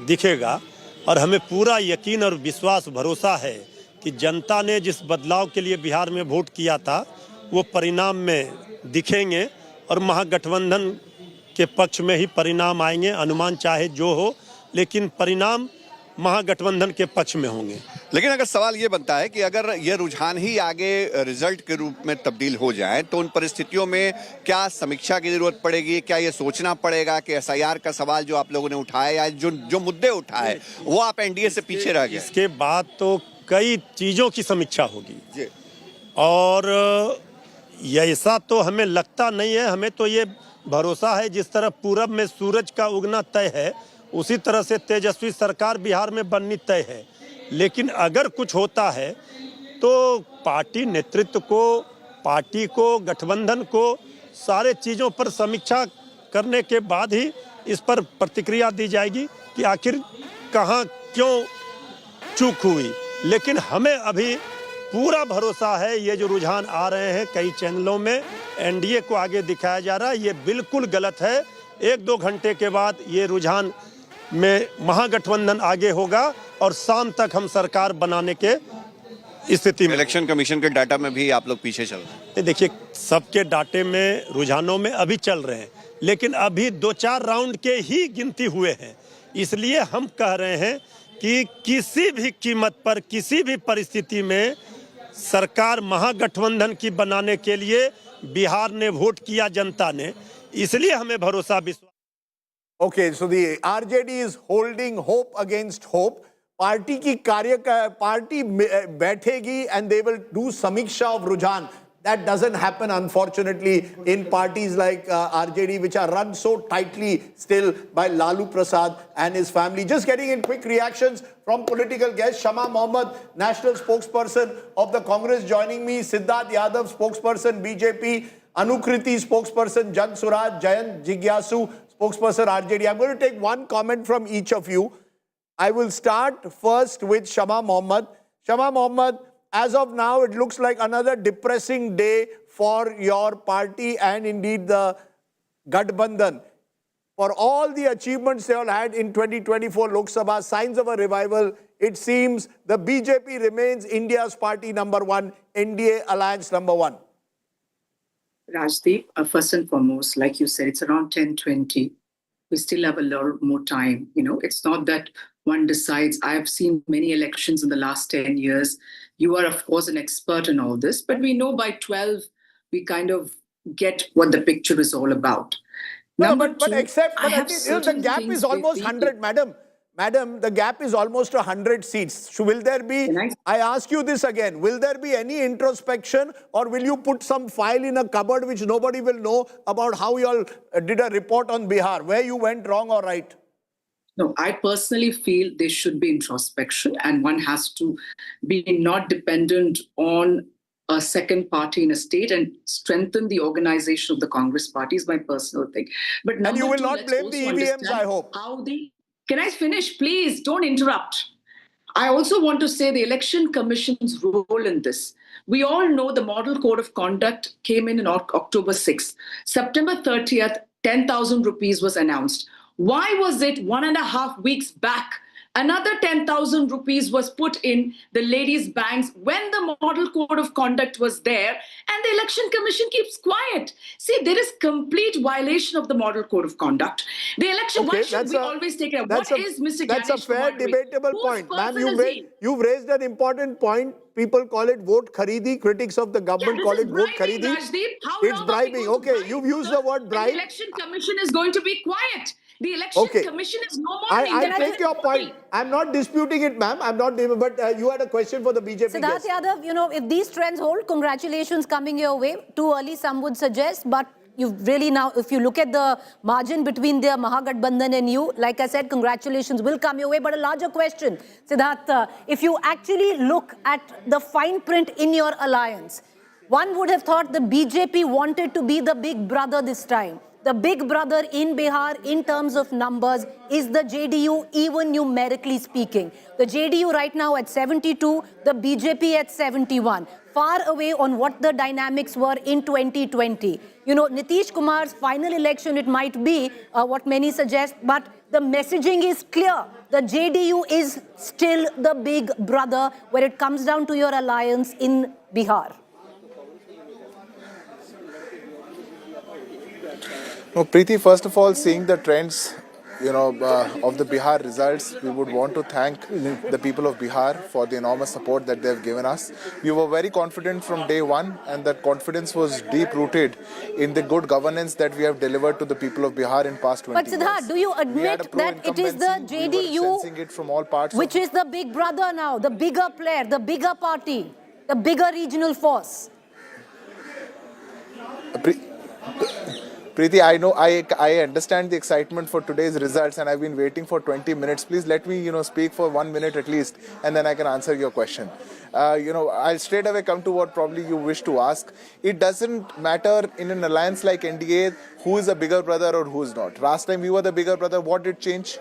S16: दिखेगा और हमें पूरा यकीन और विश्वास भरोसा है कि जनता ने जिस बदलाव के लिए बिहार में वोट किया था वो परिणाम में दिखेंगे और महागठबंधन के पक्ष में ही परिणाम आएंगे। अनुमान चाहे जो हो, लेकिन परिणाम महागठबंधन के पक्ष में होंगे।
S15: लेकिन अगर सवाल ये बनता है कि अगर ये रुझान ही आगे रिजल्ट के रूप में तब्दील हो जाए तो उन परिस्थितियों में क्या समीक्षा की जरूरत पड़ेगी? क्या ये सोचना पड़ेगा कि एसआईआर का सवाल जो आप लोगों ने उठाया या जो मुद्दे उठाए वो आप एनडीए से पीछे रह गए?
S16: इसके बाद तो कई चीज़ों की समीक्षा होगी और ऐसा तो हमें लगता नहीं है। हमें तो ये भरोसा है जिस तरह पूरब में सूरज का उगना तय है, उसी तरह से तेजस्वी सरकार बिहार में बननी तय है। लेकिन अगर कुछ होता है तो पार्टी नेतृत्व को, पार्टी को, गठबंधन को सारे चीज़ों पर समीक्षा करने के बाद ही इस पर प्रतिक्रिया दी जाएगी कि आखिर कहाँ क्यों चूक हुई। लेकिन हमें अभी पूरा भरोसा है, ये जो रुझान आ रहे हैं कई चैनलों में एनडीए को आगे दिखाया जा रहा है, ये बिल्कुल गलत है। 1-2 घंटे के बाद ये रुझान में महागठबंधन आगे होगा और शाम तक हम सरकार बनाने के स्थिति में।
S15: इलेक्शन कमीशन के डाटा में भी आप लोग पीछे चल रहे हैं?
S16: देखिए, सबके डाटे में, रुझानों में अभी चल रहे हैं, लेकिन अभी 2-4 राउंड के ही गिनती हुए हैं। इसलिए हम कह रहे हैं कि किसी भी कीमत पर, किसी भी परिस्थिति में सरकार महागठबंधन की बनाने के लिए बिहार ने वोट किया, जनता ने, इसलिए हमें भरोसा, विश्वास।
S1: Okay, so the RJD is holding hope against hope. Party की पार्टी बैठेगी and they will do समीक्षा of रुझान. That doesn't happen, unfortunately, in parties like RJD, which are run so tightly still by Lalu Prasad and his family. Just getting in quick reactions from political guests. Shama Mohammed, national spokesperson of the Congress, joining me. Siddharth Yadav, spokesperson BJP. Anukriti, spokesperson Jan Suraj. Jayant Jigyasu, spokesperson RJD. I'm going to take one comment from each of you. I will start first with Shama Mohammed. Shama Mohammed, as of now, it looks like another depressing day for your party and indeed the Gathbandhan. For all the achievements they all had in 2024 Lok Sabha, signs of a revival, it seems the BJP remains India's party #1, NDA alliance #1.
S23: Rajdeep, first and foremost, like you said, it's around 10:20. We still have a lot more time. You know, it's not that one decides. I've seen many elections in the last 10 years. You are, of course, an expert in all this, but we know by 12, we kind of get what the picture is all about.
S1: No, but the gap is almost 100, madam. Madam, the gap is almost 100 seats. So will there be, I ask you this again, will there be any introspection or will you put some file in a cupboard which nobody will know about how you all did a report on Bihar, where you went wrong or right?
S23: No, I personally feel there should be introspection and one has to be not dependent on a second party in a state and strengthen the organization of the Congress party is my personal thing. But
S1: and you will not blame the EVMs, I hope.
S23: Can I finish? Please, don't interrupt. I also want to say the Election Commission's role in this. We all know the Model Code of Conduct came in October 6th. September 30th, 10,000 rupees was announced. Why was it 1.5 weeks back Another 10,000 rupees was put in the ladies' banks when the model code of conduct was there, and the election commission keeps quiet. See, there is complete violation of the model code of conduct. The election, why should we always take it? What is Mr.
S1: That's a
S23: Ganesh
S1: fair,
S23: Kumar doing?
S1: debatable
S23: Whose
S1: point. Ma'am,
S23: person is he?
S1: you've raised an important point. People call it vote kharidi. Critics of the government call it vote kharidi. It's bribing. Okay, you've used the word bribe.
S23: The election commission is going to be quiet. The election commission is no more an
S1: I
S23: independent
S1: take your
S23: body.
S1: point. I'm not disputing it, ma'am. I'm not, but you had a question for the BJP
S2: Siddharth
S1: guest.
S2: Yadav, you know, if these trends hold, congratulations coming your way. Too early, some would suggest, but you've really now, if you look at the margin between the Mahagathbandhan and you, like I said, congratulations will come your way. But a larger question, Siddharth, if you actually look at the fine print in your alliance, one would have thought the BJP wanted to be the big brother this time. The big brother in Bihar, in terms of numbers, is the JDU, even numerically speaking. The JDU right now at 72, the BJP at 71. Far away on what the dynamics were in 2020. You know, Nitish Kumar's final election, it might be what many suggest, but the messaging is clear. The JDU is still the big brother when it comes down to your alliance in Bihar.
S8: No, Preeti, first of all, seeing the trends, of the Bihar results, we would want to thank the people of Bihar for the enormous support that they've given us. We were very confident from day one, and that confidence was deep-rooted in the good governance that we have delivered to the people of Bihar in past 20 years.
S2: But Siddharth, do you admit that it is the JDU which is the big brother now, the bigger player, the bigger party, the bigger regional force?
S8: Preeti, I know, I understand the excitement for today's results, and I've been waiting for 20 minutes. Please let me, speak for 1 minute at least, and then I can answer your question. I'll straight away come to what probably you wish to ask. It doesn't matter in an alliance like NDA who is a bigger brother or who is not. Last time we were the bigger brother. What did change?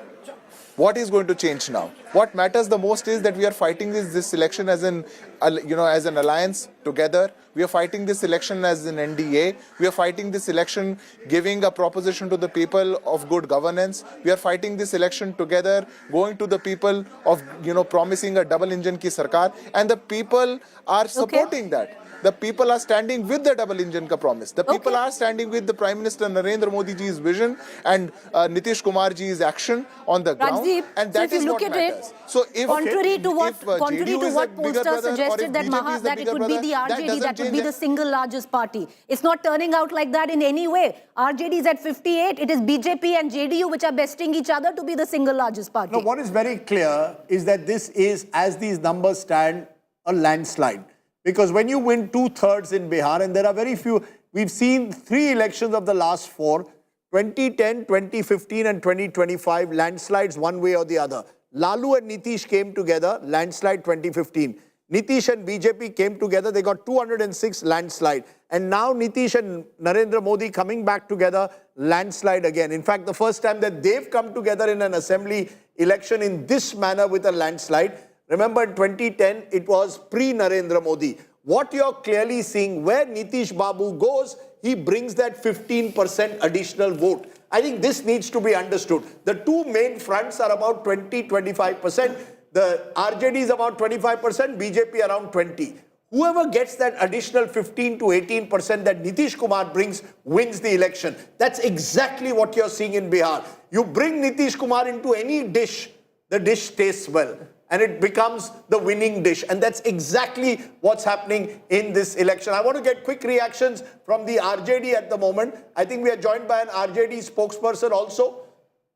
S8: What is going to change now? What matters the most is that we are fighting this election as an alliance together. We are fighting this election as an NDA. We are fighting this election giving a proposition to the people of good governance. We are fighting this election together, going to the people of, promising a double engine ki sarkar. And the people are supporting that. The people are standing with the double engine ka promise. The people are standing with the Prime Minister Narendra Modi ji's vision and Nitish Kumar ji's action on the ground.
S2: Rajdeep,
S8: and that is what matters. So if
S2: contrary to what
S8: pollsters
S2: pollsters suggested that it would be the RJD that would be the single largest party. It's not turning out like that in any way. RJD is at 58. It is BJP and JDU which are besting each other to be the single largest party.
S1: No, what is very clear is that this is, as these numbers stand, a landslide. Because when you win 2/3 in Bihar, and there are very few, we've seen 3 elections of the last 4, 2010, 2015 and 2025, landslides one way or the other. Lalu and Nitish came together, landslide 2015. Nitish and BJP came together, they got 206 landslide. And now Nitish and Narendra Modi coming back together, landslide again. In fact, the first time that they've come together in an assembly election in this manner with a landslide. Remember, in 2010, it was pre-Narendra Modi. What you're clearly seeing, where Nitish Babu goes, he brings that 15% additional vote. I think this needs to be understood. The two main fronts are about 20-25%. The RJD is about 25%, BJP around 20%. Whoever gets that additional 15 to 18% that Nitish Kumar brings wins the election. That's exactly what you're seeing in Bihar. You bring Nitish Kumar into any dish, the dish tastes well. And it becomes the winning dish. And that's exactly what's happening in this election. I want to get quick reactions from the RJD at the moment. I think we are joined by an RJD spokesperson also.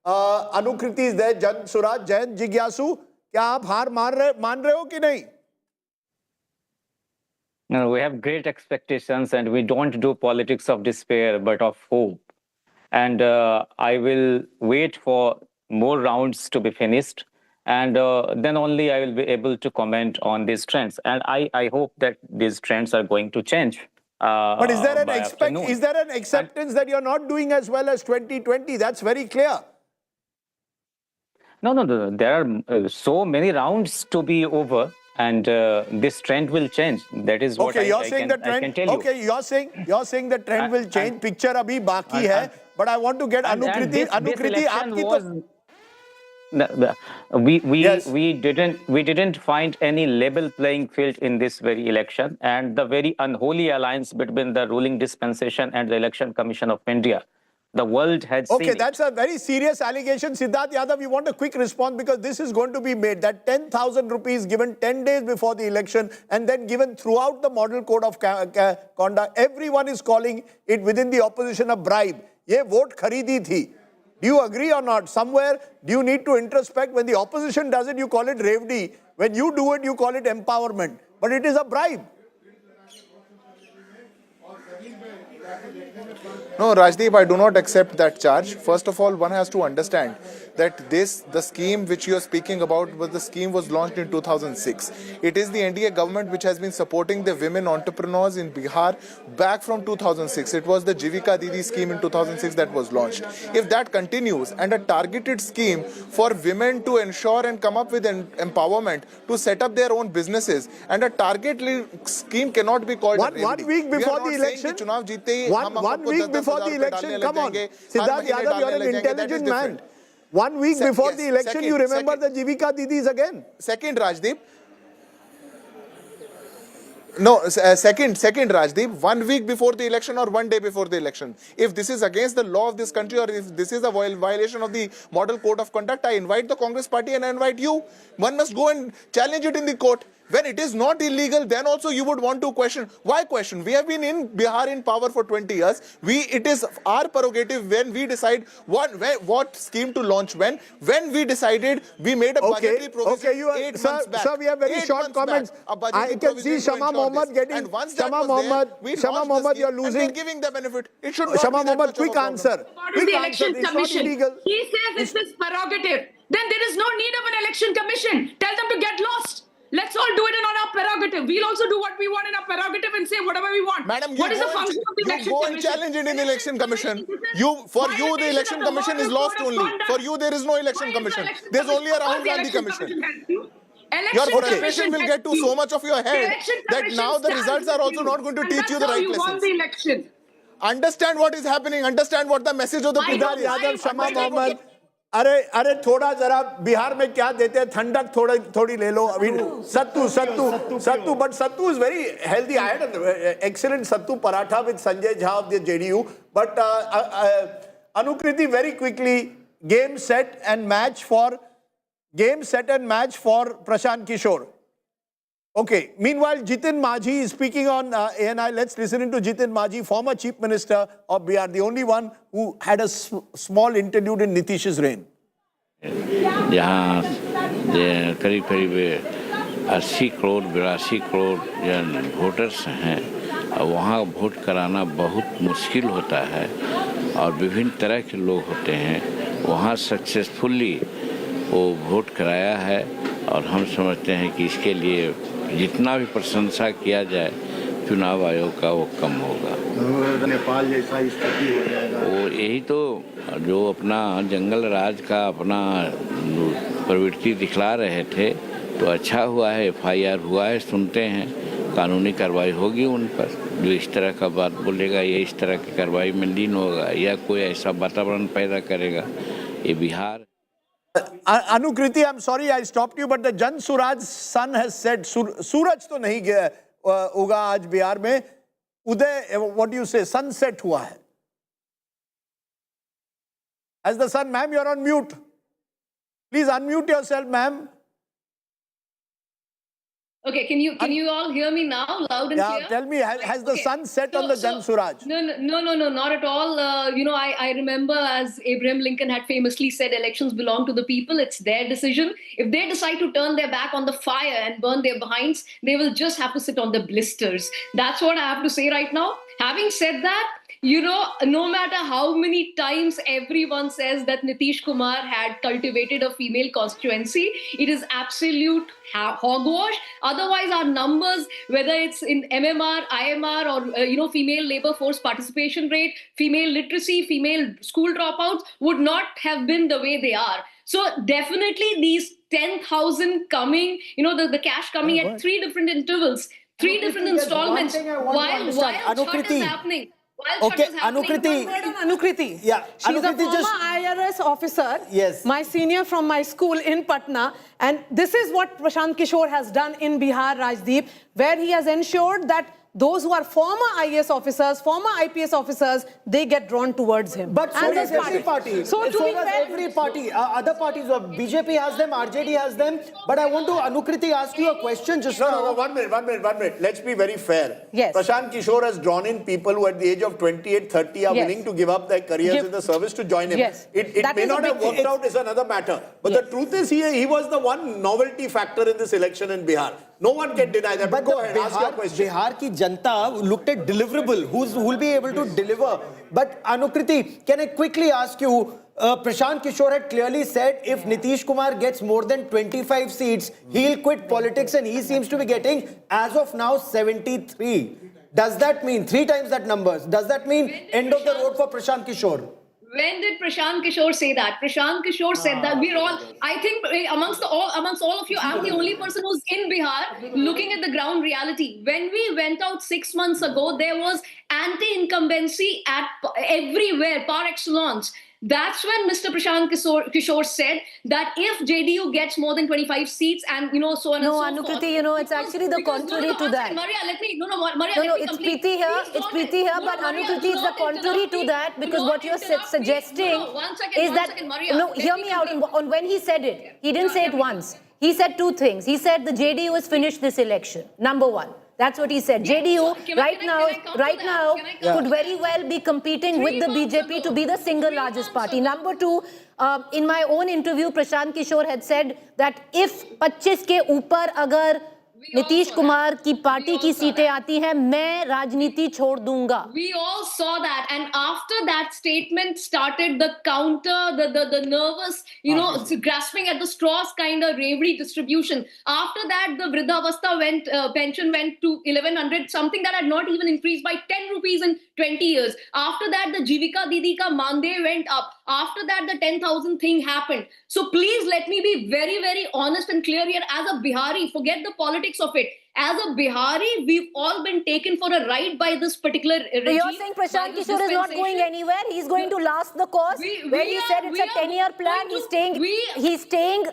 S1: Anukriti is there, Jan Suraj, Jayan Jigyasu. क्या आप हार मान रहे हो कि नहीं?
S17: No, we have great expectations and we don't do politics of despair but of hope. And I will wait for more rounds to be finished. And then only I will be able to comment on these trends. And I hope that these trends are going to change.
S1: But is there an acceptance that you're not doing as well as 2020? That's very clear.
S17: No. There are so many rounds to be over. And this trend will change. That is what I can tell you.
S1: Okay, you're saying the trend will change. Picture abhi baki hai. But I want to get Anukriti.
S17: We didn't find any level playing field in this very election, and the very unholy alliance between the ruling dispensation and the Election Commission of India. The world had seen
S1: Okay,
S17: it.
S1: that's a very serious allegation. Siddharth Yadav, we want a quick response because this is going to be made. That 10,000 rupees given 10 days before the election and then given throughout the model code of conduct. Everyone is calling it within the opposition a bribe. Ye vote kharidi thi. Do you agree or not? Somewhere, do you need to introspect? When the opposition does it, you call it revdi. When you do it, you call it empowerment. But it is a bribe.
S8: No, Rajdeep, I do not accept that charge. First of all, one has to understand that the scheme which you are speaking about, the scheme was launched in 2006. It is the NDA government which has been supporting the women entrepreneurs in Bihar back from 2006. It was the Jivika Didi scheme in 2006 that was launched. If that continues and a targeted scheme for women to ensure and come up with empowerment to set up their own businesses, and a target scheme cannot be called
S1: one week before the election, one week before the election, come on. Siddharth Yadav, you're an intelligent man. 1 week before the election, you remember the Jivika Didis again.
S8: Second, Rajdeep. No, second, Rajdeep, 1 week before the election or 1 day before the election. If this is against the law of this country or if this is a violation of the model code of conduct, I invite the Congress party and I invite you. One must go and challenge it in the court. When it is not illegal, then also you would want to question. Why question? We have been in Bihar in power for 20 years. It is our prerogative when we decide what scheme to launch when. When we decided, we made a budgetary provision 8 months back.
S1: Sir, we have very short comments. I can see Shama Mohammed getting... Shama Mohammed, you're losing...
S8: And giving the benefit. It should not
S1: Shama
S8: be that
S1: Mohammed,
S8: much of a
S1: quick
S8: problem.
S1: answer.
S18: The election commission. He says it's his prerogative. Then there is no need of an election commission. Tell them to get lost. Let's all do it on our prerogative. We'll also do what we want in our prerogative and say whatever we want.
S8: Madam,
S18: what is the function of the election
S8: go
S18: commission?
S8: and challenge it in the election commission. For you, the election commission is lost only. For you, there is no election commission. There's only a Rahul Gandhi commission. Your frustration will get to so much of your head that now the results are also not going to teach you the right lessons.
S18: The election.
S8: Understand what is happening. Understand what the message of the people is.
S1: Yadav, Shama Mohammed. अरे थोड़ा जरा बिहार में क्या देते हैं ठंडक थोड़ी ले लो अभी सत्तू but sattu is very healthy. I had an excellent sattu paratha with Sanjay Jha of the JDU. But Anukriti, very quickly, game set and match for Prashant Kishor. Okay. Meanwhile, Jitin Majhi is speaking on ANI. Let's listen to Jitin Majhi, former Chief Minister of Bihar, the only one who had a small interlude in Nitish's reign.
S19: जहाँ करीब 80 crore 82 crore voters हैं, वहाँ vote कराना बहुत मुश्किल होता है और विभिन्न तरह के लोग होते हैं. वहाँ सक्सेसफुली वो वोट कराया है और हम समझते हैं कि इसके लिए जितना भी प्रशंसा किया जाए चुनाव आयोग का वो कम होगा.
S20: नेपाल जैसा स्थिति हो जाएगा.
S19: वो यही तो जो अपना जंगल राज का अपना प्रवृत्ति दिखला रहे थे, तो अच्छा हुआ है, FIR हुआ है, सुनते हैं कानूनी कार्रवाई होगी उन पर. जो इस तरह का बात बोलेगा या इस तरह की कार्रवाई में लीन होगा या कोई ऐसा वातावरण पैदा करेगा, ये Bihar.
S1: Anukriti, I'm sorry I stopped you, but the Jan Suraj's son has said, सूरज तो नहीं गया होगा आज बिहार में, उदय, what do you say, sunset हुआ है. As the sun, ma'am, you're on mute. Please unmute yourself, ma'am.
S18: Okay, can you all hear me now, loud and clear?
S1: Yeah, tell me, has the sun set on the Jan Suraj?
S18: No, not at all. I remember as Abraham Lincoln had famously said, elections belong to the people. It's their decision. If they decide to turn their back on the fire and burn their behinds, they will just have to sit on the blisters. That's what I have to say right now. Having said that, no matter how many times everyone says that Nitish Kumar had cultivated a female constituency, it is absolute hogwash. Otherwise, our numbers, whether it's in MMR, IMR, or female labor force participation rate, female literacy, female school dropouts, would not have been the way they are. So definitely these 10,000 coming, the cash coming at 3 different intervals, 3 different installments, while Chhath is happening.
S3: Okay, Anukriti.
S6: Anukriti.
S3: Yeah,
S6: She's
S3: Anukriti,
S6: a former IRS officer.
S3: Yes.
S6: My senior from my school in Patna. And this is what Prashant Kishor has done in Bihar, Rajdeep, where he has ensured that those who are former IAS officers, former IPS officers, they get drawn towards him.
S3: But so
S6: and
S3: does
S6: this
S3: every party.
S6: So to
S3: So
S6: be
S3: does
S6: fair,
S3: every party. Other parties, BJP has them, RJD has them. But I want to, Anukriti, ask you a question just now.
S1: No, 1 minute. Let's be very fair.
S6: Yes.
S1: Prashant Kishor has drawn in people who at the age of 28, 30 are willing to give up their careers in the service to join him.
S6: Yes.
S1: It may not have worked out is another matter. But the truth is he was the one novelty factor in this election in Bihar. No one can deny that. But go ahead, ask your question.
S3: Bihar ki janta looked at deliverable. Who will be able to deliver? But Anukriti, can I quickly ask you, Prashant Kishor had clearly said if Nitish Kumar gets more than 25 seats, he'll quit politics, and he seems to be getting, as of now, 73. Does that mean 3 times that numbers? Does that mean end of the road for Prashant Kishor?
S18: When did Prashant Kishor say that? Prashant Kishor said that. We're all, I think amongst all of you, I'm the only person who's in Bihar looking at the ground reality. When we went out 6 months ago, there was anti-incumbency at everywhere, par excellence. That's when Mr. Prashant Kishor said that if JDU gets more than 25 seats and, so on and so forth.
S2: No, Anukriti, it's actually the contrary to that.
S18: Maria, let me
S2: It's Preeti here, but Anukriti, it's the contrary to that, because what you're suggesting is that, hear me out, on when he said it, he didn't say it once. He said 2 things. He said the JDU has finished this election, number 1. That's what he said. JDU right now could very well be competing with the BJP to be the single largest party. Number 2, in my own interview, Prashant Kishor had said that if 25 के ऊपर अगर नीतीश कुमार की party की सीटें आती हैं, मैं राजनीति छोड़ दूंगा.
S18: We all saw that, and after that statement started the counter, the nervous, grasping at the straws kind of reverie distribution. After that, the Vridhavastha pension went to 1100, something that had not even increased by 10 rupees in 20 years. After that, the Jivika Didi ka Mande went up. After that, the 10,000 thing happened. So please let me be very, very honest and clear here. As a Bihari, forget the politics of it. As a Bihari, we've all been taken for a ride by this particular regime.
S2: So you're saying Prashant Kishor is not going anywhere? He's going to last the course? When he said it's a 10-year plan, he's staying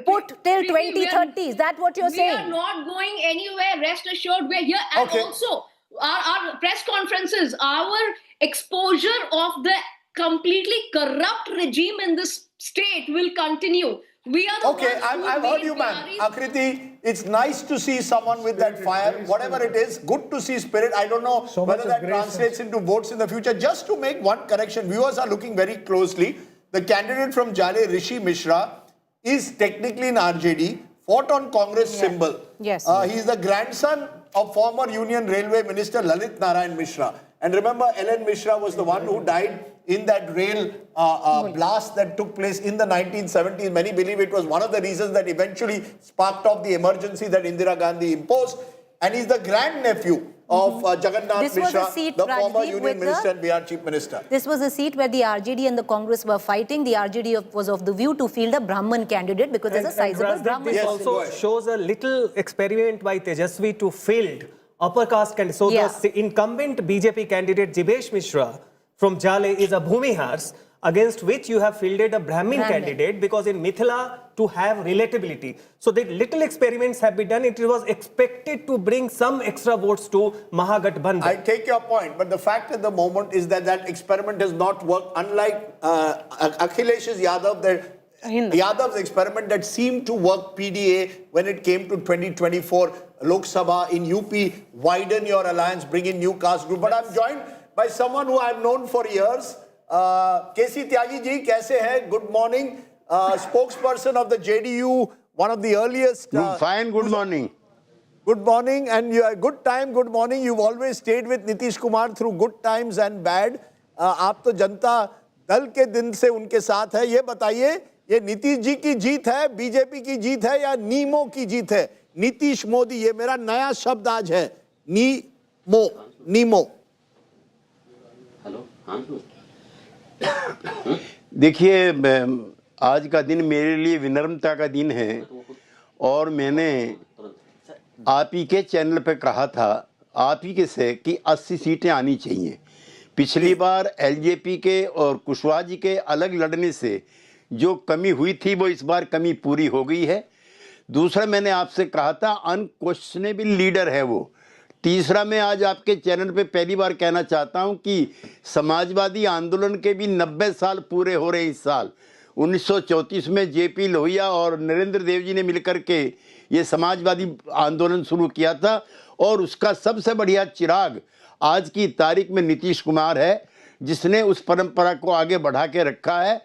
S2: put till 2030. Is that what you're saying?
S18: We are not going anywhere. Rest assured, we're here. And also, our press conferences, our exposure of the completely corrupt regime in this state will continue. We are
S1: I've heard you, man. Akriti, it's nice to see someone with that fire. Whatever it is, good to see spirit. I don't know whether that translates into votes in the future. Just to make one correction, viewers are looking very closely. The candidate from Jale, Rishi Mishra, is technically an RJD, fought on Congress symbol.
S2: Yes.
S1: He's the grandson of former Union Railway Minister Lalit Narayan Mishra. And remember, Ellen Mishra was the one who died in that rail blast that took place in the 1970s. Many believe it was one of the reasons that eventually sparked off the emergency that Indira Gandhi imposed. And he's the grandnephew of Jagannath Mishra, the former Union Minister and Bihar Chief Minister.
S2: This was a seat where the RJD and the Congress were fighting. The RJD was of the view to field a Brahman candidate because there's a sizable Brahman.
S7: This also shows a little experiment by Tejashwi to field upper caste candidates. So the incumbent BJP candidate Jibesh Mishra from Jale is a Bhumihars, against which you have fielded a Brahmin candidate, because in Mithila to have relatability. So the little experiments have been done. It was expected to bring some extra votes to Mahagathbandhan.
S1: I take your point, but the fact at the moment is that that experiment has not worked. Unlike Akhilesh Yadav's experiment that seemed to work PDA when it came to 2024 Lok Sabha in UP, widen your alliance, bring in new caste group. But I'm joined by someone who I've known for years. K.C. Tyagi ji, kaise hai? Good morning. Spokesperson of the JDU, one of the earliest.
S11: Fine, good morning.
S1: Good morning, and you good time, good morning. You've always stayed with Nitish Kumar through good times and bad. आप तो जनता दल के दिन से उनके साथ है. ये बताइए, ये नीतीश जी की जीत है, बीजेपी की जीत है या नीमो की जीत है? नीतीश मोदी, ये मेरा नया शब्द आज है. नीमो.
S11: देखिए, आज का दिन मेरे लिए विनम्रता का दिन है और मैंने आप ही के चैनल पे कहा था, आप ही के से कि 80 सीटें आनी चाहिए. पिछली बार एलजेपी के और कुशवाहा जी के अलग लड़ने से जो कमी हुई थी वो इस बार कमी पूरी हो गई है। दूसरा, मैंने आपसे कहा था अनक्वेश्चनेबल लीडर है वो। तीसरा, मैं आज आपके चैनल पे पहली बार कहना चाहता हूं कि समाजवादी आंदोलन के भी 90 साल पूरे हो रहे इस साल। 1934 में जेपी लोहिया और नरेंद्र देव जी ने मिलकर के ये समाजवादी आंदोलन शुरू किया था और उसका सबसे बढ़िया चिराग आज की तारीख में नीतीश कुमार है, जिसने उस परंपरा को आगे बढ़ा के रखा है।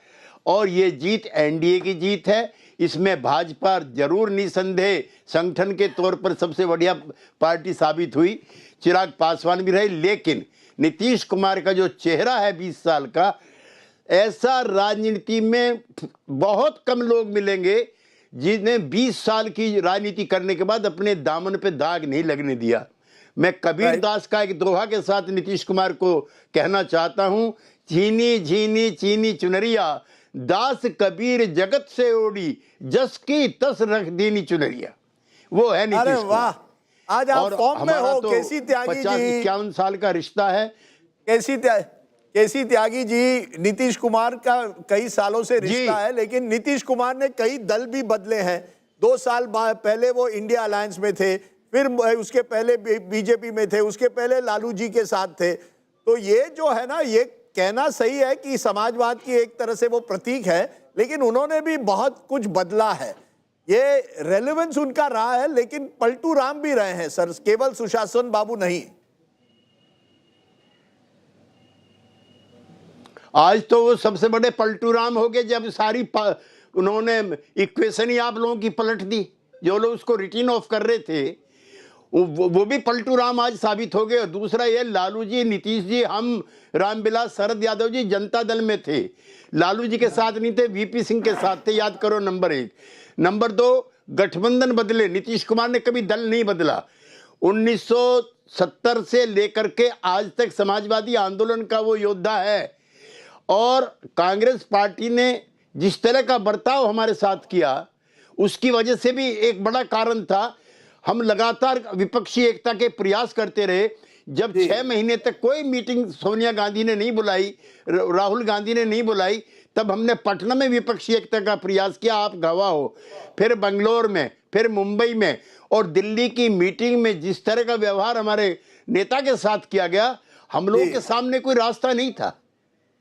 S11: और ये जीत एनडीए की जीत है। इसमें भाजपा जरूर निसंदेह संगठन के तौर पर सबसे बढ़िया पार्टी साबित हुई, चिराग पासवान भी रहे, लेकिन नीतीश कुमार का जो चेहरा है 20 साल का, ऐसा राजनीति में बहुत कम लोग मिलेंगे जिन्हें 20 साल की राजनीति करने के बाद अपने दामन पे दाग नहीं लगने दिया। मैं कबीर दास का एक दोहा के साथ नीतीश कुमार को कहना चाहता हूं, झीनी झीनी चीनी चुनरिया, दास कबीर जगत से ओढ़ी, जस की तस रख दीनी चुनरिया। वो है नीतीश कुमार।
S1: वाह, आज आप फॉर्म में हो।
S11: तो
S1: केसी त्यागी जी,
S11: 50-51 साल का रिश्ता है।
S1: केसी त्यागी जी, नीतीश कुमार का कई सालों से रिश्ता है, लेकिन नीतीश कुमार ने कई दल भी बदले हैं। 2 साल पहले वो इंडिया अलायंस में थे, फिर उसके पहले बीजेपी में थे, उसके पहले लालू जी के साथ थे। तो ये जो है ना, ये कहना सही है कि समाजवाद की एक तरह से वो प्रतीक है, लेकिन उन्होंने भी बहुत कुछ बदला है। ये रेलेवेंस उनका रहा है, लेकिन पलटू राम भी रहे हैं सर, केवल सुशासन बाबू नहीं।
S11: आज तो वो सबसे बड़े पलटू राम हो गए जब सारी उन्होंने इक्वेशन ही आप लोगों की पलट दी। जो लोग उसको रिटर्न ऑफ कर रहे थे वो भी पलटू राम आज साबित हो गए। और दूसरा ये, लालू जी, नीतीश जी, हम रामविलास शरद यादव जी जनता दल में थे, लालू जी के साथ नहीं थे, वीपी सिंह के साथ थे, याद करो। नंबर 1। नंबर 2, गठबंधन बदले, नीतीश कुमार ने कभी दल नहीं बदला। 1970 से लेकर के आज तक समाजवादी आंदोलन का वो योद्धा है। और कांग्रेस पार्टी ने जिस तरह का बर्ताव हमारे साथ किया, उसकी वजह से भी एक बड़ा कारण था, हम लगातार विपक्षी एकता के प्रयास करते रहे। जब 6 महीने तक कोई मीटिंग सोनिया गांधी ने नहीं बुलाई, राहुल गांधी ने नहीं बुलाई, तब हमने पटना में विपक्षी एकता का प्रयास किया, आप गवाह हो। फिर बंगलोर में, फिर मुंबई में और दिल्ली की मीटिंग में जिस तरह का व्यवहार हमारे नेता के साथ किया गया, हम लोगों के सामने कोई रास्ता नहीं था।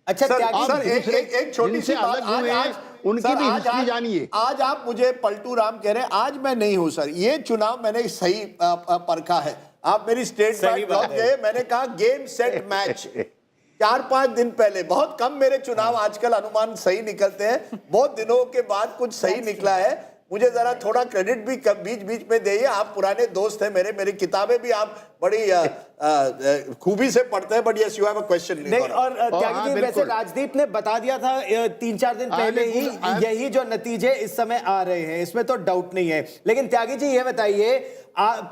S3: अच्छा
S1: सर, एक छोटी सी बात,
S11: उनकी भी हिस्ट्री जानिए।
S1: आज आप मुझे पलटू राम कह रहे हैं, आज मैं नहीं हूं सर। ये चुनाव मैंने सही परखा है। आप मेरी स्टेट बैंक लौट गए, मैंने कहा गेम सेट मैच। 4-5 दिन पहले, बहुत कम मेरे चुनाव आजकल अनुमान सही निकलते हैं, बहुत दिनों के बाद कुछ सही निकला है। मुझे जरा थोड़ा क्रेडिट भी बीच बीच में दीजिए। आप पुराने दोस्त हैं मेरी किताबें भी आप बड़ी खूबी से पढ़ते हैं। But yes, you have a question.
S3: नहीं, और त्यागी जी, वैसे राजदीप ने बता दिया था 3-4 दिन पहले ही, यही जो नतीजे इस समय आ रहे हैं, इसमें तो डाउट नहीं है। लेकिन त्यागी जी, ये बताइए,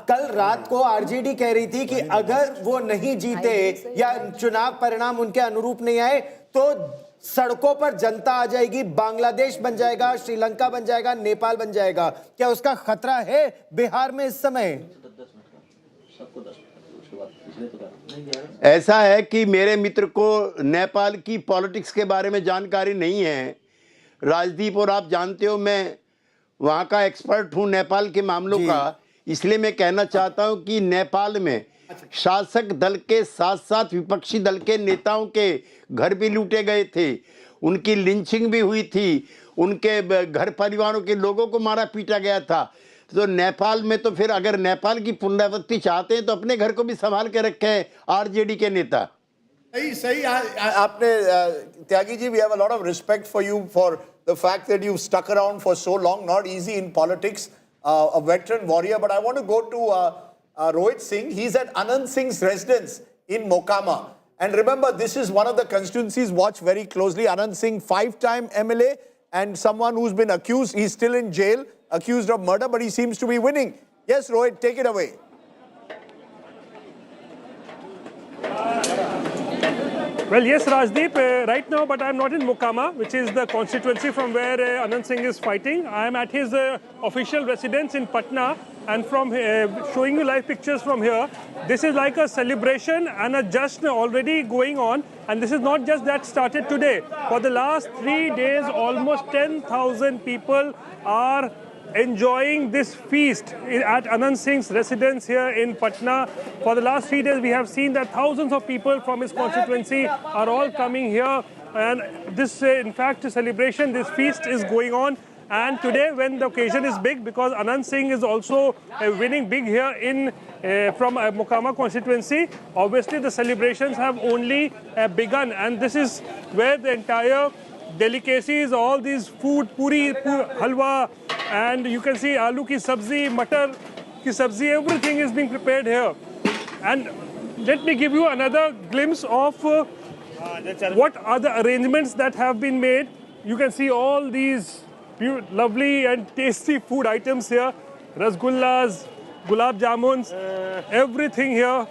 S3: कल रात को आरजेडी कह रही थी कि अगर वो नहीं जीते या चुनाव परिणाम उनके अनुरूप नहीं आए तो सड़कों पर जनता आ जाएगी, बांग्लादेश बन जाएगा, श्रीलंका बन जाएगा, नेपाल बन जाएगा। क्या उसका खतरा है बिहार में इस समय?
S11: ऐसा है कि मेरे मित्र को नेपाल की पॉलिटिक्स के बारे में जानकारी नहीं है, राजदीप, और आप जानते हो मैं वहाँ का एक्सपर्ट हूँ नेपाल के मामलों का। इसलिए मैं कहना चाहता हूँ कि नेपाल में शासक दल के साथ साथ विपक्षी दल के नेताओं के घर भी लूटे गए थे, उनकी लिंचिंग भी हुई थी, उनके घर परिवारों के लोगों को मारा पीटा गया था। तो नेपाल में तो फिर अगर नेपाल की पुनरावृत्ति चाहते हैं तो अपने घर को भी संभाल के रखे हैं आरजेडी के नेता।
S1: सही आपने Tyagi ji, we have a lot of respect for you for the fact that you stuck around for so long. Not easy in politics, a veteran warrior. But I want to go to Rohit Singh. He's at Anand Singh's residence in Mokama. And remember, this is one of the constituencies watched very closely. Anand Singh, 5-time MLA and someone who's been accused. He's still in jail, accused of murder, but he seems to be winning. Yes, Rohit, take it away.
S9: Well, yes, Rajdeep, right now, but I'm not in Mokama, which is the constituency from where Anand Singh is fighting. I am at his official residence in Patna, and from showing you live pictures from here, this is like a celebration and a just already going on. And this is not just that started today. For the last 3 days, almost 10,000 people are enjoying this feast at Anand Singh's residence here in Patna. For the last 3 days, we have seen that thousands of people from his constituency are all coming here. And this, in fact, celebration, this feast is going on. And today, when the occasion is big, because Anand Singh is also winning big here in from Mokama constituency, obviously the celebrations have only begun. And this is where the entire delicacies, all these food, puri, halwa, and you can see aloo ki sabzi, matar ki sabzi, everything is being prepared here. And let me give you another glimpse of what are the arrangements that have been made. You can see all these lovely and tasty food items here. Rasgullas, gulab jamuns, everything here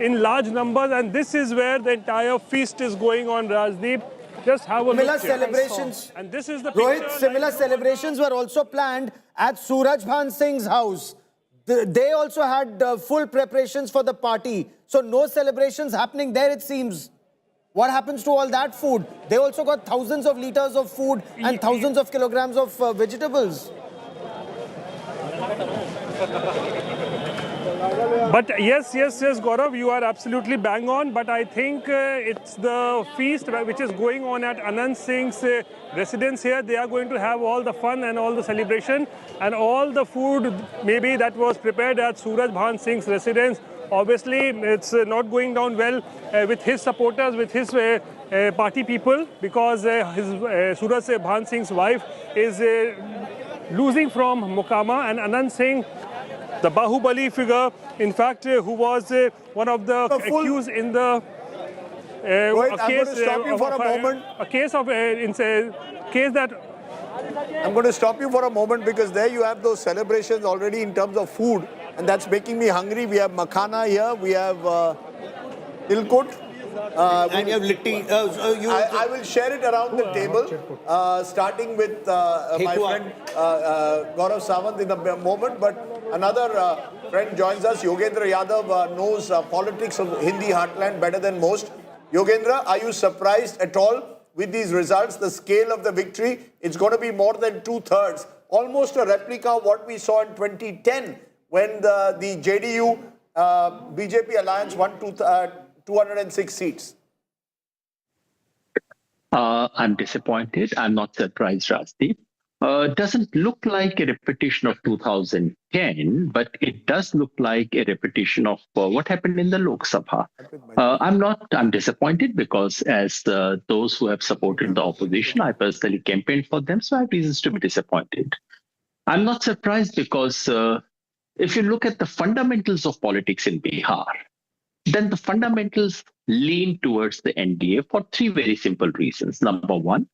S9: in large numbers. And this is where the entire feast is going on, Rajdeep. Just have a look here.
S3: Celebrations.
S9: And this is the
S3: Rohit, similar celebrations were also planned at Suraj Bhan Singh's house. They also had full preparations for the party. So no celebrations happening there, it seems. What happens to all that food? They also got thousands of liters of food and thousands of kilograms of vegetables.
S9: But yes, Gaurav, you are absolutely bang on. But I think it's the feast which is going on at Anand Singh's residence here. They are going to have all the fun and all the celebration and all the food maybe that was prepared at Suraj Bhan Singh's residence. Obviously, it's not going down well with his supporters, with his party people, because Suraj Bhan Singh's wife is losing from Mokama, and Anand Singh, the Bahubali figure, in fact, who was one of the accused in the
S1: Rohit, I'm going to stop you for a moment.
S9: A case of case that.
S1: I'm going to stop you for a moment because there you have those celebrations already in terms of food, and that's making me hungry. We have makhana here, we have tilkut.
S3: And you have litti.
S1: I will share it around the table, starting with my friend Gaurav Sawant in a moment. But another friend joins us. Yogendra Yadav knows politics of Hindi heartland better than most. Yogendra, are you surprised at all with these results? The scale of the victory, it's going to be more than 2/3. Almost a replica of what we saw in 2010 when the JDU BJP alliance won 206 seats.
S12: I'm disappointed. I'm not surprised, Rajdeep. Doesn't look like a repetition of 2010, but it does look like a repetition of what happened in the Lok Sabha. I'm disappointed because as those who have supported the opposition, I personally campaigned for them, so I have reasons to be disappointed. I'm not surprised because if you look at the fundamentals of politics in Bihar, then the fundamentals lean towards the NDA for three very simple reasons. Number one,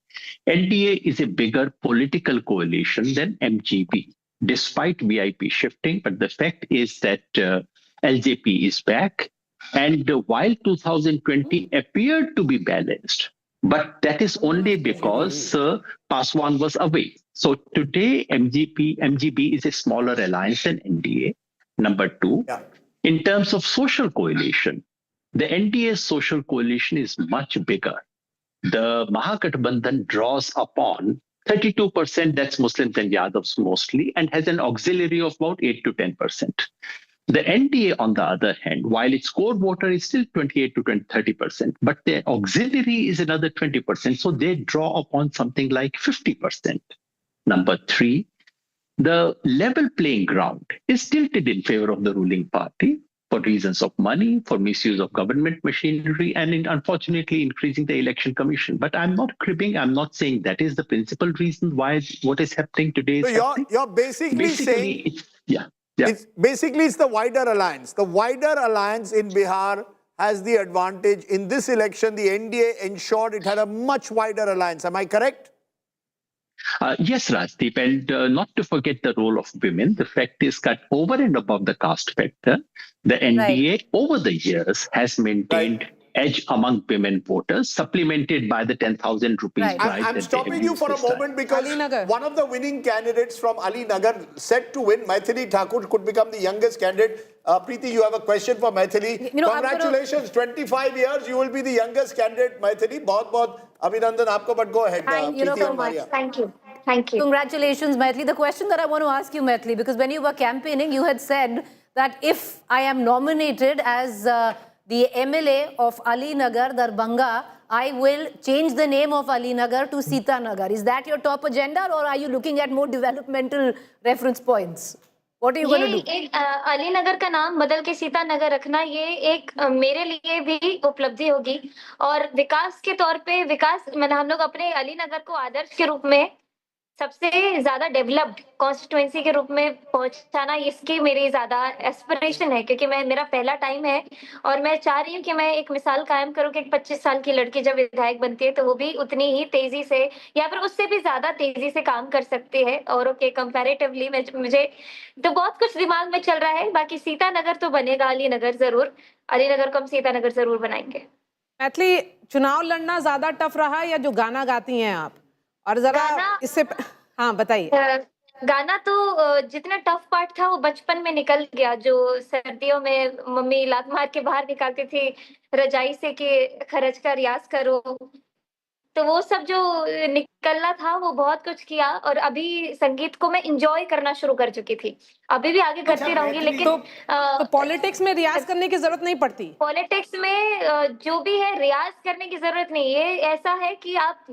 S12: NDA is a bigger political coalition than MGP, despite VIP shifting. But the fact is that LJP is back. And while 2020 appeared to be balanced, but that is only because Paswan was away. So today, MGB is a smaller alliance than NDA. Number two, in terms of social coalition, the NDA's social coalition is much bigger. The Mahagathbandhan draws upon 32%, that's Muslims and Yadavs mostly, and has an auxiliary of about 8 to 10%. The NDA, on the other hand, while its core voter is still 28 to 30%, but their auxiliary is another 20%, so they draw upon something like 50%. Number three, the level playing ground is tilted in favor of the ruling party for reasons of money, for misuse of government machinery, and unfortunately increasing the election commission. But I'm not cribbing. I'm not saying that is the principal reason why what is happening today is happening.
S1: You're basically saying...
S12: It's
S1: It's the wider alliance. The wider alliance in Bihar has the advantage. In this election, the NDA ensured it had a much wider alliance. Am I correct?
S12: Yes, Rajdeep, and not to forget the role of women. The fact is that over and above the caste factor, the NDA over the years has maintained edge among women voters, supplemented by the 10,000 rupees
S2: Right.
S12: drive.
S1: I'm stopping you for a moment because one of the winning candidates from Ali Nagar said to win, Maithili Thakur, could become the youngest candidate. Preeti, you have a question for Maithili. Congratulations, 25 years, you will be the youngest candidate, Maithili. Bahut Abhinandan aapko, but go ahead.
S2: Thank you so much.
S14: Thank you. Thank you.
S2: Congratulations, Maithili. The question that I want to ask you, Maithili, because when you were campaigning, you had said that if I am nominated as the MLA of Ali Nagar, Darbhanga, I will change the name of Ali Nagar to Sita Nagar. Is that your top agenda, or are you looking at more developmental reference points? What are you going to do?
S14: एक अली नगर का नाम बदल के सीता नगर रखना ये एक मेरे लिए भी उपलब्धि होगी और विकास के तौर पे विकास मतलब हम लोग अपने अली नगर को आदर्श के रूप में सबसे ज्यादा डेवलप्ड कॉन्स्टिट्यूएंसी के रूप में पहुंचाना इसकी मेरी ज्यादा एस्पिरेशन है क्योंकि मेरा पहला टाइम है और मैं चाह रही हूँ कि मैं एक मिसाल कायम करूँ कि एक 25 साल की लड़की जब विधायक बनती है तो वो भी उतनी ही तेजी से या फिर उससे भी ज्यादा तेजी से काम कर सकती है और के कंपैरेटिवली मुझे तो बहुत कुछ दिमाग में चल रहा है। बाकी सीता नगर तो बनेगा, अली नगर जरूर, अली नगर को हम सीता नगर जरूर बनाएंगे।
S6: मैथिली, चुनाव लड़ना ज्यादा टफ रहा या जो गाना गाती हैं आप? और जरा इससे हाँ बताइए।
S14: गाना तो जितना टफ पार्ट था वो बचपन में निकल गया, जो सर्दियों में मम्मी लात मार के बाहर निकालती थी रजाई से कि खरच का रियाज करो, तो वो सब जो निकलना था वो बहुत कुछ किया और अभी संगीत को मैं एंजॉय करना शुरू कर चुकी थी, अभी भी आगे करती रहूंगी। लेकिन
S6: तो पॉलिटिक्स में रियाज करने की जरूरत नहीं पड़ती?
S14: पॉलिटिक्स में जो भी है रियाज करने की जरूरत नहीं है। ऐसा है कि आप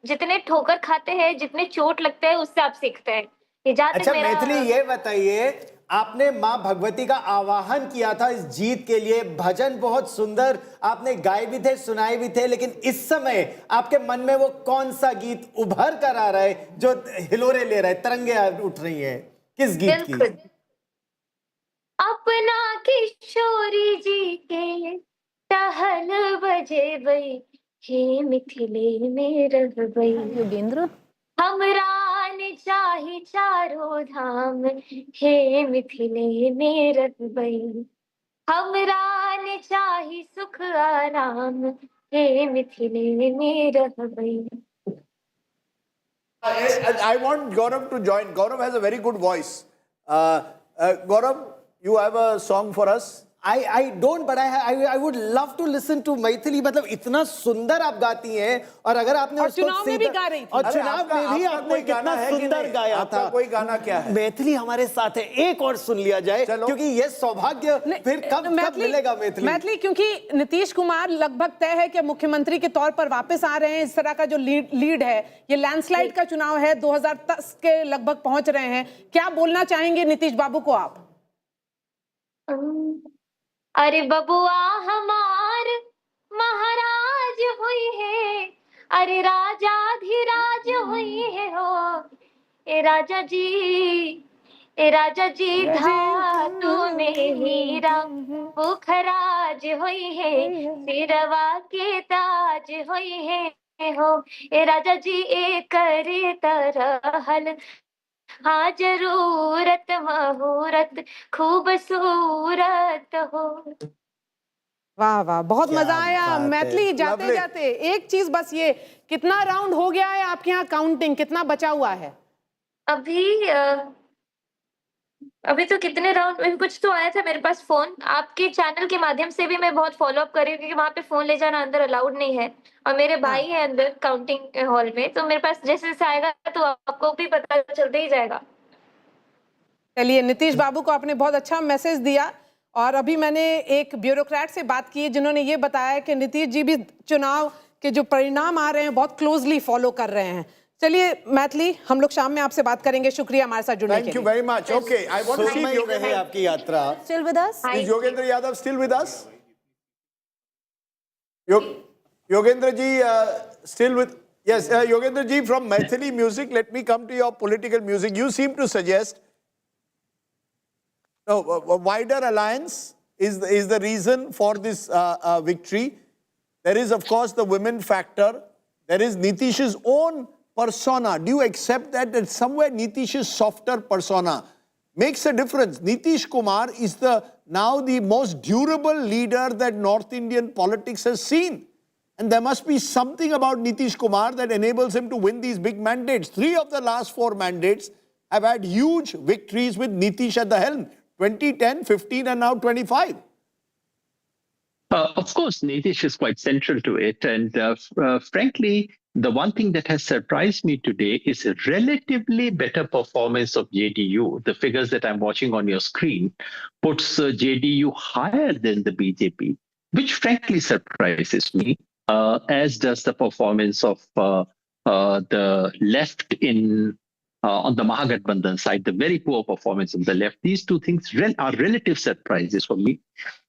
S14: जितने ठोकर खाते हैं, जितने चोट लगते हैं, उससे आप सीखते हैं।
S3: अच्छा मैथिली, ये बताइए, आपने माँ भगवती का आवाहन किया था इस जीत के लिए, भजन बहुत सुंदर आपने गाए भी थे, सुनाए भी थे, लेकिन इस समय आपके मन में वो कौन सा गीत उभर कर आ रहा है जो हिलोरे ले रहा है, तरंगे उठ रही हैं? किस गीत की?
S14: अपना किशोरी जी के टहल बजे बई, हे मिथिले में रह बई
S2: योगेंद्र,
S14: हमरा ने चाही चारों धाम, हे मिथिले में रह बई, हमरा ने चाही सुख आराम, हे मिथिले में रह बई।
S1: I want Gaurav to join. Gaurav has a very good voice. Gaurav, you have a song for us?
S3: I don't, but I would love to listen to Maithili. मतलब इतना सुंदर आप गाती हैं और अगर आपने
S6: और चुनाव में भी गा रही थी,
S3: और चुनाव में भी आपने कितना सुंदर गाया था।
S1: कोई गाना क्या है?
S3: मैथिली हमारे साथ है, एक और सुन लिया जाए क्योंकि ये सौभाग्य फिर कब मिलेगा मैथिली?
S6: मैथिली, क्योंकि नीतीश कुमार लगभग तय है कि मुख्यमंत्री के तौर पर वापस आ रहे हैं। इस तरह का जो लीड है, ये लैंडस्लाइड का चुनाव है, 2010 के लगभग पहुंच रहे हैं। क्या बोलना चाहेंगे नीतीश बाबू को आप?
S14: अरे बबुआ हमार महाराज हुई है, अरे राजाधिराज हुई है हो, ए राजा जी धातु में हीरा बुखराज हुई है, सिरवा के ताज हुई है हो, ए राजा जी एक तरहल, हाँ जरूरत महूरत खूबसूरत हो।
S6: वाह वाह, बहुत मजा आया मैथिली। जाते जाते एक चीज बस, ये कितना राउंड हो गया है आपके यहाँ? काउंटिंग कितना बचा हुआ है
S14: अभी तो कितने राउंड, कुछ तो आया था मेरे पास फोन, आपके चैनल के माध्यम से भी मैं बहुत फॉलो अप कर रही हूँ क्योंकि वहाँ पे फोन ले जाना अंदर अलाउड नहीं है और मेरे भाई है अंदर काउंटिंग हॉल में, तो मेरे पास जैसे जैसे आएगा तो आपको भी पता चलते ही जाएगा।
S6: चलिए, नीतीश बाबू को आपने बहुत अच्छा मैसेज दिया और अभी मैंने एक ब्यूरोक्रेट से बात की जिन्होंने ये बताया कि नीतीश जी भी चुनाव के जो परिणाम आ रहे हैं बहुत क्लोजली फॉलो कर रहे हैं। चलिए मैथिली, हम लोग शाम में आपसे बात करेंगे। शुक्रिया हमारे साथ जुड़ने के लिए।
S1: Thank you very much. Okay, I want to see Yogendra.
S3: आपकी यात्रा
S2: still with us?
S1: Is Yogendra Yadav still with us? Yogendra ji still with? Yes, Yogendra ji from Maithili music. Let me come to your political music. You seem to suggest a wider alliance is the reason for this victory. There is, of course, the women factor. There is Nitish's own persona. Do you accept that somewhere Nitish's softer persona makes a difference? Nitish Kumar is the now the most durable leader that North Indian politics has seen. And there must be something about Nitish Kumar that enables him to win these big mandates. 3 of the last 4 mandates have had huge victories with Nitish at the helm. 2010, 15 and now 25.
S12: Of course, Nitish is quite central to it. And frankly, the one thing that has surprised me today is a relatively better performance of JDU. The figures that I'm watching on your screen puts JDU higher than the BJP, which frankly surprises me, as does the performance of the left on the Mahagathbandhan side, the very poor performance of the left. These two things are relative surprises for me.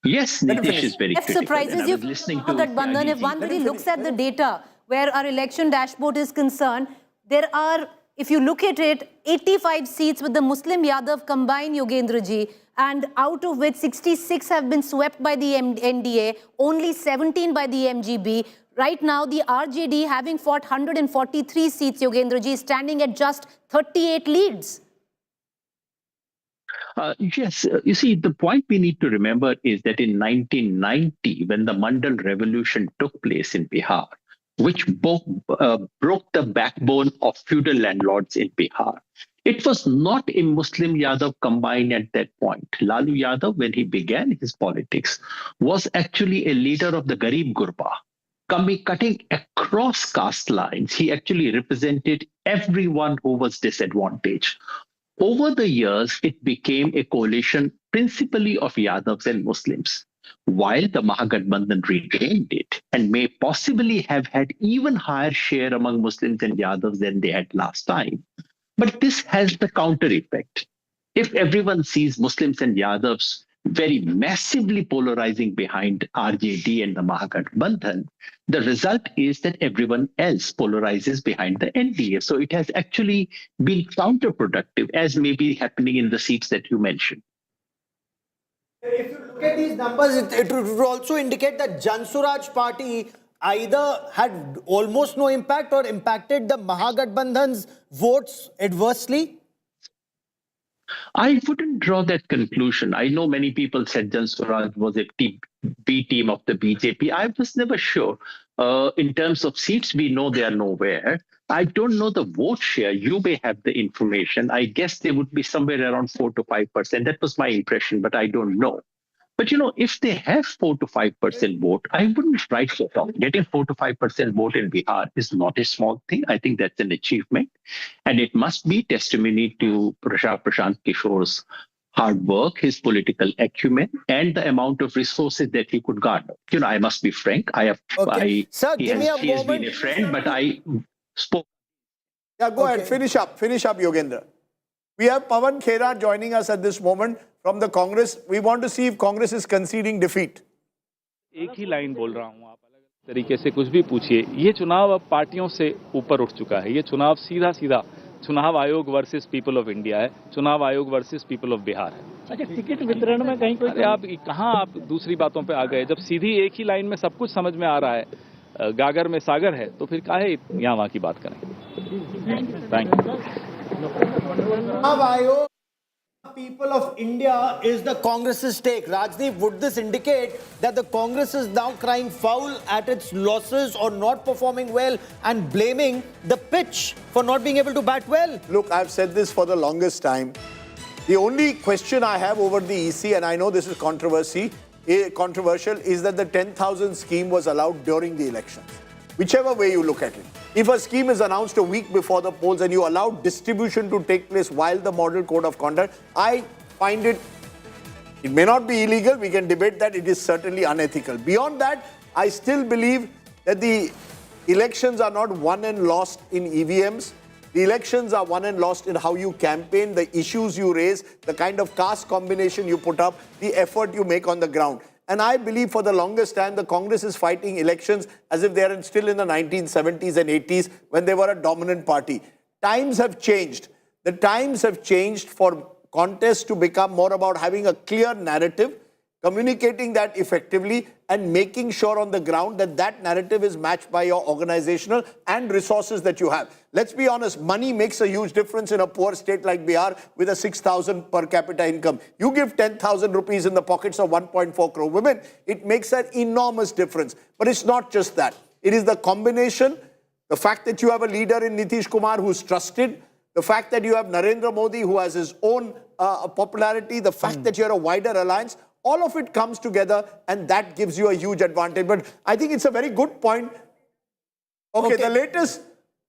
S12: Yes, Nitish is very critical.
S2: Surprises you, Mahagathbandhan, if one really looks at the data where our election dashboard is concerned, there are, if you look at it, 85 seats with the Muslim Yadav combined, Yogendra ji, and out of which 66 have been swept by the NDA, only 17 by the MGB. Right now, the RJD, having fought 143 seats, Yogendra ji, is standing at just 38 leads.
S12: Yes, you see, the point we need to remember is that in 1990, when the Mandal revolution took place in Bihar, which broke the backbone of feudal landlords in Bihar, it was not a Muslim Yadav combined at that point. Lalu Yadav, when he began his politics, was actually a leader of the Garib Gurba. Cutting across caste lines, he actually represented everyone who was disadvantaged. Over the years, it became a coalition principally of Yadavs and Muslims, while the Mahagathbandhan regained it and may possibly have had even higher share among Muslims and Yadavs than they had last time. But this has the counter effect. If everyone sees Muslims and Yadavs very massively polarizing behind RJD and the Mahagathbandhan, the result is that everyone else polarizes behind the NDA. So it has actually been counterproductive, as may be happening in the seats that you mentioned.
S3: If you look at these numbers, it would also indicate that Jan Suraj party either had almost no impact or impacted the Mahagathbandhan's votes adversely.
S12: I wouldn't draw that conclusion. I know many people said Jan Suraj was a B team of the BJP. I was never sure. In terms of seats, we know they are nowhere. I don't know the vote share. You may have the information. I guess they would be somewhere around 4 to 5%. That was my impression, but I don't know. But you know, if they have 4 to 5% vote, I wouldn't write that off. Getting 4 to 5% vote in Bihar is not a small thing. I think that's an achievement. And it must be testimony to Prashant Kishor's hard work, his political acumen, and the amount of resources that he could garner. You know, I must be frank.
S3: Sir, give me a moment.
S12: He has been a friend, but I spoke.
S1: Yeah, go ahead. Finish up, Yogendra. We have Pawan Khera joining us at this moment from the Congress. We want to see if Congress is conceding defeat.
S4: एक ही line बोल रहा हूँ, आप अलग तरीके से कुछ भी पूछिए। ये चुनाव अब पार्टियों से ऊपर उठ चुका है। ये चुनाव सीधा चुनाव आयोग वर्सेस पीपल ऑफ इंडिया है, चुनाव आयोग वर्सेस पीपल ऑफ बिहार है। अच्छा, टिकट वितरण में कहीं कोई आप कहाँ आप दूसरी बातों पे आ गए? जब सीधी एक ही लाइन में सब कुछ समझ में आ रहा है, गागर में सागर है, तो फिर काहे यहाँ वहाँ की बात करें? Thank
S3: you. People of India is the Congress's take. Rajdeep, would this indicate that the Congress is now crying foul at its losses or not performing well and blaming the pitch for not being able to bat well?
S1: Look, I've said this for the longest time. The only question I have over the EC, and I know this is controversial, is that the 10,000 scheme was allowed during the elections. Whichever way you look at it. If a scheme is announced a week before the polls and you allow distribution to take place while the model code of conduct, I find it may not be illegal. We can debate that. It is certainly unethical. Beyond that, I still believe that the elections are not won and lost in EVMs. The elections are won and lost in how you campaign, the issues you raise, the kind of caste combination you put up, the effort you make on the ground. And I believe for the longest time, the Congress is fighting elections as if they are still in the 1970s and 80s when they were a dominant party. Times have changed. The times have changed for contests to become more about having a clear narrative, communicating that effectively and making sure on the ground that that narrative is matched by your organizational and resources that you have. Let's be honest, money makes a huge difference in a poor state like Bihar with a 6,000 per capita income. You give 10,000 rupees in the pockets of 1.4 crore women, it makes an enormous difference. But it's not just that. It is the combination, the fact that you have a leader in Nitish Kumar who's trusted, the fact that you have Narendra Modi who has his own popularity, the fact that you're a wider alliance, all of it comes together and that gives you a huge advantage. But I think it's a very good point. Okay, the latest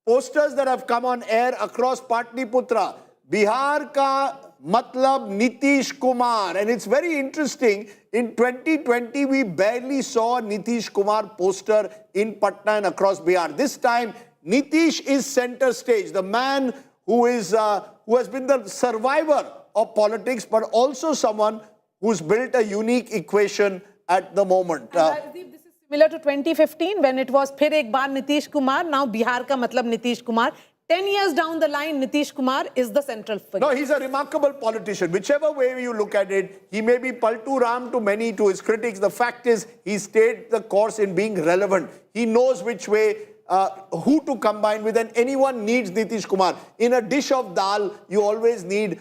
S1: posters that have come on air across Patliputra, Bihar ka matlab Nitish Kumar. And it's very interesting, in 2020 we barely saw a Nitish Kumar poster in Patna and across Bihar. This time Nitish is center stage, the man who has been the survivor of politics, but also someone who's built a unique equation at the moment.
S6: This is similar to 2015 when it was Phir Ek Baar Nitish Kumar, now Bihar ka matlab Nitish Kumar. 10 years down the line, Nitish Kumar is the central figure.
S1: No, he's a remarkable politician. Whichever way you look at it, he may be Paltu Ram to many, to his critics. The fact is, he stayed the course in being relevant. He knows which way, who to combine with, and anyone needs Nitish Kumar. In a dish of dal, you always need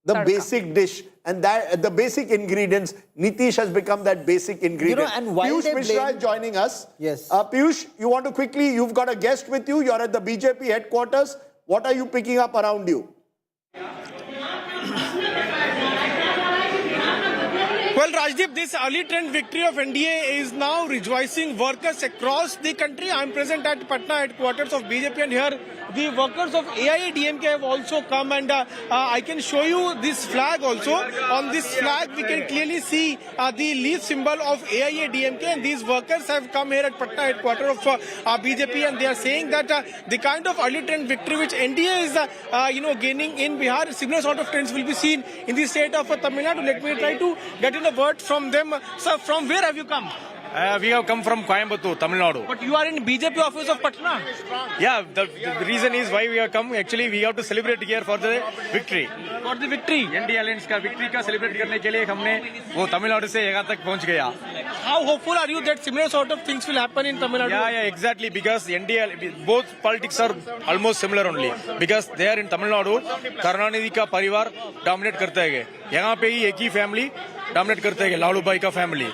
S1: the basic dish. And that the basic ingredients, Nitish has become that basic ingredient.
S3: And while
S1: Piyush Mishra is joining us.
S3: Yes.
S1: Piyush, you want to quickly, you've got a guest with you. You're at the BJP headquarters. What are you picking up around you?
S9: Well, Rajdeep, this early trend victory of NDA is now rejoicing workers across the country. I'm present at Patna headquarters of BJP, and here the workers of AIADMK have also come, and I can show you this flag also. On this flag, we can clearly see the leaf symbol of AIADMK, and these workers have come here at Patna headquarters of BJP, and they are saying that the kind of early trend victory which NDA is, gaining in Bihar, similar sort of trends will be seen in the state of Tamil Nadu. Let me try to get in a word from them. Sir, from where have you come?
S5: We have come from Coimbatore, Tamil Nadu.
S9: But you are in BJP office of Patna.
S5: Yeah, the reason is why we have come. Actually, we have to celebrate here for the victory.
S9: For the victory.
S5: NDA Alliance का victory का celebrate करने के लिए हमने वो तमिल नाडु से यहाँ तक पहुँच गया.
S9: How hopeful are you that similar sort of things will happen in Tamil Nadu?
S5: Yeah, exactly. Because NDA, both politics are almost similar only. Because there in Tamil Nadu, Karunanidhi का परिवार dominate करता है. यहाँ पे ही एक ही family dominate करते हैं, लालू भाई का फैमिली.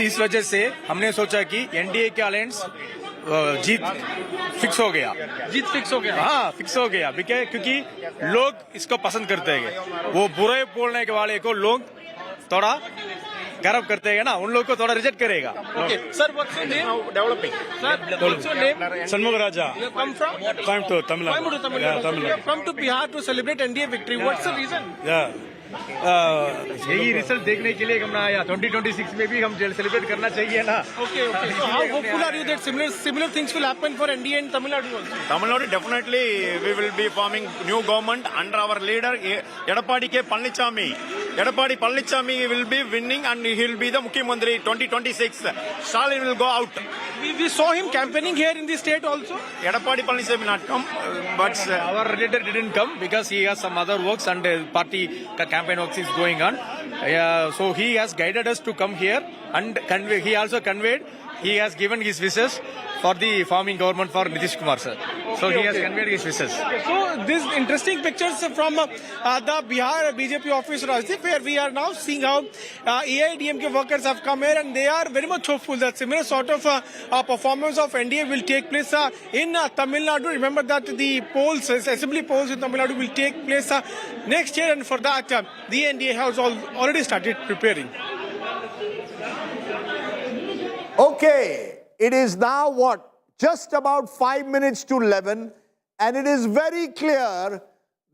S5: इस वजह से हमने सोचा कि एनडीए के अलायंस जीत फिक्स हो गया.
S9: जीत फिक्स हो गया?
S5: हाँ, फिक्स हो गया. क्योंकि लोग इसको पसंद करते हैं. वो बुरे बोलने के वाले को लोग थोड़ा गर्व करते हैं ना, उन लोगों को थोड़ा रिजेक्ट करेगा.
S9: Okay. Sir, what's your name?
S5: Developing.
S9: Sir, what's your name?
S5: Shanmugh Raja.
S9: You come from?
S5: Coimbatore, Tamil Nadu.
S9: Nadu. You have come to Bihar to celebrate NDA victory. What's the reason?
S5: Yeah. यही result देखने के लिए हम आया. 2026 में भी हम celebrate करना चाहिए ना.
S9: Okay. So how hopeful are you that similar things will happen for NDA in Tamil Nadu also?
S5: Tamil Nadu, definitely we will be forming new government under our leader Edapadi K. Palnichami. Edapadi Palnichami will be winning and he will be the Mukhyamantri 2026. Stalin will go out.
S9: We saw him campaigning here in the state also.
S5: Edapadi Palnichami will not come, but our leader didn't come because he has some other works and party campaign works is going on. So he has guided us to come here, and he also conveyed, he has given his wishes for the forming government for Nitish Kumar, sir. So he has conveyed his wishes.
S9: So these interesting pictures from the Bihar BJP office, Rajdeep, where we are now seeing how AIADMK workers have come here, and they are very much hopeful that similar sort of performance of NDA will take place in Tamil Nadu. Remember that the polls, assembly polls in Tamil Nadu will take place next year, and for that the NDA has already started preparing.
S1: Okay. It is now what? Just about 5 minutes to 11, and it is very clear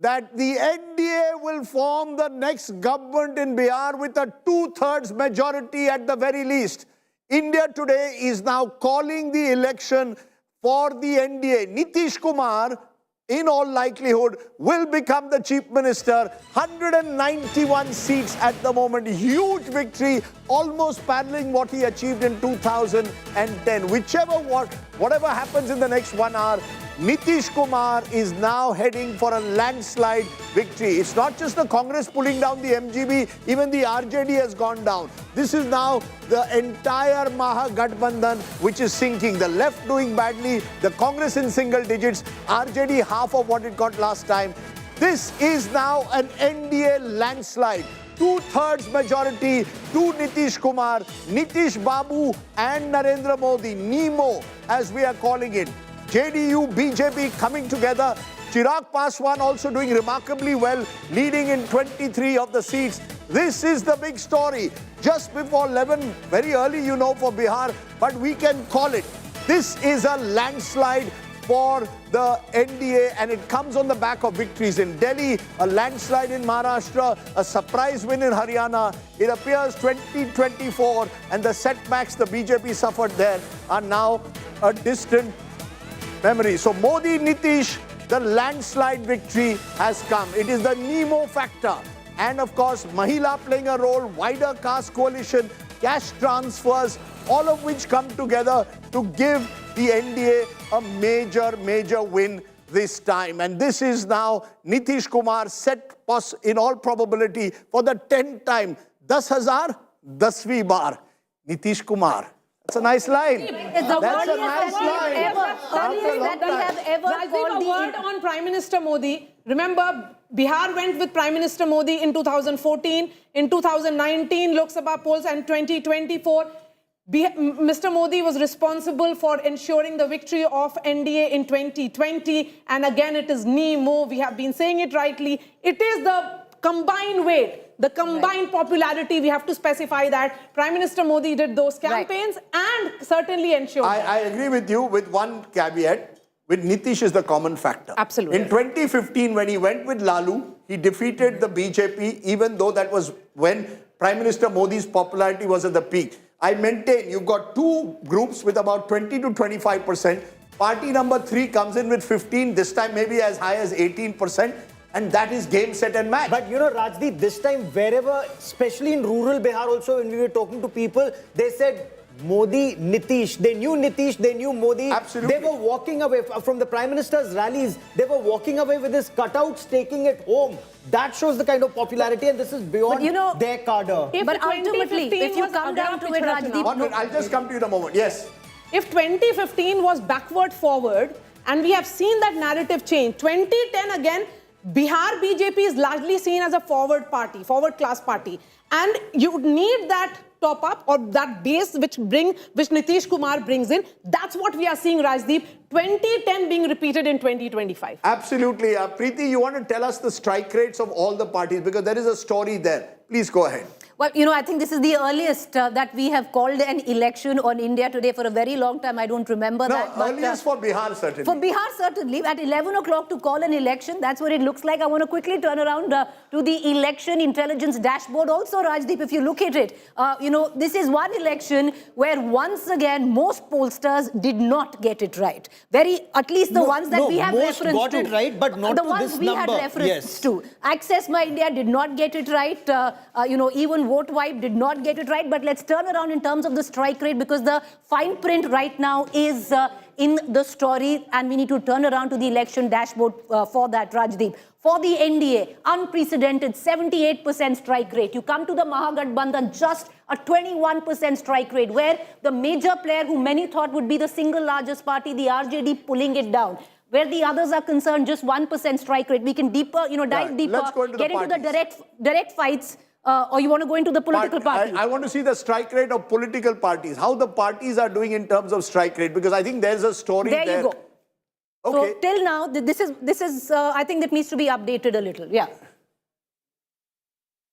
S1: that the NDA will form the next government in Bihar with a 2/3 majority at the very least. India Today is now calling the election for the NDA. Nitish Kumar, in all likelihood, will become the chief minister. 191 seats at the moment. Huge victory, almost paralleling what he achieved in 2010. Whichever whatever happens in the next 1 hour, Nitish Kumar is now heading for a landslide victory. It's not just the Congress pulling down the MGB, even the RJD has gone down. This is now the entire Mahagathbandhan which is sinking. The left doing badly, the Congress in single digits, RJD half of what it got last time. This is now an NDA landslide. 2/3 majority to Nitish Kumar, Nitish Babu and Narendra Modi, NEMO as we are calling it. JDU, BJP coming together. Chirag Paswan also doing remarkably well, leading in 23 of the seats. This is the big story. Just before 11, very early, you know, for Bihar, but we can call it. This is a landslide for the NDA, and it comes on the back of victories in Delhi, a landslide in Maharashtra, a surprise win in Haryana. It appears 2024 and the setbacks the BJP suffered there are now a distant memory. So Modi, Nitish, the landslide victory has come. It is the NEMO factor. And of course, Mahila playing a role, wider caste coalition, cash transfers, all of which come together to give the NDA a major win this time. And this is now Nitish Kumar set in all probability for the 10th time. 10,000, 10वीं बार. Nitish Kumar. That's a nice line.
S2: It's the
S6: That's
S2: a nice line. That we have ever called
S6: a word on Prime Minister Modi. Remember, Bihar went with Prime Minister Modi in 2014, in 2019 Lok Sabha polls, and 2024. Mr. Modi was responsible for ensuring the victory of NDA in 2020. And again, it is NEMO. We have been saying it rightly. It is the combined weight. The combined popularity, we have to specify that. Prime Minister Modi did those campaigns and certainly ensured.
S1: I agree with you with one caveat. With Nitish is the common factor.
S6: Absolutely.
S1: In 2015, when he went with Lalu, he defeated the BJP, even though that was when Prime Minister Modi's popularity was at the peak. I maintain you've got two groups with about 20 to 25%. Party number 3 comes in with 15, this time maybe as high as 18%. And that is game, set and match.
S3: But you know, Rajdeep, this time wherever, especially in rural Bihar also, when we were talking to people, they said Modi, Nitish. They knew Nitish, they knew Modi.
S1: Absolutely.
S3: They were walking away from the Prime Minister's rallies. They were walking away with his cutouts, taking it home. That shows the kind of popularity, and this is beyond their cadre.
S2: But ultimately, if you come down to it, Rajdeep...
S1: I'll just come to you in a moment. Yes.
S6: If 2015 was backward forward, and we have seen that narrative change, 2010 again, Bihar BJP is largely seen as a forward party, forward class party. And you need that top up or that base which Nitish Kumar brings in. That's what we are seeing, Rajdeep. 2010 being repeated in 2025.
S1: Absolutely. Preeti, you want to tell us the strike rates of all the parties because there is a story there. Please go ahead.
S2: Well, you know, I think this is the earliest that we have called an election on India today for a very long time. I don't remember that.
S1: No, earliest for Bihar, certainly.
S2: For Bihar, certainly. At 11 o'clock to call an election, that's what it looks like. I want to quickly turn around to the election intelligence dashboard. Also, Rajdeep, if you look at it, you know, this is one election where once again, most pollsters did not get it right. At least the ones that we have reference to.
S3: Most got it right, but not
S2: the
S3: to
S2: ones
S3: this
S2: we
S3: number.
S2: had reference to. Access My India did not get it right. You know, even Vote Wipe did not get it right. But let's turn around in terms of the strike rate because the fine print right now is in the story, and we need to turn around to the election dashboard for that, Rajdeep. For the NDA, unprecedented 78% strike rate. You come to the Mahagathbandhan, just a 21% strike rate, where the major player who many thought would be the single largest party, the RJD, pulling it down. Where the others are concerned, just 1% strike rate. We can deeper, you know, dive deeper, get into the direct fights. Or you want to go into the political parties?
S1: I want to see the strike rate of political parties, how the parties are doing in terms of strike rate, because I think there's a story there.
S2: There you go.
S1: Okay.
S2: So till now, this is I think that needs to be updated a little. Yeah.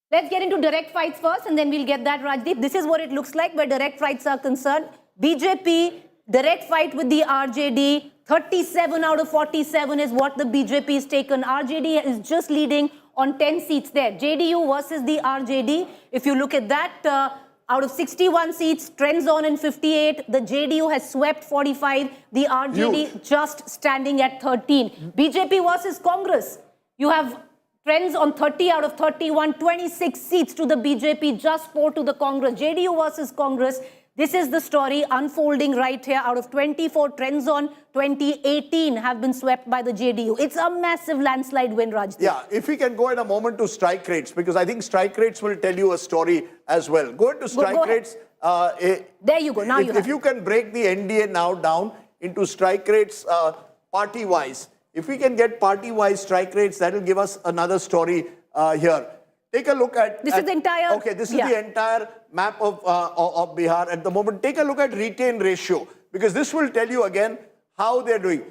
S2: Let's get into direct fights first, and then we'll get that, Rajdeep. This is what it looks like where direct fights are concerned. BJP, direct fight with the RJD. 37 out of 47 is what the BJP has taken. RJD is just leading on 10 seats there. JDU versus the RJD. If you look at that, out of 61 seats, trends on in 58. The JDU has swept 45. The RJD just standing at 13. BJP versus Congress. You have trends on 30 out of 31, 26 seats to the BJP, just 4 to the Congress. JDU versus Congress. This is the story unfolding right here. Out of 24 trends on, 18 have been swept by the JDU. It's a massive landslide win, Rajdeep.
S1: Yeah, if we can go in a moment to strike rates, because I think strike rates will tell you a story as well. Go into strike rates.
S2: There you go. Now
S1: if you can break the NDA now down into strike rates party-wise, if we can get party-wise strike rates, that will give us another story here. Take a look at...
S2: This is the entire...
S1: Okay, this is the entire map of Bihar at the moment. Take a look at retain ratio, because this will tell you again how they're doing.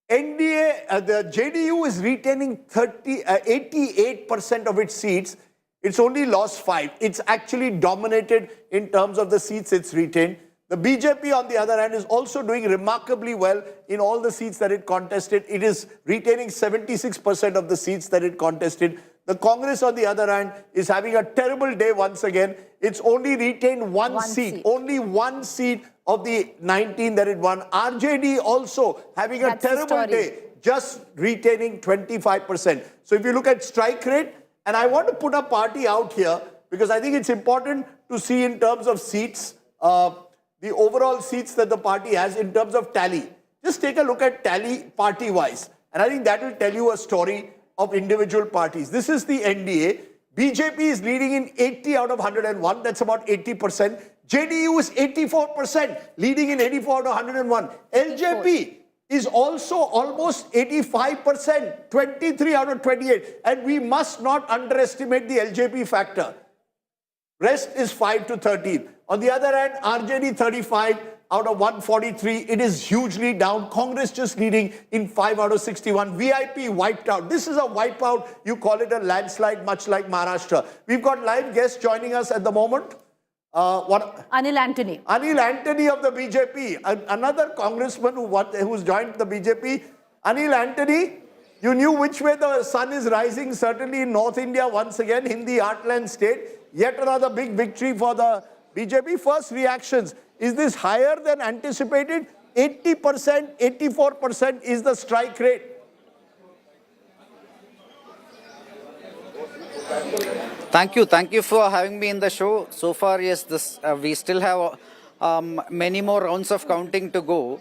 S1: NDA, the JDU is retaining 88% of its seats. It's only lost 5. It's actually dominated in terms of the seats it's retained. The BJP, on the other hand, is also doing remarkably well in all the seats that it contested. It is retaining 76% of the seats that it contested. The Congress, on the other hand, is having a terrible day once again. It's only retained one seat. Only one seat of the 19 that it won. RJD also having a terrible day, just retaining 25%. So if you look at strike rate, and I want to put a party out here, because I think it's important to see in terms of seats, the overall seats that the party has in terms of tally. Just take a look at tally party-wise. And I think that will tell you a story of individual parties. This is the NDA. BJP is leading in 80 out of 101. That's about 80%. JDU is 84%, leading in 84 out of 101. LJP is also almost 85%, 23 out of 28. And we must not underestimate the LJP factor. Rest is 5 to 13. On the other hand, RJD 35 out of 143. It is hugely down. Congress just leading in 5 out of 61. VIP wiped out. This is a wipeout. You call it a landslide, much like Maharashtra. We've got live guests joining us at the moment.
S2: Anil Antony.
S1: Anil Antony of the BJP. Another congressman who's joined the BJP. Anil Antony, you knew which way the sun is rising, certainly in North India once again, Hindi heartland state. Yet another big victory for the BJP. First reactions. Is this higher than anticipated? 80%, 84% is the strike rate.
S13: Thank you for having me in the show. So far, yes, we still have many more rounds of counting to go.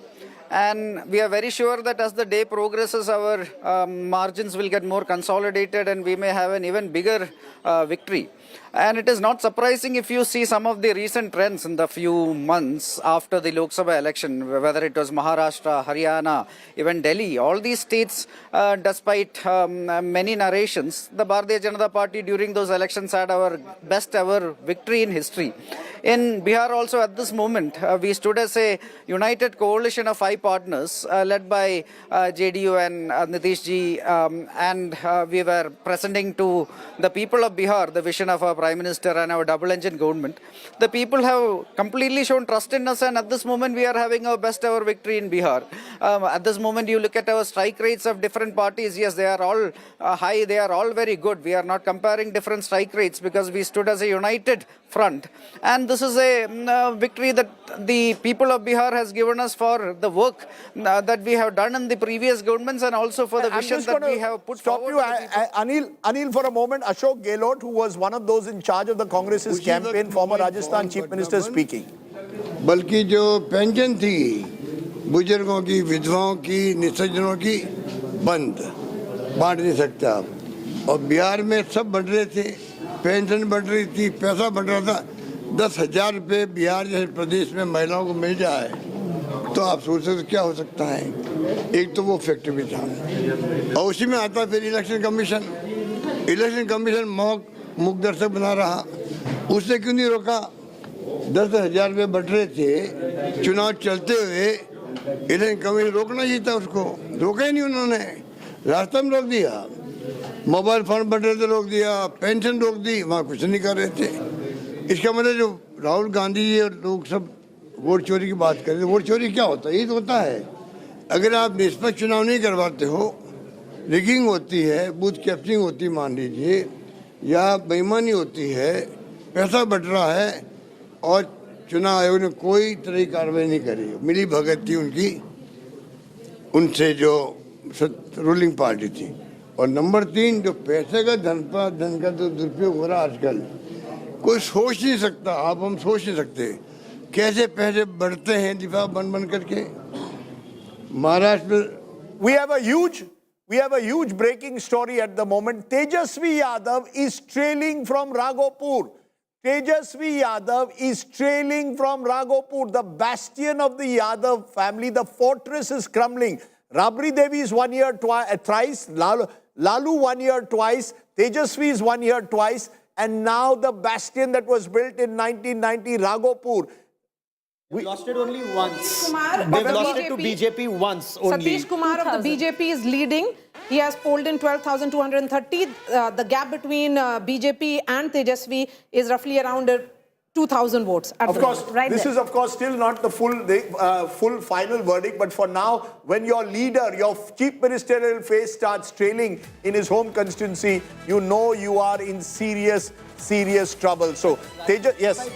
S13: And we are very sure that as the day progresses, our margins will get more consolidated and we may have an even bigger victory. And it is not surprising if you see some of the recent trends in the few months after the Lok Sabha election, whether it was Maharashtra, Haryana, even Delhi, all these states, despite many narrations, the Bharatiya Janata Party during those elections had our best ever victory in history. In Bihar also at this moment, we stood as a united coalition of 5 partners led by JDU and Nitish ji, and we were presenting to the people of Bihar the vision of our Prime Minister and our double-engine government. The people have completely shown trust in us, and at this moment we are having our best ever victory in Bihar. At this moment you look at our strike rates of different parties, yes, they are all high, they are all very good. We are not comparing different strike rates because we stood as a united front. And this is a victory that the people of Bihar has given us for the work that we have done in the previous governments and also for the vision that we have put forward.
S1: Anil, for a moment, Ashok Gehlot, who was one of those in charge of the Congress's campaign, former Rajasthan Chief Minister speaking.
S21: बल्कि जो pension थी बुजुर्गों की, विधवाओं की, निसज्जनों की बंद, बांट नहीं सकते आप. और बिहार में सब बढ़ रहे थे, पेंशन बढ़ रही थी, पैसा बढ़ रहा था. 10,000 रुपये बिहार जैसे प्रदेश में महिलाओं को मिल जाए तो आप सोच सकते क्या हो सकता है. एक तो वो फैक्टर भी था और उसी में आता फिर इलेक्शन कमीशन मुख दर्शक बना रहा. उसने क्यों नहीं रोका? 10,000 रुपये बढ़ रहे थे, चुनाव चलते हुए इलेक्शन कमीशन रोकना चाहिए था. उसको रोका ही नहीं उन्होंने, रास्ता में रोक दिया. मोबाइल फोन बढ़ रहे थे, रोक दिया. पेंशन रोक दी, वहाँ कुछ नहीं कर रहे थे. इसका मतलब जो राहुल गांधी जी और लोग सब वोट चोरी की बात कर रहे थे, वोट चोरी क्या होता है? ये तो होता है अगर आप निष्पक्ष चुनाव नहीं करवाते हो, रिगिंग होती है, बूथ कैप्चरिंग होती मान लीजिए, या बेईमानी होती है, पैसा बढ़ रहा है और चुनाव आयोग ने कोई तरह की कार्रवाई नहीं करी. मिली भगत थी उनकी, उनसे जो रूलिंग पार्टी थी. और नंबर 3, जो पैसे का धन का तो दुरुपयोग हो रहा आजकल, कोई सोच नहीं सकता, हम सोच नहीं सकते कैसे पैसे बढ़ते हैं दिफा बन बन करके महाराष्ट्र में
S1: We have a huge breaking story at the moment. Tejashwi Yadav is trailing from Raghopur. Tejashwi Yadav is trailing from Raghopur, the bastion of the Yadav family. The fortress is crumbling. Rabri Devi is 1 year thrice. Lalu 1 year twice. Tejashwi is 1 year twice. And now the bastion that was built in 1990, Raghopur.
S3: We lost it only once.
S6: Kumar,
S3: They've
S6: of the
S3: lost it to BJP once only.
S6: Satish Kumar of the BJP is leading. He has polled in 12,230. The gap between BJP and Tejashwi is roughly around 2,000 votes.
S1: Of course, this is of course still not the full final verdict, but for now, when your leader, your chief ministerial face starts trailing in his home constituency, you know you are in serious trouble. So, Tejas, yes.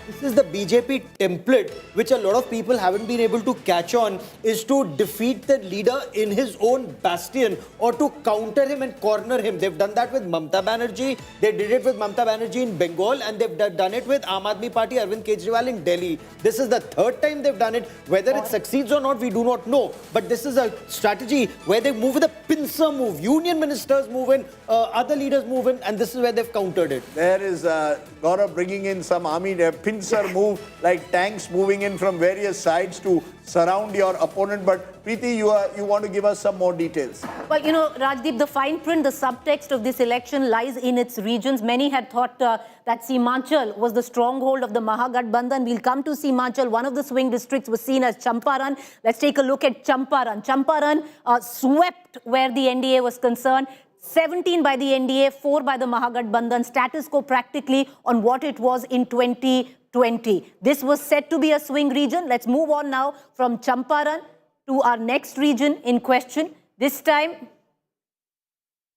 S3: This is the BJP template, which a lot of people haven't been able to catch on, is to defeat the leader in his own bastion or to counter him and corner him. They've done that with Mamata Banerjee. They did it with Mamata Banerjee in Bengal, and they've done it with Aam Aadmi Party, Arvind Kejriwal in Delhi. This is the third time they've done it. Whether it succeeds or not, we do not know. But this is a strategy where they move with a pincer move. Union ministers move in, other leaders move in, and this is where they've countered it.
S1: There is Gaurav bringing in some army pincer move, like tanks moving in from various sides to surround your opponent. But Preeti, you want to give us some more details?
S2: Well, you know, Rajdeep, the fine print, the subtext of this election lies in its regions. Many had thought that Simachal was the stronghold of the Mahagathbandhan. We'll come to Simachal. One of the swing districts was seen as Champaran. Let's take a look at Champaran. Champaran swept where the NDA was concerned. 17 by the NDA, 4 by the Mahagathbandhan, status quo practically on what it was in 2020. This was said to be a swing region. Let's move on now from Champaran to our next region in question. This time,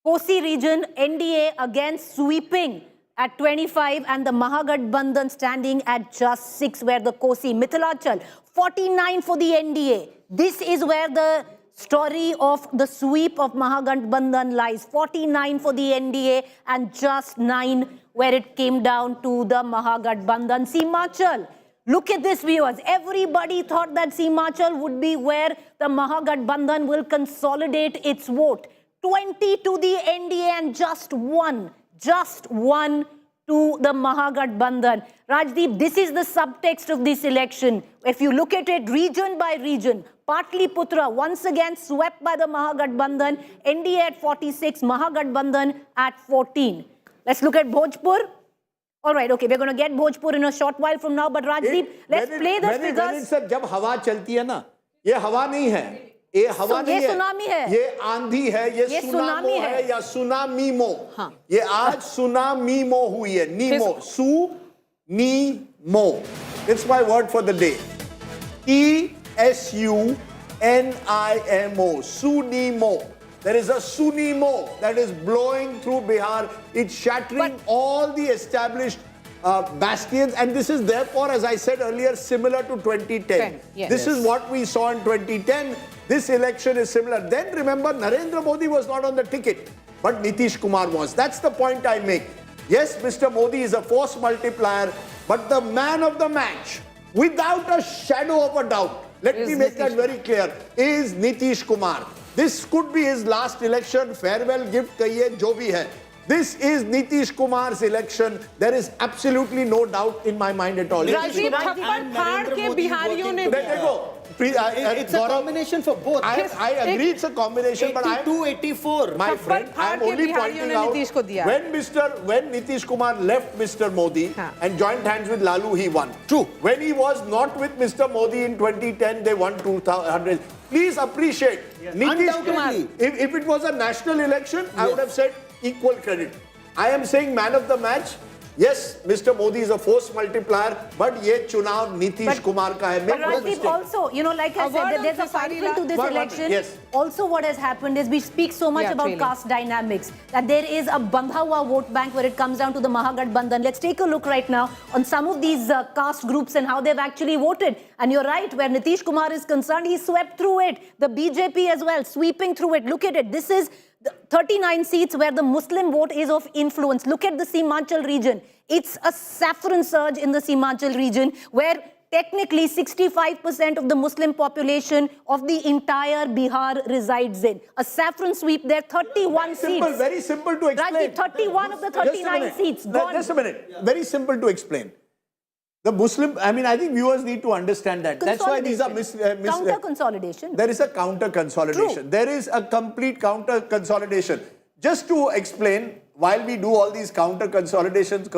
S2: Kosi region, NDA again sweeping at 25 and the Mahagathbandhan standing at just 6, where the Kosi, Mithilachal, 49 for the NDA. This is where the story of the sweep of Mahagathbandhan lies. 49 for the NDA and just 9 where it came down to the Mahagathbandhan. Simachal, look at this, viewers. Everybody thought that Simachal would be where the Mahagathbandhan will consolidate its vote. 20 to the NDA and just one to the Mahagathbandhan. Rajdeep, this is the subtext of this election. If you look at it region by region, Patliputra once again swept by the Mahagathbandhan, NDA at 46, Mahagathbandhan at 14. Let's look at Bhojpur. All right, okay, we're going to get Bhojpur in a short while from now, but Rajdeep, let's play the figures.
S1: जब हवा चलती है ना, ये हवा नहीं है. ये हवा नहीं है,
S2: सुनामी है,
S1: ये आंधी है, ये सुनामो है या सुनामीमो.
S2: हाँ.
S1: ये आज सुनामीमो हुई है. नीमो, su-ni-mo. It's my word for the day. S-U-N-I-M-O. Sunimo. There is a Sunimo that is blowing through Bihar. It's shattering all the established bastions, and this is therefore, as I said earlier, similar to 2010. This is what we saw in 2010. This election is similar. Then remember, Narendra Modi was not on the ticket, but Nitish Kumar was. That's the point I make. Yes, Mr. Modi is a force multiplier, but the man of the match, without a shadow of a doubt, let me make that very clear, is Nitish Kumar. This could be his last election, farewell gift kahiye, jo bhi hai. This is Nitish Kumar's election. There is absolutely no doubt in my mind at all.
S6: Rajdeep, थप्पड़ फाड़ के बिहारियों ने
S3: It's a combination for both.
S1: I agree it's a combination, but
S3: 82-84.
S1: My friend, I'm only pointing out when Nitish Kumar left Mr. Modi and joined hands with Lalu, he won.
S3: True.
S1: When he was not with Mr. Modi in 2010, they won 200. Please appreciate Nitish Kumar. If it was a national election, I would have said equal credit. I am saying man of the match. Yes, Mr. Modi is a force multiplier, but ye chunav Nitish Kumar ka hai.
S2: But Rajdeep, also, you know, like I said, there's a cycle to this election.
S1: Yes.
S2: Also, what has happened is we speak so much about caste dynamics, that there is a bandha hua vote bank where it comes down to the Mahagathbandhan. Let's take a look right now on some of these caste groups and how they've actually voted. And you're right, where Nitish Kumar is concerned, he swept through it. The BJP as well, sweeping through it. Look at it. This is 39 seats where the Muslim vote is of influence. Look at the Simachal region. It's a saffron surge in the Simachal region where technically 65% of the Muslim population of the entire Bihar resides in. A saffron sweep there, 31 seats.
S1: Very simple to explain.
S2: Rajdeep, 31 of the 39 seats gone.
S1: Just a minute. Very simple to explain. The Muslim, I mean, I think viewers need to understand that. That's why these are
S2: counter consolidation.
S1: There is a counter consolidation.
S2: True.
S1: There is a complete counter consolidation. Just to explain, while we do all these counter consolidations,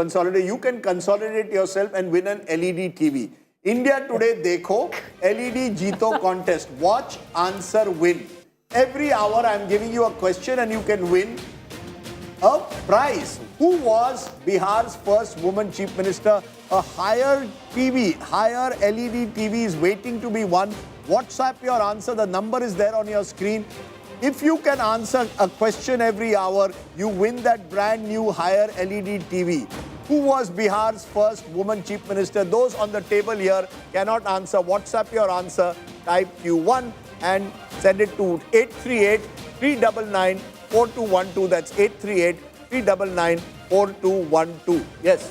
S1: you can consolidate yourself and win an LED TV. India Today Dekho, LED Jeeto contest. Watch, answer, win. Every hour I am giving you a question and you can win a prize. Who was Bihar's first woman chief minister? A higher TV, higher LED TV is waiting to be won. WhatsApp your answer. The number is there on your screen. If you can answer a question every hour, you win that brand new higher LED TV. Who was Bihar's first woman chief minister? Those on the table here cannot answer. WhatsApp your answer. Type Q1 and send it to 838-399-4212. That's 838-399-4212. Yes.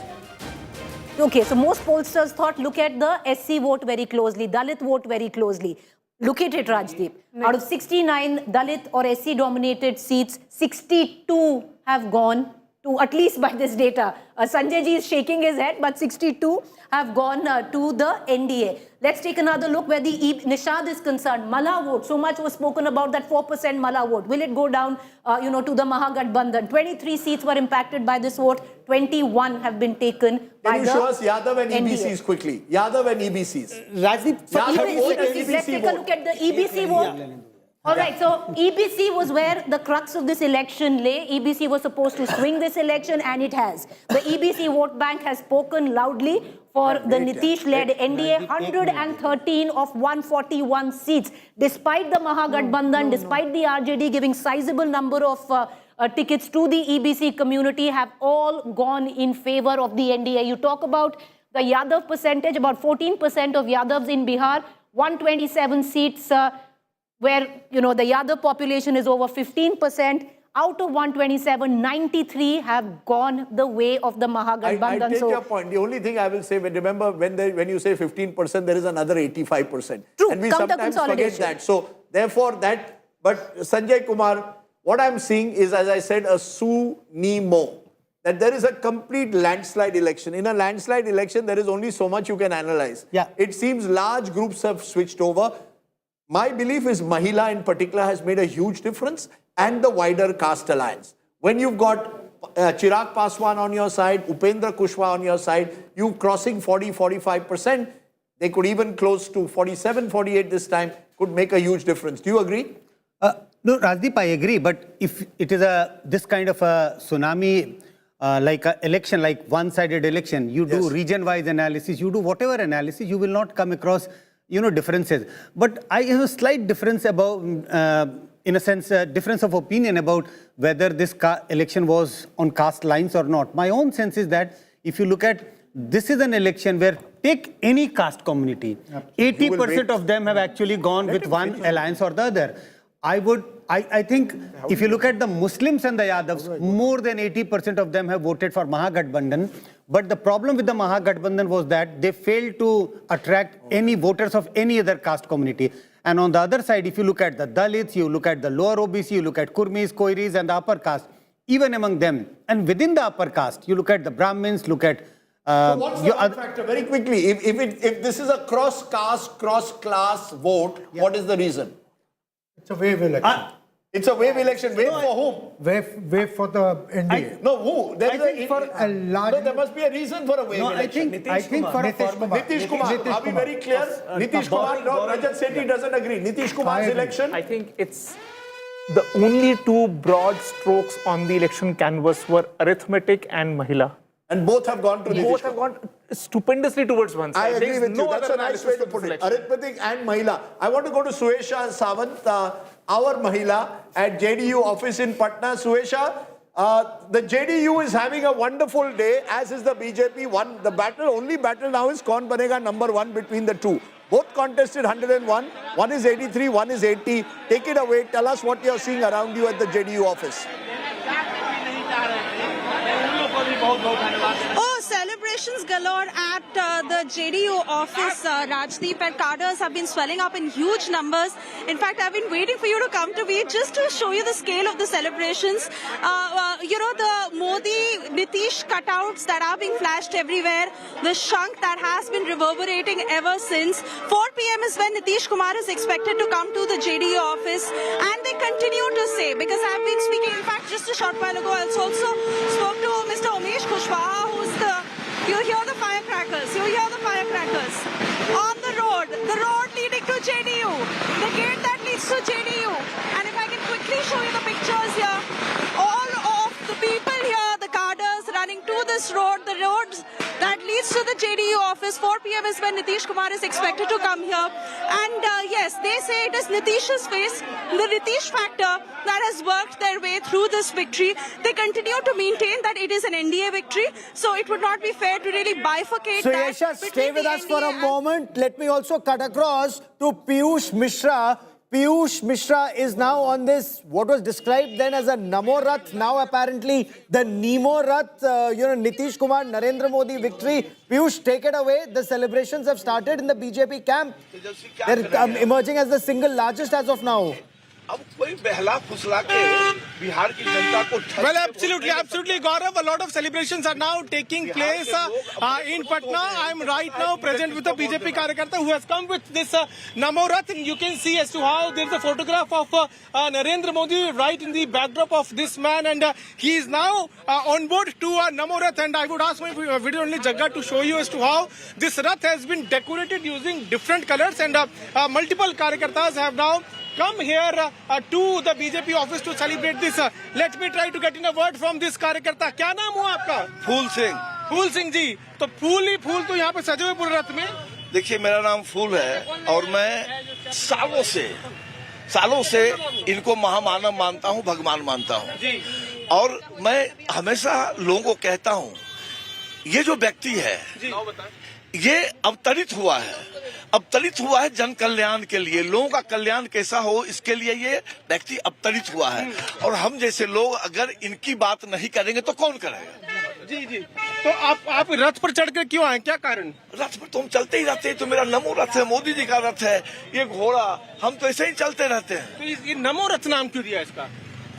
S2: Okay, so most pollsters thought, look at the SC vote very closely, Dalit vote very closely. Look at it, Rajdeep. Out of 69 Dalit or SC dominated seats, 62 have gone to, at least by this data. Sanjay ji is shaking his head, but 62 have gone to the NDA. Let's take another look where the Nishad is concerned. Mala vote, so much was spoken about that 4% Mala vote. Will it go down, to the Mahagathbandhan? 23 seats were impacted by this vote. 21 have been taken by the
S1: Can you show us Yadav and
S2: NDA.
S1: EBCs quickly? Yadav and EBCs.
S3: Rajdeep,
S2: Let's take a look at the EBC vote. All right, so EBC was where the crux of this election lay. EBC was supposed to swing this election, and it has. The EBC vote bank has spoken loudly for the Nitish-led NDA, 113 of 141 seats. Despite the Mahagathbandhan, despite the RJD giving sizable number of tickets to the EBC community, have all gone in favor of the NDA. You talk about the Yadav percentage, about 14% of Yadavs in Bihar, 127 seats, where, the Yadav population is over 15%. Out of 127, 93 have gone the way of the Mahagathbandhan.
S1: I take your point. The only thing I will say, remember, when you say 15%, there is another 85%.
S2: True,
S1: and we sometimes forget that. So, therefore, but Sanjay Kumar, what I'm seeing is, as I said, a Su-Ni-Mo. That there is a complete landslide election. In a landslide election, there is only so much you can analyze.
S3: Yeah.
S1: It seems large groups have switched over. My belief is Mahila in particular has made a huge difference, and the wider caste alliance. When you've got Chirag Paswan on your side, Upendra Kushwaha on your side, you crossing 40-45%, they could even close to 47-48 this time, could make a huge difference. Do you agree?
S10: No, Rajdeep, I agree. But if it is this kind of a tsunami, like an election, like one-sided election, you do region-wise analysis, you do whatever analysis, you will not come across differences. But I have a slight difference about, in a sense, difference of opinion about whether this election was on caste lines or not. My own sense is that if you look at, this is an election where, take any caste community, 80% of them have actually gone with one alliance or the other. I think if you look at the Muslims and the Yadavs, more than 80% of them have voted for Mahagathbandhan. But the problem with the Mahagathbandhan was that they failed to attract any voters of any other caste community. And on the other side, if you look at the Dalits, you look at the lower OBC, you look at Kurmis, Koiris and the upper caste, even among them. And within the upper caste, you look at the Brahmins, look at...
S1: so what's the factor? Very quickly, if this is a cross-caste, cross-class vote, what is the reason?
S20: It's a wave election.
S1: It's a wave election. Wave for whom?
S20: Wave for the NDA.
S1: Who? There must be a reason for a wave election. Nitish Kumar. Are we very clear? Nitish Kumar, no, Rajat Sethi doesn't agree. Nitish Kumar's election.
S15: I think it's the only two broad strokes on the election canvas were arithmetic and Mahila.
S1: And both have gone to Nitish
S15: Both have gone stupendously towards one side.
S1: I agree with you. That's a nice way to put it. Arithmetic and Mahila. I want to go to Suesha Sawant, our Mahila at JDU office in Patna. Suesha, the JDU is having a wonderful day, as is the BJP. Only battle now is kaun banega #1 between the two. Both contested 101. One is 83, one is 80. Take it away. Tell us what you're seeing around you at the JDU office.
S22: Oh, celebration
S16: celebrations galore at the JDU office, Rajdeep, and cadres have been swelling up in huge numbers. In fact, I've been waiting for you to come to me just to show you the scale of the celebrations. You know, the Modi, Nitish cutouts that are being flashed everywhere, the shank that has been reverberating ever since. 4 p.m. is when Nitish Kumar is expected to come to the JDU office, and they continue to say, because I've been speaking, in fact, just a short while ago, I also spoke to Mr. Who's you hear the firecrackers, on the road leading to JDU, the gate that leads to JDU. And if I can quickly show you the pictures here, all of the people here, the cadres running to this road, the road that leads to the JDU office. 4 p.m. is when Nitish Kumar is expected to come here. And yes, they say it is Nitish's face, the Nitish factor that has worked their way through this victory. They continue to maintain that it is an NDA victory, so it would not be fair to really bifurcate
S3: So
S16: that.
S3: Yesha, stay with us
S16: NDA
S3: for a moment. Let me also cut across to Piyush Mishra. Piyush Mishra is now on this, what was described then as a Namo Rath, now apparently the Nemo Rath, Nitish Kumar, Narendra Modi victory. Piyush, take it away. The celebrations have started in the BJP camp. They're emerging as the single largest as of now.
S22: अब कोई बहला फुसला के बिहार की जनता को
S23: Well, absolutely, Gaurav. A lot of celebrations are now taking place in Patna. I'm right now present with a BJP Karyakarta who has come with this Namo Rath, and you can see as to how there's a photograph of Narendra Modi right in the backdrop of this man, and he is now on board to Namo Rath. And I would ask my video only Jagga to show you as to how this Rath has been decorated using different colors, and multiple Karyakartas have now come here to the BJP office to celebrate this. Let me try to get in a word from this कार्यकर्ता. क्या नाम हुआ आपका?
S22: फूल सिंह.
S23: फूल सिंह जी. तो फूल ही फूल तो यहाँ पे सजे हुए पूरे रथ में.
S22: देखिए, मेरा नाम फूल है और मैं सालों से इनको महामानव मानता हूँ, भगवान मानता हूँ. और मैं हमेशा लोगों को कहता हूँ, ये जो व्यक्ति है, ये अवतरित हुआ है जन कल्याण के लिए. लोगों का कल्याण कैसा हो, इसके लिए ये व्यक्ति अवतरित हुआ है. और हम जैसे लोग अगर इनकी बात नहीं करेंगे तो कौन करेगा?
S23: जी. तो आप रथ पर चढ़कर क्यों आए, क्या कारण?
S22: रथ पर तो हम चलते ही रहते हैं. तो मेरा नमो रथ है, मोदी जी का रथ है, ये घोड़ा, हम तो ऐसे ही चलते रहते हैं.
S23: तो ये नमो रथ नाम क्यों दिया इसका?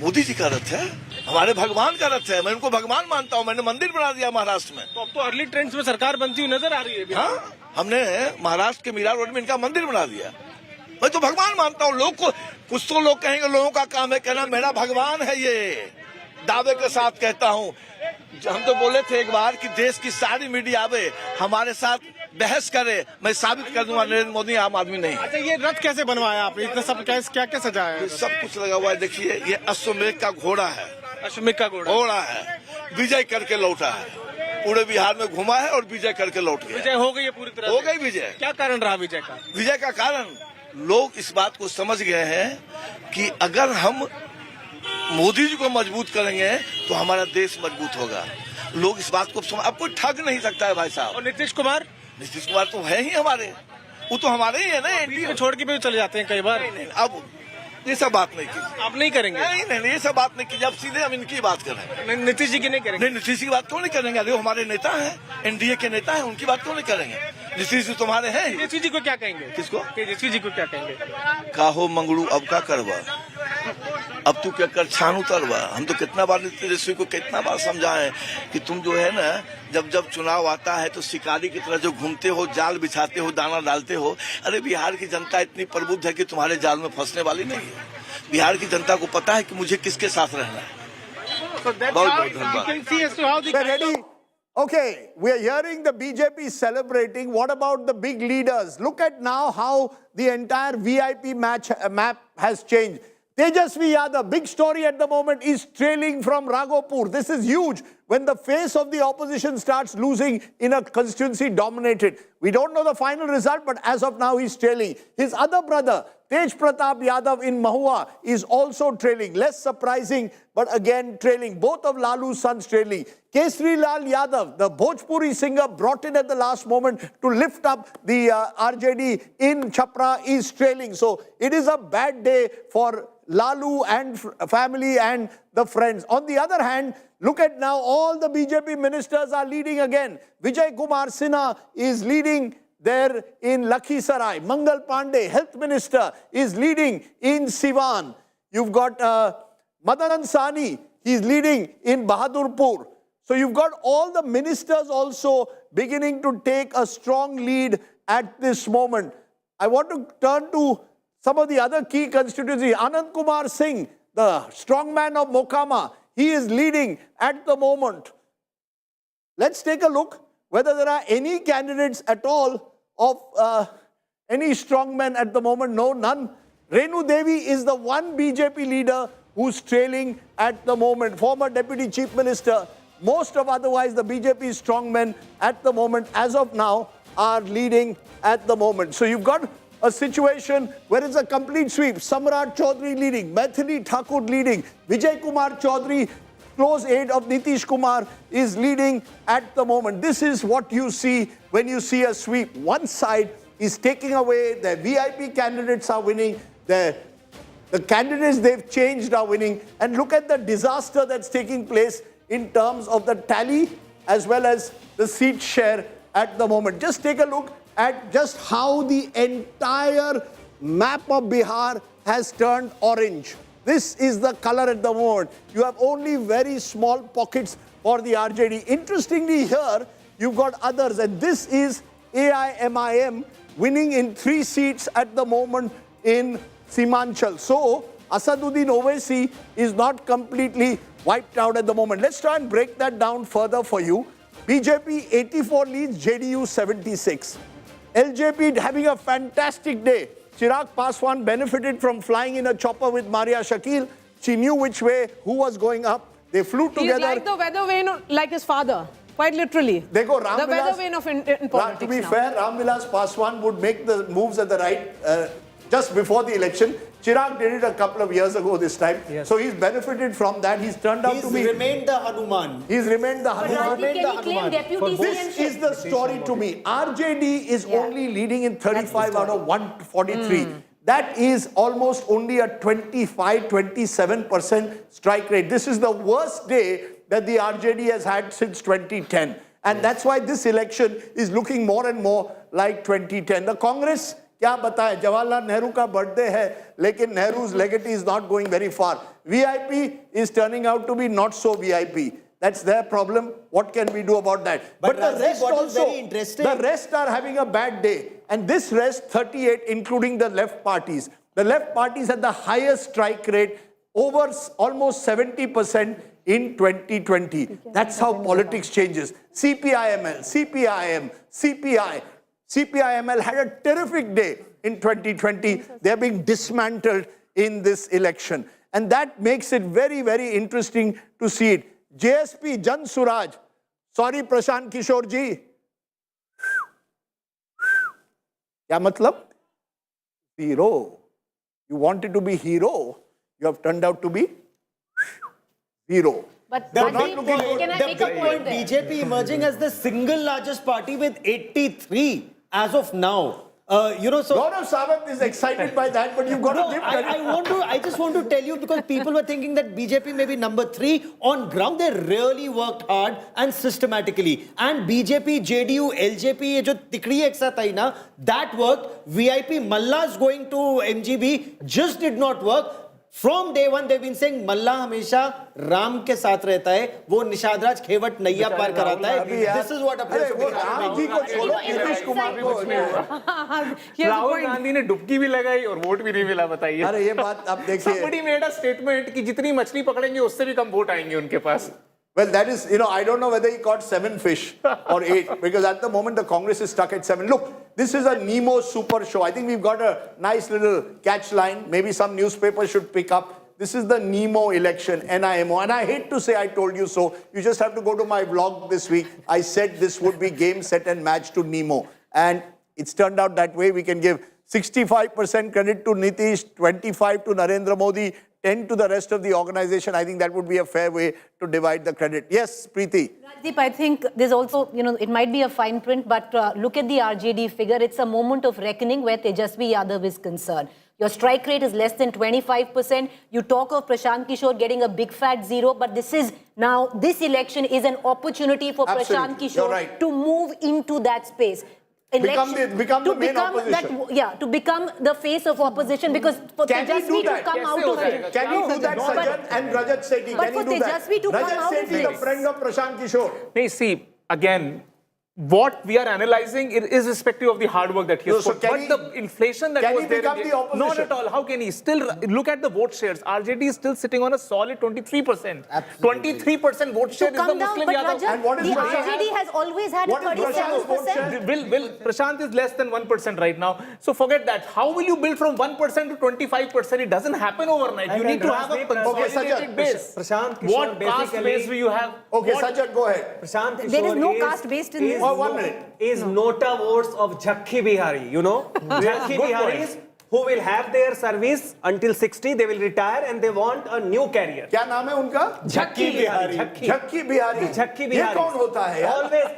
S22: मोदी जी का रथ है, हमारे भगवान का रथ है. मैं उनको भगवान मानता हूँ. मैंने मंदिर बना दिया महाराष्ट्र में.
S23: तो अब तो अर्ली ट्रेंड्स में सरकार बनती हुई नजर आ रही है.
S22: हाँ, हमने महाराष्ट्र के मीरा रोड में इनका मंदिर बना दिया. मैं तो भगवान मानता हूँ. लोग को कुछ तो लोग कहेंगे, लोगों का काम है कहना मेरा भगवान है. ये दावे के साथ कहता हूँ. हम तो बोले थे एक बार कि देश की सारी मीडिया आवे, हमारे साथ बहस करे, मैं साबित कर दूंगा नरेंद्र मोदी आम आदमी नहीं.
S23: अच्छा, ये रथ कैसे बनवाया आपने? इतना सब क्या क्या सजाया है?
S22: सब कुछ लगा हुआ है. देखिए, ये अश्वमेध का घोड़ा है.
S23: अश्वमेध का घोड़ा
S22: है. विजय करके लौटा है. पूरे बिहार में घुमा है और विजय करके लौट गया.
S23: विजय हो गई है पूरी तरह?
S22: हो गई विजय.
S23: क्या कारण रहा विजय का?
S22: विजय का कारण, लोग इस बात को समझ गए हैं कि अगर हम मोदी जी को मजबूत करेंगे तो हमारा देश मजबूत होगा. लोग इस बात को अब कोई ठग नहीं सकता है भाई साहब.
S23: और नीतीश कुमार
S22: तो है ही हमारे, वो तो हमारे ही है ना.
S23: एनडीए छोड़ के भी चले जाते हैं कई बार.
S22: अब ये सब बात नहीं की.
S23: आप नहीं करेंगे?
S22: नहीं, ये सब बात नहीं की. अब सीधे हम इनकी बात करें.
S23: नीतीश जी की नहीं करेंगे?
S22: नहीं, नीतीश जी की बात क्यों नहीं करेंगे? अरे हमारे नेता हैं, एनडीए के नेता हैं, उनकी बात क्यों नहीं करेंगे? नीतीश जी तुम्हारे हैं.
S23: तेजस्वी जी को क्या कहेंगे?
S22: किसको?
S23: तेजस्वी जी को क्या कहेंगे?
S22: काहो मंगड़ू अब का करवा, अब तू क्या कर छान उतरवा. हम तो कितना बार तेजस्वी को कितना बार समझाए कि तुम जो है ना, जब चुनाव आता है तो शिकारी की तरह जो घूमते हो, जाल बिछाते हो, दाना डालते हो. अरे बिहार की जनता इतनी प्रबुद्ध है कि तुम्हारे जाल में फंसने वाली नहीं है. बिहार की जनता को पता है कि मुझे किसके साथ रहना है. बहुत
S1: धन्यवाद. Okay, we are hearing the BJP celebrating. What about the big leaders? Look at now how the entire VIP map has changed. Tejashwi Yadav, big story at the moment, is trailing from Raghopur. This is huge. When the face of the opposition starts losing in a constituency dominated. We don't know the final result, but as of now, he's trailing. His other brother, Tej Pratap Yadav in Mahua, is also trailing. Less surprising, but again trailing. Both of Lalu's sons trailing. Kesrilal Yadav, the Bhojpuri singer brought in at the last moment to lift up the RJD in Chhapra, is trailing. So it is a bad day for Lalu and family and the friends. On the other hand, look at now, all the BJP ministers are leading again. Vijay Kumar Sinha is leading there in Lakhisarai. Mangal Pandey, health minister, is leading in Siwan. You've got Madan Ansani, he's leading in Bahadurpur. So you've got all the ministers also beginning to take a strong lead at this moment. I want to turn to some of the other key constituencies. Anand Kumar Singh, the strongman of Mokama, he is leading at the moment. Let's take a look whether there are any candidates at all of any strongmen at the moment. No, none. Renu Devi is the one BJP leader who's trailing at the moment. Former Deputy Chief Minister. Most of otherwise the BJP strongmen at the moment, as of now, are leading at the moment. So you've got a situation where it's a complete sweep. Samrat Chaudhary leading, Maithili Thakur leading, Vijay Kumar Chaudhary, close aide of Nitish Kumar, is leading at the moment. This is what you see when you see a sweep. One side is taking away, the VIP candidates are winning, the candidates they've changed are winning. And look at the disaster that's taking place in terms of the tally as well as the seat share at the moment. Just take a look at just how the entire map of Bihar has turned orange. This is the color at the moment. You have only very small pockets for the RJD. Interestingly here, you've got others, and this is AIMIM winning in 3 seats at the moment in Simanchal. So Asaduddin Owaisi is not completely wiped out at the moment. Let's try and break that down further for you. BJP 84 leads, JDU 76. LJP having a fantastic day. Chirag Paswan benefited from flying in a chopper with Maria Shakil. She knew which way, who was going up. They flew together.
S6: He's like the weather vane, like his father. Quite literally.
S1: They go
S6: the weather vane of in politics.
S1: To be
S6: now.
S1: fair, Ramvilas Paswan would make the moves at the right just before the election. Chirag did it a couple of years ago this time. Yes. So he's benefited from that. He's turned out to be...
S3: He's remained the Hanuman.
S1: He's remained the Hanuman.
S2: Can he claim deputy
S1: This is the story to me. RJD is only leading in 35 out of 143. That is almost only a 25-27% strike rate. This is the worst day that the RJD has had since 2010. And that's why this election is looking more and more like 2010. The Congress... क्या बताएं, जवाहरलाल नेहरू का birthday है, लेकिन Nehru's legacy is not going very far. VIP is turning out to be not so VIP. That's their problem. What can we do about that?
S3: But
S1: the rest
S3: what
S1: also,
S3: is very interesting.
S1: the rest are having a bad day. And this rest, 38, including the left parties. The left parties had the highest strike rate, over almost 70% in 2020. That's how politics changes. CPIML, CPIM, CPI. CPIML had a terrific day in 2020. They're being dismantled in this election. And that makes it very, very interesting to see it. JSP, Jan Suraj. Sorry, Prashant Kishor ji. Kya matlab? Zero. You wanted to be hero. You have turned out to be zero.
S2: But
S3: can
S2: I make a point there?
S3: BJP emerging as the single largest party with 83 as of now. So
S1: Gaurav Sawant is excited by that, but you've got to give credit.
S3: I just want to tell you, because people were thinking that BJP may be number 3. On ground, they really worked hard and systematically. And BJP, JDU, LJP, ye jo tikri ek sath aayi na, that worked. VIP Malla's going to MGB just did not work. From day one, they've been saying, Malla हमेशा राम के साथ रहता है, वो निषादराज खेवट नैया पार कराता है. This is what appears to be happening.
S15: Rahul Gandhi ने डुबकी भी लगाई और वोट भी नहीं मिला, बताइए.
S1: अरे ये बात अब देखिए.
S15: Somebody made a statement कि जितनी मछली पकड़ेंगे उससे भी कम वोट आएंगे उनके पास.
S1: Well, that is, I don't know whether he caught 7 fish or 8, because at the moment the Congress is stuck at 7. Look, this is a Nemo super show. I think we've got a nice little catch line. Maybe some newspapers should pick up. This is the Nemo election, NIMO. And I hate to say I told you so. You just have to go to my vlog this week. I said this would be game, set and match to Nemo. And it's turned out that way. We can give 65% credit to Nitish, 25% to Narendra Modi, 10 to the rest of the organization. I think that would be a fair way to divide the credit. Yes, Preeti.
S2: Rajdeep, I think there's also, it might be a fine print, but look at the RJD figure. It's a moment of reckoning where Tejashwi Yadav is concerned. Your strike rate is less than 25%. You talk of Prashant Kishor getting a big fat 0, but this election is an opportunity for Prashant Kishor to move into that space.
S1: Become the main opposition.
S2: To become the face of opposition, because for Tejashwi to come out of it.
S1: Can you do that, Sajjan and Rajat Sethi?
S2: But for Tejashwi to come out of it.
S1: Rajat Sethi, the friend of Prashant Kishor.
S15: No, see, again, what we are analyzing is irrespective of the hard work that he has put. But the inflation that was there, not at all. How can he still look at the vote shares? RJD is still sitting on a solid 23%. 23% vote share is the Muslim Yadav.
S2: And what is the RJD has always had 37%.
S15: Will Prashant is less than 1% right now. So forget that. How will you build from 1% to 25%? It doesn't happen overnight. You need to have a consolidated base.
S7: Prashant Kishor,
S15: what caste base do you have?
S1: Okay, Sajjan, go ahead.
S7: Prashant Kishor
S2: there is no caste based in this.
S1: 1 minute.
S7: Is nota votes of Jhakki Bihari, you know? Jhakki Biharis who will have their service until 60, they will retire and they want a new career.
S1: क्या नाम है उनका?
S7: Jhakki Bihari.
S1: Jhakki Bihari.
S7: Jhakki Bihari.
S1: ये कौन होता है यार?
S7: Always.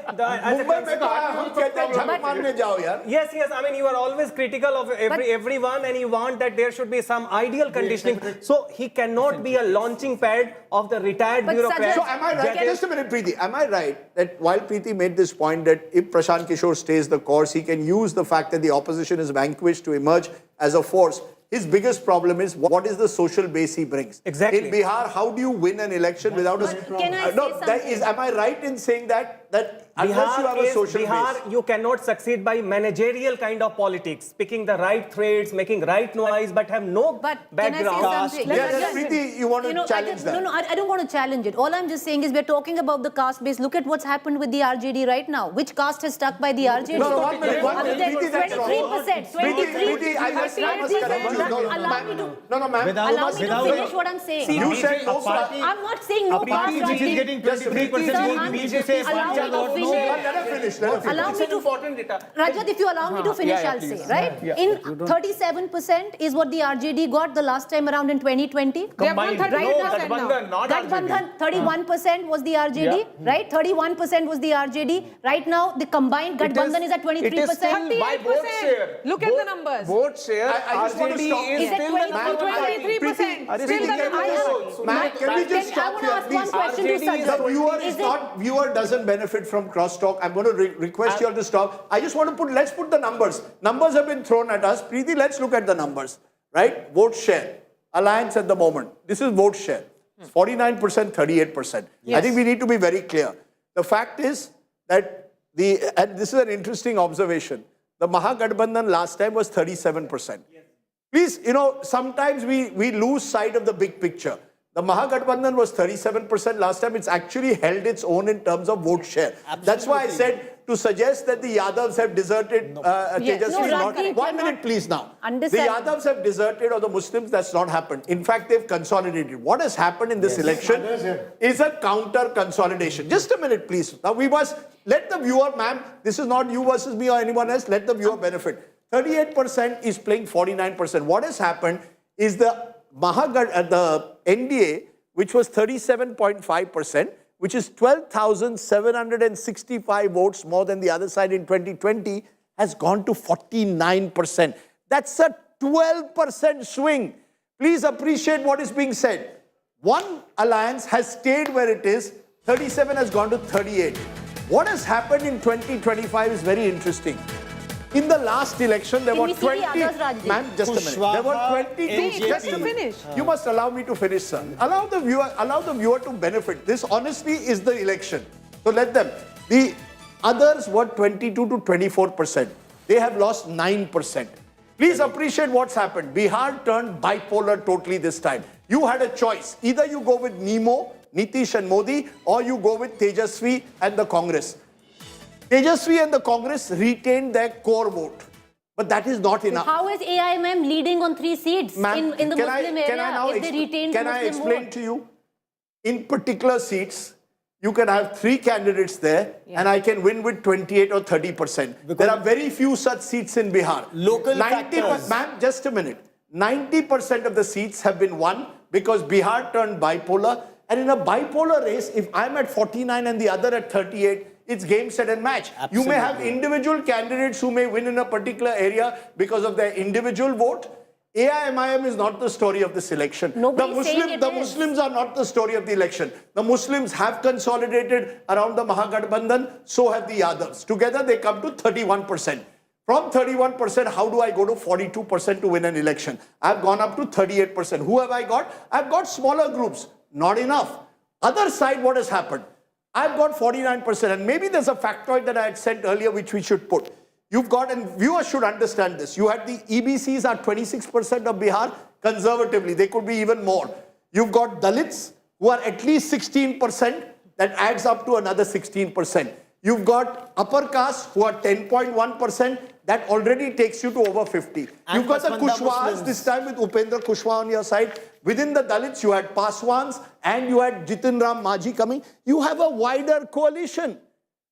S1: Mumbai में हम कहते हैं झक मारने जाओ यार.
S7: Yes. I mean, you are always critical of everyone and you want that there should be some ideal conditioning. So he cannot be a launching pad of the retired bureaucrat.
S1: So am I right? Just a minute, Preeti. Am I right that while Preeti made this point that if Prashant Kishor stays the course, he can use the fact that the opposition is vanquished to emerge as a force? His biggest problem is what is the social base he brings.
S7: Exactly.
S1: In Bihar, how do you win an election without a...
S2: Can I say something?
S1: Am I right in saying that unless you have a social
S7: Bihar,
S1: base?
S7: you cannot succeed by managerial kind of politics, picking the right threads, making right noise, but have no background.
S2: Can I say something?
S1: Yes, Preeti, you want to challenge that?
S2: No, I don't want to challenge it. All I'm just saying is we're talking about the caste base. Look at what's happened with the RJD right now. Which caste has stuck by the RJD?
S1: No, 1 minute. Preeti, that's wrong.
S2: 23%. 23%.
S1: Preeti, I must correct you.
S2: Allow me to...
S1: No, ma'am.
S2: Allow me to finish what I'm saying.
S1: You said no party.
S2: I'm not saying no caste.
S10: Which is getting 23%, you need to say
S1: Let her finish.
S2: Allow me to... Rajat, if you allow me to finish, I'll say, right? In 37% is what the RJD got the last time around in 2020.
S15: Combined. Gathbandhan, not
S2: Gathbandhan, 31% was the RJD, right? 31% was the RJD. Right now, the combined Gathbandhan is at 23%.
S15: It is still by vote share.
S6: Look at the numbers.
S15: Vote share,
S1: I just want to stop.
S15: RJD is
S2: Is it
S15: still the number
S6: 23%. Still the numbers.
S1: Can we just stop here, please?
S2: The
S1: viewer doesn't benefit from crosstalk. I'm going to request you all to stop. I just want to let's put the numbers. Numbers have been thrown at us. Preeti, let's look at the numbers, right? Vote share, alliance at the moment. This is vote share. 49%, 38%.
S2: Yes.
S1: I think we need to be very clear. The fact is that and this is an interesting observation. The Mahagathbandhan last time was 37%. Please, sometimes we lose sight of the big picture. The Mahagathbandhan was 37% last time. It's actually held its own in terms of vote share. Absolutely. That's why I said to suggest that the Yadavs have deserted Tejashwi.
S2: Rajdeep,
S1: 1 minute, please now.
S2: Understand.
S1: The Yadavs have deserted or the Muslims, that's not happened. In fact, they've consolidated. What has happened in this election is a counter consolidation. Just a minute, please. Now we must let the viewer, ma'am, this is not you versus me or anyone else, let the viewer benefit. 38% is playing 49%. What has happened is the NDA, which was 37.5%, which is 12,765 votes more than the other side in 2020, has gone to 49%. That's a 12% swing. Please appreciate what is being said. One alliance has stayed where it is, 37 has gone to 38. What has happened in 2025 is very interesting. In the last election, there were 20... Ma'am, just a minute. There were 22...
S6: Just to finish.
S1: You must allow me to finish, sir. Allow the viewer to benefit. This honestly is the election. So let them. The others were 22 to 24%. They have lost 9%. Please appreciate what's happened. Bihar turned bipolar totally this time. You had a choice. Either you go with Nemo, Nitish and Modi, or you go with Tejashwi and the Congress. Tejashwi and the Congress retained their core vote. But that is not enough.
S2: How is AIMM leading on 3 seats in the Muslim area if they retain the Muslim vote?
S1: Can I explain to you? In particular seats, you can have 3 candidates there and I can win with 28 or 30%. There are very few such seats in Bihar.
S3: Local factors.
S1: Ma'am, just a minute. 90% of the seats have been won because Bihar turned bipolar. And in a bipolar race, if I'm at 49 and the other at 38, it's game, set and match.
S3: Absolutely.
S1: You may have individual candidates who may win in a particular area because of their individual vote. AIMIM is not the story of this election.
S2: Nobody's saying it
S1: The
S2: is.
S1: Muslims are not the story of the election. The Muslims have consolidated around the Mahagathbandhan, so have the Yadavs. Together they come to 31%. From 31%, how do I go to 42% to win an election? I've gone up to 38%. Who have I got? I've got smaller groups. Not enough. Other side, what has happened? I've got 49%. And maybe there's a factoid that I had said earlier which we should put. You've got, and viewers should understand this, you had the EBCs are 26% of Bihar, conservatively, they could be even more. You've got Dalits, who are at least 16%, that adds up to another 16%. You've got upper caste, who are 10.1%, that already takes you to over 50.
S3: And
S1: You've got the
S3: Pasmanda
S1: Kushwahas,
S3: Muslims.
S1: this time with Upendra Kushwaha on your side. Within the Dalits, you had Paswans, and you had Jitin Ram Majhi coming. You have a wider coalition.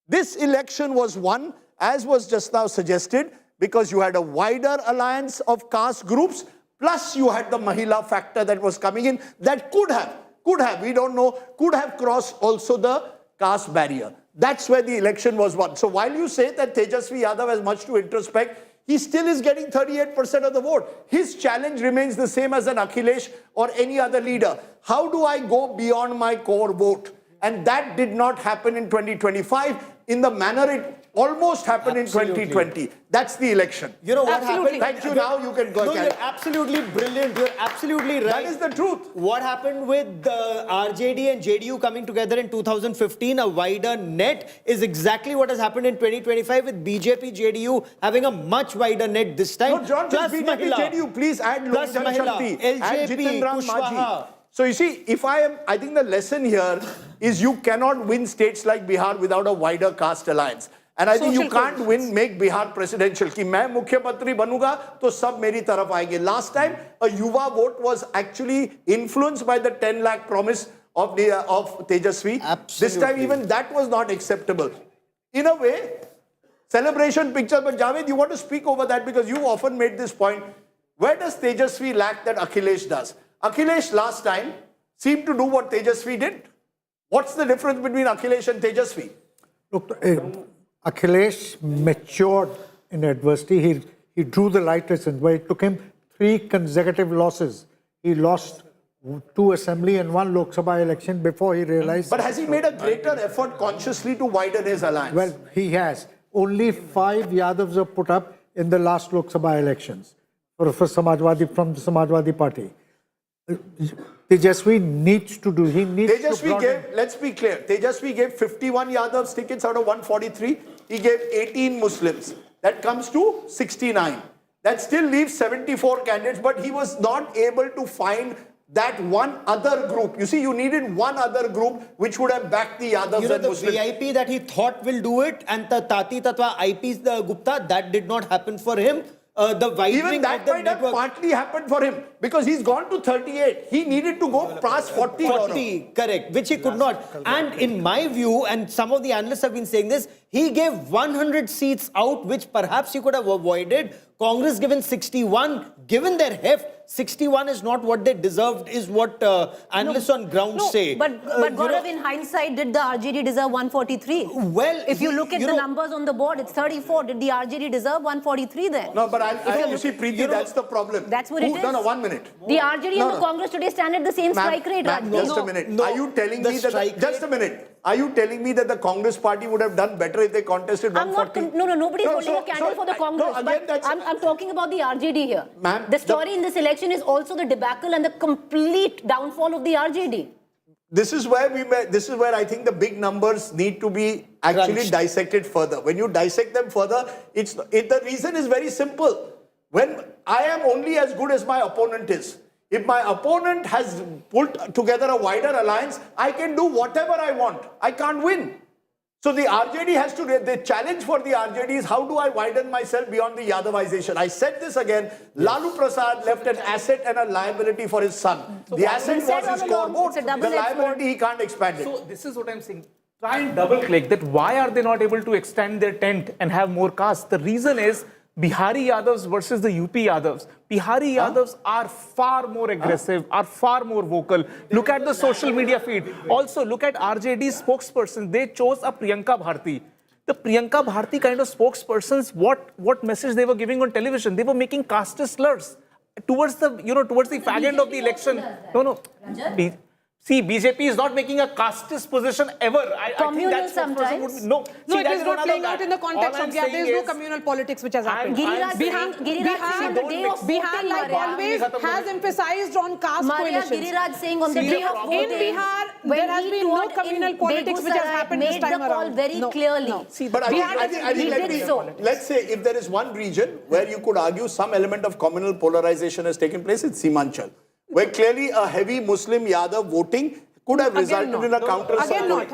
S1: This election was won, as was just now suggested, because you had a wider alliance of caste groups, plus you had the Mahila factor that was coming in, that could have, we don't know, could have crossed also the caste barrier. That's where the election was won. So while you say that Tejashwi Yadav has much to introspect, he still is getting 38% of the vote. His challenge remains the same as an Akhilesh or any other leader. How do I go beyond my core vote? And that did not happen in 2025 in the manner it almost happened in 2020. That's the election.
S3: You know what happened?
S1: Thank you. Now you can go.
S3: No, you're absolutely brilliant. You're absolutely right.
S1: That is the truth.
S3: What happened with the RJD and JDU coming together in 2015, a wider net, is exactly what has happened in 2025 with BJP, JDU having a much wider net this time.
S1: No, John, just BJP, JDU, please add Lok Janshakti, add Jitin Ram Majhi. So you see, I think the lesson here is you cannot win states like Bihar without a wider caste alliance. And I think you can't make Bihar presidential. Ki main Mukhyamantri banuga, to sab meri taraf aayenge. Last time, a Yuva vote was actually influenced by the 10 lakh promise of Tejashwi.
S3: Absolutely.
S1: This time, even that was not acceptable. In a way, celebration picture, but Javed, you want to speak over that because you've often made this point. Where does Tejashwi lack that Akhilesh does? Akhilesh last time seemed to do what Tejashwi did. What's the difference between Akhilesh and Tejashwi?
S20: Look, Akhilesh matured in adversity. He drew the right lessons, but it took him 3 consecutive losses. He lost 2 assembly and 1 Lok Sabha election before he realized...
S1: But has he made a greater effort consciously to widen his alliance?
S20: Well, he has. Only 5 Yadavs are put up in the last Lok Sabha elections from the Samajwadi Party. Tejashwi needs to do. He needs
S1: Tejashwi
S20: to
S1: gave, let's be clear, Tejashwi gave 51 Yadavs tickets out of 143. He gave 18 Muslims. That comes to 69. That still leaves 74 candidates, but he was not able to find that one other group. You see, you needed one other group which would have backed the Yadavs and Muslims.
S3: The VIP that he thought will do it, and the Tati Tatwa IP Gupta, that did not happen for him.
S1: Even that might have partly happened for him because he's gone to 38. He needed to go past 40.
S3: 40, correct, which he could not. And in my view, and some of the analysts have been saying this, he gave 100 seats out, which perhaps he could have avoided. Congress given 61, given their heft, 61 is not what they deserved, is what analysts on ground say.
S2: But Gaurav, in hindsight, did the RJD deserve 143?
S3: Well,
S2: if you look at the numbers on the board, it's 34. Did the RJD deserve 143 then?
S1: No, but you see, Preeti, that's the problem.
S2: That's what it is.
S1: No, 1 minute.
S2: The RJD and the Congress today stand at the same strike rate.
S1: Just a minute. Are you telling me that... Just a minute. Are you telling me that the Congress party would have done better if they contested 140?
S2: Nobody's holding a candle for the Congress. But I'm talking about the RJD here. The story in this election is also the debacle and the complete downfall of the RJD.
S1: This is where I think the big numbers need to be actually dissected further. When you dissect them further, the reason is very simple. When I am only as good as my opponent is. If my opponent has pulled together a wider alliance, I can do whatever I want. I can't win. So the RJD has to, the challenge for the RJD is how do I widen myself beyond the Yadavization? I said this again, Lalu Prasad left an asset and a liability for his son. So the asset was his core vote, the liability he can't expand it.
S15: So this is what I'm saying. Try and double click that why are they not able to extend their tent and have more caste? The reason is Bihari Yadavs versus the UP Yadavs. Bihari Yadavs are far more aggressive, are far more vocal. Look at the social media feed. Also, look at RJD's spokesperson. They chose a Priyanka Bharti. The Priyanka Bharti kind of spokespersons, what message they were giving on television? They were making caste slurs. towards the fag end of the election. No. See, BJP is not making a casteist position ever. I think that's
S2: sometimes.
S15: No,
S6: it is not playing out in the context of Bihar. There is no communal politics which has happened. Bihar, like always, has emphasized on caste coalitions.
S2: Giriraj saying on the day of voting,
S6: in Bihar, there has been no communal politics which has happened this time around.
S2: Very clearly.
S1: But I think let's say if there is one region where you could argue some element of communal polarization has taken place, it's Simanchal, where clearly a heavy Muslim Yadav voting could have resulted in a counter.
S6: Again not,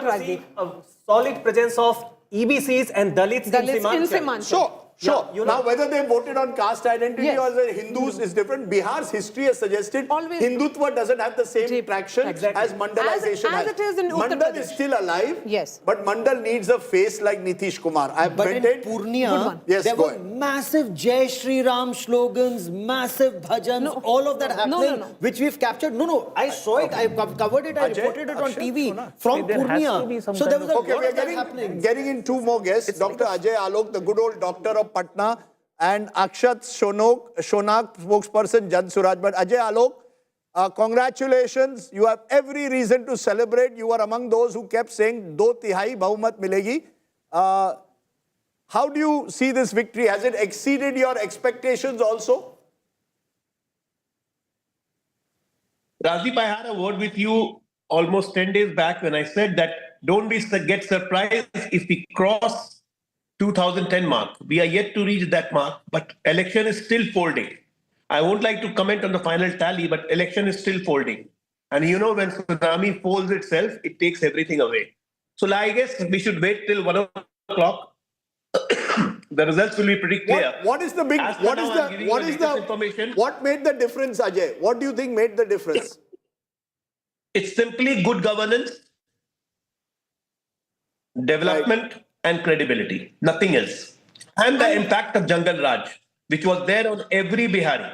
S6: Rajdeep.
S7: A solid presence of EBCs and Dalits in Simanchal.
S1: Sure. Now, whether they voted on caste identity or the Hindus is different. Bihar's history has suggested Hindutva doesn't have the same traction as Mandalization has.
S6: As it is in Uttar
S1: Mandal is still alive.
S6: Yes.
S1: But Mandal needs a face like Nitish Kumar.
S3: But in Purnia, there were massive Jai Shri Ram slogans, massive bhajans, all of that happening, which we've captured. I saw it. I covered it. I reported it on TV from Purnia. So there was a lot of that happening.
S1: Getting in two more guests, Dr. Ajay Alok, the good old doctor of Patna, and Akshat Shonak, spokesperson Jan Suraj. But Ajay Alok, congratulations. You have every reason to celebrate. You were among those who kept saying, "Do tihai bahummat milegi." How do you see this victory? Has it exceeded your expectations also?
S8: Rajdeep, I had a word with you almost 10 days back when I said that don't get surprised if we cross 2010 mark. We are yet to reach that mark, but election is still folding. I won't like to comment on the final tally, but election is still folding. And when tsunami folds itself, it takes everything away. So I guess we should wait till 1 o'clock. The results will be pretty clear.
S1: What is the big, what made the difference, Ajay? What do you think made the difference?
S8: It's simply good governance, development, and credibility. Nothing else. And the impact of Jungle Raj, which was there on every Bihari.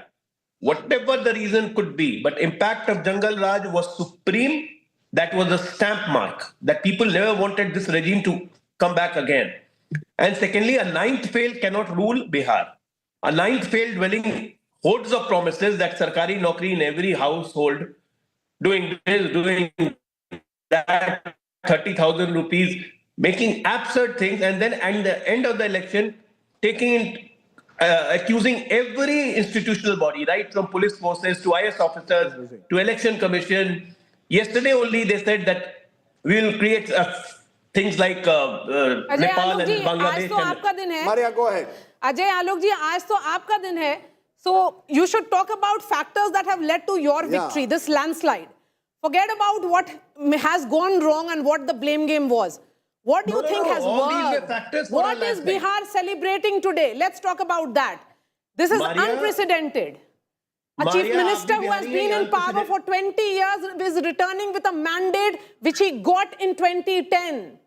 S8: Whatever the reason could be, but impact of Jungle Raj was supreme. That was a stamp mark that people never wanted this regime to come back again. And secondly, a ninth fail cannot rule Bihar. A ninth fail dwelling hordes of promises that Sarkari Naukri in every household, doing this, doing that, 30,000 rupees, making absurd things, and then at the end of the election, accusing every institutional body, right from police forces to IS officers to election commission. Yesterday only they said that we will create things like Nepal and Bangladesh.
S1: Maria, go ahead.
S6: Ajay Alok ji, aaj to aapka din hai. So you should talk about factors that have led to your victory, this landslide. Forget about what has gone wrong and what the blame game was. What do you think has worked? What is Bihar celebrating today? Let's talk about that. This is unprecedented. A chief minister who has been in power for 20 years is returning with a mandate which he got in 2010.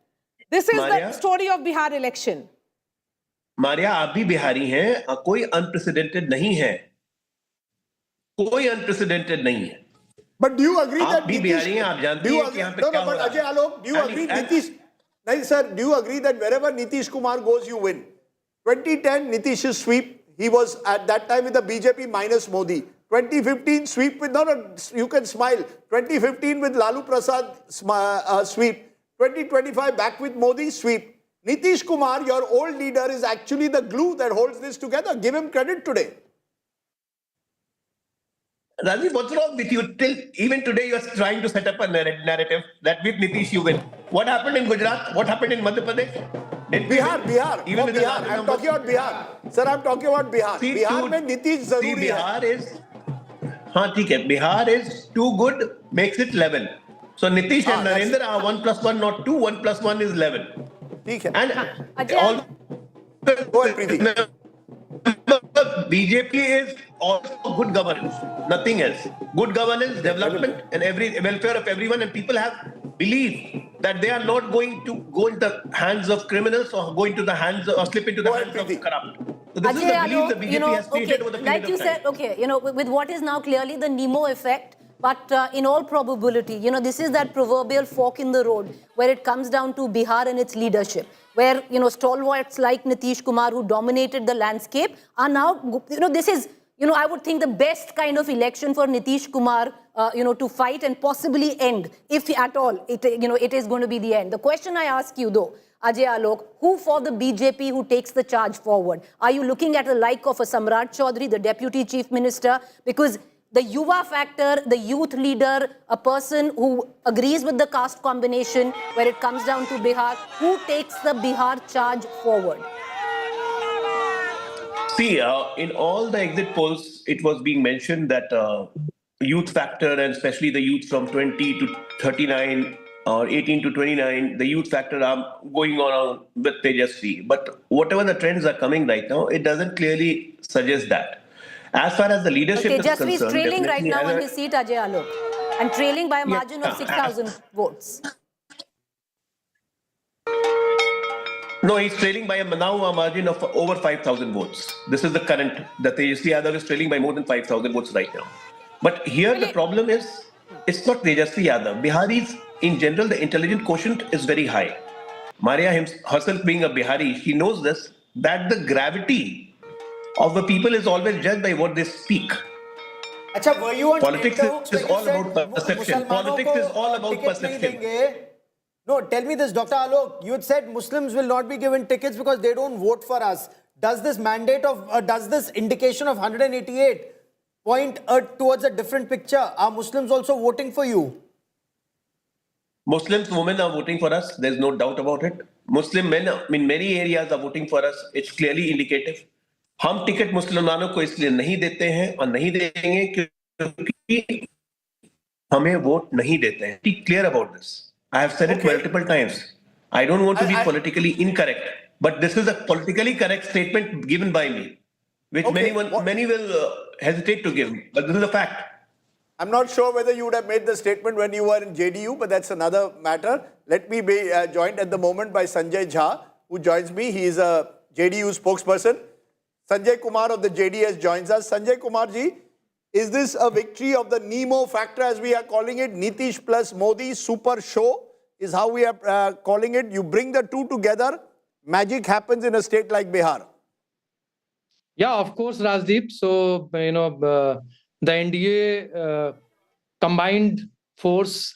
S6: This is the story of Bihar election.
S8: Maria, आप भी बिहारी हैं, कोई unprecedented नहीं है, कोई unprecedented नहीं है.
S1: But do you agree that
S8: आप भी बिहारी हैं, आप जानते हैं कि यहाँ पे क्या हो रहा है.
S1: Ajay Alok, do you agree, Nitish? No, sir, do you agree that wherever Nitish Kumar goes, you win? 2010, Nitish's sweep, he was at that time with the BJP minus Modi. 2015 sweep with, you can smile. 2015 with Lalu Prasad sweep. 2025 back with Modi sweep. Nitish Kumar, your old leader, is actually the glue that holds this together. Give him credit today.
S8: Rajiv, what's wrong with you? Even today you are trying to set up a narrative that with Nitish you win. What happened in Gujarat? What happened in Madhya Pradesh?
S1: Bihar. Even with Bihar. I'm talking about Bihar. Sir, I'm talking about Bihar. Bihar mein Nitish zaruri
S8: Bihar is... हाँ ठीक है, Bihar is too good, makes it 11. So Nitish and Narendra are 1 plus 1, not 2. 1 plus 1 is 11.
S1: ठीक है.
S8: And all BJP is also good governance, nothing else. Good governance, development, and welfare of everyone, and people have belief that they are not going to go into the hands of criminals or go into the hands or slip into the hands of corrupt. So this is the belief the BJP has created over the period
S2: like you
S8: of time.
S2: said, with what is now clearly the Nemo effect, but in all probability, this is that proverbial fork in the road where it comes down to Bihar and its leadership, where, stalwarts like Nitish Kumar, who dominated the landscape, are now, this is, I would think the best kind of election for Nitish Kumar, to fight and possibly end, if at all, it is going to be the end. The question I ask you though, Ajay Alok, who for the BJP who takes the charge forward? Are you looking at the like of a Samrat Chaudhary, the Deputy Chief Minister? Because the Yuva factor, the youth leader, a person who agrees with the caste combination where it comes down to Bihar, who takes the Bihar charge forward?
S8: See, in all the exit polls, it was being mentioned that youth factor, and especially the youth from 20 to 39 or 18 to 29, the youth factor are going on with Tejashwi. But whatever the trends are coming right now, it doesn't clearly suggest that. As far as the leadership is concerned,
S2: Tejashwi is trailing right now on his seat, Ajay Alok, and trailing by a margin of 6,000 votes.
S8: No, he's trailing by now a margin of over 5,000 votes. This is the current. The Tejashwi Yadav is trailing by more than 5,000 votes right now. But here the problem is, it's not Tejashwi Yadav. Biharis, in general, the intelligent quotient is very high. Maria herself being a Bihari, she knows this, that the gravity of the people is always judged by what they speak.
S3: Achha, were you on
S8: Politics is all about perception. Politics is all about perception.
S3: No, tell me this, Dr. Alok, you had said Muslims will not be given tickets because they don't vote for us. Does this mandate of, does this indication of 188 point towards a different picture? Are Muslims also voting for you?
S8: Muslims, women are voting for us. There's no doubt about it. Muslim men in many areas are voting for us. It's clearly indicative. हम ticket मुसलमानों को इसलिए नहीं देते हैं और नहीं देंगे क्योंकि हमें वोट नहीं देते हैं. Be clear about this. I have said it multiple times. I don't want to be politically incorrect, but this is a politically correct statement given by me, which many will hesitate to give, but this is a fact.
S1: I'm not sure whether you would have made the statement when you were in JDU, but that's another matter. Let me be joined at the moment by Sanjay Jha, who joins me. He is a JDU spokesperson. Sanjay Kumar of the JDS joins us. Sanjay Kumar ji, is this a victory of the Nemo factor, as we are calling it? Nitish plus Modi super show is how we are calling it. You bring the two together, magic happens in a state like Bihar.
S17: Yeah, of course, Rajdeep. So, the NDA combined force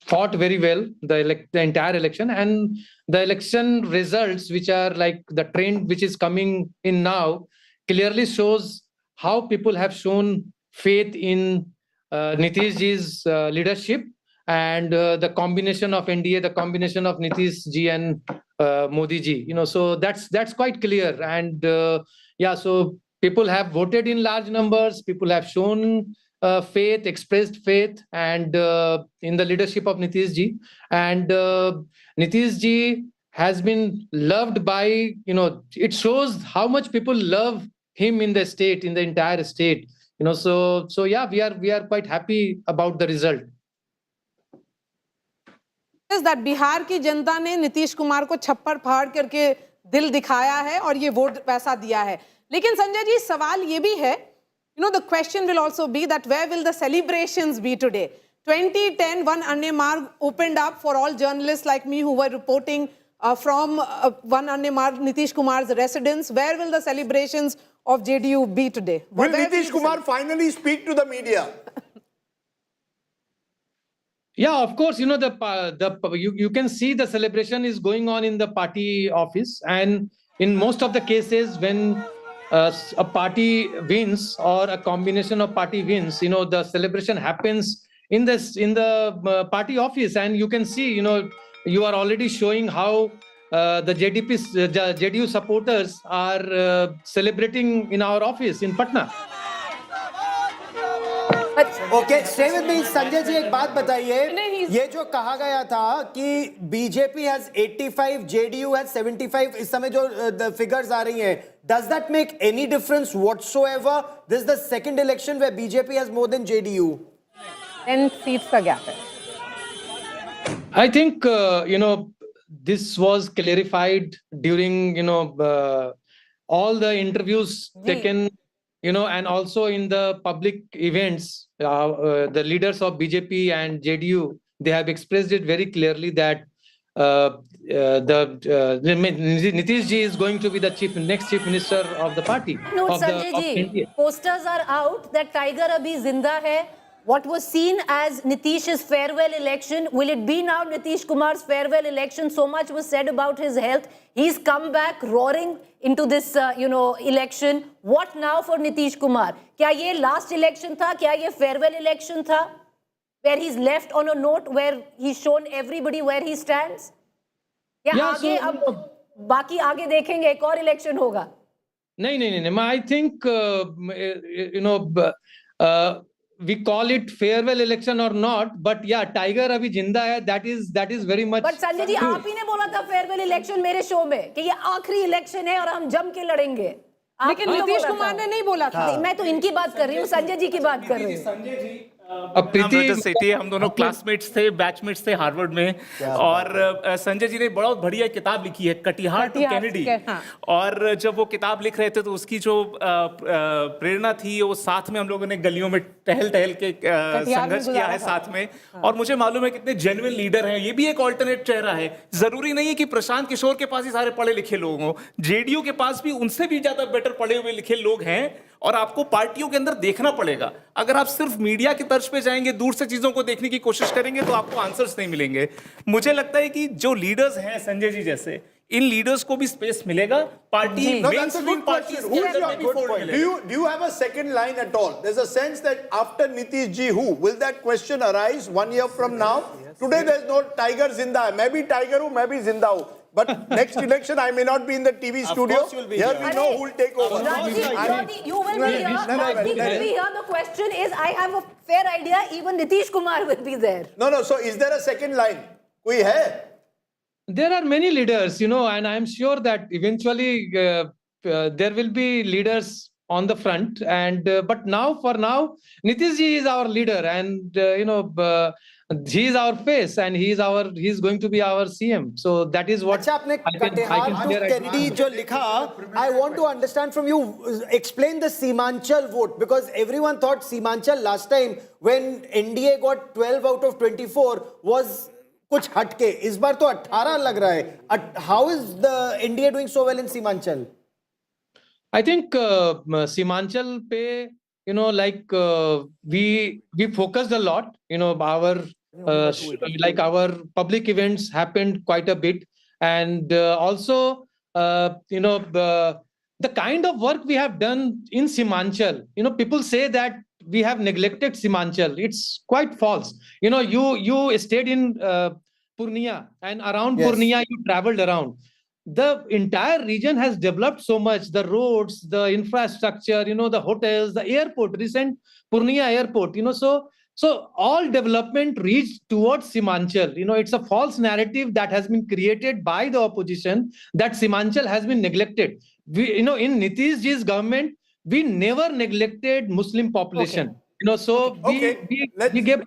S17: fought very well the entire election, and the election results, which are the trend which is coming in now, clearly shows how people have shown faith in Nitish ji's leadership, and the combination of NDA, the combination of Nitish ji and Modi ji. So that's quite clear. And so people have voted in large numbers. People have shown faith, expressed faith, and in the leadership of Nitish ji. And Nitish ji has been loved by, it shows how much people love him in the state, in the entire state. So yeah, we are quite happy about the result.
S6: Is that Bihar की जनता ने नीतीश कुमार को छप्पर फाड़ करके दिल दिखाया है और ये वोट पैसा दिया है. लेकिन संजय जी, सवाल ये भी है, the question will also be that where will the celebrations be today? 2010, one Anne Marg opened up for all journalists like me who were reporting from one Anne Marg, Nitish Kumar's residence. Where will the celebrations of JDU be today?
S1: Will Nitish Kumar finally speak to the media?
S17: Yeah, of course, you can see the celebration is going on in the party office, and in most of the cases when a party wins or a combination of party wins, the celebration happens in the party office, and you can see, you are already showing how the JDU supporters are celebrating in our office in Patna.
S3: Okay, stay with me. Sanjay ji, एक बात बताइए, ये जो कहा गया था कि BJP has 85, JDU has 75, इस समय जो the figures आ रही हैं, does that make any difference whatsoever? This is the second election where BJP has more than JDU.
S6: 10 seats का gap है.
S17: I think, this was clarified during, all the interviews taken, and also in the public events, the leaders of BJP and JDU, they have expressed it very clearly that Nitish ji is going to be the next chief minister of the party.
S2: No,
S17: of
S2: Sanjay ji,
S17: India.
S2: posters are out that Tiger abhi zinda hai. What was seen as Nitish's farewell election, will it be now Nitish Kumar's farewell election? So much was said about his health. He's come back roaring into this, election. What now for Nitish Kumar? Kya ye last election tha? Kya ye farewell election tha? Where he's left on a note where he's shown everybody where he stands? या आगे अब बाकी आगे देखेंगे एक और election होगा?
S17: नहीं, I think we call it farewell election or not, but yeah, Tiger अभी जिंदा है, that is very much.
S2: But Sanjay ji आप ही ने बोला था farewell election मेरे शो में कि ये आखिरी इलेक्शन है और हम जम के लड़ेंगे.
S6: लेकिन नीतीश कुमार ने नहीं बोला था.
S2: मैं तो इनकी बात कर रही हूँ, संजय जी की बात कर रही हूँ.
S15: संजय जी हम दोनों क्लासमेट्स थे, बैचमेट्स थे हार्वर्ड में, और संजय जी ने बहुत बढ़िया किताब लिखी है, कटिहार टू कैनेडी. और जब वो किताब लिख रहे थे तो उसकी जो प्रेरणा थी, वो साथ में हम लोगों ने गलियों में टहल के संघर्ष किया है साथ में. और मुझे मालूम है कितने जेन्युइन लीडर हैं. ये भी एक ऑल्टरनेट चेहरा है. जरूरी नहीं है कि प्रशांत किशोर के पास ही सारे पढ़े लिखे लोग हों. जेडीयू के पास भी उनसे भी ज्यादा बेटर पढ़े हुए लिखे लोग हैं. और आपको पार्टियों के अंदर देखना पड़ेगा. अगर आप सिर्फ मीडिया की तर्ज पे जाएंगे, दूर से चीजों को देखने की कोशिश करेंगे, तो आपको आंसर्स नहीं मिलेंगे. मुझे लगता है कि जो लीडर्स हैं संजय जी जैसे, इन लीडर्स को भी स्पेस मिलेगा. Party mainstream party
S1: do you have a second line at all? There's a sense that after Nitish ji, who will that question arise 1 year from now? Today there's no Tiger zinda hai. Maybe Tiger hu, maybe zinda hu. But next election, I may not be in the TV studio. Here we know who will take over.
S2: You will be here. Rajdeep will be here. The question is, I have a fair idea. Even Nitish Kumar will be there.
S1: No. So is there a second line? Koi hai?
S17: There are many leaders, and I'm sure that eventually there will be leaders on the front. And but for now, Nitish ji is our leader, and he is our face, and he's going to be our CM. So that is what
S3: आपने Katihar to Kennedy जो लिखा, I want to understand from you, explain the Simanchal vote, because everyone thought Simanchal last time when NDA got 12 out of 24 was कुछ हटके. इस बार तो 18 लग रहा है. How is the NDA doing so well in Simanchal?
S17: I think Simanchal pe, we focused a lot. Our public events happened quite a bit, and also the kind of work we have done in Simanchal. People say that we have neglected Simanchal. It's quite false. You stayed in Purnia, and around Purnia you traveled around. The entire region has developed so much. The roads, the infrastructure, the hotels, the airport, recent Purnia airport. So all development reached towards Simanchal. It's a false narrative that has been created by the opposition that Simanchal has been neglected. In Nitish ji's government, we never neglected Muslim population. We gave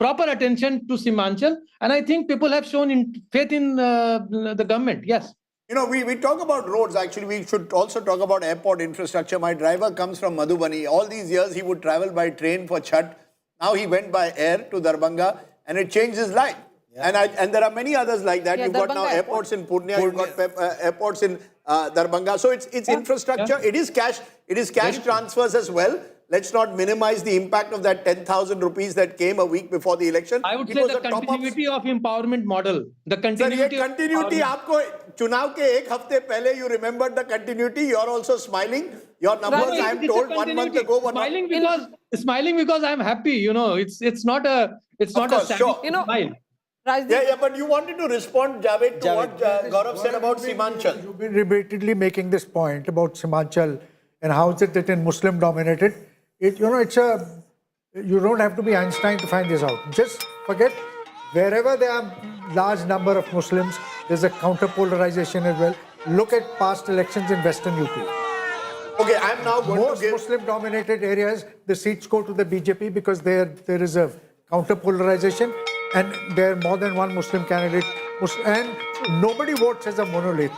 S17: proper attention to Simanchal, and I think people have shown faith in the government. Yes.
S1: We talk about roads. Actually, we should also talk about airport infrastructure. My driver comes from Madhubani. All these years, he would travel by train for Chhat. Now he went by air to Darbhanga, and it changed his life. Yeah. And there are many others like that. You've got now airports in Purnia. You've got airports in Darbhanga. So it's infrastructure. It is cash transfers as well. Let's not minimize the impact of that 10,000 rupees that came a week before the election.
S17: I would say the continuity of empowerment model. The continuity.
S1: Sir, continuity. आपको चुनाव के एक हफ्ते पहले you remembered the continuity. You're also smiling. Your numbers, I am told, 1 month ago were
S17: smiling because I'm happy. It's not a static smile.
S1: Yeah, but you wanted to respond, Javed, to what Gaurav said about Simanchal.
S20: You've been repeatedly making this point about Simanchal and how is it that in Muslim dominated. You don't have to be Einstein to find this out. Just forget, wherever there are large number of Muslims, there's a counter-polarization as well. Look at past elections in Western UP.
S1: Okay, I'm now going
S20: to give... Muslim-dominated areas, the seats go to the BJP because there is a counter-polarization and there are more than one Muslim candidate. And nobody votes as a monolith.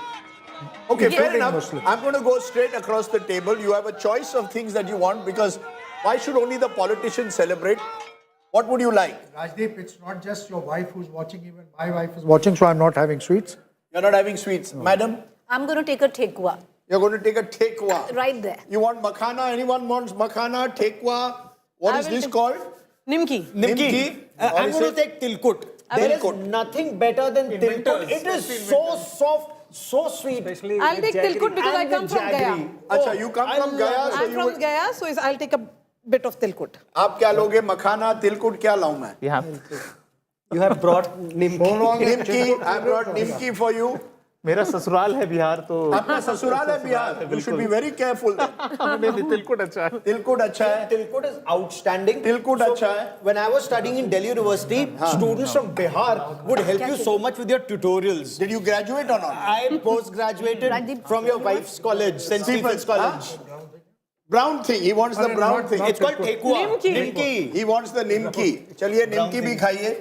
S1: Okay, fair enough. Muslims. I'm going to go straight across the table. You have a choice of things that you want, because why should only the politicians celebrate? What would you like?
S20: Rajdeep, it's not just your wife who's watching, even my wife is watching, so I'm not having sweets.
S1: You're not having sweets. Madam?
S2: I'm going to take a tekwa.
S1: You're going to take a tekwa.
S2: Right there.
S1: You want makhana? Anyone wants makhana, tekwa? What is this called?
S2: Nimki.
S1: Nimki.
S3: I'm going to take tilkut. There is nothing better than tilkut. It is so soft, so sweet.
S6: I'll take tilkut because I come from Gaya.
S1: Acha, you come from Gaya, so
S6: I'm from Gaya, so I'll take a bit of tilkut.
S1: आप क्या लोगे? मखाना, tilkut क्या लाऊं मैं?
S7: You have brought nimki.
S1: Nimki. I brought nimki for you.
S15: मेरा ससुराल है बिहार तो
S1: आपका ससुराल है Bihar. You should be very careful then.
S15: तिलकुट अच्छा है.
S1: Tilkut अच्छा है.
S3: Tilkut is outstanding.
S1: Tilkut अच्छा है.
S3: When I was studying in Delhi University, students from Bihar would help you so much with your tutorials.
S1: Did you graduate or not?
S3: I post-graduated from your wife's college, St. Stephen's College.
S1: Brown thing. He wants the brown thing.
S3: It's called tekwa.
S1: Nimki. He wants the nimki. चलिए nimki भी खाइए.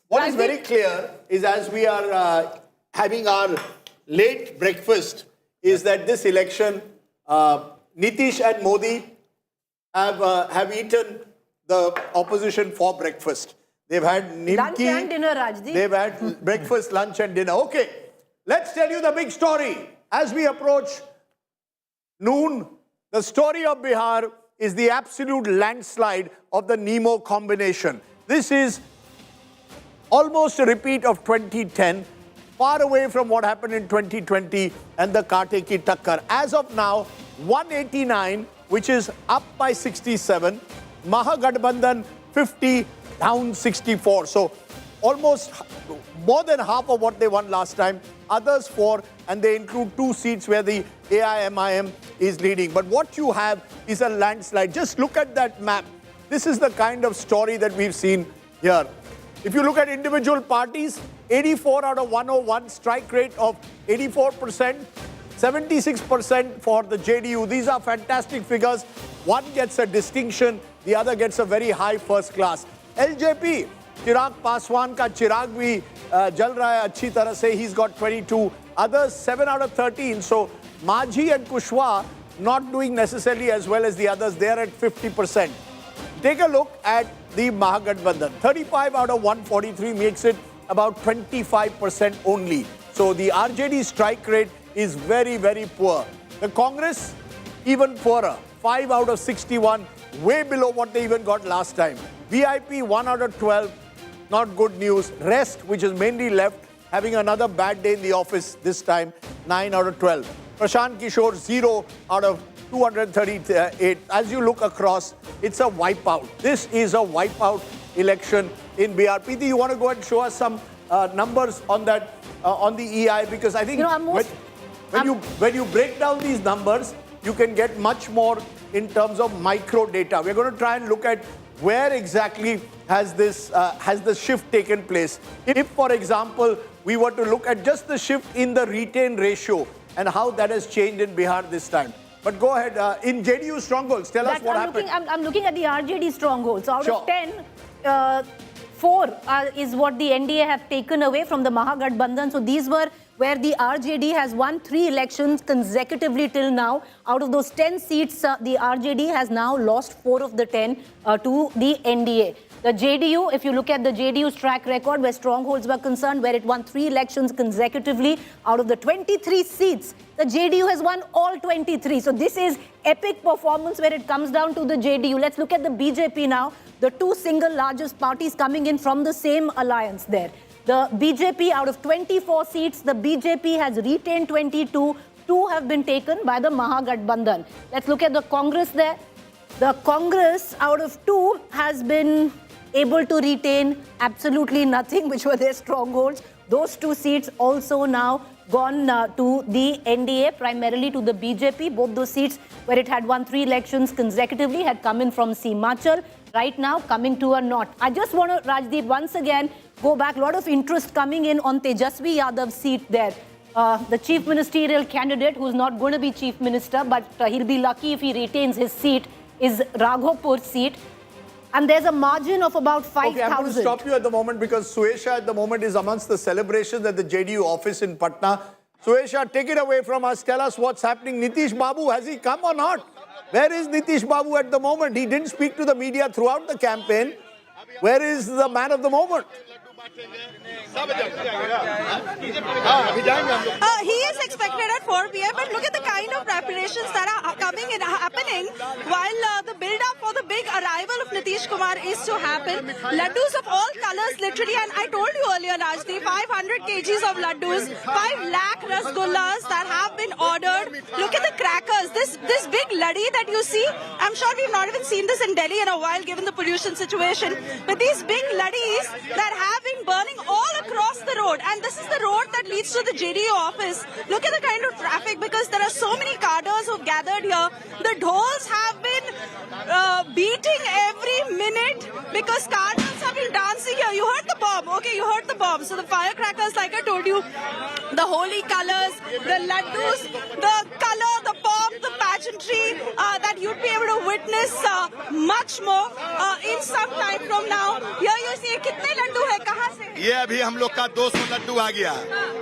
S1: What is very clear is as we are having our late breakfast is that this election, Nitish and Modi have eaten the opposition for breakfast. They've had nimki.
S2: Lunch and dinner, Rajdeep.
S1: They've had breakfast, lunch and dinner. Okay, let's tell you the big story. As we approach noon, the story of Bihar is the absolute landslide of the Nemo combination. This is almost a repeat of 2010, far away from what happened in 2020 and the Kaate ki takkar. As of now, 189, which is up by 67. Mahagathbandhan 50, down 64. So almost more than half of what they won last time. Others 4, and they include 2 seats where the AIMIM is leading. But what you have is a landslide. Just look at that map. This is the kind of story that we've seen here. If you look at individual parties, 84 out of 101, strike rate of 84%, 76% for the JDU. These are fantastic figures. One gets a distinction, the other gets a very high first class. LJP, Chirag Paswan ka Chirag bhi jal raha hai achhi tarah se. He's got 22. Others 7 out of 13. So Majhi and Kushwaha not doing necessarily as well as the others. They're at 50%. Take a look at the Mahagathbandhan. 35 out of 143 makes it about 25% only. So the RJD strike rate is very, very poor. The Congress, even poorer. 5 out of 61, way below what they even got last time. VIP, 1 out of 12, not good news. Rest, which is mainly left, having another bad day in the office this time, 9 out of 12. Prashant Kishor, 0 out of 238. As you look across, it's a wipeout. This is a wipeout election in Bihar. Preeti, you want to go and show us some numbers on that, on the EI? Because I think when you break down these numbers, you can get much more in terms of micro data. We're going to try and look at where exactly has the shift taken place. If, for example, we were to look at just the shift in the retain ratio and how that has changed in Bihar this time. But go ahead, in JDU strongholds, tell us what happened.
S2: I'm looking at the RJD strongholds. Out of 10, 4 is what the NDA have taken away from the Mahagathbandhan. So these were where the RJD has won 3 elections consecutively till now. Out of those 10 seats, the RJD has now lost 4 of the 10 to the NDA. The JDU, if you look at the JDU's track record where strongholds were concerned, where it won 3 elections consecutively, out of the 23 seats, the JDU has won all 23. So this is epic performance where it comes down to the JDU. Let's look at the BJP now. The 2 single largest parties coming in from the same alliance there. The BJP, out of 24 seats, the BJP has retained 22. 2 have been taken by the Mahagathbandhan. Let's look at the Congress there. The Congress, out of 2, has been able to retain absolutely nothing, which were their strongholds. Those 2 seats also now gone to the NDA, primarily to the BJP. Both those seats where it had won 3 elections consecutively had come in from Himachal. Right now, coming to a knot. I just want to, Rajdeep, once again, go back. A lot of interest coming in on Tejashwi Yadav's seat there. The chief ministerial candidate, who's not going to be chief minister, but he'll be lucky if he retains his seat, is Raghopur's seat. And there's a margin of about 5,000.
S1: Okay, I'm going to stop you at the moment because Suesha at the moment is amongst the celebrations at the JDU office in Patna. Suesha, take it away from us. Tell us what's happening. Nitish Babu, has he come or not? Where is Nitish Babu at the moment? He didn't speak to the media throughout the campaign. Where is the man of the moment?
S16: He is expected at 4 p.m. But look at the kind of preparations that are happening while the build-up for the big arrival of Nitish Kumar is to happen. Laddus of all colors, literally, and I told you earlier, Rajdeep, 500 kgs of laddus, 5 lakh rasgullas that have been ordered. Look at the crackers. This big laddi that you see, I'm sure we've not even seen this in Delhi in a while, given the pollution situation. But these big laddis that have been burning all across the road, and this is the road that leads to the JDU office. Look at the kind of traffic, because there are so many cadres who've gathered here. The dhols have been beating every minute because cadres have been dancing here. You heard the bomb. Okay, you heard the bomb. So the firecrackers, like I told you, the holy colors, the laddus, the color, the pomp, the pageantry that you'd be able to witness much more in some time from now. Here you see, kitne laddu hai, kahan se?
S11: ये अभी हम लोग का 200 लड्डू आ गया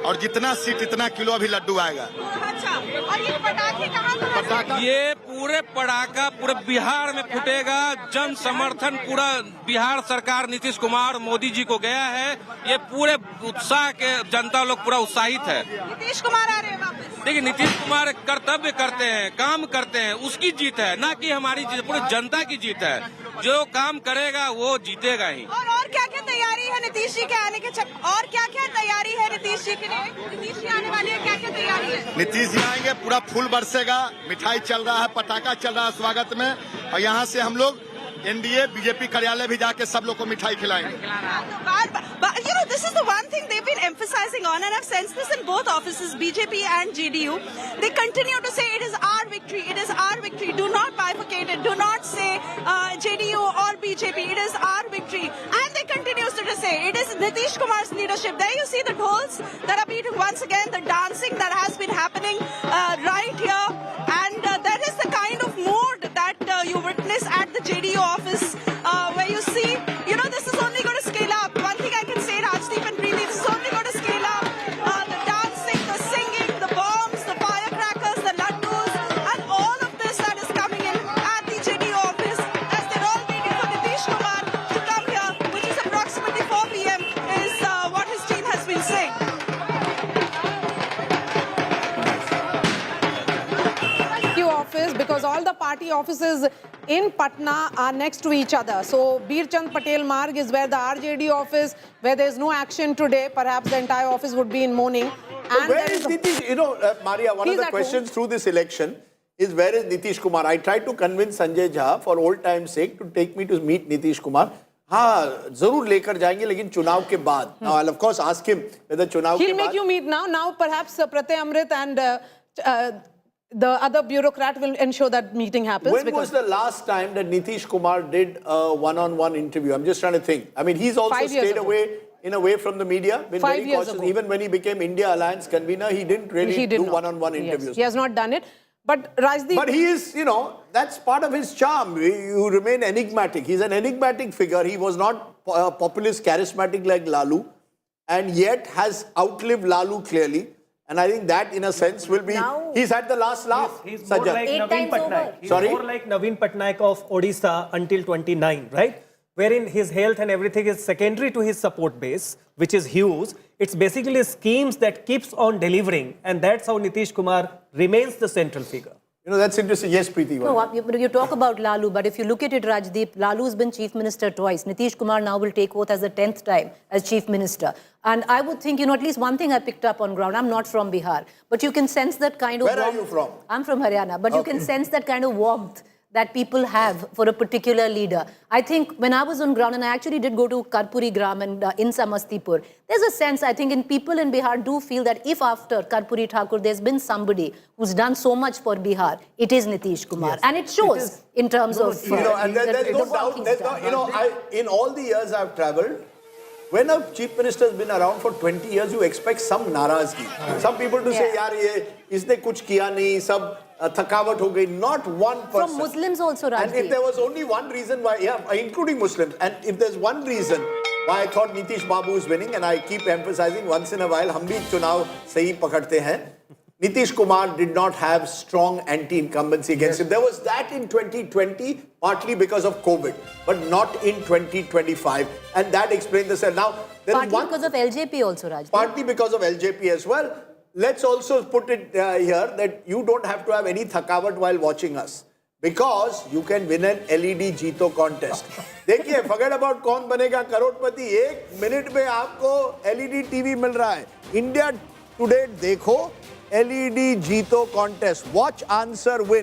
S11: और जितना seat इतना kilo अभी लड्डू आएगा।
S16: अच्छा, और ये पटाखे कहाँ?
S18: ये पूरे पटाखा पूरे बिहार में फूटेगा। जन समर्थन पूरा बिहार सरकार नीतीश कुमार मोदी जी को गया है। ये पूरे उत्साह के जनता लोग पूरा उत्साहित है।
S16: नीतीश कुमार आ रहे हैं वापस।
S18: देखिए, नीतीश कुमार कर्तव्य करते हैं, काम करते हैं, उसकी जीत है, ना कि हमारी जीत, पूरी जनता की जीत है। जो काम करेगा वो जीतेगा ही।
S16: और क्या-क्या तैयारी है नीतीश जी के आने के और क्या-क्या तैयारी है नीतीश जी के लिए? नीतीश जी आने वाले हैं, क्या-क्या तैयारी है?
S11: नीतीश जी आएंगे, पूरा फूल बरसेगा, मिठाई चल रहा है, पटाखा चल रहा है स्वागत में, और यहाँ से हम लोग एनडीए बीजेपी कार्यालय भी जाके सब लोग को मिठाई खिलाएंगे।
S16: But you know, this is the one thing they've been emphasizing on, and I've sensed this in both offices, BJP and JDU. They continue to say it is our victory, it is our victory. Do not bifurcate it. Do not say JDU or BJP. It is our victory. And they continue to say it is Nitish Kumar's leadership. There you see the dhols that are beating once again, the dancing that has been happening right here. And that is the kind of mood that you witness at the JDU office, where you see, you know, this is only going to scale up. One thing I can say, Rajdeep and Preeti, this is only going to scale up. The dancing, the singing, the bombs, the firecrackers, the laddus, and all of this that is coming in at the JDU office, as they're all waiting for Nitish Kumar to come here, which is approximately 4 p.m. is what his team has been saying.
S6: Office, because all the party offices in Patna are next to each other. So Bir Chand Patel Marg is where the RJD office, where there is no action today, perhaps the entire office would be in mourning.
S1: And where is Nitish? You know, Maria, one of the questions through this election is where is Nitish Kumar? I tried to convince Sanjay Jha for old time's sake to take me to meet Nitish Kumar. हाँ, जरूर लेकर जाएंगे, लेकिन चुनाव के बाद. Now I'll of course ask him whether चुनाव के बाद.
S6: He'll make you meet now. Now perhaps Pratyay Amrit and the other bureaucrat will ensure that meeting happens.
S1: When was the last time that Nitish Kumar did a one-on-one interview? I'm just trying to think. I mean, he's also stayed away from the media, been very cautious. Even when he became India Alliance convener, he didn't really do one-on-one interviews.
S6: He has not done it. But Rajdeep...
S1: But he is, you know, that's part of his charm. You remain enigmatic. He's an enigmatic figure. He was not populist, charismatic like Lalu, and yet has outlived Lalu clearly. And I think that, in a sense, will be... He's had the last laugh.
S7: He's more like Naveen Patnaik. He's more like Naveen Patnaik of Odisha until 29, right? Wherein his health and everything is secondary to his support base, which is huge. It's basically schemes that keeps on delivering. And that's how Nitish Kumar remains the central figure.
S1: You know, that's interesting. Yes, Preeti.
S2: No, you talk about Lalu, but if you look at it, Rajdeep, Lalu's been chief minister twice. Nitish Kumar now will take oath as the 10th time as chief minister. And I would think, you know, at least one thing I picked up on ground. I'm not from Bihar, but you can sense that kind of
S1: warmth. Where are you from?
S2: I'm from Haryana, but you can sense that kind of warmth that people have for a particular leader. I think when I was on ground, and I actually did go to Karpuri Gram and in Samastipur, there's a sense, I think, in people in Bihar do feel that if after Karpuri Thakur, there's been somebody who's done so much for Bihar, it is Nitish Kumar. Yes. And it shows in terms of...
S1: You know, and there's no doubt, you know, in all the years I've travelled, when a chief minister has been around for 20 years, you expect some narazgi. Some people to say, yaar, isne kuch kiya nahi, sab thakawat ho gayi. Not one person.
S2: From Muslims also, Rajdeep.
S1: And if there was only one reason why, including Muslims, and if there's one reason why I thought Nitish Babu is winning, and I keep emphasizing once in a while, hum bhi chunav sahi pakadte hain. Nitish Kumar did not have strong anti-incumbency against him. There was that in 2020, partly because of COVID, but not in 2025. And that explained this. Now, there
S2: partly
S1: is one,
S2: because of LJP also, Raj.
S1: partly because of LJP as well. Let's also put it here that you don't have to have any thakavat while watching us, because you can win an LED Jeeto contest. देखिए, forget about कौन बनेगा करोड़पति, 1 minute में आपको LED TV मिल रहा है. India Today देखो, LED Jeeto contest. Watch, answer, win.